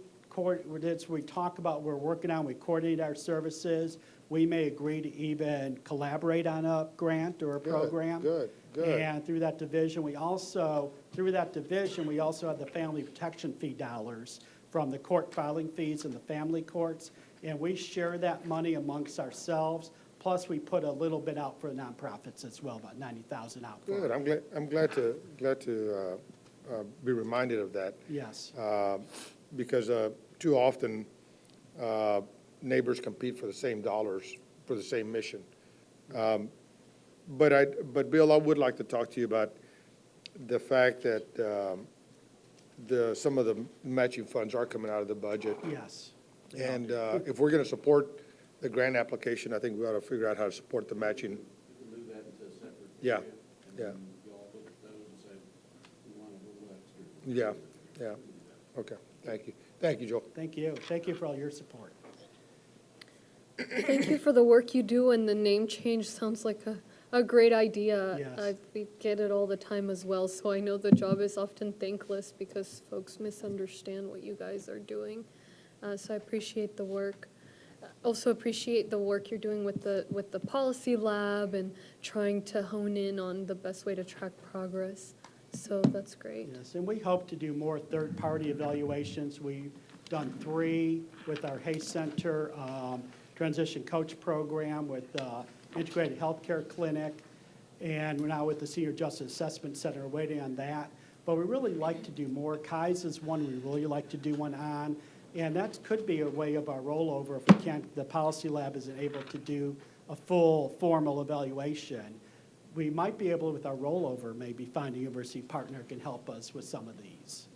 talk about what we're working on, we coordinate our services. We may agree to even collaborate on a grant or a program. Good. And through that division, we also have the family protection fee dollars from the court filing fees and the family courts. And we share that money amongst ourselves. Plus, we put a little bit out for nonprofits as well, about $90,000 out. Good. I'm glad to be reminded of that. Yes. Because too often, neighbors compete for the same dollars, for the same mission. But Bill, I would like to talk to you about the fact that some of the matching funds are coming out of the budget. Yes. And if we're going to support the grant application, I think we ought to figure out how to support the matching. Move that into a separate. Yeah, area, yeah. And then y'all look at those and say, we want a little extra. Yeah. Okay. Thank you. Thank you, Joel. Thank you. Thank you for all your support. Thank you for the work you do, and the name change sounds like a great idea. Yes. We get it all the time as well, so I know the job is often thankless because folks misunderstand what you guys are doing. So I appreciate the work. Also appreciate the work you're doing with the policy lab and trying to hone in on the best way to track progress. So that's great. Yes, and we hope to do more third-party evaluations. We've done 3 with our Hay Center Transition Coach Program, with Integrated Healthcare Clinic, and we're now with the Senior Justice Assessment Center, waiting on that. But we really like to do more. KAIS is one we really like to do one on, and that could be a way of our rollover if we can't, the policy lab isn't able to do a full formal evaluation. We might be able, with our rollover, maybe find a university partner who can help us with some of these.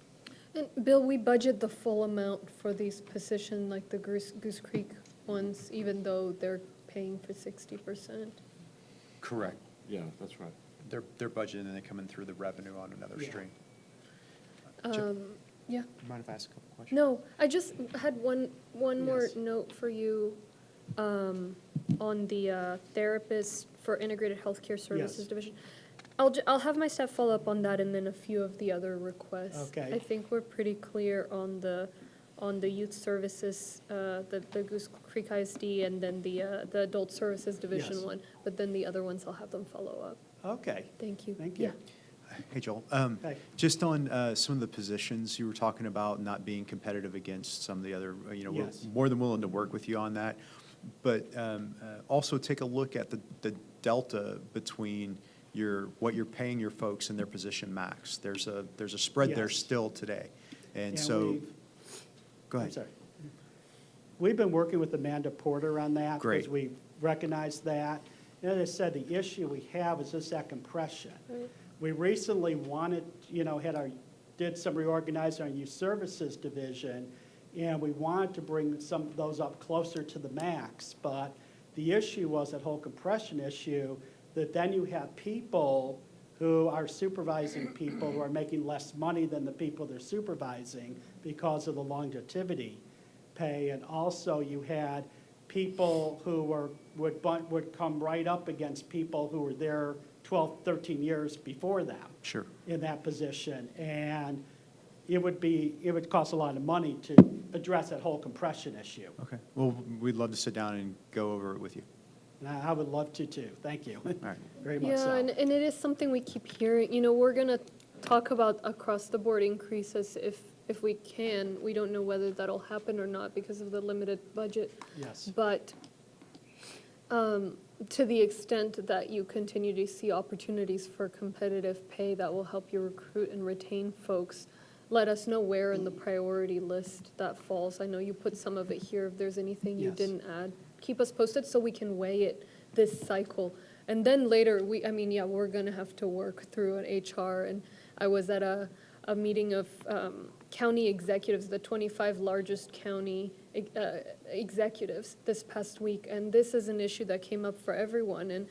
And Bill, we budget the full amount for these positions, like the Goose Creek ones, even though they're paying for 60%. Correct. Yeah, that's right. They're budgeted and they come in through the revenue on another Yeah. stream. Yeah. Do you mind if I ask a couple questions? No, I just had one more Yes. note for you on the therapist for Integrated Healthcare Services Yes. Division. I'll have my staff follow up on that and then a few of the other requests. Okay. I think we're pretty clear on the youth services, the Goose Creek ISD, and then the adult services division Yes. one. But then the other ones, I'll have them follow up. Okay. Thank you. Thank you. Hey, Joel. Hey. Just on some of the positions you were talking about not being competitive against some of the other, we're Yes. more than willing to work with you on that. But also take a look at the delta between what you're paying your folks and their position max. There's a spread there Yes. still today. And And so, we've- go I'm ahead. sorry. We've been working with Amanda Porter on that. Great. Because we recognize that. And as I said, the issue we have is just that compression. Right. We recently did some reorganizing on our youth services division, and we wanted to bring some of those up closer to the max. But the issue was that whole compression issue, that then you have people who are supervising people who are making less money than the people they're supervising because of the longevity pay. And also you had people who would come right up against people who were there 12, 13 years before them. Sure. In that position. And it would cost a lot of money to address that whole compression issue. Okay. Well, we'd love to sit down and go over it with you. And I would love to too. Thank you. All right. Very much Yeah, so. and it is something we keep hearing. We're going to talk about across-the-board increases if we can. We don't know whether that'll happen or not because of the limited budget. Yes. But to the extent that you continue to see opportunities for competitive pay that will help you recruit and retain folks, let us know where in the priority list that falls. I know you put some of it here. If there's anything you Yes. didn't add, keep us posted so we can weigh it this cycle. And then later, we're going to have to work through an HR. And I was at a meeting of county executives, the 25 largest county executives this past week. And this is an issue that came up for everyone. And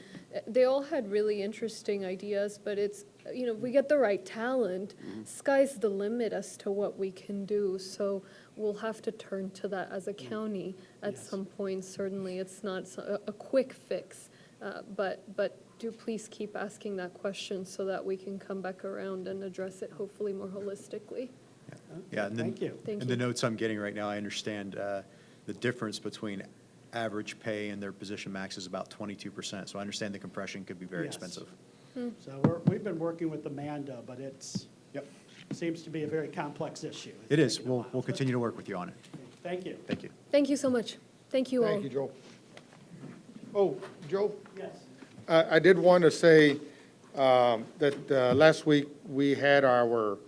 they all had really interesting ideas, but it's, if we get the right talent, sky's the limit as to what we can do. So we'll have to turn to that as a county at some point. Certainly, it's not a quick fix. But do please keep asking that question so that we can come back around and address it hopefully more holistically. Yeah, and then, Thank you. Thank in you. the notes I'm getting right now, I understand the difference between average pay and their position max is about 22%. So I understand the compression could be very Yes. expensive. So we've been working with Amanda, but seems to be a very complex issue. It is. We'll continue to work with you on it. Thank you. Thank you. Thank you so much. Thank you all. Thank you, Joe. Oh, Joe? Yes. I did want to say that last week we had our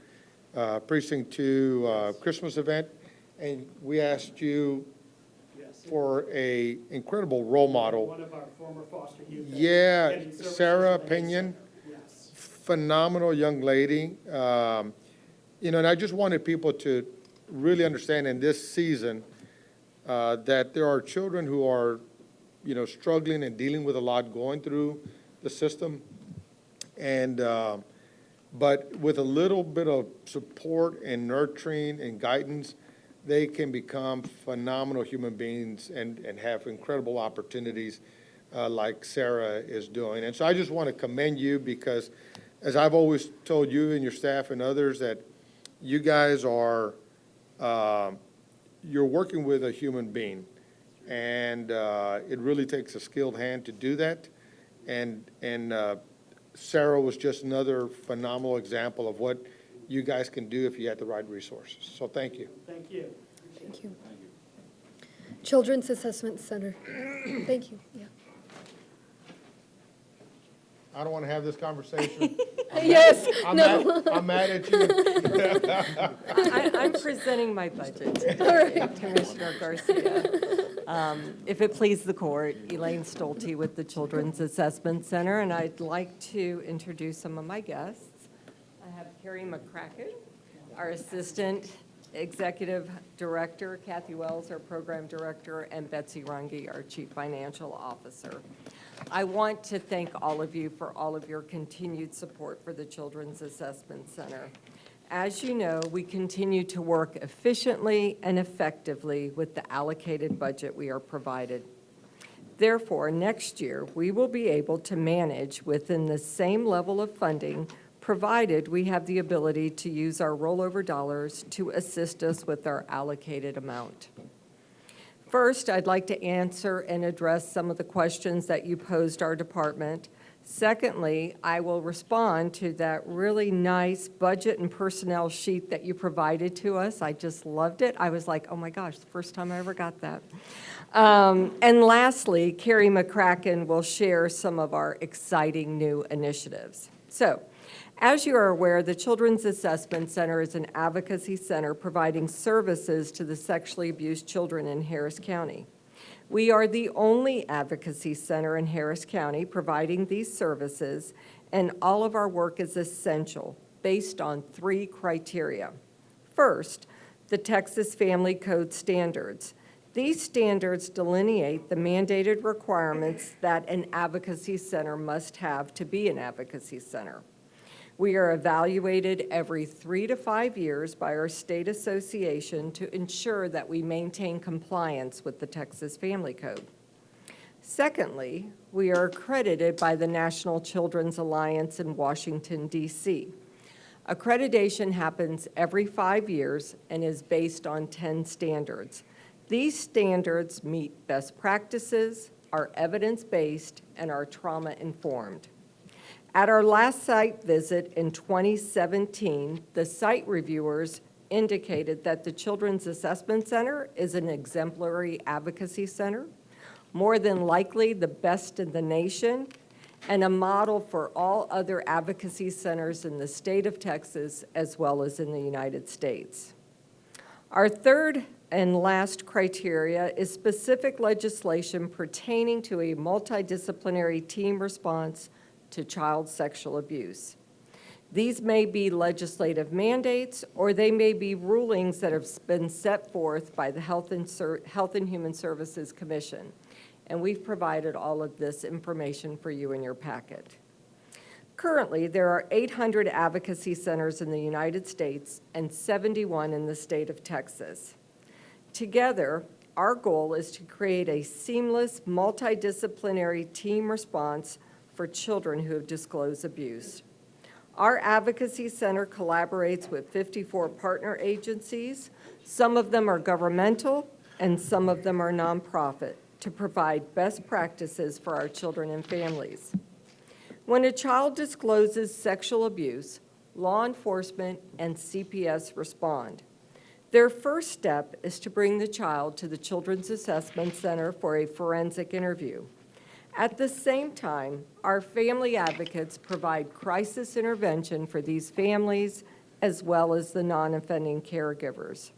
Precinct 2 Christmas event, and we asked you for a incredible role model. One of our former foster youth. Yeah, getting services Sarah that Pinion, Yes. phenomenal young lady. And I just wanted people to really understand in this season that there are children who are, struggling and dealing with a lot going through the system. And, but with a little bit of support and nurturing and guidance, they can become phenomenal human beings and have incredible opportunities like Sarah is doing. And so I just want to commend you because, as I've always told you and your staff and others, that you guys are, you're working with a human being. And it really takes a skilled hand to do that. And Sarah was just another phenomenal example of what you guys can do if you had the right resources. So thank you. Thank you. Thank you. Children's Assessment Center. Thank you. Yeah. I don't want to have this conversation. Yes, I'm mad at you. I'm presenting my budget All right. Commissioner Garcia. If it please the court, Elaine Stolte with the Children's Assessment Center, and I'd like to introduce some of my guests. I have Carrie McCracken, our Assistant Executive Director, Kathy Wells, our Program Director, and Betsy Runge, our Chief Financial Officer. I want to thank all of you for all of your continued support for the Children's Assessment Center. As you know, we continue to work efficiently and effectively with the allocated budget we are provided. Therefore, next year, we will be able to manage within the same level of funding, provided we have the ability to use our rollover dollars to assist us with our allocated amount. First, I'd like to answer and address some of the questions that you posed our department. Secondly, I will respond to that really nice budget and personnel sheet that you provided to us. I just loved it. I was like, oh my gosh, the first time I ever got that. And lastly, Carrie McCracken will share some of our exciting new initiatives. So, as you are aware, the Children's Assessment Center is an advocacy center providing services to the sexually abused children in Harris County. We are the only advocacy center in Harris County providing these services, and all of our work is essential based on 3 criteria. First, the Texas Family Code standards. These standards delineate the mandated requirements that an advocacy center must have to be an advocacy center. We are evaluated every 3 to 5 years by our state association to ensure that we maintain compliance with the Texas Family Code. Secondly, we are accredited by the National Children's Alliance in Washington, D.C. Accreditation happens every 5 years and is based on 10 standards. These standards meet best practices, are evidence-based, and are trauma-informed. At our last site visit in 2017, the site reviewers indicated that the Children's Assessment Center is an exemplary advocacy center, more than likely the best in the nation, and a model for all other advocacy centers in the state of Texas as well as in the United States. Our third and last criteria is specific legislation pertaining to a multidisciplinary team response to child sexual abuse. These may be legislative mandates, or they may be rulings that have been set forth by the Health and Human Services Commission. And we've provided all of this information for you in your packet. Currently, there are 800 advocacy centers in the United States and 71 in the state of Texas. Together, our goal is to create a seamless, multidisciplinary team response for children who have disclosed abuse. Our advocacy center collaborates with 54 partner agencies. Some of them are governmental and some of them are nonprofit to provide best practices for our children and families. When a child discloses sexual abuse, law enforcement and CPS respond. Their first step is to bring the child to the Children's Assessment Center for a forensic interview. At the same time, our family advocates provide crisis intervention for these families as well as the non-offending caregivers.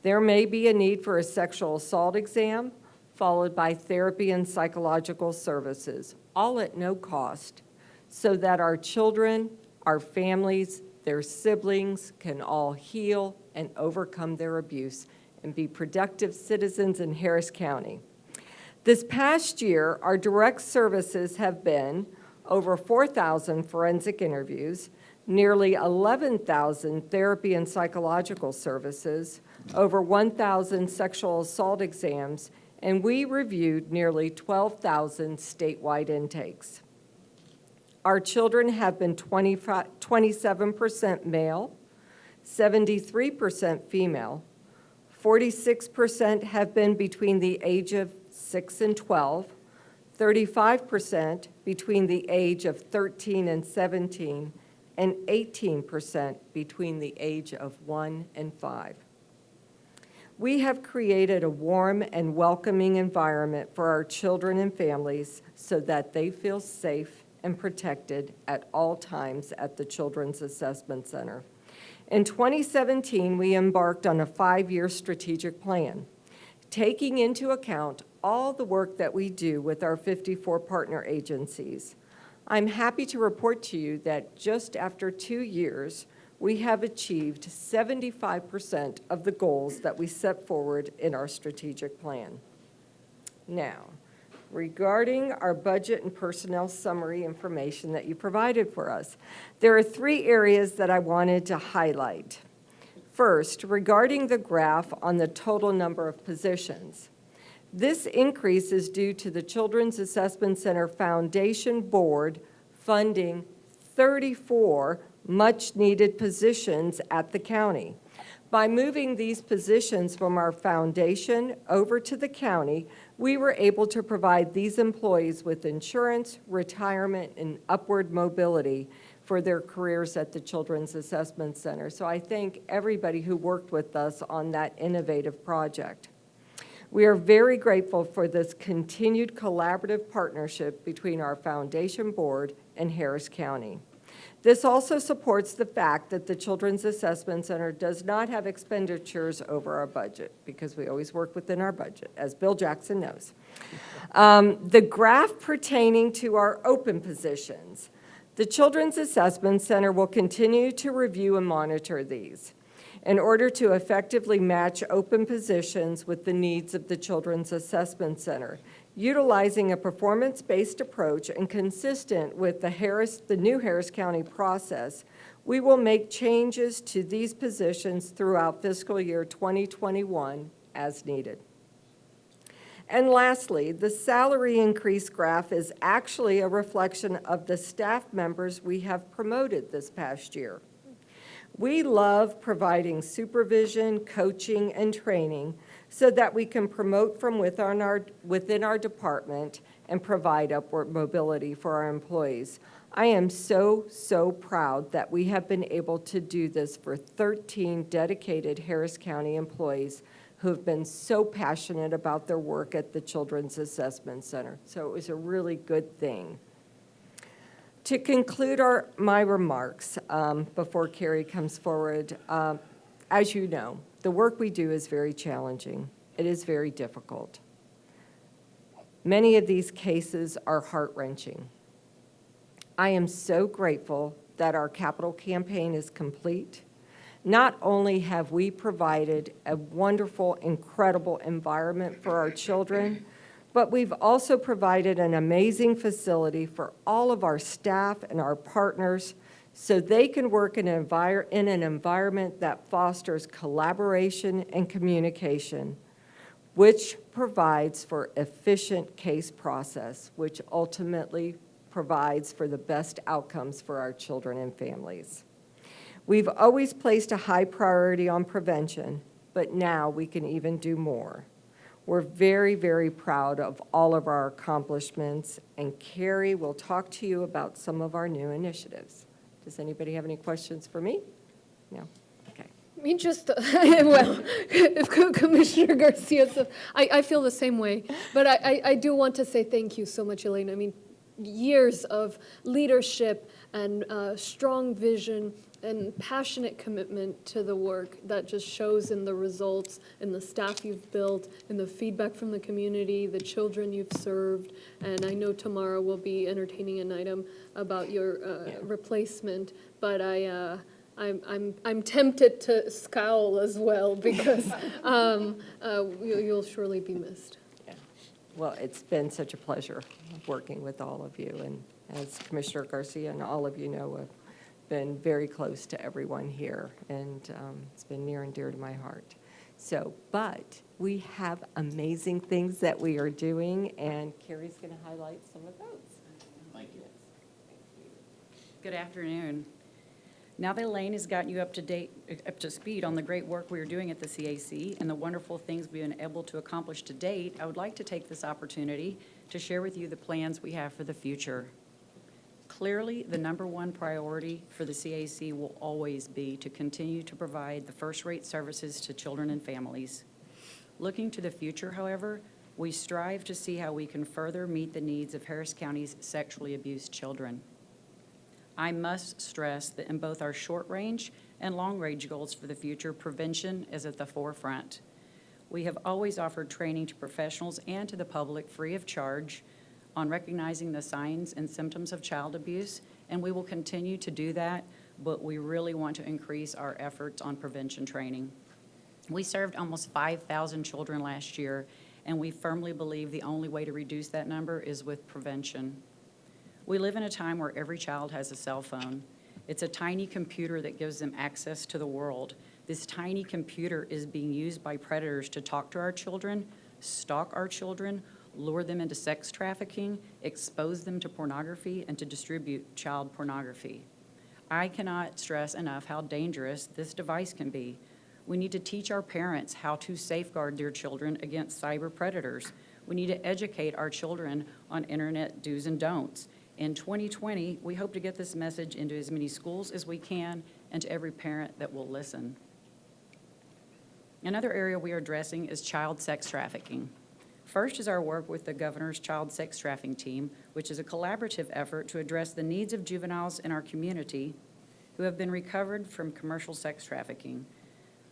There may be a need for a sexual assault exam, followed by therapy and psychological services, all at no cost, so that our children, our families, their siblings can all heal and overcome their abuse and be productive citizens in Harris County. This past year, our direct services have been over 4,000 forensic interviews, nearly 11,000 therapy and psychological services, over 1,000 sexual assault exams, and we reviewed nearly 12,000 statewide intakes. Our children have been 27% male, 73% female, 46% have been between the age of 6 and 12, 35% between the age of 13 and 17, and 18% between the age of 1 and 5. We have created a warm and welcoming environment for our children and families so that they feel safe and protected at all times at the Children's Assessment Center. In 2017, we embarked on a 5-year strategic plan, taking into account all the work that we do with our 54 partner agencies. I'm happy to report to you that just after 2 years, we have achieved 75% of the goals that we set forward in our strategic plan. Now, regarding our budget and personnel summary information that you provided for us, there are 3 areas that I wanted to highlight. First, regarding the graph on the total number of positions. This increase is due to the Children's Assessment Center Foundation Board funding 34 much-needed positions at the county. By moving these positions from our foundation over to the county, we were able to provide these employees with insurance, retirement, and upward mobility for their careers at the Children's Assessment Center. So I thank everybody who worked with us on that innovative project. We are very grateful for this continued collaborative partnership between our foundation board and Harris County. This also supports the fact that the Children's Assessment Center does not have expenditures over our budget, because we always work within our budget, as Bill Jackson knows. The graph pertaining to our open positions. The Children's Assessment Center will continue to review and monitor these in order to effectively match open positions with the needs of the Children's Assessment Center, utilizing a performance-based approach and consistent with the new Harris County process. We will make changes to these positions throughout fiscal year 2021 as needed. And lastly, the salary increase graph is actually a reflection of the staff members we have promoted this past year. We love providing supervision, coaching, and training so that we can promote from within our department and provide upward mobility for our employees. I am so, so proud that we have been able to do this for 13 dedicated Harris County employees who have been so passionate about their work at the Children's Assessment Center. So it was a really good thing. To conclude my remarks, before Carrie comes forward, as you know, the work we do is very challenging. It is very difficult. Many of these cases are heart-wrenching. I am so grateful that our capital campaign is complete. Not only have we provided a wonderful, incredible environment for our children, but we've also provided an amazing facility for all of our staff and our partners so they can work in an environment that fosters collaboration and communication, which provides for efficient case process, which ultimately provides for the best outcomes for our children and families. We've always placed a high priority on prevention, but now we can even do more. We're very, very proud of all of our accomplishments, and Carrie will talk to you about some of our new initiatives. Does anybody have any questions for me? No? Okay. I mean, just, well, if Commissioner Garcia says, I feel the same way, but I do want to say thank you so much, Elaine. I mean, years of leadership and strong vision and passionate commitment to the work that just shows in the results, in the staff you've built, in the feedback from the community, the children you've served. And I know tomorrow we'll be entertaining an item about your replacement, but I'm tempted to scowl as well because you'll surely be missed. Yeah. Well, it's been such a pleasure working with all of you, and as Commissioner Garcia and all of you know, I've been very close to everyone here, and it's been near and dear to my heart. So, but we have amazing things that we are doing, and Carrie's going to highlight some of those. Thank you. Good afternoon. Now that Elaine has gotten you up to speed on the great work we are doing at the CAC and the wonderful things we've been able to accomplish to date, I would like to take this opportunity to share with you the plans we have for the future. Clearly, the #1 priority for the CAC will always be to continue to provide the first-rate services to children and families. Looking to the future, however, we strive to see how we can further meet the needs of Harris County's sexually abused children. I must stress that in both our short-range and long-range goals for the future, prevention is at the forefront. We have always offered training to professionals and to the public free of charge on recognizing the signs and symptoms of child abuse, and we will continue to do that, but we really want to increase our efforts on prevention training. We served almost 5,000 children last year, and we firmly believe the only way to reduce that number is with prevention. We live in a time where every child has a cell phone. It's a tiny computer that gives them access to the world. This tiny computer is being used by predators to talk to our children, stalk our children, lure them into sex trafficking, expose them to pornography, and to distribute child pornography. I cannot stress enough how dangerous this device can be. We need to teach our parents how to safeguard their children against cyber predators. We need to educate our children on internet do's and don'ts. In 2020, we hope to get this message into as many schools as we can and to every parent that will listen. Another area we are addressing is child sex trafficking. First is our work with the Governor's Child Sex Trafficking Team, which is a collaborative effort to address the needs of juveniles in our community who have been recovered from commercial sex trafficking.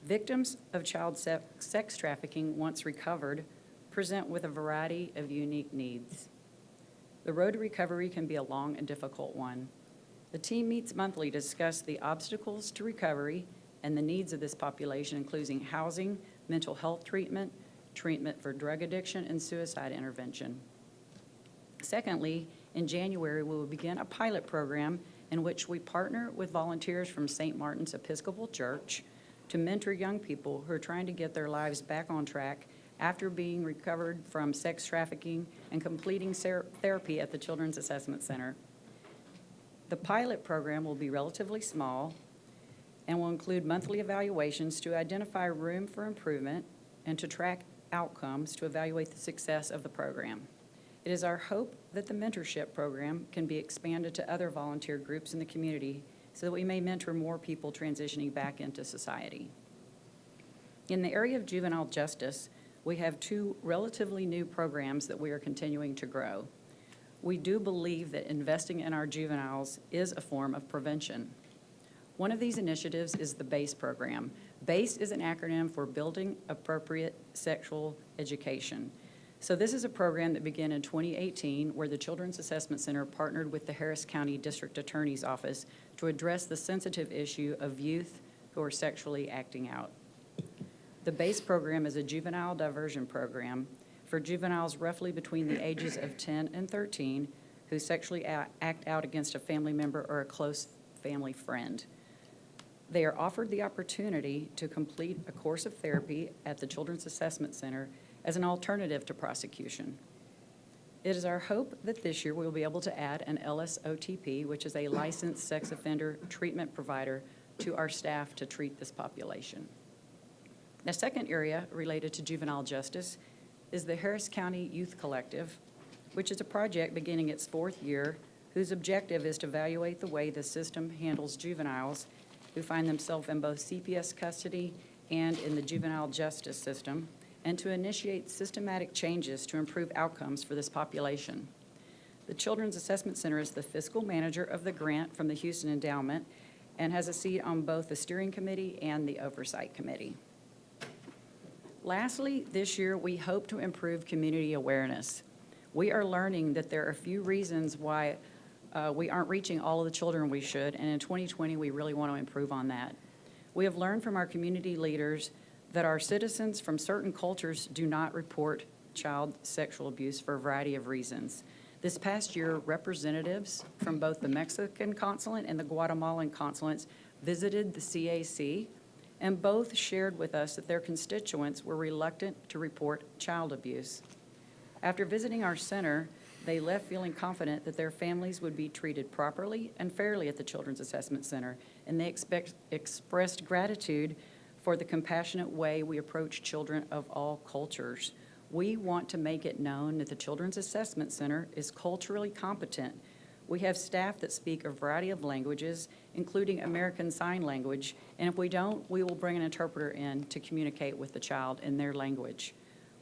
Victims of child sex trafficking, once recovered, present with a variety of unique needs. The road to recovery can be a long and difficult one. The team meets monthly to discuss the obstacles to recovery and the needs of this population, including housing, mental health treatment, treatment for drug addiction, and suicide intervention. Secondly, in January, we will begin a pilot program in which we partner with volunteers from St. Martin's Episcopal Church to mentor young people who are trying to get their lives back on track after being recovered from sex trafficking and completing therapy at the Children's Assessment Center. The pilot program will be relatively small and will include monthly evaluations to identify room for improvement and to track outcomes to evaluate the success of the program. It is our hope that the mentorship program can be expanded to other volunteer groups in the community so that we may mentor more people transitioning back into society. In the area of juvenile justice, we have two relatively new programs that we are continuing to grow. We do believe that investing in our juveniles is a form of prevention. One of these initiatives is the BASE program. BASE is an acronym for Building Appropriate Sexual Education. So this is a program that began in 2018 where the Children's Assessment Center partnered with the Harris County District Attorney's Office to address the sensitive issue of youth who are sexually acting out. The BASE program is a juvenile diversion program for juveniles roughly between the ages of 10 and 13 who sexually act out against a family member or a close family friend. They are offered the opportunity to complete a course of therapy at the Children's Assessment Center as an alternative to prosecution. It is our hope that this year we will be able to add an LSOTP, which is a licensed sex offender treatment provider, to our staff to treat this population. The second area related to juvenile justice is the Harris County Youth Collective, which is a project beginning its 4th year, whose objective is to evaluate the way the system handles juveniles who find themselves in both CPS custody and in the juvenile justice system, and to initiate systematic changes to improve outcomes for this population. The Children's Assessment Center is the fiscal manager of the grant from the Houston Endowment and has a seat on both the steering committee and the oversight committee. Lastly, this year we hope to improve community awareness. We are learning that there are a few reasons why we aren't reaching all of the children we should, and in 2020 we really want to improve on that. We have learned from our community leaders that our citizens from certain cultures do not report child sexual abuse for a variety of reasons. This past year, representatives from both the Mexican consulate and the Guatemalan consulates visited the CAC, and both shared with us that their constituents were reluctant to report child abuse. After visiting our center, they left feeling confident that their families would be treated properly and fairly at the Children's Assessment Center, and they expressed gratitude for the compassionate way we approach children of all cultures. We want to make it known that the Children's Assessment Center is culturally competent. We have staff that speak a variety of languages, including American Sign Language, and if we don't, we will bring an interpreter in to communicate with the child in their language.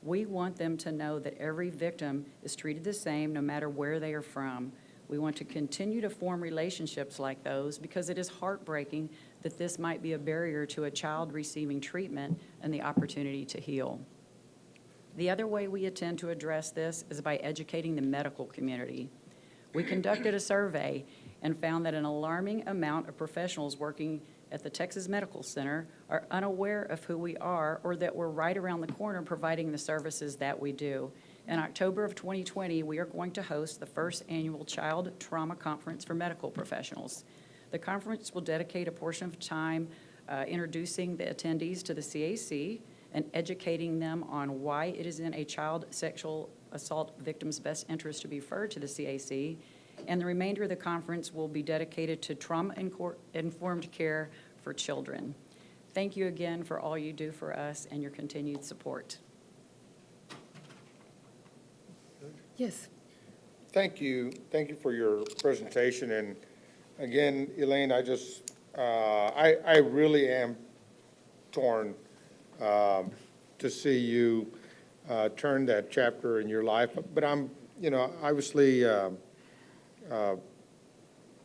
We want them to know that every victim is treated the same no matter where they are from. We want to continue to form relationships like those because it is heartbreaking that this might be a barrier to a child receiving treatment and the opportunity to heal. The other way we intend to address this is by educating the medical community. We conducted a survey and found that an alarming amount of professionals working at the Texas Medical Center are unaware of who we are or that we're right around the corner providing the services that we do. In October of 2020, we are going to host the first annual Child Trauma Conference for medical professionals. The conference will dedicate a portion of time introducing the attendees to the CAC and educating them on why it is in a child sexual assault victim's best interest to be referred to the CAC. And the remainder of the conference will be dedicated to trauma-informed care for children. Thank you again for all you do for us and your continued support. Yes. Thank you for your presentation, and again, Elaine, I really am torn to see you turn that chapter in your life, but I'm, obviously,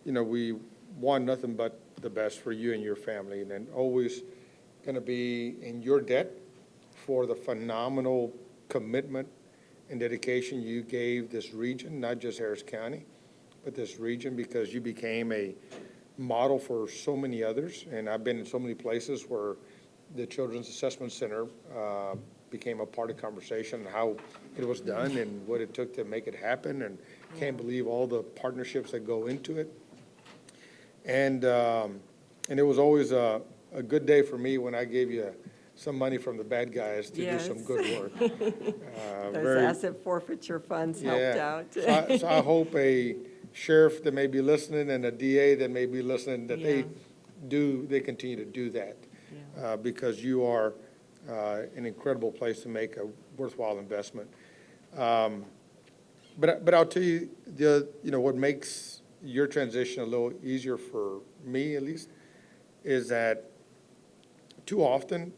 we want nothing but the best for you and your family, and then always going to be in your debt for the phenomenal commitment and dedication you gave this region, not just Harris County, but this region, because you became a model for so many others. And I've been in so many places where the Children's Assessment Center became a part of conversation, and how it was done and what it took to make it happen, and can't believe all the partnerships that go into it. And it was always a good day for me when I gave you some money from the bad guys to do some good work. Those asset forfeiture funds helped out. So I hope a sheriff that may be listening and a DA that may be listening, that they continue to do that, because you are an incredible place to make a worthwhile investment. But I'll tell you, what makes your transition a little easier for me at least, is that too often,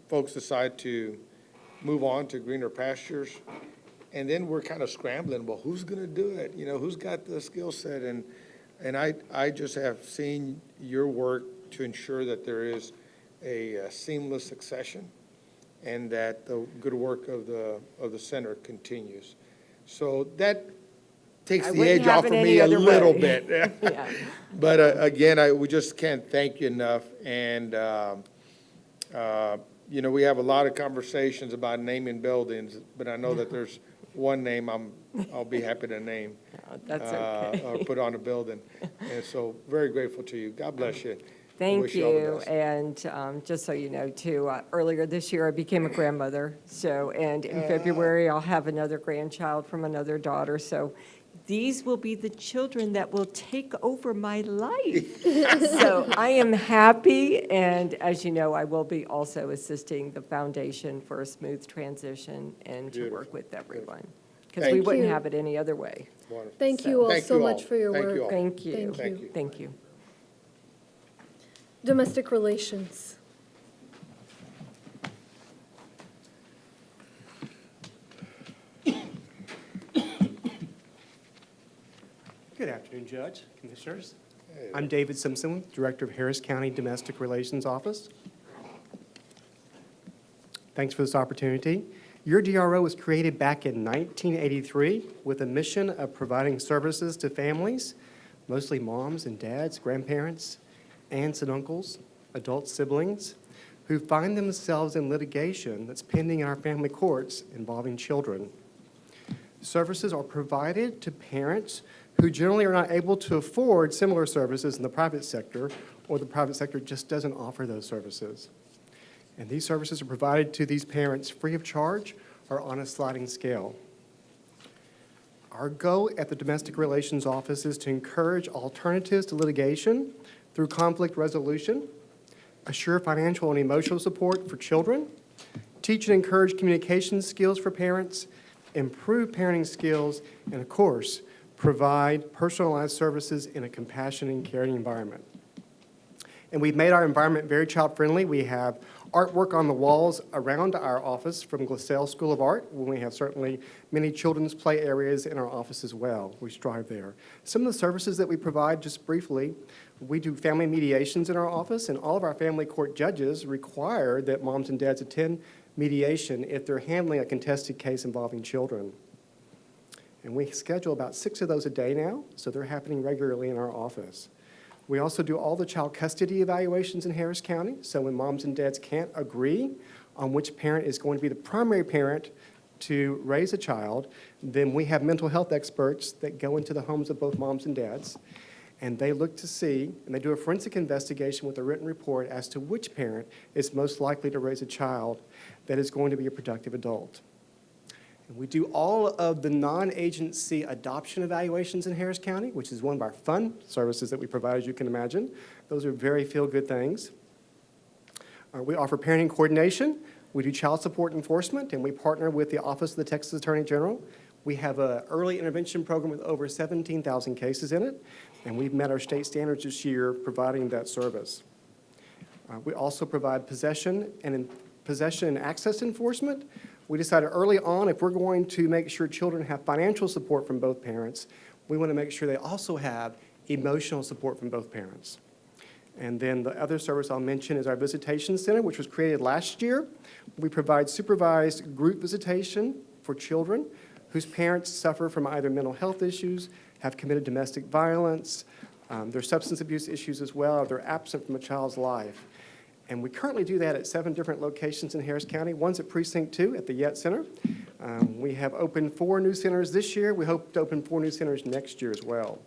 folks decide to move on to greener pastures, and then we're kind of scrambling, well, who's gonna do it? Who's got the skill set? And I just have seen your work to ensure that there is a seamless succession and that the good work of the center continues. So that takes the edge off of me a little bit. Yeah. But again, we just can't thank you enough. And, we have a lot of conversations about naming buildings, but I know that there's one name I'll be happy to name. That's okay. Or put on a building. And so very grateful to you. God bless you. Thank Wish you all the you. best. And just so you know, too, earlier this year, I became a grandmother. And in February, I'll have another grandchild from another daughter. So these will be the children that will take over my life. So I am happy. And as you know, I will be also assisting the foundation for a smooth transition and to work with everyone. Because we Thank wouldn't you. have it any other way. Wonderful. Thank you all Thank so you much all. for your Thank work. you all. Thank you. Thank Thank you. Thank you. Domestic relations. Good afternoon, Judge, Commissioners. I'm David Simpson, Director of Harris County Domestic Relations Office. Thanks for this opportunity. Your DRO was created back in 1983 with a mission of providing services to families, mostly moms and dads, grandparents, aunts and uncles, adult siblings, who find themselves in litigation that's pending in our family courts involving children. Services are provided to parents who generally are not able to afford similar services in the private sector, or the private sector just doesn't offer those services. And these services are provided to these parents free of charge or on a sliding scale. Our goal at the Domestic Relations Office is to encourage alternatives to litigation through conflict resolution, assure financial and emotional support for children, teach and encourage communication skills for parents, improve parenting skills, and of course, provide personalized services in a compassionate and caring environment. And we've made our environment very child-friendly. We have artwork on the walls around our office from Glassell School of Art, when we have certainly many children's play areas in our office as well. We strive there. Some of the services that we provide, just briefly, we do family mediations in our office, and all of our family court judges require that moms and dads attend mediation if they're handling a contested case involving children. And we schedule about 6 of those a day now, so they're happening regularly in our office. We also do all the child custody evaluations in Harris County, so when moms and dads can't agree on which parent is going to be the primary parent to raise a child, then we have mental health experts that go into the homes of both moms and dads, and they look to see, and they do a forensic investigation with a written report as to which parent is most likely to raise a child that is going to be a productive adult. And we do all of the non-agency adoption evaluations in Harris County, which is one of our fun services that we provide, as you can imagine. Those are very feel-good things. We offer parenting coordination. We do child support enforcement, and we partner with the Office of the Texas Attorney General. We have an early intervention program with over 17,000 cases in it, and we've met our state standards this year providing that service. We also provide possession and access enforcement. We decided early on, if we're going to make sure children have financial support from both parents, we want to make sure they also have emotional support from both parents. And then the other service I'll mention is our visitation center, which was created last year. We provide supervised group visitation for children whose parents suffer from either mental health issues, have committed domestic violence, there's substance abuse issues as well, or they're absent from a child's life. And we currently do that at 7 different locations in Harris County. One's at Precinct 2 at the Yett Center. We have opened 4 new centers this year. We hope to open 4 new centers next year as well.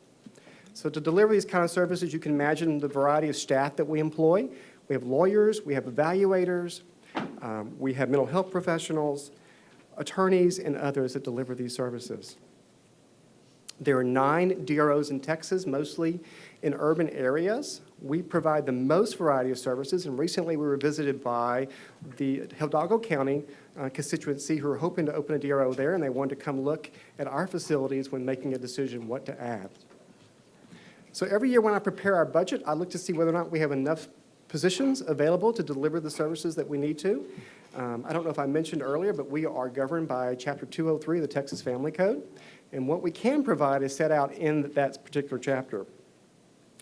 So to deliver these kind of services, you can imagine the variety of staff that we employ. We have lawyers, we have evaluators, we have mental health professionals, attorneys, and others that deliver these services. There are 9 DROs in Texas, mostly in urban areas. We provide the most variety of services, and recently we were visited by the Hidalgo County constituency who are hoping to open a DRO there, and they wanted to come look at our facilities when making a decision what to add. So every year when I prepare our budget, I look to see whether or not we have enough positions available to deliver the services that we need to. I don't know if I mentioned earlier, but we are governed by Chapter 203 of the Texas Family Code, and what we can provide is set out in that particular chapter.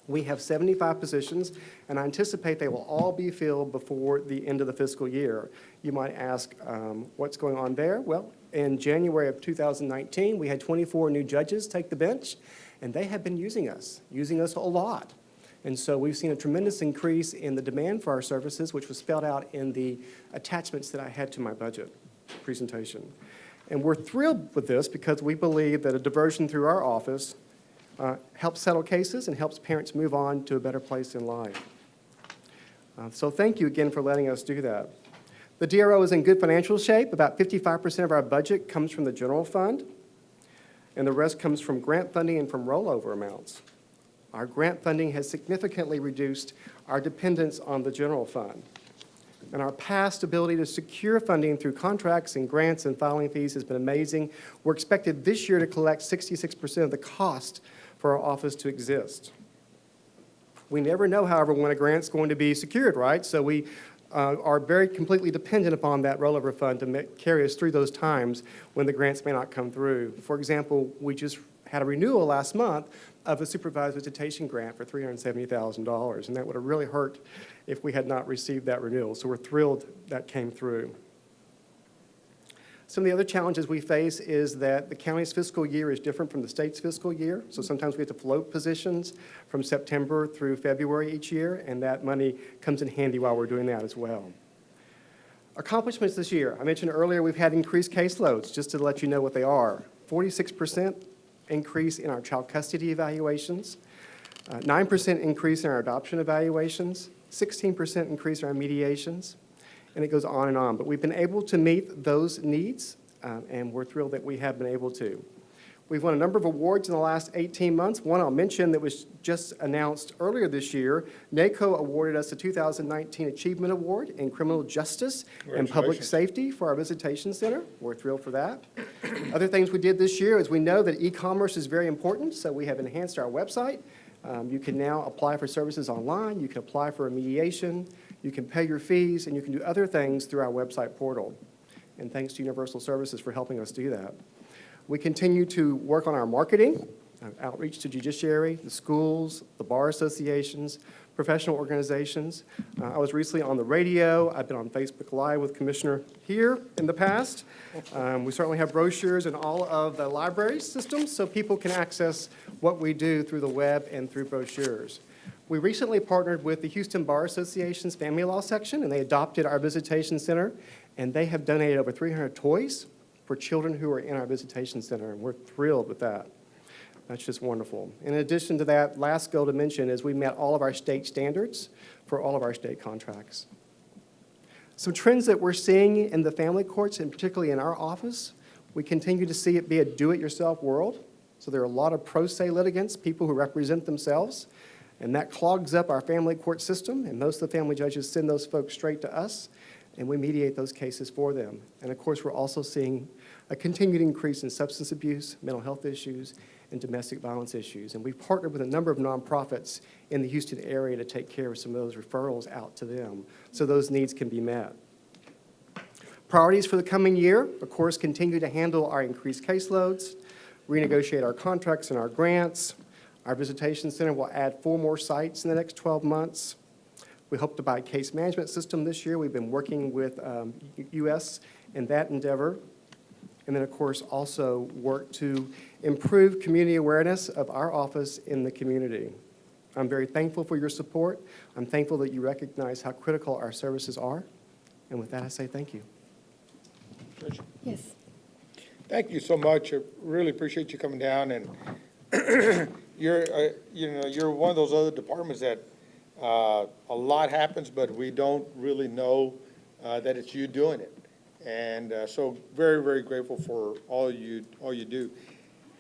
We have 75 positions, and I anticipate they will all be filled before the end of the fiscal year. You might ask, what's going on there? Well, in January of 2019, we had 24 new judges take the bench, and they have been using us a lot. And so we've seen a tremendous increase in the demand for our services, which was spelled out in the attachments that I had to my budget presentation. And we're thrilled with this because we believe that a diversion through our office helps settle cases and helps parents move on to a better place in life. So thank you again for letting us do that. The DRO is in good financial shape. About 55% of our budget comes from the general fund, and the rest comes from grant funding and from rollover amounts. Our grant funding has significantly reduced our dependence on the general fund. And our past ability to secure funding through contracts and grants and filing fees has been amazing. We're expected this year to collect 66% of the cost for our office to exist. We never know, however, when a grant's going to be secured, right? So we are very completely dependent upon that rollover fund to carry us through those times when the grants may not come through. For example, we just had a renewal last month of a supervised visitation grant for $370,000, and that would have really hurt if we had not received that renewal. So we're thrilled that came through. Some of the other challenges we face is that the county's fiscal year is different from the state's fiscal year. So sometimes we have to float positions from September through February each year, and that money comes in handy while we're doing that as well. Accomplishments this year. I mentioned earlier we've had increased caseloads, just to let you know what they are. 46% increase in our child custody evaluations, 9% increase in our adoption evaluations, 16% increase in our mediations, and it goes on and on. But we've been able to meet those needs, and we're thrilled that we have been able to. We've won a number of awards in the last 18 months. One I'll mention that was just announced earlier this year. NACO awarded us the 2019 Achievement Award in Criminal Justice and Public Safety for our Visitation Center. We're thrilled for that. Other things we did this year is we know that e-commerce is very important, so we have enhanced our website. You can now apply for services online. You can apply for a mediation. You can pay your fees, and you can do other things through our website portal. And thanks to Universal Services for helping us do that. We continue to work on our marketing, outreach to judiciary, the schools, the bar associations, professional organizations. I was recently on the radio. I've been on Facebook Live with Commissioner here in the past. We certainly have brochures in all of the library systems so people can access what we do through the web and through brochures. We recently partnered with the Houston Bar Association's Family Law section, and they adopted our visitation center, and they have donated over 300 toys for children who are in our visitation center, and we're thrilled with that. That's just wonderful. In addition to that, last goal to mention is we met all of our state standards for all of our state contracts. Some trends that we're seeing in the family courts, and particularly in our office, we continue to see it be a do-it-yourself world. So there are a lot of pro se litigants, people who represent themselves, and that clogs up our family court system, and most of the family judges send those folks straight to us, and we mediate those cases for them. And of course, we're also seeing a continued increase in substance abuse, mental health issues, and domestic violence issues. And we've partnered with a number of nonprofits in the Houston area to take care of some of those referrals out to them so those needs can be met. Priorities for the coming year, of course, continue to handle our increased caseloads, renegotiate our contracts and our grants. Our visitation center will add 4 more sites in the next 12 months. We hope to buy a case management system this year. We've been working with US in that endeavor. And then, of course, also work to improve community awareness of our office in the community. I'm very thankful for your support. I'm thankful that you recognize how critical our services are. And with that, I say thank you. Yes. Thank you so much. I really appreciate you coming down, and you're one of those other departments that a lot happens, but we don't really know that it's you doing it. And so very, very grateful for all you do.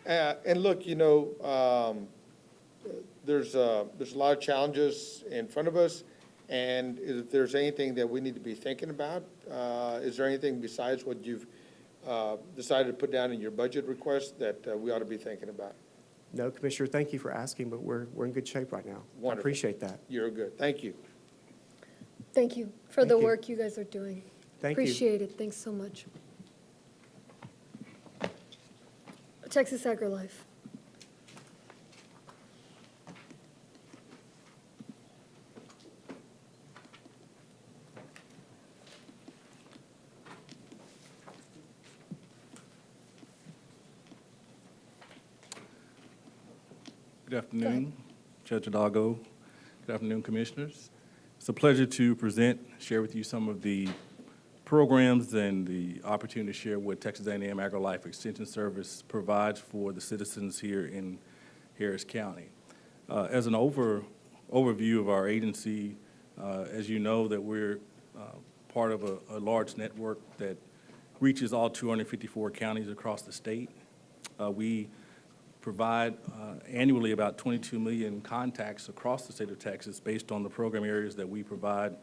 And look, there's a lot of challenges in front of us, and if there's anything that we need to be thinking about, is there anything besides what you've decided to put down in your budget request that we ought to be thinking about? No, Commissioner, thank you for asking, but we're in good shape right now. I Wonderful. appreciate that. You're good. Thank you. Thank you for the Thank you. work you guys are doing. Thank you. Appreciate it. Thanks so much. Texas AgriLife. Good afternoon, Judge Hidalgo. Good afternoon, Commissioners. It's a pleasure to share with you some of the programs and the opportunity to share what Texas A&M AgriLife Extension Service provides for the citizens here in Harris County. As an overview of our agency, as you know, that we're part of a large network that reaches all 254 counties across the state. We provide annually about 22 million contacts across the state of Texas based on the program areas that we provide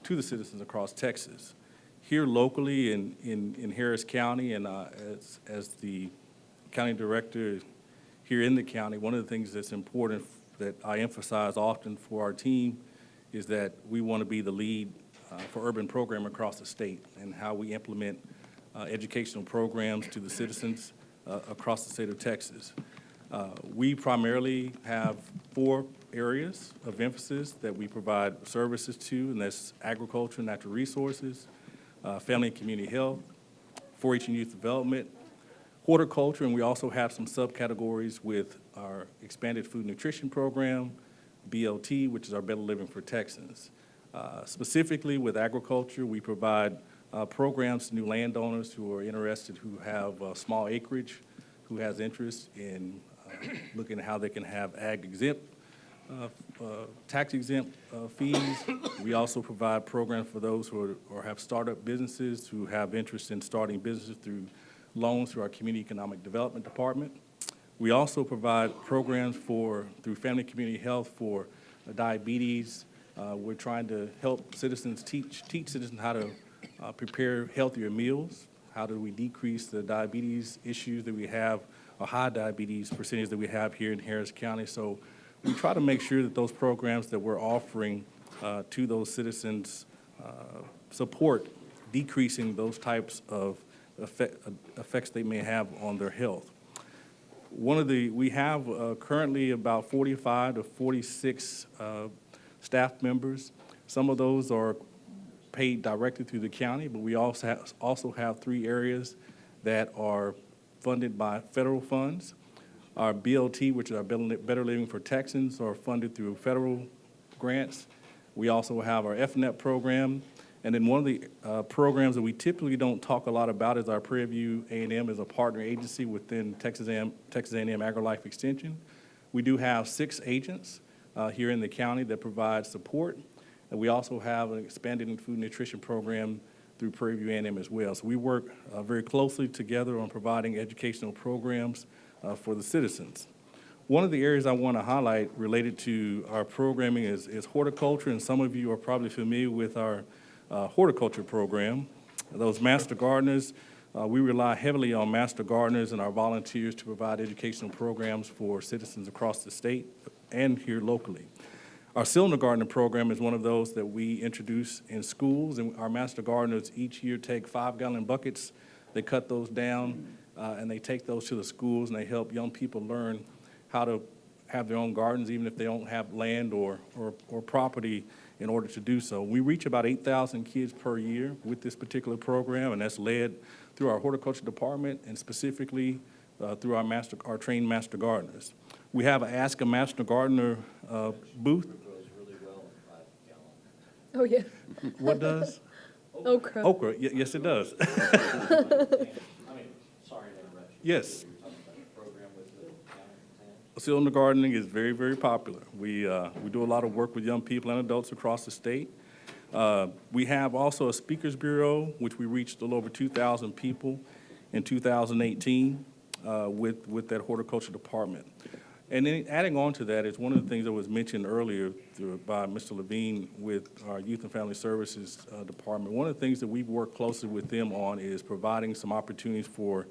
to the citizens across Texas. Here locally in Harris County, and as the county director here in the county, one of the things that's important that I emphasize often for our team is that we want to be the lead for urban program across the state and how we implement educational programs to the citizens across the state of Texas. We primarily have 4 areas of emphasis that we provide services to, and that's agriculture, natural resources, family and community health, 4-H and youth development, horticulture, and we also have some subcategories with our expanded food nutrition program, BLT, which is our Better Living for Texans. Specifically with agriculture, we provide programs to new landowners who are interested, who have small acreage, who has interest in looking at how they can have ag-exempt, tax-exempt fees. We also provide programs for those who have startup businesses who have interest in starting businesses through loans through our Community Economic Development Department. We also provide programs through Family and Community Health for diabetes. We're trying to help citizens, teach citizens how to prepare healthier meals. How do we decrease the diabetes issues that we have, or high diabetes percentage that we have here in Harris County? So we try to make sure that those programs that we're offering to those citizens support decreasing those types of effects they may have on their health. We have currently about 45 to 46 staff members. Some of those are paid directly through the county, but we also have 3 areas that are funded by federal funds. Our BLT, which is our Better Living for Texans, are funded through federal grants. We also have our FNEP program. And then one of the programs that we typically don't talk a lot about is our Prairie View A&M is a partner agency within Texas A&M AgriLife Extension. We do have 6 agents here in the county that provide support. And we also have an expanded food nutrition program through Prairie View A&M as well. So we work very closely together on providing educational programs for the citizens. One of the areas I want to highlight related to our programming is horticulture, and some of you are probably familiar with our horticulture program. Those master gardeners, we rely heavily on master gardeners and our volunteers to provide educational programs for citizens across the state and here locally. Our cylinder gardening program is one of those that we introduce in schools, and our master gardeners each year take 5-gallon buckets. They cut those down, and they take those to the schools, and they help young people learn how to have their own gardens, even if they don't have land or property in order to do so. We reach about 8,000 kids per year with this particular program, and that's led through our horticulture department and specifically through our trained master gardeners. We have an Ask a Master Gardener booth. Oh, yeah. What does? Okra. Okra, yes, it does. Yes. Cylinder gardening is very, very popular. We do a lot of work with young people and adults across the state. We have also a speakers bureau, which we reached a little over 2,000 people in 2018 with that horticulture department. And then adding on to that is one of the things that was mentioned earlier by Mr. Levine with our Youth and Family Services Department. One of the things that we've worked closely with them on is providing some opportunities for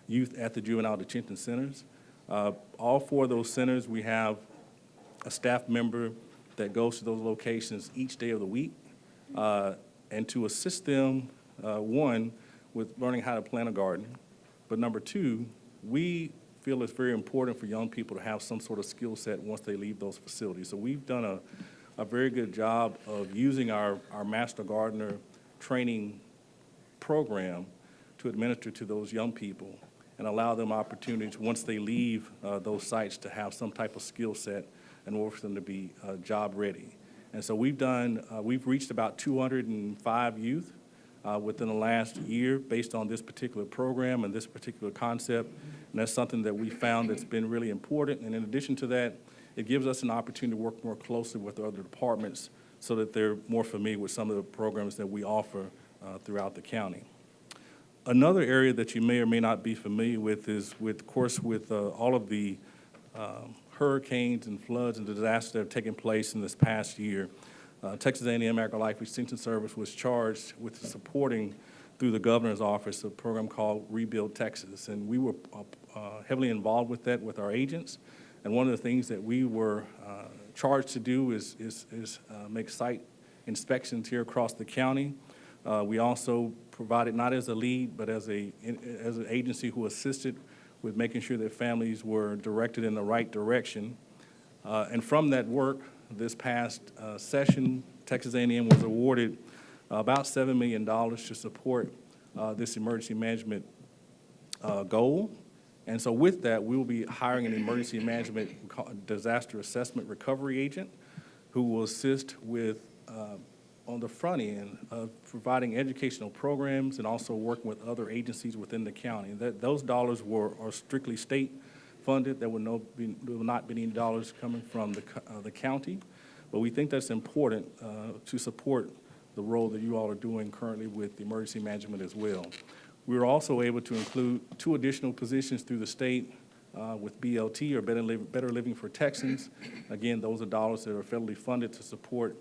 youth at the juvenile detention centers. All 4 of those centers, we have a staff member that goes to those locations each day of the week, and to assist them, one, with learning how to plant a garden, but number 2, we feel it's very important for young people to have some sort of skill set once they leave those facilities. So we've done a very good job of using our Master Gardener training program to administer to those young people and allow them opportunities once they leave those sites to have some type of skill set in order for them to be job ready. And so we've reached about 205 youth within the last year based on this particular program and this particular concept. And that's something that we found that's been really important. And in addition to that, it gives us an opportunity to work more closely with the other departments so that they're more familiar with some of the programs that we offer throughout the county. Another area that you may or may not be familiar with is, of course, with all of the hurricanes and floods and disasters that have taken place in this past year. Texas A&M AgriLife Extension Service was charged with supporting, through the governor's office, a program called Rebuild Texas. And we were heavily involved with that with our agents. And one of the things that we were charged to do is make site inspections here across the county. We also provided, not as a lead, but as an agency who assisted with making sure that families were directed in the right direction. And from that work, this past session, Texas A&M was awarded about $7 million to support this emergency management goal. And so with that, we will be hiring an emergency management disaster assessment recovery agent who will assist with, on the front end, of providing educational programs and also working with other agencies within the county. Those dollars are strictly state funded. There will not be any dollars coming from the county. But we think that's important to support the role that you all are doing currently with emergency management as well. We were also able to include 2 additional positions through the state with BLT, or Better Living for Texans. Again, those are dollars that are federally funded to support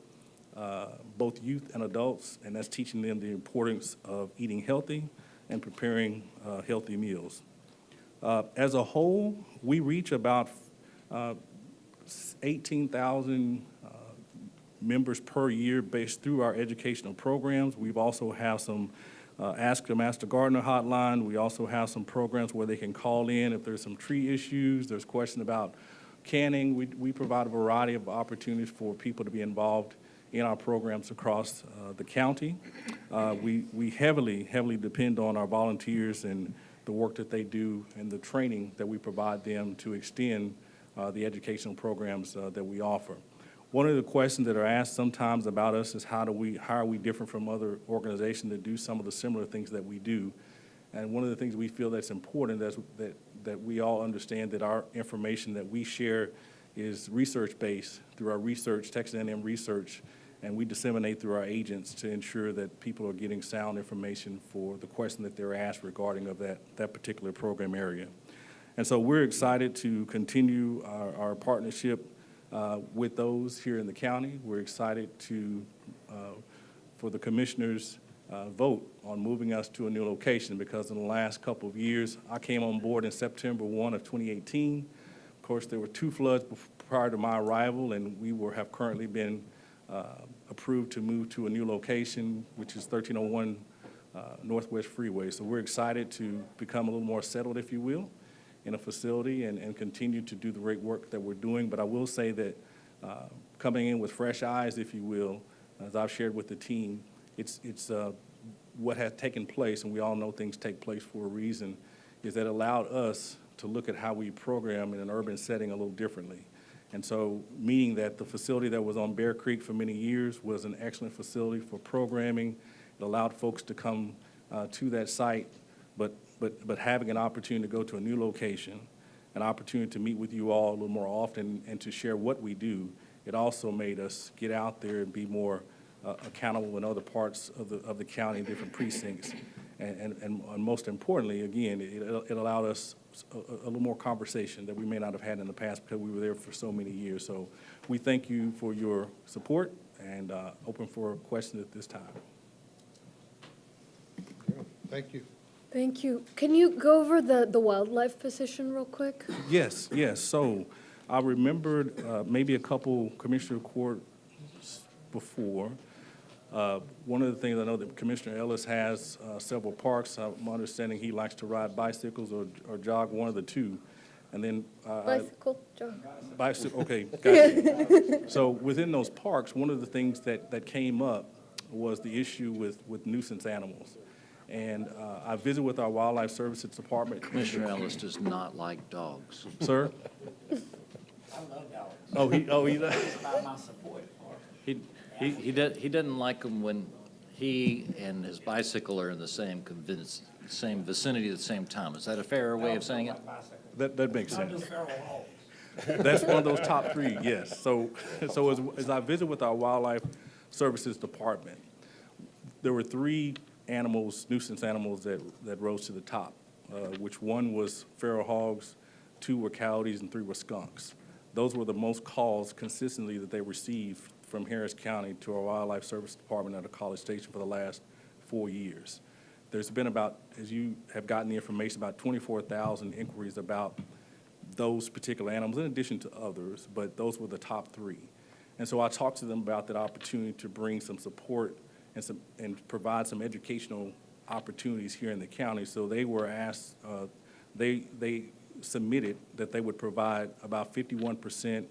both youth and adults, and that's teaching them the importance of eating healthy and preparing healthy meals. As a whole, we reach about 18,000 members per year based through our educational programs. We've also have some Ask the Master Gardener hotline. We also have some programs where they can call in if there's some tree issues, there's questions about canning. We provide a variety of opportunities for people to be involved in our programs across the county. We heavily depend on our volunteers and the work that they do and the training that we provide them to extend the educational programs that we offer. One of the questions that are asked sometimes about us is how are we different from other organizations that do some of the similar things that we do? And one of the things we feel that's important is that we all understand that our information that we share is research-based through our research, Texas A&M research, and we disseminate through our agents to ensure that people are getting sound information for the question that they're asked regarding of that particular program area. And so we're excited to continue our partnership with those here in the county. We're excited for the commissioners' vote on moving us to a new location, because in the last couple of years, I came on board in September 1 of 2018. Of course, there were 2 floods prior to my arrival, and we have currently been approved to move to a new location, which is 1301 Northwest Freeway. So we're excited to become a little more settled, if you will, in a facility and continue to do the great work that we're doing. But I will say that coming in with fresh eyes, if you will, as I've shared with the team, it's what has taken place, and we all know things take place for a reason, is that allowed us to look at how we program in an urban setting a little differently. And so, meaning that the facility that was on Bear Creek for many years was an excellent facility for programming. It allowed folks to come to that site, but having an opportunity to go to a new location, an opportunity to meet with you all a little more often and to share what we do, it also made us get out there and be more accountable in other parts of the county, different precincts. And most importantly, again, it allowed us a little more conversation that we may not have had in the past because we were there for so many years. So we thank you for your support and open for questions at this time. Thank you. Thank you. Can you go over the wildlife position real quick? Yes, yes. So I remembered maybe a couple Commissioner Court before. One of the things I know that Commissioner Ellis has several parks. My understanding he likes to ride bicycles or jog, one of the two. And then Bicycle, jog. bicycle. Okay, gotcha. So within those parks, one of the things that came up was the issue with nuisance animals. And I visited with our Wildlife Services Department. Commissioner Ellis does not like dogs. Sir? I love dogs. He does. It's about my support for He doesn't like them when he and his bicycle are in the same same vicinity at the same time. Is that a fair way of saying it? That makes I do sense. feral hogs. That's one of those top three, yes. So as I visit with our Wildlife Services Department, there were three animals, nuisance animals that rose to the top, which one was feral hogs, two were coyotes, and three were skunks. Those were the most calls consistently that they received from Harris County to our Wildlife Service Department at a College Station for the last 4 years. There's been about, as you have gotten the information, about 24,000 inquiries about those particular animals, in addition to others, but those were the top three. And so I talked to them about that opportunity to bring some support and provide some educational opportunities here in the county. So they were asked, they submitted that they would provide about 51%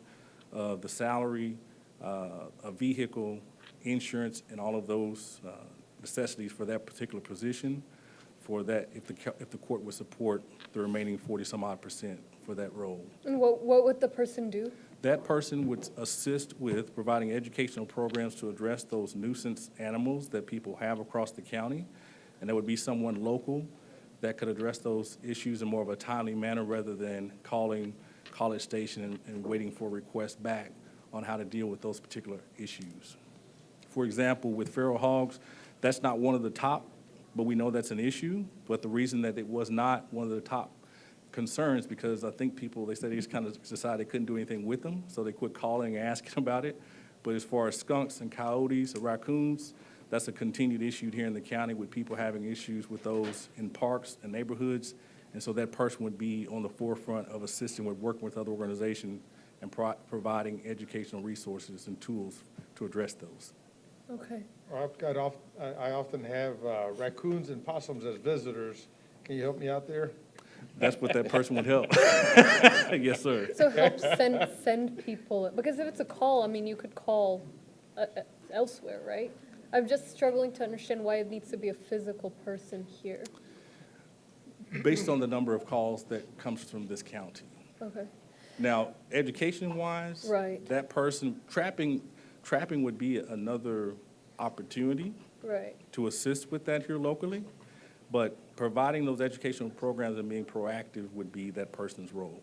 of the salary, a vehicle, insurance, and all of those necessities for that particular position. For that, if the court would support the remaining 40-some-odd% for that role. And what would the person do? That person would assist with providing educational programs to address those nuisance animals that people have across the county. And there would be someone local that could address those issues in more of a timely manner rather than calling College Station and waiting for requests back on how to deal with those particular issues. For example, with feral hogs, that's not one of the top, but we know that's an issue. But the reason that it was not one of the top concerns, because I think people, they said they just kind of decided they couldn't do anything with them, so they quit calling and asking about it. But as far as skunks and coyotes or raccoons, that's a continued issue here in the county with people having issues with those in parks and neighborhoods. And so that person would be on the forefront of assisting with working with other organizations and providing educational resources and tools to address those. Okay. I often have raccoons and possums as visitors. Can you help me out there? That's what that person would help. Yes, sir. So help send people, because if it's a call, I mean, you could call elsewhere, right? I'm just struggling to understand why it needs to be a physical person here. Based on the number of calls that comes from this county. Okay. Now, education-wise, Right. that person, trapping would be another opportunity Right. to assist with that here locally, but providing those educational programs and being proactive would be that person's role.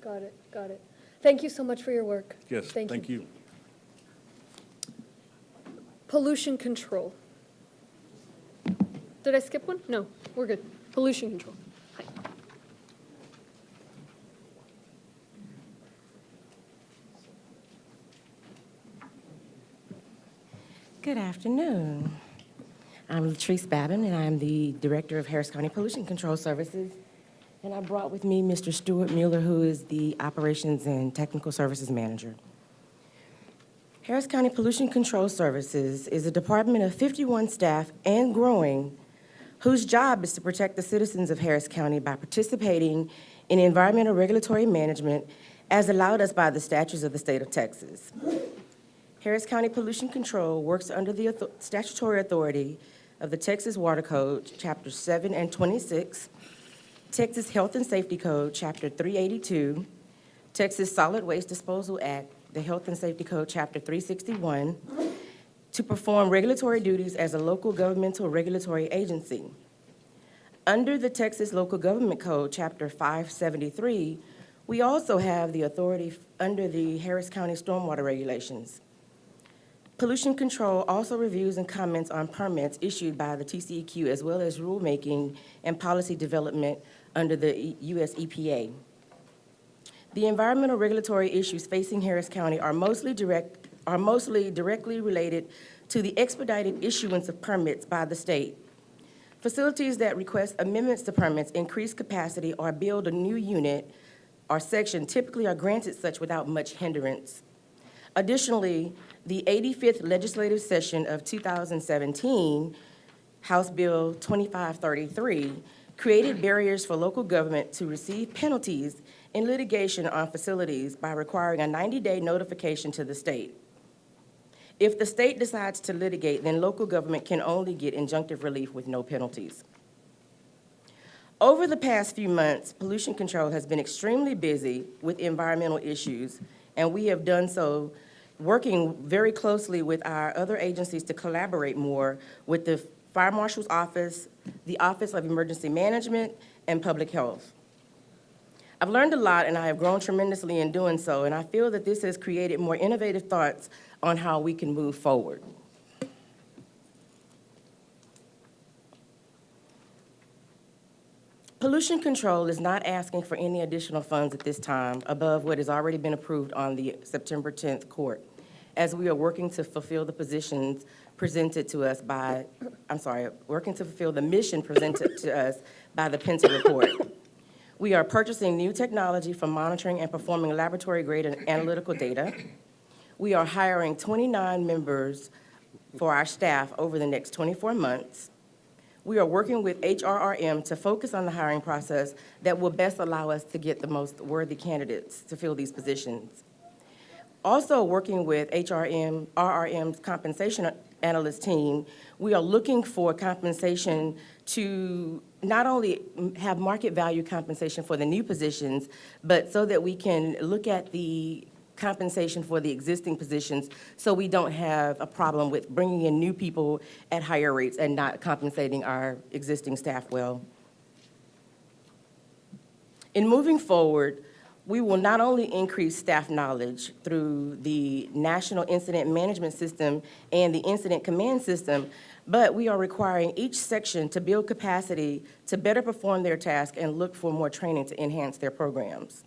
Got it, got it. Thank you so much for your work. Yes, thank you. Pollution control. Did I skip one? No, we're good. Pollution control. Hi. Good afternoon. I'm Latrice Babin, and I'm the Director of Harris County Pollution Control Services. And I brought with me Mr. Stuart Mueller, who is the Operations and Technical Services Manager. Harris County Pollution Control Services is a department of 51 staff and growing, whose job is to protect the citizens of Harris County by participating in environmental regulatory management as allowed us by the statutes of the state of Texas. Harris County Pollution Control works under the statutory authority of the Texas Water Code, Chapter 7 and 26, Texas Health and Safety Code, Chapter 382, Texas Solid Waste Disposal Act, the Health and Safety Code, Chapter 361, to perform regulatory duties as a local governmental regulatory agency. Under the Texas Local Government Code, Chapter 573, we also have the authority under the Harris County Stormwater Regulations. Pollution control also reviews and comments on permits issued by the TCEQ, as well as rulemaking and policy development under the US EPA. The environmental regulatory issues facing Harris County are mostly directly related to the expedited issuance of permits by the state. Facilities that request amendments to permits, increase capacity, or build a new unit or section typically are granted such without much hindrance. Additionally, the 85th legislative session of 2017, House Bill 2533, created barriers for local government to receive penalties in litigation on facilities by requiring a 90-day notification to the state. If the state decides to litigate, then local government can only get injunctive relief with no penalties. Over the past few months, pollution control has been extremely busy with environmental issues, and we have done so working very closely with our other agencies to collaborate more with the Fire Marshal's Office, the Office of Emergency Management, and Public Health. I've learned a lot, and I have grown tremendously in doing so, and I feel that this has created more innovative thoughts on how we can move forward. Pollution control is not asking for any additional funds at this time above what has already been approved on the September 10th court, as we are working to fulfill the positions presented to us by, working to fulfill the mission presented to us by the PENTA report. We are purchasing new technology for monitoring and performing laboratory-grade analytical data. We are hiring 29 members for our staff over the next 24 months. We are working with HRRM to focus on the hiring process that will best allow us to get the most worthy candidates to fill these positions. Also working with RRM's compensation analyst team, we are looking for compensation to not only have market value compensation for the new positions, but so that we can look at the compensation for the existing positions so we don't have a problem with bringing in new people at higher rates and not compensating our existing staff well. In moving forward, we will not only increase staff knowledge through the National Incident Management System and the Incident Command System, but we are requiring each section to build capacity to better perform their task and look for more training to enhance their programs.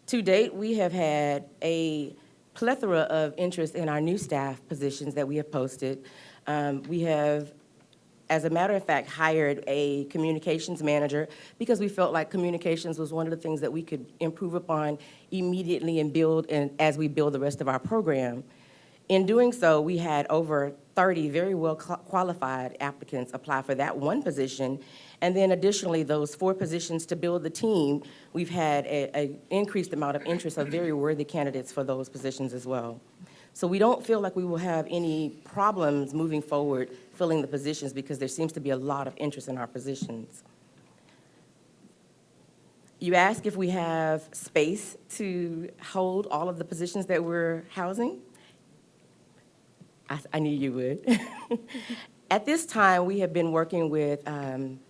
To date, we have had a plethora of interest in our new staff positions that we have posted. We have, as a matter of fact, hired a communications manager because we felt like communications was one of the things that we could improve upon immediately and build as we build the rest of our program. In doing so, we had over 30 very well qualified applicants apply for that one position. And then additionally, those 4 positions to build the team, we've had an increased amount of interest of very worthy candidates for those positions as well. So we don't feel like we will have any problems moving forward filling the positions because there seems to be a lot of interest in our positions. You ask if we have space to hold all of the positions that we're housing. I knew you would. At this time, we have been working with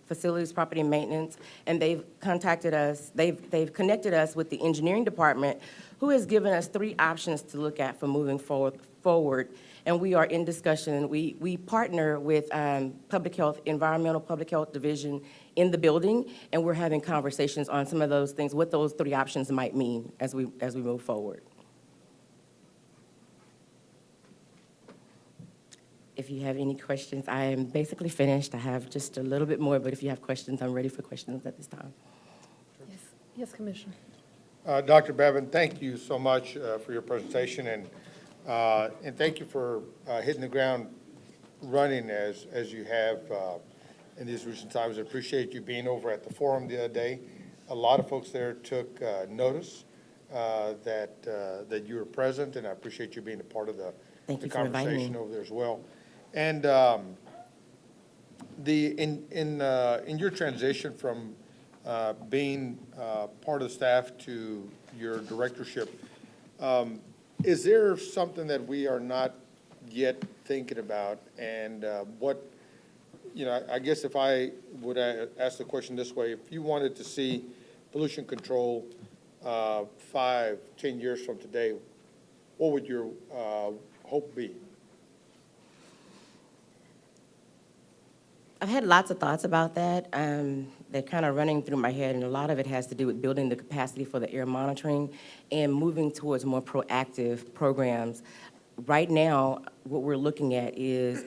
Facilities, Property, and Maintenance, and they've contacted us, they've connected us with the engineering department, who has given us 3 options to look at for moving forward. And we are in discussion. We partner with Public Health, Environmental Public Health Division in the building, and we're having conversations on some of those things, what those 3 options might mean as we move forward. If you have any questions, I am basically finished. I have just a little bit more, but if you have questions, I'm ready for questions at this time. Yes, yes, Commissioner. Dr. Bevan, thank you so much for your presentation, and thank you for hitting the ground running as you have in these recent times. I appreciate you being over at the forum the other day. A lot of folks there took notice that you were present, and I appreciate you being a part of the conversation over there as well. And in your transition from being part of the staff to your directorship, is there something that we are not yet thinking about? And I guess if I would ask the question this way, if you wanted to see pollution control 5, 10 years from today, what would your hope be? I've had lots of thoughts about that. They're kind of running through my head, and a lot of it has to do with building the capacity for the air monitoring and moving towards more proactive programs. Right now, what we're looking at is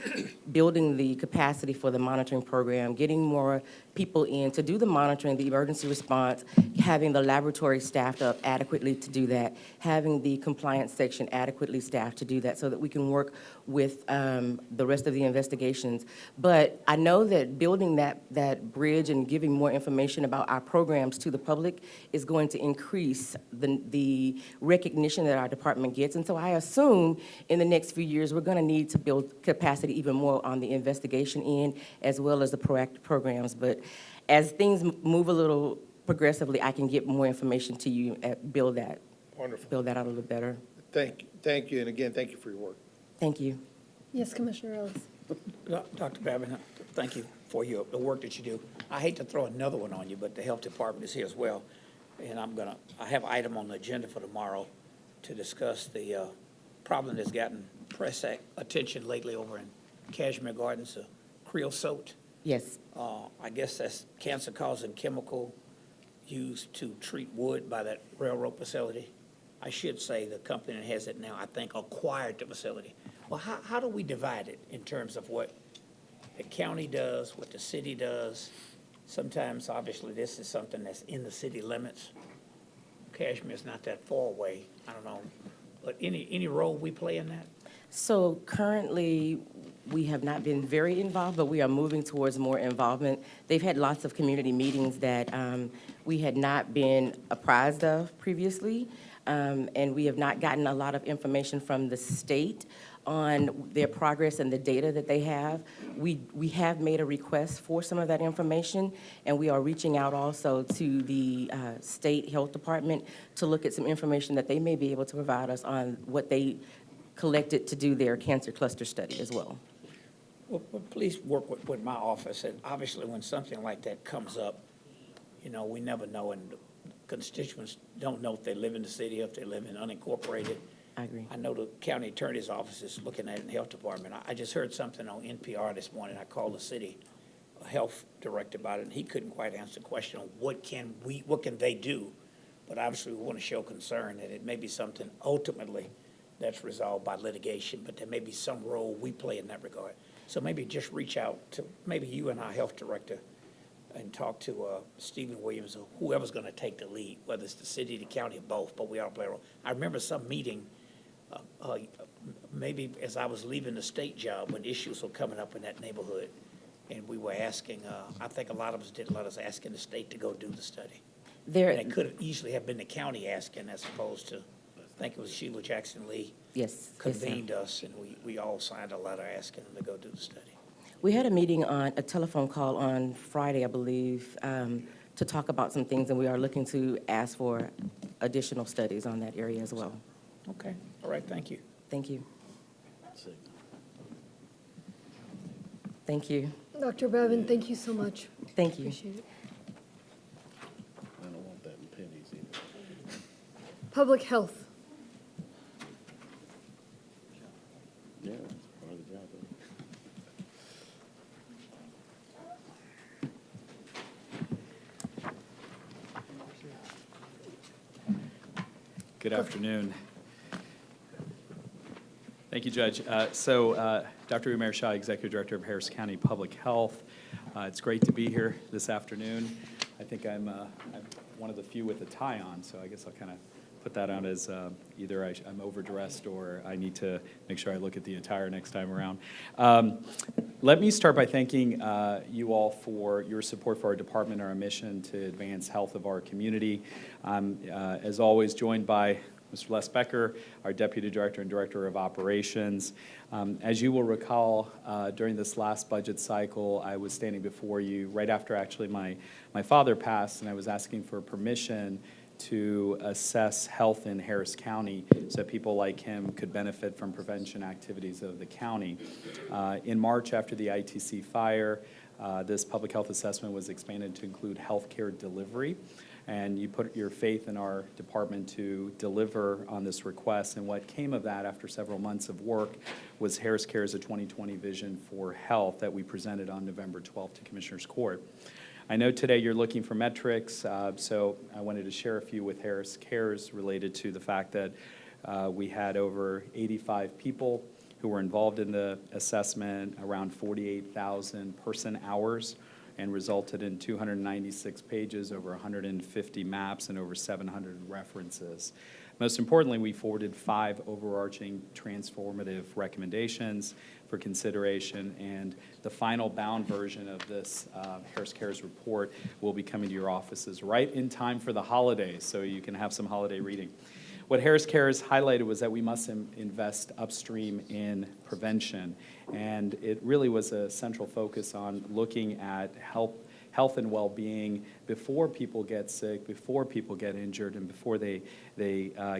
building the capacity for the monitoring program, getting more people in to do the monitoring, the emergency response, having the laboratory staffed up adequately to do that, having the compliance section adequately staffed to do that so that we can work with the rest of the investigations. But I know that building that bridge and giving more information about our programs to the public is going to increase the recognition that our department gets. And so I assume in the next few years, we're going to need to build capacity even more on the investigation end as well as the proactive programs. But as things move a little progressively, I can get more information to you and build that. Wonderful. Build that out a little better. Thank you, and again, thank you for your work. Thank you. Yes, Commissioner Ellis. Dr. Babin, thank you for the work that you do. I hate to throw another one on you, but the health department is here as well. And I have an item on the agenda for tomorrow to discuss the problem that's gotten press attention lately over in Cashmere Gardens, creosote. Yes. I guess that's cancer-causing chemical used to treat wood by that railroad facility. I should say the company that has it now, I think, acquired the facility. Well, how do we divide it in terms of what the county does, what the city does? Sometimes, obviously, this is something that's in the city limits. Cashmere's not that far away. I don't know. But any role we play in that? So currently, we have not been very involved, but we are moving towards more involvement. They've had lots of community meetings that we had not been apprised of previously, and we have not gotten a lot of information from the state on their progress and the data that they have. We have made a request for some of that information, and we are reaching out also to the state health department to look at some information that they may be able to provide us on what they collected to do their cancer cluster study as well. Well, please work with my office, and obviously when something like that comes up, you know, we never know, and constituents don't know if they live in the city or if they live in unincorporated. I agree. I know the county attorney's office is looking at it in the health department. I just heard something on NPR this morning. I called the city health director about it, and he couldn't quite answer the question on what can they do? But obviously, we want to show concern that it may be something ultimately that's resolved by litigation, but there may be some role we play in that regard. So maybe just reach out to maybe you and our health director and talk to Stephen Williams or whoever's going to take the lead, whether it's the city, the county, or both, but we ought to play a role. I remember some meeting, maybe as I was leaving the state job when issues were coming up in that neighborhood, and we were asking, I think a lot of us did let us asking the state to go do the study. And it could have easily have been the county asking as opposed to, I think it was Sheila Jackson Lee. Yes. Convened us, and we all signed a letter asking them to go do the study. We had a meeting on a telephone call on Friday, I believe, to talk about some things, and we are looking to ask for additional studies on that area as well. Okay. All right. Thank you. Thank you. Thank you. Dr. Babin, thank you so much. Thank you. Appreciate it. I don't want that in pennies either. Public health. Yeah, that's part of the job. Good afternoon. Thank you, Judge. Dr. Umair Shah, Executive Director of Harris County Public Health. It's great to be here this afternoon. I think I'm one of the few with a tie on, so I guess I'll kind of put that on as either I'm overdressed or I need to make sure I look at the attire next time around. Let me start by thanking you all for your support for our department, our mission to advance health of our community. I'm, as always, joined by Mr. Les Becker, our Deputy Director and Director of Operations. As you will recall, during this last budget cycle, I was standing before you right after actually my father passed, and I was asking for permission to assess health in Harris County so that people like him could benefit from prevention activities of the county. In March, after the ITC fire, this public health assessment was expanded to include healthcare delivery. and you put your faith in our department to deliver on this request. And what came of that after several months of work was Harris Cares, a 2020 vision for health that we presented on November 12th to Commissioners Court. I know today you're looking for metrics, so I wanted to share a few with Harris Cares related to the fact that we had over 85 people who were involved in the assessment, around 48,000 person hours, and resulted in 296 pages, over 150 maps, and over 700 references. Most importantly, we forwarded 5 overarching transformative recommendations for consideration, and the final bound version of this Harris Cares report will be coming to your offices right in time for the holidays, so you can have some holiday reading. What Harris Cares highlighted was that we must invest upstream in prevention, and it really was a central focus on looking at health and well-being before people get sick, before people get injured, and before they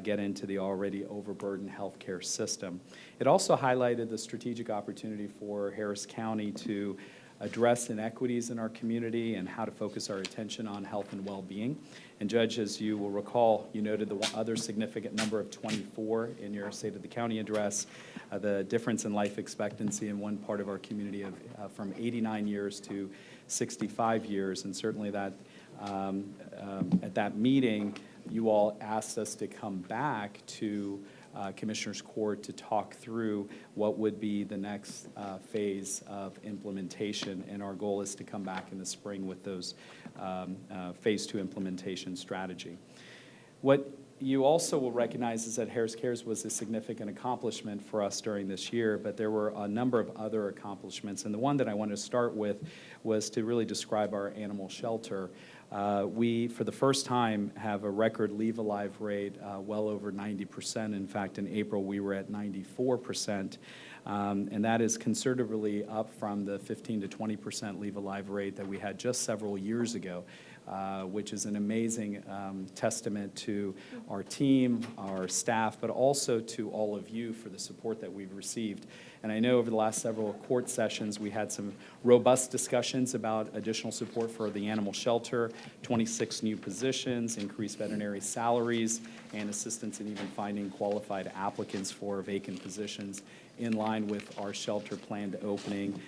get into the already overburdened healthcare system. It also highlighted the strategic opportunity for Harris County to address inequities in our community and how to focus our attention on health and well-being. And Judge, as you will recall, you noted the other significant number of 24 in your State of the County address, the difference in life expectancy in one part of our community of from 89 years to 65 years, and certainly that at that meeting, you all asked us to come back to Commissioners Court to talk through what would be the next phase of implementation, and our goal is to come back in the spring with those phase 2 implementation strategy. What you also will recognize is that Harris Cares was a significant accomplishment for us during this year, but there were a number of other accomplishments, and the one that I want to start with was to really describe our animal shelter. We, for the first time, have a record Leave Alive rate well over 90%. In fact, in April, we were at 94%, and that is considerably up from the 15 to 20% Leave Alive rate that we had just several years ago, which is an amazing testament to our team, our staff, but also to all of you for the support that we've received. And I know over the last several court sessions, we had some robust discussions about additional support for the animal shelter, 26 new positions, increased veterinary salaries, and assistance in even finding qualified applicants for vacant positions in line with our shelter planned opening,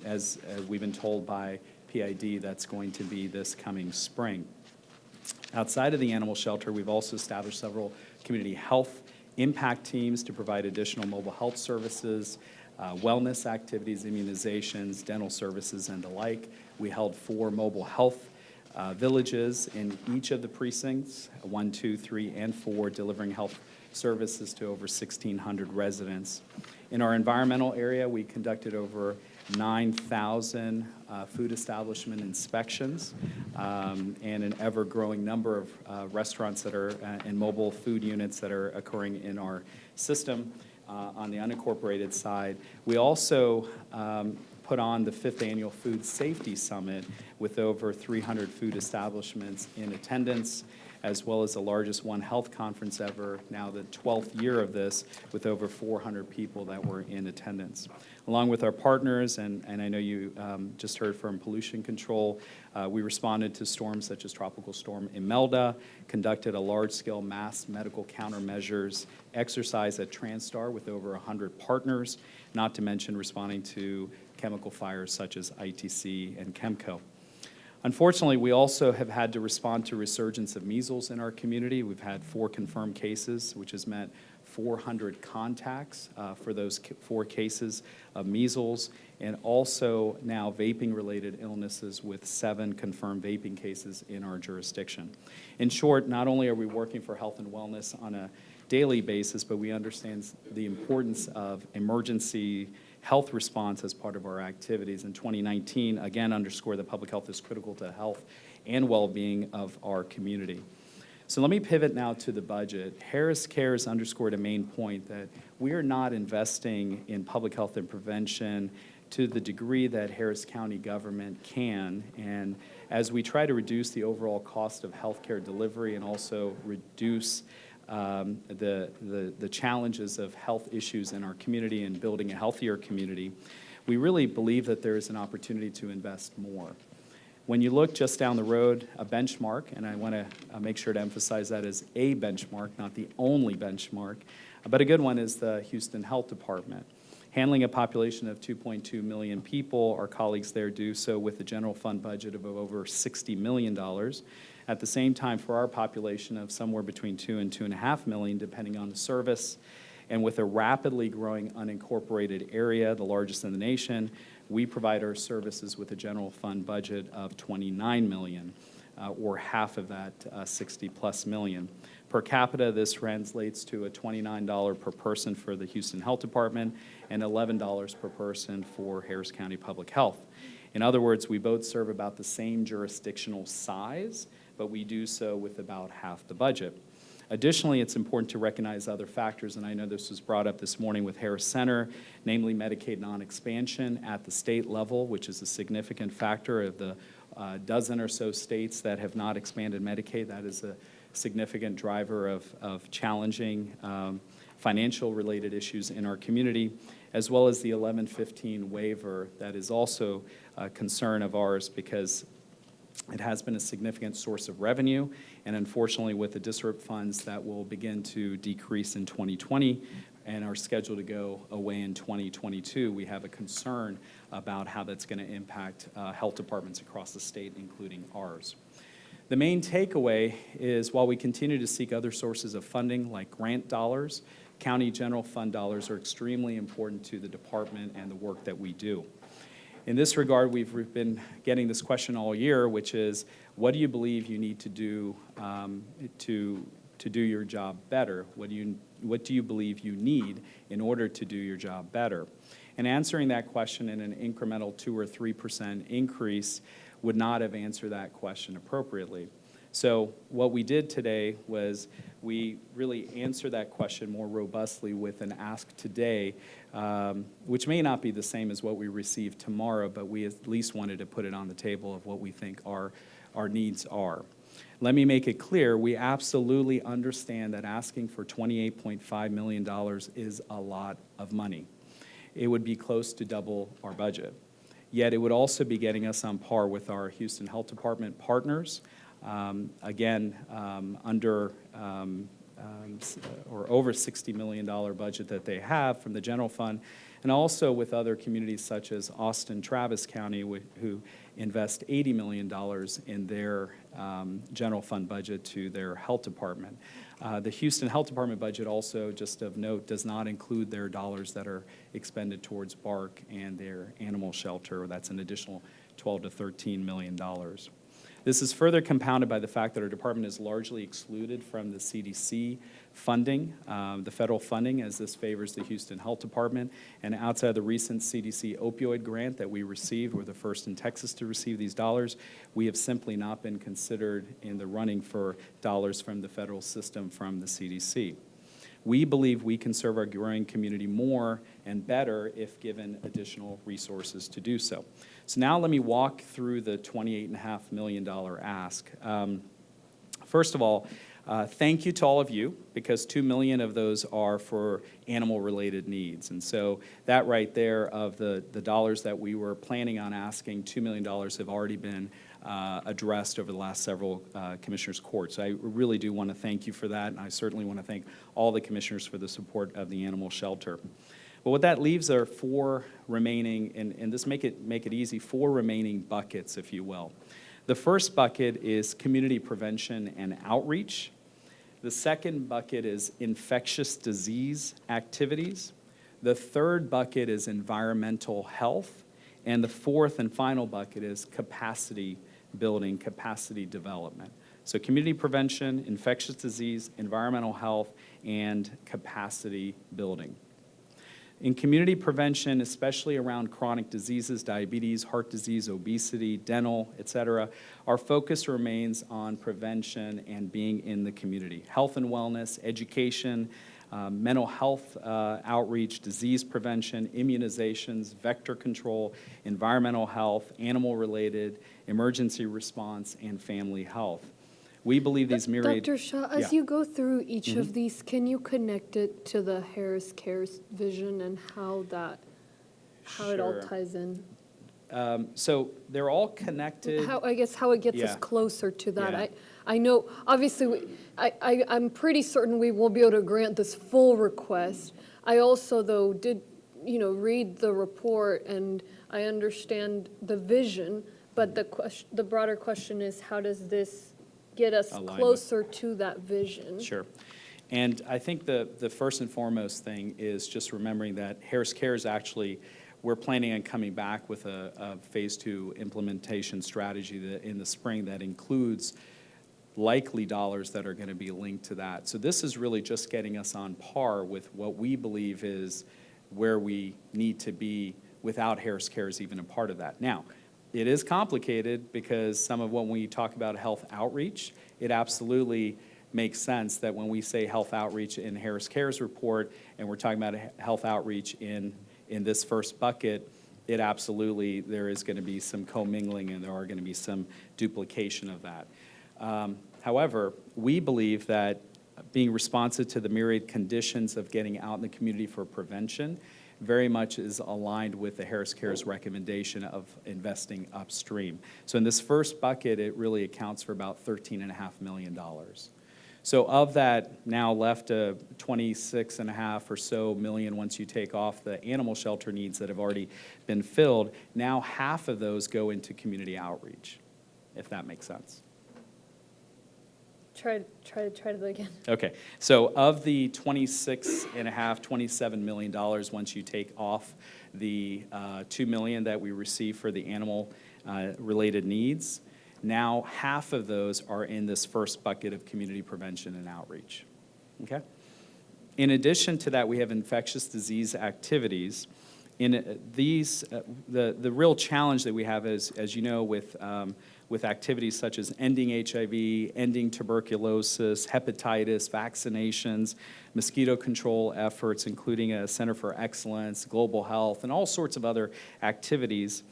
as we've been told by PID, that's going to be this coming spring. Outside of the animal shelter, we've also established several community health impact teams to provide additional mobile health services, wellness activities, immunizations, dental services, and the like. We held 4 mobile health villages in each of the precincts, 1, 2, 3, and 4, delivering health services to over 1,600 residents. In our environmental area, we conducted over 9,000 food establishment inspections and an ever-growing number of restaurants that are and mobile food units that are occurring in our system on the unincorporated side. We also put on the 5th Annual Food Safety Summit with over 300 food establishments in attendance, as well as the largest One Health conference ever, now the 12th year of this, with over 400 people that were in attendance. Along with our partners, and I know you just heard from Pollution Control, we responded to storms such as Tropical Storm Imelda, conducted a large-scale mass medical countermeasures exercise at Transtar with over 100 partners, not to mention responding to chemical fires such as ITC and Chemco. Unfortunately, we also have had to respond to resurgence of measles in our community. We've had 4 confirmed cases, which has meant 400 contacts for those 4 cases of measles, and also now vaping-related illnesses with 7 confirmed vaping cases in our jurisdiction. In short, not only are we working for health and wellness on a daily basis, but we understand the importance of emergency health response as part of our activities. In 2019, again, underscore that public health is critical to health and well-being of our community. So let me pivot now to the budget. Harris Cares underscored a main point that we are not investing in public health and prevention to the degree that Harris County government can. And as we try to reduce the overall cost of healthcare delivery and also reduce the challenges of health issues in our community and building a healthier community, we really believe that there is an opportunity to invest more. When you look just down the road, a benchmark, and I want to make sure to emphasize that as a benchmark, not the only benchmark, but a good one is the Houston Health Department. Handling a population of 2.2 million people, our colleagues there do so with a general fund budget of over $60 million. At the same time, for our population of somewhere between 2 and 2.5 million, depending on the service, and with a rapidly growing unincorporated area, the largest in the nation, we provide our services with a general fund budget of $29 million, or half of that 60+ million. Per capita, this translates to a $29 per person for the Houston Health Department and $11 per person for Harris County Public Health. In other words, we both serve about the same jurisdictional size, but we do so with about half the budget. Additionally, it's important to recognize other factors, and I know this was brought up this morning with Harris Center, namely Medicaid non-expansion at the state level, which is a significant factor of the dozen or so states that have not expanded Medicaid. That is a significant driver of challenging financial-related issues in our community, as well as the 1115 waiver that is also a concern of ours because it has been a significant source of revenue, and unfortunately with the DSRIP funds that will begin to decrease in 2020 and are scheduled to go away in 2022, we have a concern about how that's going to impact health departments across the state, including ours. The main takeaway is while we continue to seek other sources of funding like grant dollars, county general fund dollars are extremely important to the department and the work that we do. In this regard, we've been getting this question all year, which is, what do you believe you need to do to do your job better? What do you believe you need in order to do your job better? And answering that question in an incremental 2 or 3% increase would not have answered that question appropriately. So what we did today was we really answered that question more robustly with an ask today, which may not be the same as what we receive tomorrow, but we at least wanted to put it on the table of what we think our needs are. Let me make it clear, we absolutely understand that asking for $28.5 million is a lot of money. It would be close to double our budget. Yet it would also be getting us on par with our Houston Health Department partners, under or over $60 million budget that they have from the general fund, and also with other communities such as Austin, Travis County, who invest $80 million in their general fund budget to their health department. The Houston Health Department budget also, just of note, does not include their dollars that are expended towards BARC and their animal shelter. That's an additional $12 to $13 million. This is further compounded by the fact that our department is largely excluded from the CDC funding, the federal funding, as this favors the Houston Health Department. And outside of the recent CDC opioid grant that we received, we're the first in Texas to receive these dollars, we have simply not been considered in the running for dollars from the federal system from the CDC. We believe we can serve our growing community more and better if given additional resources to do so. So now let me walk through the $28.5 million ask. First of all, thank you to all of you, because $2 million of those are for animal-related needs. And so that right there, of the dollars that we were planning on asking, $2 million have already been addressed over the last several commissioners' courts. So I really do want to thank you for that, and I certainly want to thank all the commissioners for the support of the animal shelter. But what that leaves are 4 remaining, and this make it easy, 4 remaining buckets, if you will. The first bucket is community prevention and outreach. The second bucket is infectious disease activities. The third bucket is environmental health. And the fourth and final bucket is capacity building, capacity development. So community prevention, infectious disease, environmental health, and capacity building. In community prevention, especially around chronic diseases, diabetes, heart disease, obesity, dental, et cetera, our focus remains on prevention and being in the community. Health and wellness, education, mental health outreach, disease prevention, immunizations, vector control, environmental health, animal-related, emergency response, and family health. We believe these myriad... Dr. Shaw, as you go through each of these, can you connect it to the Harris Cares vision and how it all ties in? So they're all connected. How, I guess how it gets us Yeah. closer to that. Yeah. I know, obviously, I'm pretty certain we will be able to grant this full request. I also, though, did, read the report, and I understand the vision, but the broader question is, how does this get us Alignment. closer to that vision? Sure. And I think the first and foremost thing is just remembering that Harris Cares actually, we're planning on coming back with a Phase 2 implementation strategy in the spring that includes likely dollars that are going to be linked to that. So this is really just getting us on par with what we believe is where we need to be without Harris Cares even a part of that. Now, it is complicated because some of when we talk about health outreach, it absolutely makes sense that when we say health outreach in Harris Cares report and we're talking about health outreach in this first bucket, it absolutely, there is going to be some commingling and there are going to be some duplication of that. However, we believe that being responsive to the myriad conditions of getting out in the community for prevention very much is aligned with the Harris Cares recommendation of investing upstream. So in this first bucket, it really accounts for about $13.5 million. So of that now left 26.5 or so million once you take off the animal shelter needs that have already been filled, now half of those go into community outreach, if that makes sense. Try that again. Okay, so of the $27 million, once you take off the $2 million that we receive for the animal related needs, now half of those are in this first bucket of community prevention and outreach. Okay? In addition to that, we have infectious disease activities. In these, the real challenge that we have is, as you know, with activities such as ending HIV, ending tuberculosis, hepatitis, vaccinations, mosquito control efforts, including a Center for Excellence, global health, and all sorts of other activities.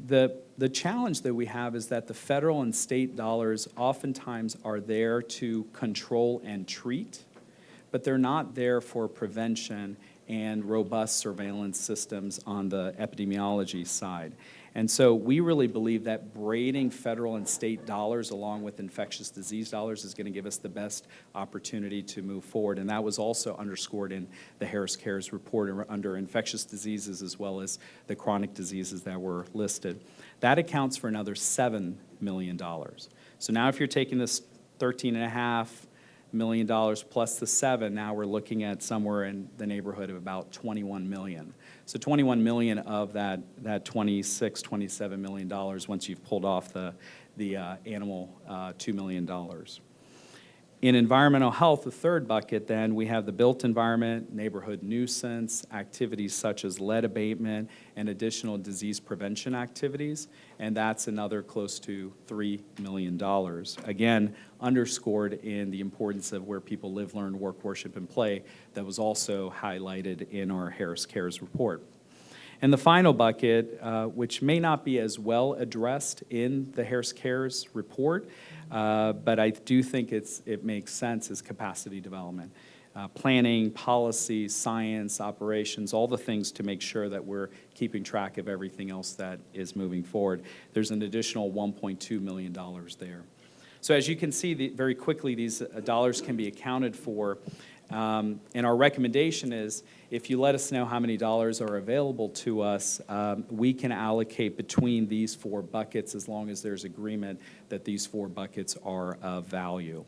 The challenge that we have is that the federal and state dollars oftentimes are there to control and treat, but they're not there for prevention and robust surveillance systems on the epidemiology side. And so we really believe that braiding federal and state dollars along with infectious disease dollars is going to give us the best opportunity to move forward. And that was also underscored in the Harris Cares report under infectious diseases as well as the chronic diseases that were listed. That accounts for another $7 million. So now if you're taking this $13.5 million plus the 7, now we're looking at somewhere in the neighborhood of about 21 million. So 21 million of that $27 million once you've pulled off the animal $2 million. In environmental health, the third bucket, then we have the built environment, neighborhood nuisance, activities such as lead abatement, and additional disease prevention activities, and that's another close to $3 million. Again, underscored in the importance of where people live, learn, work, worship, and play that was also highlighted in our Harris Cares report. And the final bucket, which may not be as well addressed in the Harris Cares report, but I do think it makes sense, is capacity development. Planning, policy, science, operations, all the things to make sure that we're keeping track of everything else that is moving forward. There's an additional $1.2 million there. So as you can see, very quickly, these dollars can be accounted for. And our recommendation is, if you let us know how many dollars are available to us, we can allocate between these 4 buckets as long as there's agreement that these 4 buckets are of value.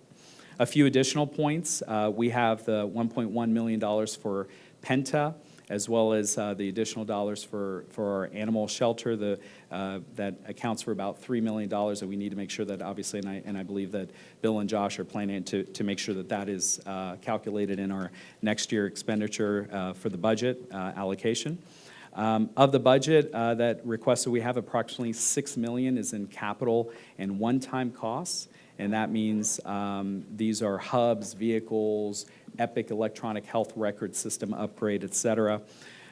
A few additional points. We have the $1.1 million for Penta, as well as the additional dollars for our animal shelter. That accounts for about $3 million that we need to make sure that, obviously, and I believe that Bill and Josh are planning to make sure that that is calculated in our next year expenditure for the budget allocation. Of the budget that requested, we have approximately $6 million is in capital and one-time costs, and that means these are hubs, vehicles, Epic electronic health record system upgrade, et cetera.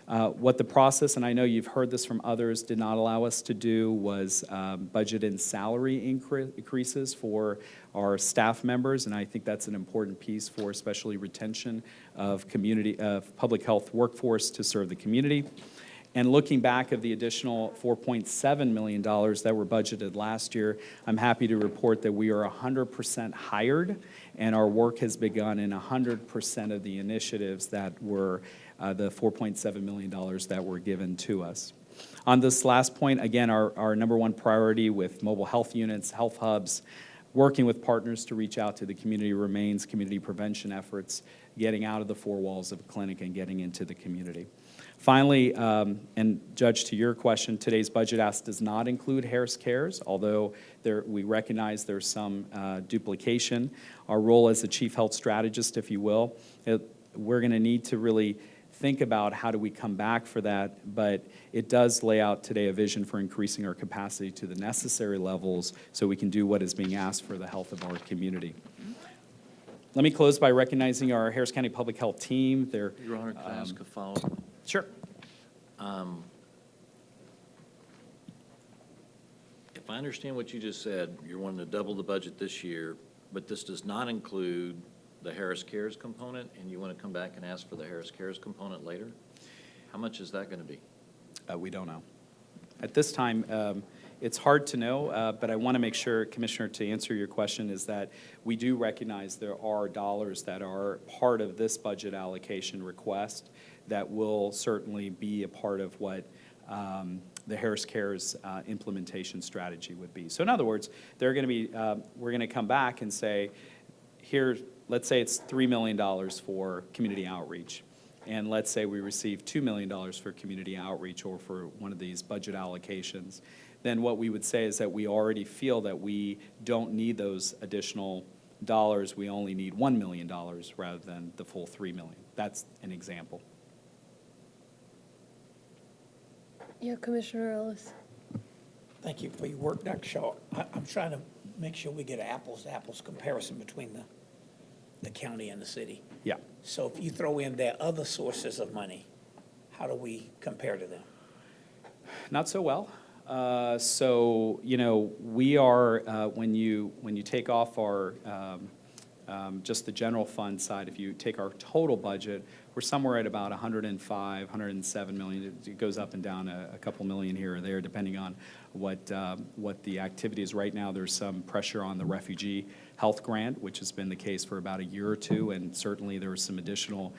What the process, and I know you've heard this from others, did not allow us to do was budget in salary increases for our staff members, and I think that's an important piece for especially retention of public health workforce to serve the community. And looking back of the additional $4.7 million that were budgeted last year, I'm happy to report that we are 100% hired, and our work has begun in 100% of the initiatives that were the $4.7 million that were given to us. On this last point, again, our number one priority with mobile health units, health hubs, working with partners to reach out to the community remains community prevention efforts, getting out of the four walls of a clinic and getting into the community. Finally, and Judge, to your question, today's budget ask does not include Harris Cares, although we recognize there's some duplication. Our role as the chief health strategist, if you will, we're going to need to really think about how do we come back for that, but it does lay out today a vision for increasing our capacity to the necessary levels so we can do what is being asked for the health of our community. Let me close by recognizing our Harris County Public Health team. Your Honor, can I ask a follow-up? Sure. If I understand what you just said, you're wanting to double the budget this year, but this does not include the Harris Cares component, and you want to come back and ask for the Harris Cares component later? How much is that going to be? We don't know. At this time, it's hard to know, but I want to make sure, Commissioner, to answer your question, is that we do recognize there are dollars that are part of this budget allocation request that will certainly be a part of what the Harris Cares implementation strategy would be. So in other words, they're going to be, we're going to come back and say, here, let's say it's $3 million for community outreach. And let's say we receive $2 million for community outreach or for one of these budget allocations. Then what we would say is that we already feel that we don't need those additional dollars. We only need $1 million rather than the full $3 million. That's an example. Yeah, Commissioner Ellis. Thank you for your work, Dr. Shaw. I'm trying to make sure we get an apples-to-apples comparison between the county and the city. Yeah. So if you throw in their other sources of money, how do we compare to them? Not so well. So, you know, we are, when you take off our, just the general fund side, if you take our total budget, we're somewhere at about 105, 107 million. It goes up and down a couple million here or there, depending on what the activity is. Right now, there's some pressure on the refugee health grant, which has been the case for about a year or two, and certainly there are some additional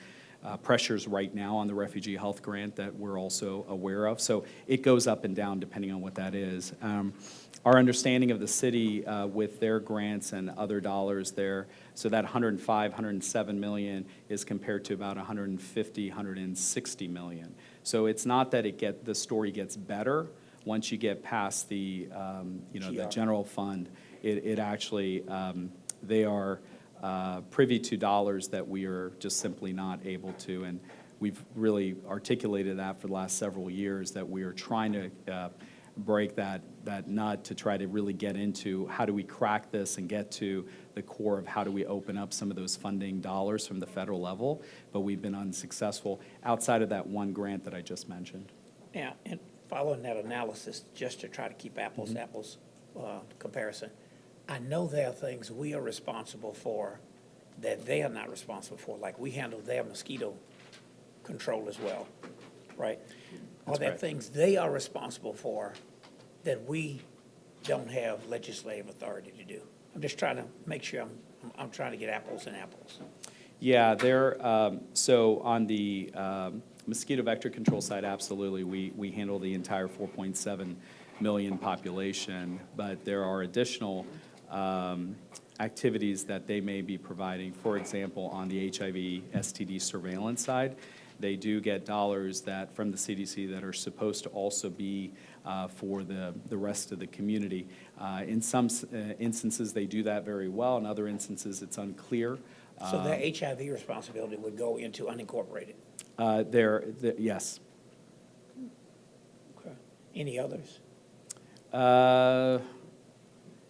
pressures right now on the refugee health grant that we're also aware of. So it goes up and down depending on what that is. Our understanding of the city with their grants and other dollars there, so that 105, 107 million is compared to about 150, 160 million. So it's not that the story gets better once you get past the, the general fund. It actually, they are privy to dollars that we are just simply not able to. And we've really articulated that for the last several years, that we are trying to break that nut to try to really get into how do we crack this and get to the core of how do we open up some of those funding dollars from the federal level. But we've been unsuccessful outside of that one grant that I just mentioned. Yeah, and following that analysis, just to try to keep apples-to-apples comparison, I know there are things we are responsible for that they are not responsible for, like we handle their mosquito control as well, right? Are there things they are responsible for that we don't have legislative authority to do? I'm just trying to make sure I'm trying to get apples and apples. Yeah, so on the mosquito vector control side, absolutely, we handle the entire 4.7 million population, but there are additional activities that they may be providing. For example, on the HIV STD surveillance side, they do get dollars that from the CDC that are supposed to also be for the rest of the community. In some instances, they do that very well. In other instances, it's unclear. So their HIV responsibility would go into unincorporated? Yes. Okay. Any others?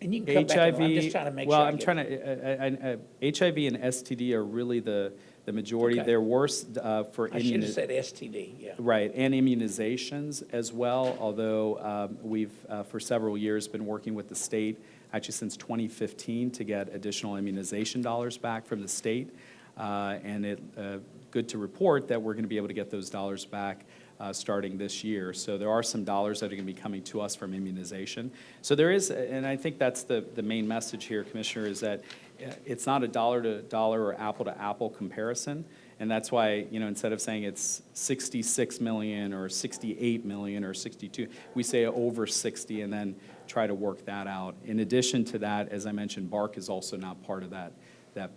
And you can come HIV, back, I'm just trying to make well, sure. I'm trying to, HIV and STD are really the majority. Okay. They're worse for I should have said STD, yeah. Right, and immunizations as well, although we've, for several years, been working with the state, actually since 2015, to get additional immunization dollars back from the state. And good to report that we're going to be able to get those dollars back starting this year. So there are some dollars that are going to be coming to us from immunization. So there is, and I think that's the main message here, Commissioner, is that it's not a dollar-to-dollar or apple-to-apple comparison. And that's why, instead of saying it's 66 million or 68 million or 62, we say over 60 and then try to work that out. In addition to that, as I mentioned, BARC is also now part of that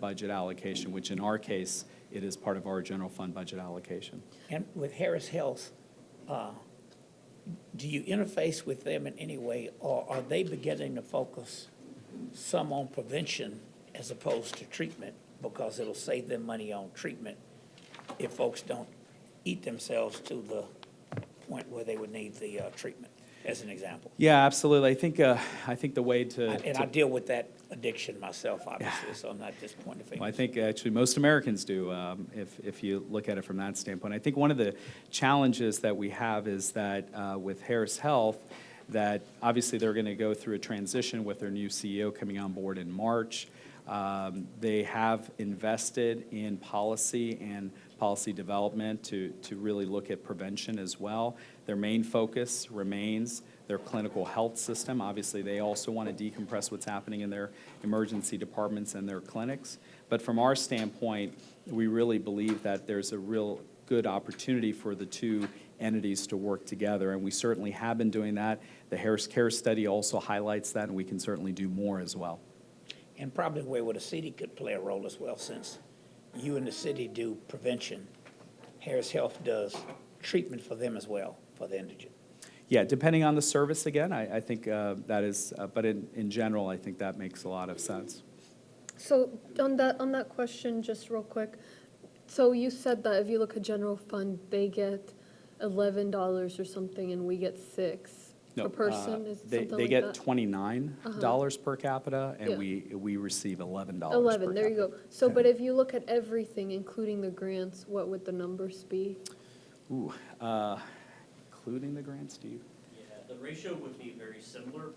budget allocation, which in our case, it is part of our general fund budget allocation. And with Harris Health, do you interface with them in any way, or are they beginning to focus some on prevention as opposed to treatment, because it'll save them money on treatment if folks don't eat themselves to the point where they would need the treatment, as an example? Yeah, absolutely. I think the way to... And I deal with that addiction myself, obviously, so I'm not just pointing fingers. Well, I think actually most Americans do, if you look at it from that standpoint. I think one of the challenges that we have is that with Harris Health, that obviously they're going to go through a transition with their new CEO coming on board in March. They have invested in policy and policy development to really look at prevention as well. Their main focus remains their clinical health system. Obviously, they also want to decompress what's happening in their emergency departments and their clinics. But from our standpoint, we really believe that there's a real good opportunity for the two entities to work together, and we certainly have been doing that. The Harris Care study also highlights that, and we can certainly do more as well. And probably where the city could play a role as well, since you and the city do prevention. Harris Health does treatment for them as well, for the indigent. Yeah, depending on the service, again, I think that is, but in general, I think that makes a lot of sense. So on that question, just real quick, so you said that if you look at general fund, they get $11 or something, and we get $6 per person, is something like that? They get $29 per capita, and Yeah. we receive $11 per 11, there you capita. go. So, but if you look at everything, including the grants, what would the numbers be? Ooh, including the grants, do you? Yeah, the ratio would be very similar.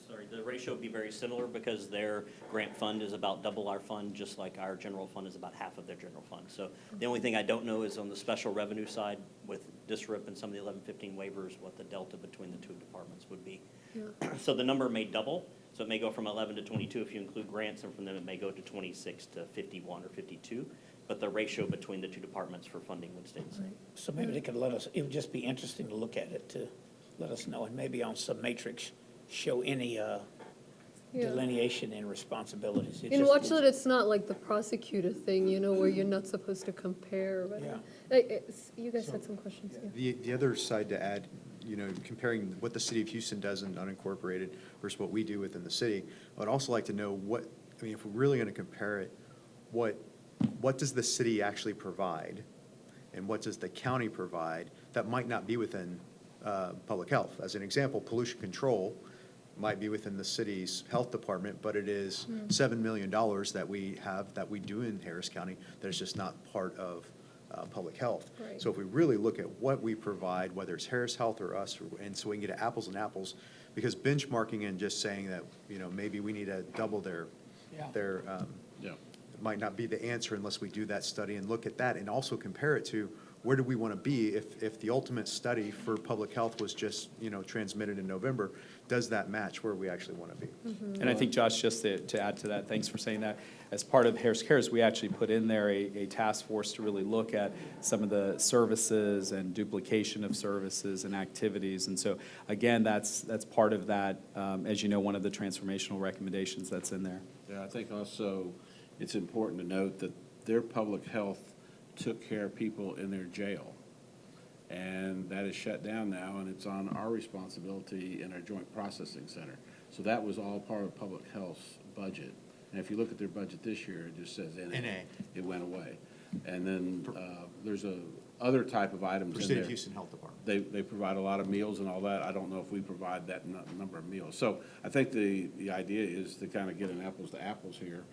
Sorry, the ratio would be very similar because their grant fund is about double our fund, just like our general fund is about half of their general fund. So the only thing I don't know is on the special revenue side with DSRIP and some of the 1115 waivers, what the delta between the two departments would be. Yeah. So the number may double. So it may go from 11 to 22 if you include grants, and from them it may go to 26 to 51 or 52. But the ratio between the two departments for funding would stay the same. So maybe they could let us, it would just be interesting to look at it, to let us know, and maybe on some matrix, show any delineation in responsibilities. It In just- Watchlet, it's not like the prosecutor thing, where you're not supposed to compare, but, you guys had some questions, yeah. The other side to add, comparing what the city of Houston does in unincorporated versus what we do within the city, I'd also like to know if we're really going to compare it, what does the city actually provide, and what does the county provide that might not be within public health? As an example, pollution control might be within the city's health department, but it is $7 million that we do in Harris County that is just not part of public health. Right. So if we really look at what we provide, whether it's Harris Health or us, and so we can get apples and apples, because benchmarking and just saying that, maybe we need to double their might not be the answer unless we do that study and look at that and also compare it to where do we want to be if the ultimate study for public health was just, transmitted in November, does that match where we actually want to be? And I think, Josh, just to add to that, thanks for saying that. As part of Harris Cares, we actually put in there a task force to really look at some of the services and duplication of services and activities. And so, again, that's part of that, as you know, one of the transformational recommendations that's in there. Yeah, I think also it's important to note that their public health took care of people in their jail. And that is shut down now, and it's on our responsibility in our joint processing center. So that was all part of public health's budget. And if you look at their budget this year, it just says NA. It went away. And then there's other type of items in City there. of Houston Health Department. They provide a lot of meals and all that. I don't know if we provide that number of meals. So I think the idea is to kind of get an apples to apples here.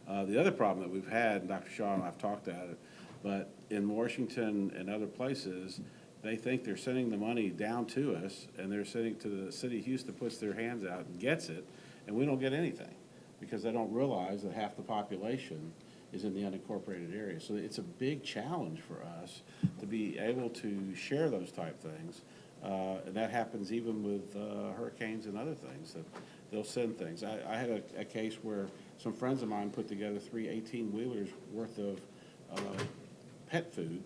The other problem that we've had, and Dr. Shaw and I have talked about it, but in Washington and other places, they think they're sending the money down to us, and they're sending to the city of Houston, puts their hands out and gets it, and we don't get anything, because they don't realize that half the population is in the unincorporated area. So it's a big challenge for us to be able to share those type things. And that happens even with hurricanes and other things, that they'll send things. I had a case where some friends of mine put together 3 18-wheelers worth of pet food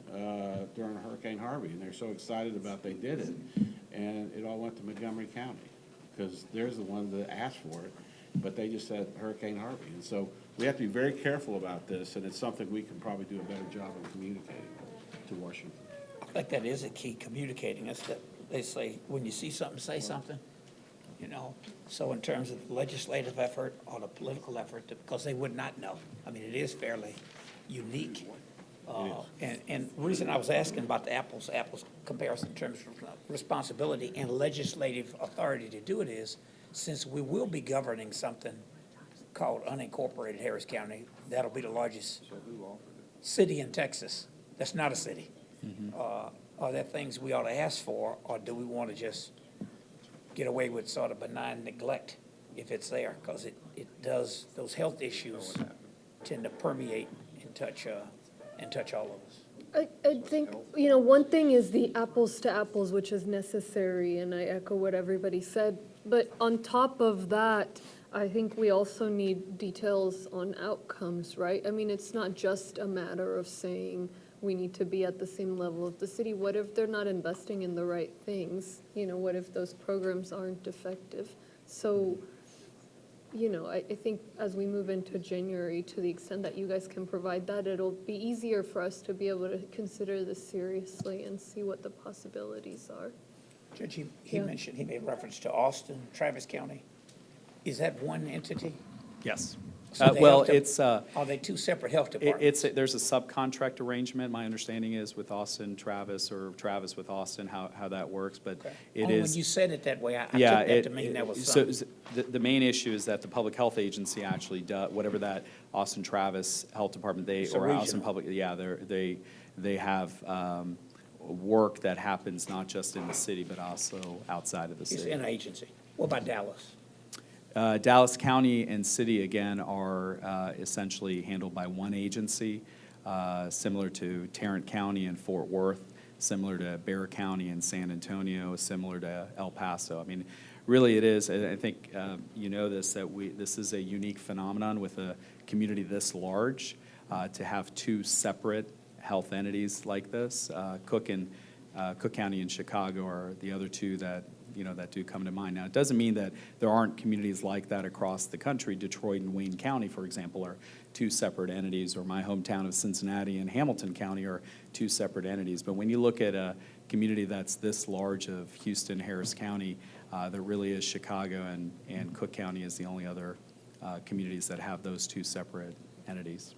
during Hurricane Harvey, and they're so excited about they did it. And it all went to Montgomery County, because they're the one that asked for it, but they just said Hurricane Harvey. And so we have to be very careful about this, and it's something we can probably do a better job of communicating to Washington. I think that is a key, communicating. It's that they say, when you see something, say something, you know? So in terms of the legislative effort or the political effort, because they would not know. I mean, it is fairly unique. And the reason I was asking about the apples comparison in terms of responsibility and legislative authority to do it is, since we will be governing something called unincorporated Harris County, that'll be the largest city in Texas. That's not a city. Are there things we ought to ask for, or do we want to just get away with sort of benign neglect if it's there? Because it does, those health issues tend to permeate and touch all of us. I think, you know, one thing is the apples to apples, which is necessary, and I echo what everybody said. But on top of that, I think we also need details on outcomes, right? I mean, it's not just a matter of saying we need to be at the same level of the city. What if they're not investing in the right things? You know, what if those programs aren't effective? So, you know, I think as we move into January, to the extent that you guys can provide that, it'll be easier for us to be able to consider this seriously and see what the possibilities are. Judge, he mentioned, he made reference to Austin, Travis County. Is that one entity? Yes. So they Well, have to- it's, Are they two separate health departments? there's a subcontract arrangement. My understanding is with Austin, Travis, or Travis with Austin, how that works, but it Only is. when you said it that way, I took Yeah, that to mean that was so some. the main issue is that the public health agency actually does, whatever that Austin Travis Health Department, It's a or Austin regional. Public, yeah, they have work that happens not just in the city, but also outside of the It's city. an agency. What about Dallas? Dallas County and city, again, are essentially handled by one agency, similar to Tarrant County and Fort Worth, similar to Bexar County and San Antonio, similar to El Paso. I mean, really it is, I think you know this, that this is a unique phenomenon with a community this large, to have two separate health entities like this. Cook County and Chicago are the other two that that do come to mind. Now, it doesn't mean that there aren't communities like that across the country. Detroit and Wayne County, for example, are two separate entities, or my hometown of Cincinnati and Hamilton County are two separate entities. But when you look at a community that's this large of Houston, Harris County, there really is Chicago, and Cook County is the only other communities that have those two separate entities.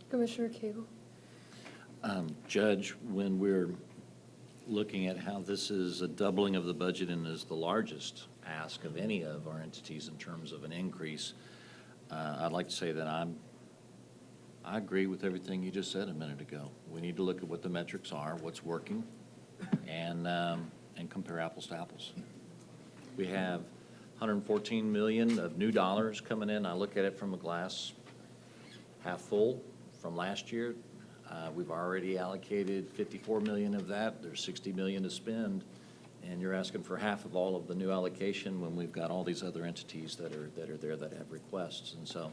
Commissioner Cagle? Judge, when we're looking at how this is a doubling of the budget and is the largest ask of any of our entities in terms of an increase, I'd like to say that I agree with everything you just said a minute ago. We need to look at what the metrics are, what's working, and compare apples to apples. We have 114 million of new dollars coming in. I look at it from a glass half full from last year. We've already allocated 54 million of that. There's 60 million to spend, and you're asking for half of all of the new allocation when we've got all these other entities that are there that have requests. And so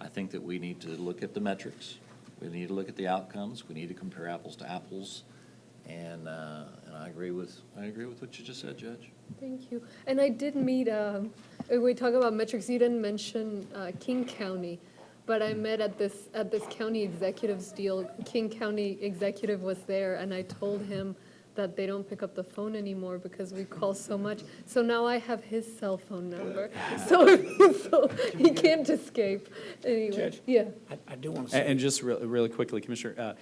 I think that we need to look at the metrics. We need to look at the outcomes. We need to compare apples to apples. And I agree with what you just said, Judge. Thank you. And I did meet, we talk about metrics, you didn't mention King County, but I met at this county executive's deal. King County executive was there, and I told him that they don't pick up the phone anymore because we call so much. So now I have his cell phone number, so he can't escape. Anyway, Judge, yeah. I do want to say. And just really quickly, Commissioner,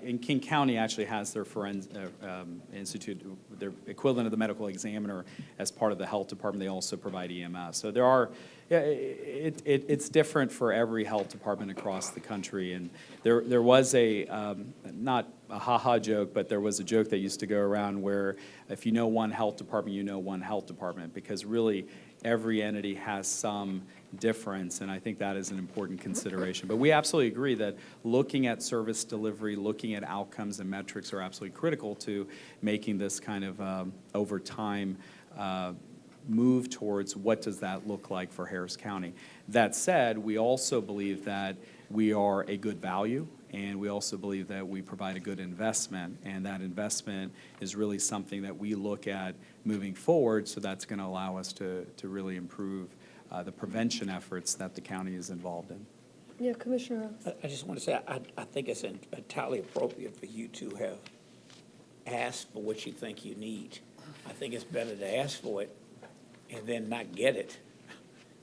in King County actually has their institute, their equivalent of the medical examiner as part of the health department. They also provide EMS. So there are, it's different for every health department across the country. And there was not a ha-ha joke, but there was a joke that used to go around where if you know one health department, you know one health department, because really every entity has some difference, and I think that is an important consideration. But we absolutely agree that looking at service delivery, looking at outcomes and metrics are absolutely critical to making this kind of over time move towards what does that look like for Harris County. That said, we also believe that we are a good value, and we also believe that we provide a good investment, and that investment is really something that we look at moving forward, so that's going to allow us to really improve the prevention efforts that the county is involved in. Yeah, Commissioner Ross. I just want to say, I think it's entirely appropriate for you to have asked for what you think you need. I think it's better to ask for it and then not get it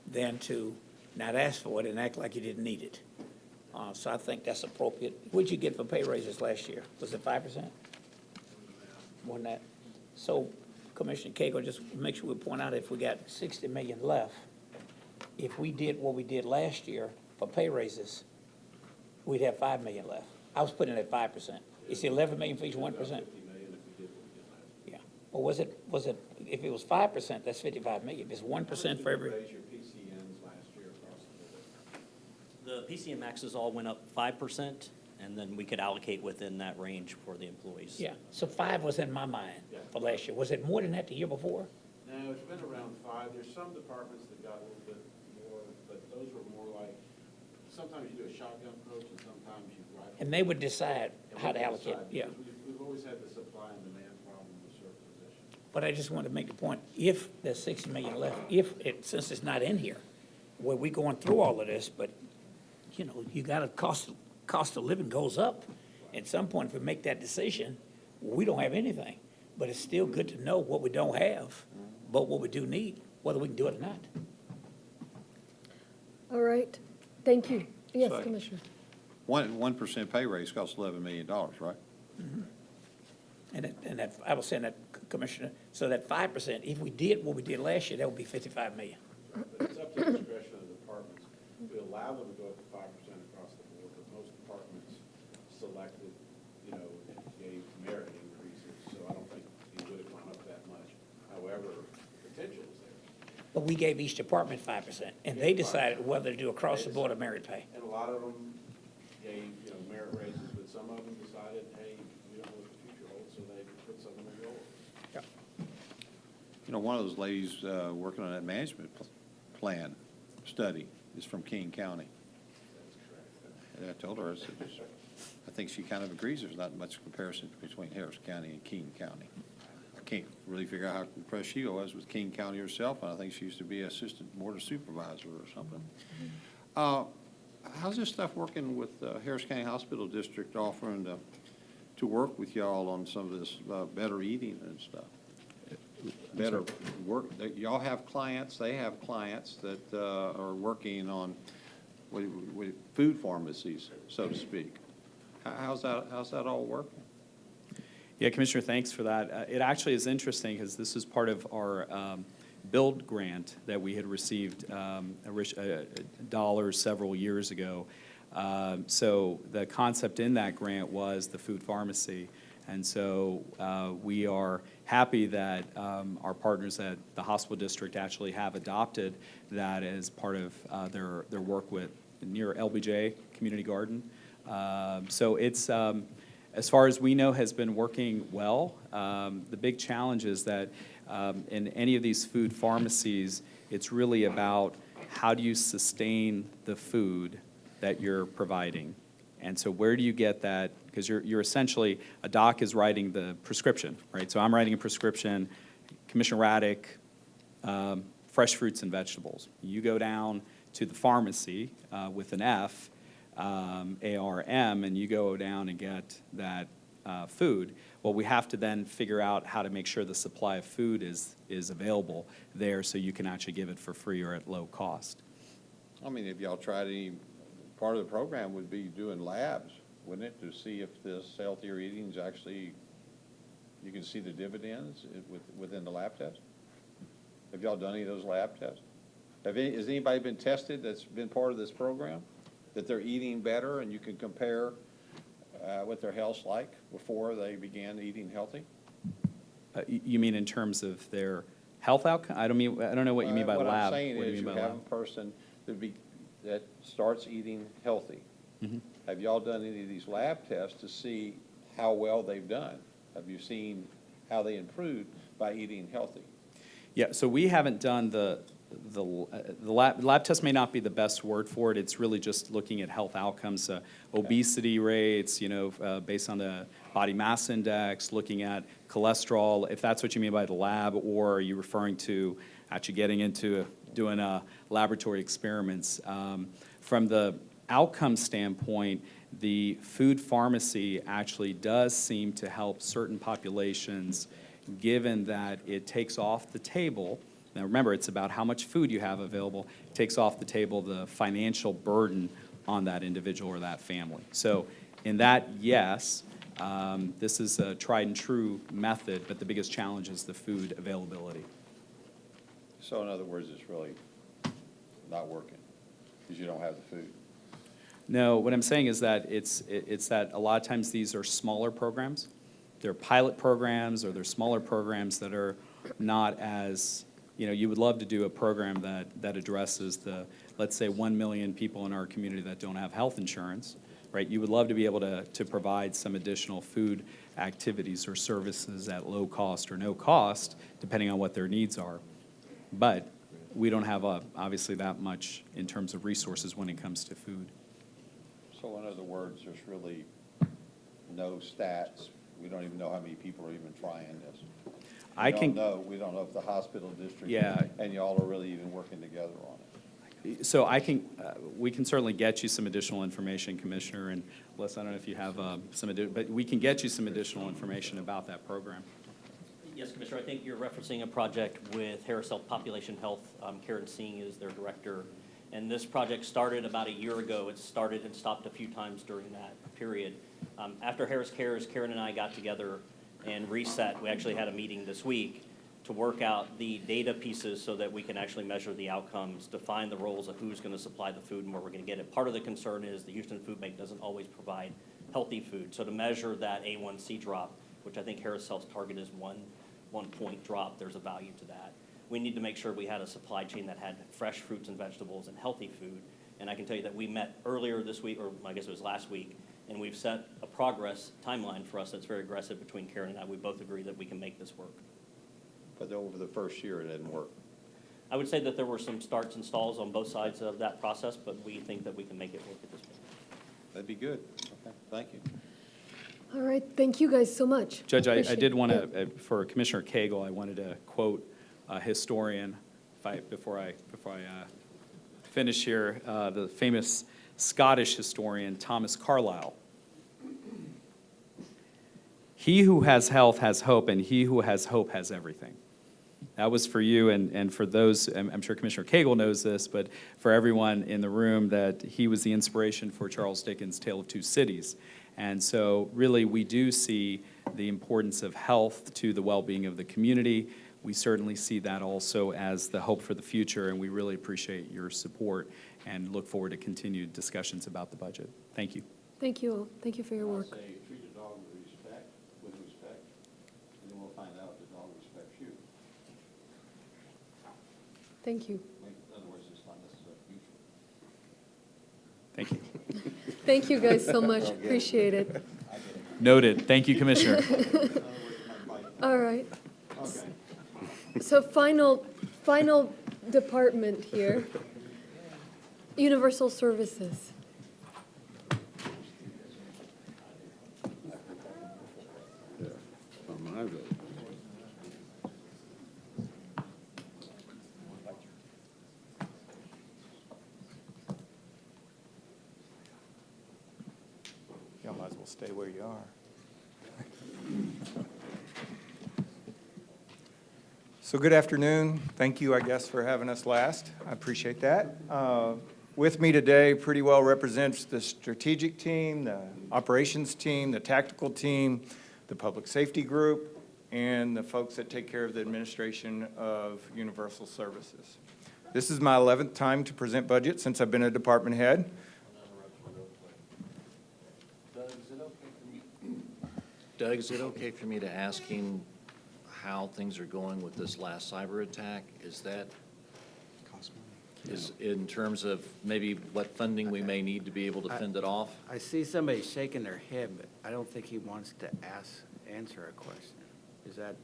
than to not ask for it and act like you didn't need it. So I think that's appropriate. What'd you get for pay raises last year? Was it 5%? More than that? So Commissioner Cagle, just make sure we point out if we got 60 million left, if we did what we did last year for pay raises, we'd have 5 million left. I was putting it at 5%. It's 11 million for each 1%. Yeah. Or was it, if it was 5%, that's 55 million. If it's 1% for every. The PCN maxes all went up 5%, and then we could allocate within that range for the employees. Yeah, so 5 was in my mind for last year. Was it more than that the year before? No, it's been around 5. There's some departments that got a little bit more, but those were more like, sometimes you do a shotgun approach and sometimes you rifle. And they would decide how to allocate, yeah. We've always had the supply and demand problem with certain positions. But I just wanted to make the point, if there's 60 million left, since it's not in here, where we going through all of this, but, you know, you got a cost of living goes up. At some point, if we make that decision, we don't have anything. But it's still good to know what we don't have, but what we do need, whether we can do it or not. All right, thank you. Yes, So- Commissioner. 1% pay raise costs $11 million, right? And that, I was saying that, Commissioner, so that 5%, if we did what we did last year, that would be 55 million. But it's up to the discretion of the departments. We allow them to go up to 5% across the board, but most departments selected, you know, gave merit increases, so I don't think it would have gone up that much. However, potential is there. But we gave each department 5%, and they decided whether to do across the board or merit pay. And a lot of them gave, you know, merit raises, but some of them decided, hey, we don't know what the future holds, so they put some in the role. You know, one of those ladies working on that management plan study is from King County. And I told her, I think she kind of agrees there's not much comparison between Harris County and King County. I can't really figure out how impressed she was with King County herself, and I think she used to be assistant board of supervisor or something. How's this stuff working with Harris County Hospital District offering to work with y'all on some of this better eating and stuff? Better work, y'all have clients, they have clients that are working on with food pharmacies, so to speak. How's that all working? Yeah, Commissioner, thanks for that. It actually is interesting because this is part of our build grant that we had received dollars several years ago. So the concept in that grant was the food pharmacy. And so we are happy that our partners at the hospital district actually have adopted that as part of their work with near LBJ Community Garden. So it's, as far as we know, has been working well. The big challenge is that in any of these food pharmacies, it's really about how do you sustain the food that you're providing. And so where do you get that? Because you're essentially, a doc is writing the prescription, right? So I'm writing a prescription, Commissioner Raddick, fresh fruits and vegetables. You go down to the pharmacy with an F, ARM, and you go down and get that food. Well, we have to then figure out how to make sure the supply of food is available there so you can actually give it for free or at low cost. I mean, if y'all tried any, part of the program would be doing labs, wouldn't it, to see if this healthier eating is actually, you can see the dividends within the lab test? Have y'all done any of those lab tests? Has anybody been tested that's been part of this program? That they're eating better and you can compare what their health's like before they began eating healthy? You mean in terms of their health outcome? I don't know what you mean by What lab. I'm saying What do you is mean you by have lab? a person that starts eating healthy. Mhm. Have y'all done any of these lab tests to see how well they've done? Have you seen how they improved by eating healthy? Yeah, so we haven't done the lab test may not be the best word for it. It's really just looking at health outcomes, obesity rates, based on the body mass index, looking at cholesterol, if that's what you mean by the lab, or are you referring to actually getting into doing laboratory experiments? From the outcome standpoint, the food pharmacy actually does seem to help certain populations, given that it takes off the table. Now, remember, it's about how much food you have available. It takes off the table the financial burden on that individual or that family. So in that, yes, this is a tried and true method, but the biggest challenge is the food availability. So in other words, it's really not working because you don't have the food. No, what I'm saying is that it's that a lot of times these are smaller programs. They're pilot programs or they're smaller programs that are not as, you would love to do a program that addresses the, let's say, 1 million people in our community that don't have health insurance, right? You would love to be able to provide some additional food activities or services at low cost or no cost, depending on what their needs are. But we don't have, obviously, that much in terms of resources when it comes to food. So in other words, there's really no stats. We don't even know how many people are even trying this. We don't know if the hospital district and y'all are really even working together on it. So we can certainly get you some additional information, Commissioner, and Les, I don't know if you have but we can get you some additional information about that program. Yes, Commissioner, I think you're referencing a project with Harris Health Population Health. Karen Singh is their director. And this project started about a year ago. It started and stopped a few times during that period. After Harris Cares, Karen and I got together and reset. We actually had a meeting this week to work out the data pieces so that we can actually measure the outcomes, define the roles of who's going to supply the food and where we're going to get it. Part of the concern is the Houston Food Bank doesn't always provide healthy food. So to measure that A1C drop, which I think Harris Health's target is one point drop, there's a value to that. We need to make sure we had a supply chain that had fresh fruits and vegetables and healthy food. And I can tell you that we met earlier this week, or I guess it was last week, and we've set a progress timeline for us that's very aggressive between Karen and I. We both agree that we can make this work. But over the first year, it didn't work. I would say that there were some starts and stalls on both sides of that process, but we think that we can make it work at this point. That'd be good. Okay, thank you. All right, thank you guys so much. Judge, I Appreciate did want it. to, for Commissioner Cagle, I wanted to quote a historian, before I finish here, the famous Scottish historian Thomas Carlyle. He who has health has hope, and he who has hope has everything. That was for you, and for those, I'm sure Commissioner Cagle knows this, but for everyone in the room, that he was the inspiration for Charles Dickens' Tale of Two Cities. And so really we do see the importance of health to the well-being of the community. We certainly see that also as the hope for the future, and we really appreciate your support and look forward to continued discussions about the budget. Thank you. Thank you all. Thank you for your work. Say, treat the dog with respect, and then we'll find out if the dog respects you. Thank you. In other words, it's not necessarily mutual. Thank you. Thank you guys so much. Appreciate it. Noted. Thank you, Commissioner. All right. So final department here. Universal Services. Y'all might as well stay where you are. So good afternoon. Thank you, I guess, for having us last. I appreciate that. With me today pretty well represents the strategic team, the operations team, the tactical team, the public safety group, and the folks that take care of the administration of Universal Services. This is my 11th time to present budget since I've been a department head. Doug, is it okay for me to ask him how things are going with this last cyber attack? Is that, is in terms of maybe what funding we may need to be able to fend it off? I see somebody shaking their head, but I don't think he wants to answer a question. Is that,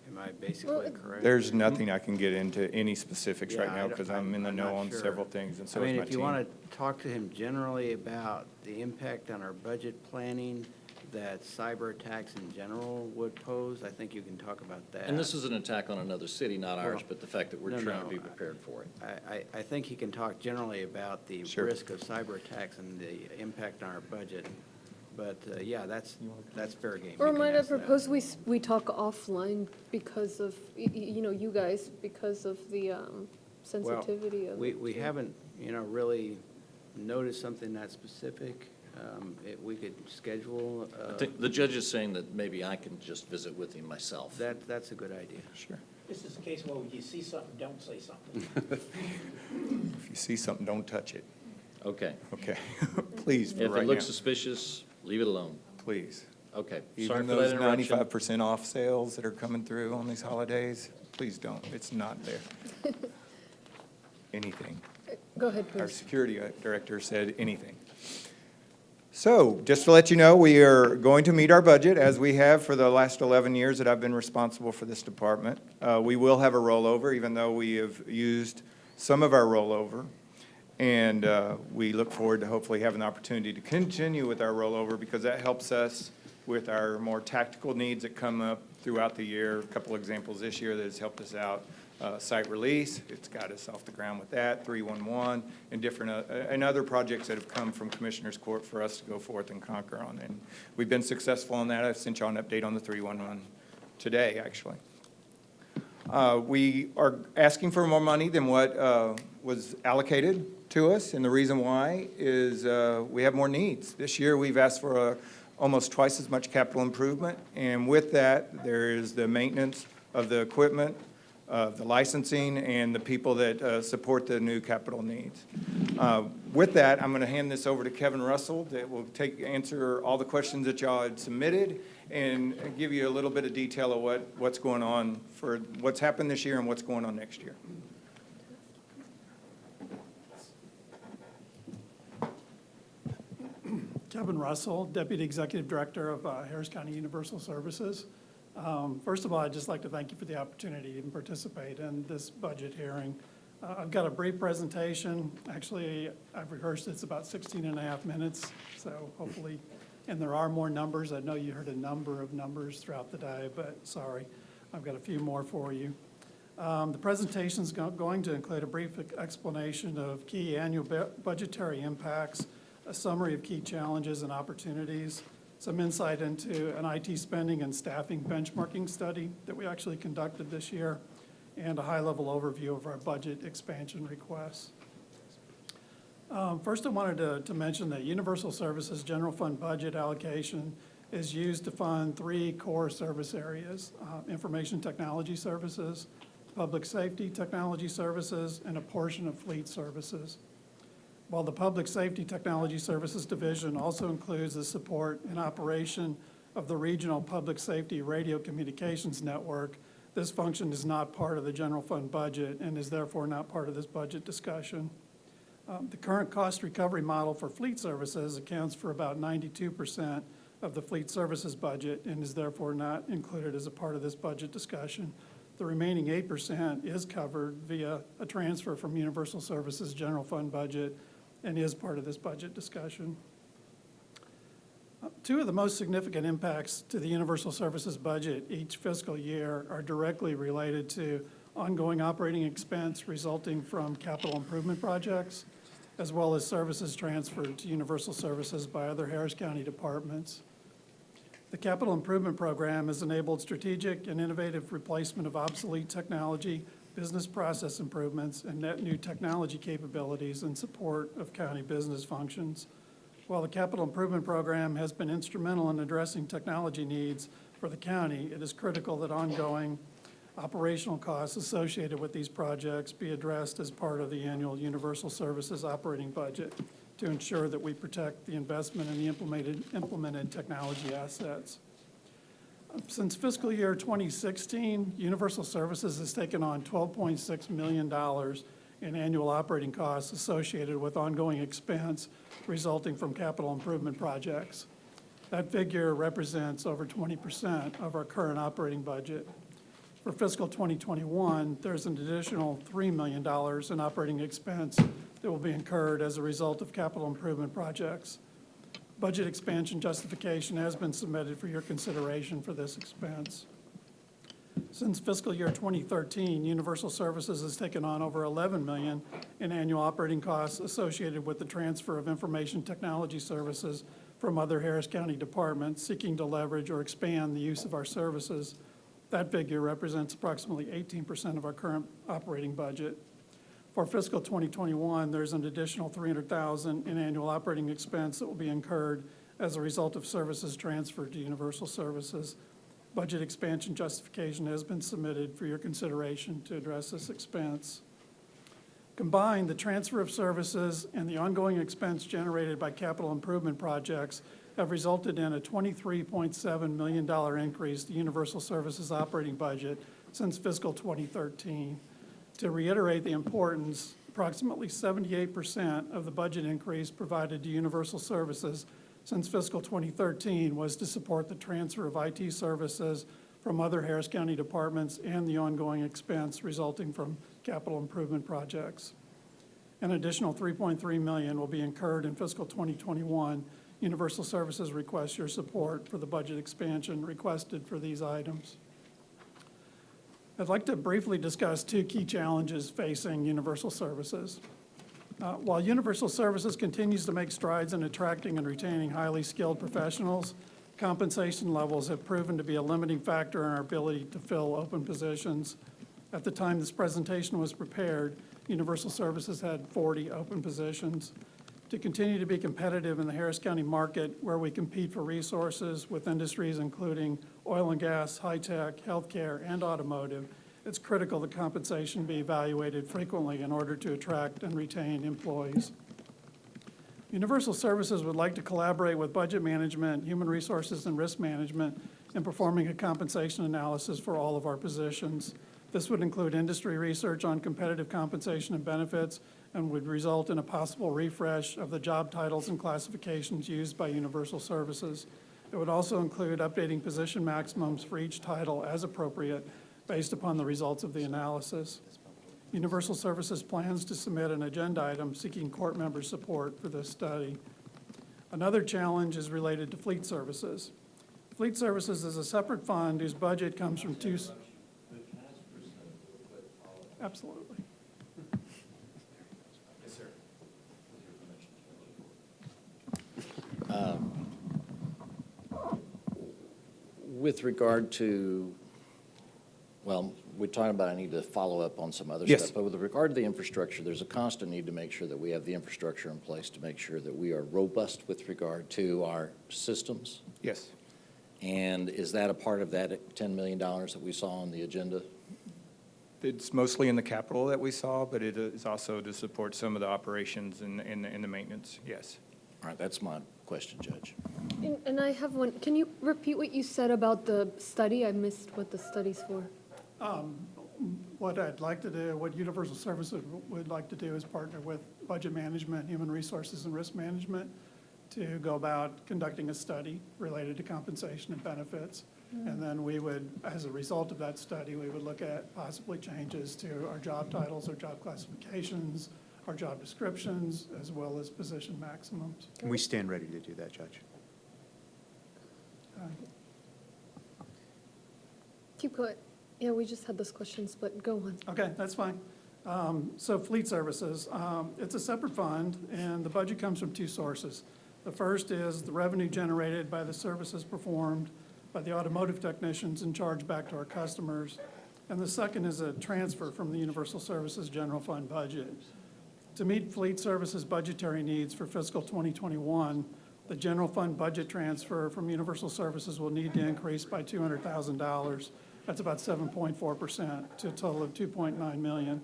am I basically correct? There's nothing I can get into any specifics right Yeah, now because I'm in the know not on sure. several things, and so I is mean, my if you team. want to talk to him generally about the impact on our budget planning that cyber attacks in general would pose, I think you can talk about that. And this is an attack on another city, not ours, Well, but the fact that we're no, trying to no, be prepared for it. I think he can talk generally about the Sure. risk of cyber attacks and the impact on our budget. But, yeah, that's fair game. Or You can might I ask that. propose we talk offline because of, you know, you guys, because of the sensitivity of it. We too. haven't, really noticed something that specific. We could schedule. I think the judge is saying that maybe I can just visit with him myself. That's a good idea. Sure. This is a case where you see something, don't say something. If you see something, don't touch it. Okay. Okay, please, for If right it looks now. suspicious, leave it alone. Please. Okay. Sorry Even for those that interruption. 95% off sales that are coming through on these holidays, please don't. It's not there. Anything. Go ahead, Our please. security director said anything. So, just to let you know, we are going to meet our budget as we have for the last 11 years that I've been responsible for this department. We will have a rollover, even though we have used some of our rollover. And we look forward to hopefully having the opportunity to continue with our rollover because that helps us with our more tactical needs that come up throughout the year. A couple examples this year that has helped us out. Site release, it's got us off the ground with that, 311, and different, and other projects that have come from Commissioner's Court for us to go forth and conquer on. And we've been successful on that. I've sent you an update on the 311 today, actually. We are asking for more money than what was allocated to us, and the reason why is we have more needs. This year, we've asked for almost twice as much capital improvement, and with that, there is the maintenance of the equipment, the licensing, and the people that support the new capital needs. With that, I'm going to hand this over to Kevin Russell that will answer all the questions that y'all had submitted and give you a little bit of detail of what's going on for what's happened this year and what's going on next year. Kevin Russell, Deputy Executive Director of Harris County Universal Services. First of all, I'd just like to thank you for the opportunity to participate in this budget hearing. I've got a brief presentation. Actually, I've rehearsed it's about 16 and a half minutes, so hopefully, and there are more numbers. I know you heard a number of numbers throughout the day, but sorry, I've got a few more for you. The presentation is going to include a brief explanation of key annual budgetary impacts, a summary of key challenges and opportunities, some insight into an IT spending and staffing benchmarking study that we actually conducted this year, and a high-level overview of our budget expansion requests. First, I wanted to mention that Universal Services General Fund budget allocation is used to fund three core service areas: information technology services, public safety technology services, and a portion of fleet services. While the Public Safety Technology Services Division also includes the support and operation of the Regional Public Safety Radio Communications Network, this function is not part of the general fund budget and is therefore not part of this budget discussion. The current cost recovery model for fleet services accounts for about 92% of the fleet services budget and is therefore not included as a part of this budget discussion. The remaining 8% is covered via a transfer from Universal Services General Fund budget and is part of this budget discussion. Two of the most significant impacts to the Universal Services budget each fiscal year are directly related to ongoing operating expense resulting from capital improvement projects, as well as services transferred to Universal Services by other Harris County departments. The capital improvement program has enabled strategic and innovative replacement of obsolete technology, business process improvements, and net new technology capabilities in support of county business functions. While the capital improvement program has been instrumental in addressing technology needs for the county, it is critical that ongoing operational costs associated with these projects be addressed as part of the annual Universal Services operating budget to ensure that we protect the investment in the implemented technology assets. Since fiscal year 2016, Universal Services has taken on $12.6 million in annual operating costs associated with ongoing expense resulting from capital improvement projects. That figure represents over 20% of our current operating budget. For fiscal 2021, there's an additional $3 million in operating expense that will be incurred as a result of capital improvement projects. Budget expansion justification has been submitted for your consideration for this expense. Since fiscal year 2013, Universal Services has taken on over $11 million in annual operating costs associated with the transfer of information technology services from other Harris County departments seeking to leverage or expand the use of our services. That figure represents approximately 18% of our current operating budget. For fiscal 2021, there's an additional $300,000 in annual operating expense that will be incurred as a result of services transferred to Universal Services. Budget expansion justification has been submitted for your consideration to address this expense. Combined, the transfer of services and the ongoing expense generated by capital improvement projects have resulted in a $23.7 million increase to Universal Services operating budget since fiscal 2013. To reiterate the importance, approximately 78% of the budget increase provided to Universal Services since fiscal 2013 was to support the transfer of IT services from other Harris County departments and the ongoing expense resulting from capital improvement projects. An additional $3.3 million will be incurred in fiscal 2021. Universal Services requests your support for the budget expansion requested for these items. I'd like to briefly discuss two key challenges facing Universal Services. While Universal Services continues to make strides in attracting and retaining highly skilled professionals, compensation levels have proven to be a limiting factor in our ability to fill open positions. At the time this presentation was prepared, Universal Services had 40 open positions. To continue to be competitive in the Harris County market, where we compete for resources with industries including oil and gas, high-tech, healthcare, and automotive, it's critical that compensation be evaluated frequently in order to attract and retain employees. Universal Services would like to collaborate with budget management, human resources, and risk management in performing a compensation analysis for all of our positions. This would include industry research on competitive compensation and benefits and would result in a possible refresh of the job titles and classifications used by Universal Services. It would also include updating position maximums for each title as appropriate based upon the results of the analysis. Universal Services plans to submit an agenda item seeking court member support for this study. Another challenge is related to fleet services. Fleet services is a separate fund whose budget comes from two. Absolutely. Yes, sir. With regard to, well, we're talking about I need to follow up on some other Yes. stuff. But with regard to the infrastructure, there's a constant need to make sure that we have the infrastructure in place to make sure that we are robust with regard to our systems. Yes. And is that a part of that $10 million that we saw on the agenda? It's mostly in the capital that we saw, but it is also to support some of the operations and the maintenance, yes. All right, that's my question, Judge. And I have one. Can you repeat what you said about the study? I missed what the study's for. What I'd like to do, what Universal Services would like to do is partner with budget management, human resources, and risk management to go about conducting a study related to compensation and benefits. And then we would, as a result of that study, we would look at possibly changes to our job titles, our job classifications, our job descriptions, as well as position maximums. And we stand ready to do that, Judge. Keep going. Yeah, we just had those questions, but go on. Okay, that's fine. So fleet services, it's a separate fund, and the budget comes from two sources. The first is the revenue generated by the services performed by the automotive technicians and charged back to our customers. And the second is a transfer from the Universal Services General Fund budget. To meet fleet services budgetary needs for fiscal 2021, the general fund budget transfer from Universal Services will need to increase by $200,000. That's about 7.4% to a total of $2.9 million.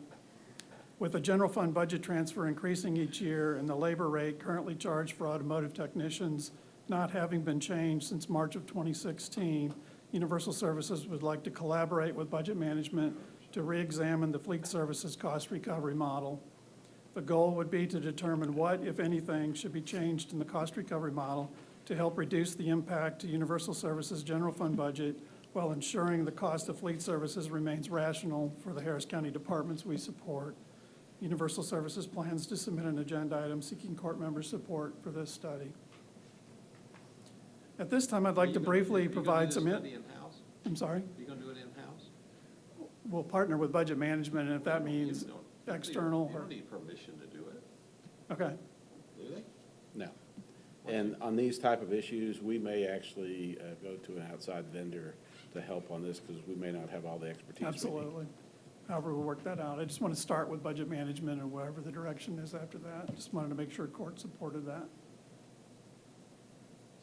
With the general fund budget transfer increasing each year and the labor rate currently charged for automotive technicians not having been changed since March of 2016, Universal Services would like to collaborate with budget management to re-examine the fleet services cost recovery model. The goal would be to determine what, if anything, should be changed in the cost recovery model to help reduce the impact to Universal Services general fund budget while ensuring the cost of fleet services remains rational for the Harris County departments we support. Universal Services plans to submit an agenda item seeking court member support for this study. At this time, I'd like to briefly provide some. I'm sorry? You gonna do it in-house? We'll partner with budget management, and if that means external You or, don't need permission to do it, okay. do they? No. And on these type of issues, we may actually go to an outside vendor to help on this because we may not have all the expertise we need. Absolutely. However, we'll work that out. I just want to start with budget management and whatever the direction is after that. Just wanted to make sure court supported that.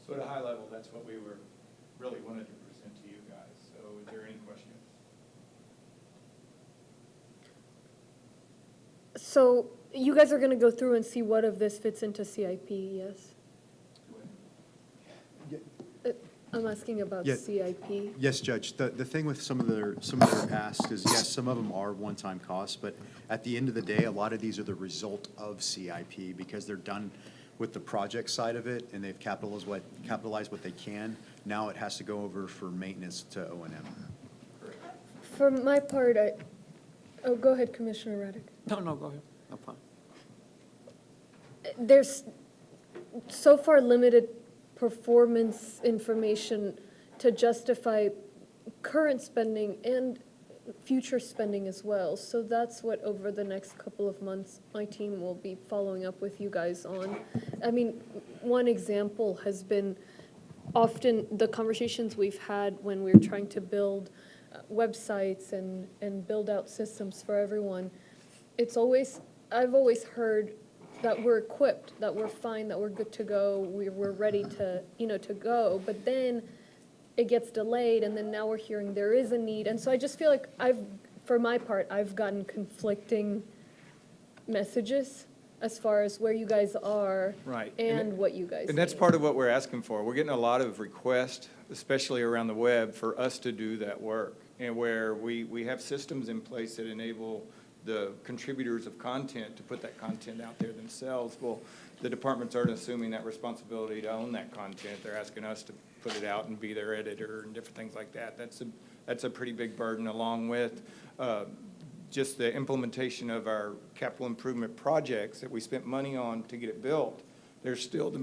So at a high level, that's what we were, really wanted to present to you guys. So is there any questions? So you guys are going to go through and see what of this fits into CIP, yes? I'm asking about Yeah. CIP. Yes, Judge. The thing with some of their asks is, yes, some of them are one-time costs, but at the end of the day, a lot of these are the result of CIP because they're done with the project side of it, and they've capitalized what they can. Now it has to go over for maintenance to O&M. For my part, oh, go ahead, Commissioner Reddick. No, go ahead. I'm fine. There's so far limited performance information to justify current spending and future spending as well. So that's what over the next couple of months, my team will be following up with you guys on. I mean, one example has been often the conversations we've had when we're trying to build websites and build out systems for everyone. I've always heard that we're equipped, that we're fine, that we're good to go, we're ready to, to go, but then it gets delayed, and then now we're hearing there is a need, and so I just feel like for my part, I've gotten conflicting messages as far as where you guys are Right. and what you guys And that's need. part of what we're asking for. We're getting a lot of requests, especially around the web, for us to do that work. And where we have systems in place that enable the contributors of content to put that content out there themselves. Well, the departments aren't assuming that responsibility to own that content. They're asking us to put it out and be their editor and different things like that. That's a pretty big burden, along with just the implementation of our capital improvement projects that we spent money on to get it built. There's still the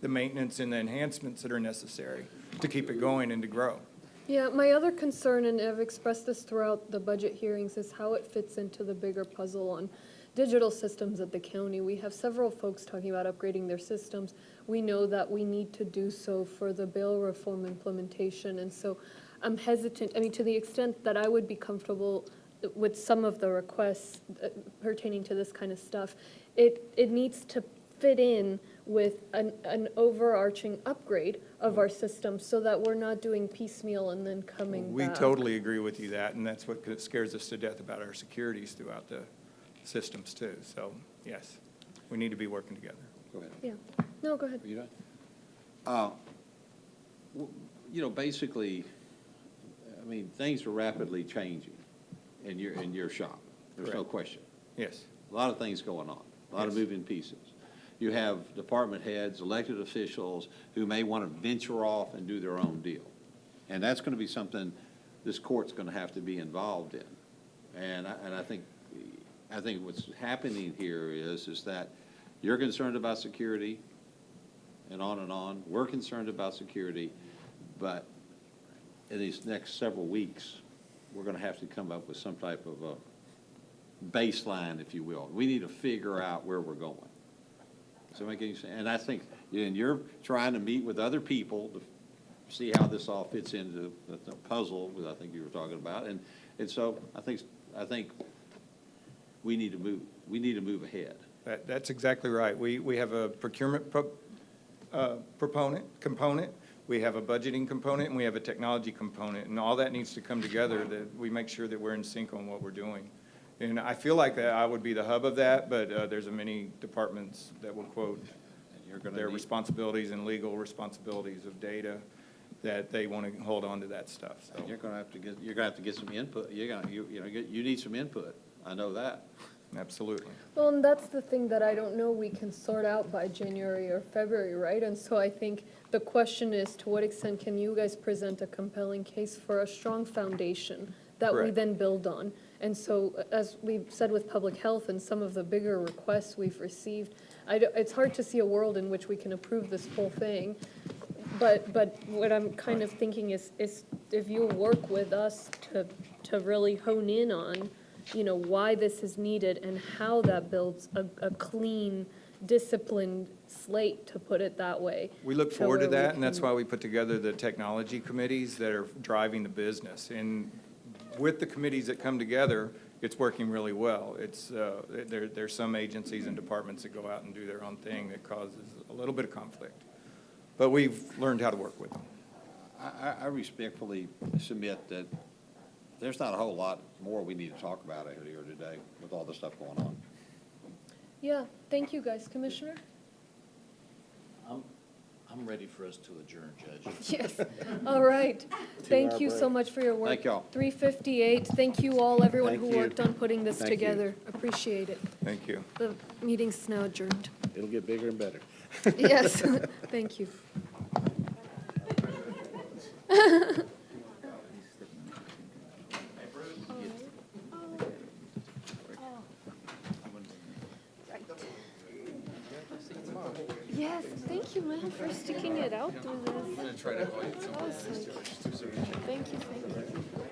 maintenance and the enhancements that are necessary to keep it going and to grow. Yeah, my other concern, and I've expressed this throughout the budget hearings, is how it fits into the bigger puzzle on digital systems at the county. We have several folks talking about upgrading their systems. We know that we need to do so for the bail reform implementation, and so I'm hesitant, to the extent that I would be comfortable with some of the requests pertaining to this kind of stuff, it needs to fit in with an overarching upgrade of our system so that we're not doing piecemeal and then coming We back. totally agree with you that, and that's what scares us to death about our securities throughout the systems too. So, yes, we need to be working together. Go ahead. Yeah, no, go ahead. Are you done? Basically, things are rapidly changing in your shop. There's no Correct. question. Yes. A lot of things going on, a lot of Yes. moving pieces. You have department heads, elected officials who may want to venture off and do their own deal. And that's going to be something this court's going to have to be involved in. And I think what's happening here is that you're concerned about security and on and on. We're concerned about security, but in these next several weeks, we're going to have to come up with some type of a baseline, if you will. We need to figure out where we're going. So make any sense? And I think, and you're trying to meet with other people to see how this all fits into the puzzle that I think you were talking about. And so I think we need to move ahead. That's exactly right. We have a procurement component, we have a budgeting component, and we have a technology component. And all that needs to come together, that we make sure that we're in sync on what we're doing. And I feel like that I would be the hub of that, but there's many departments that will quote their responsibilities and legal responsibilities of data. that they want to hold on to that stuff, so. You're gonna have to get some input. You need some input. I know that. Absolutely. Well, and that's the thing that I don't know we can sort out by January or February, right? And so I think the question is, to what extent can you guys present a compelling case for a strong foundation that we Correct. then build on? And so, as we've said with public health and some of the bigger requests we've received, it's hard to see a world in which we can approve this whole thing. But what I'm kind of thinking is if you work with us to really hone in on, you know, why this is needed and how that builds a clean, disciplined slate, to put it that way. We look forward to where we that, and that's can- why we put together the technology committees that are driving the business. And with the committees that come together, it's working really well. It's, there's some agencies and departments that go out and do their own thing that causes a little bit of conflict. But we've learned how to work with them. I respectfully submit that there's not a whole lot more we need to talk about here today with all this stuff going on. Yeah, thank you, guys. Commissioner? I'm ready for us to adjourn, Judge. Yes, all right. Thank you so much for your work. Thank y'all. 3:58. Thank you all, everyone Thank who you. worked on putting this Thank you. together. Appreciate it. Thank you. The meeting's now adjourned. It'll get bigger and better. Yes, thank you. Yes, thank you, man, for sticking it out through this. I'm gonna try to avoid some of this. Thank you, thank you.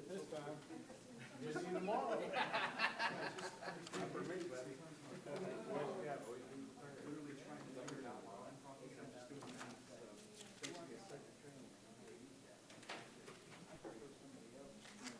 This time. See you tomorrow.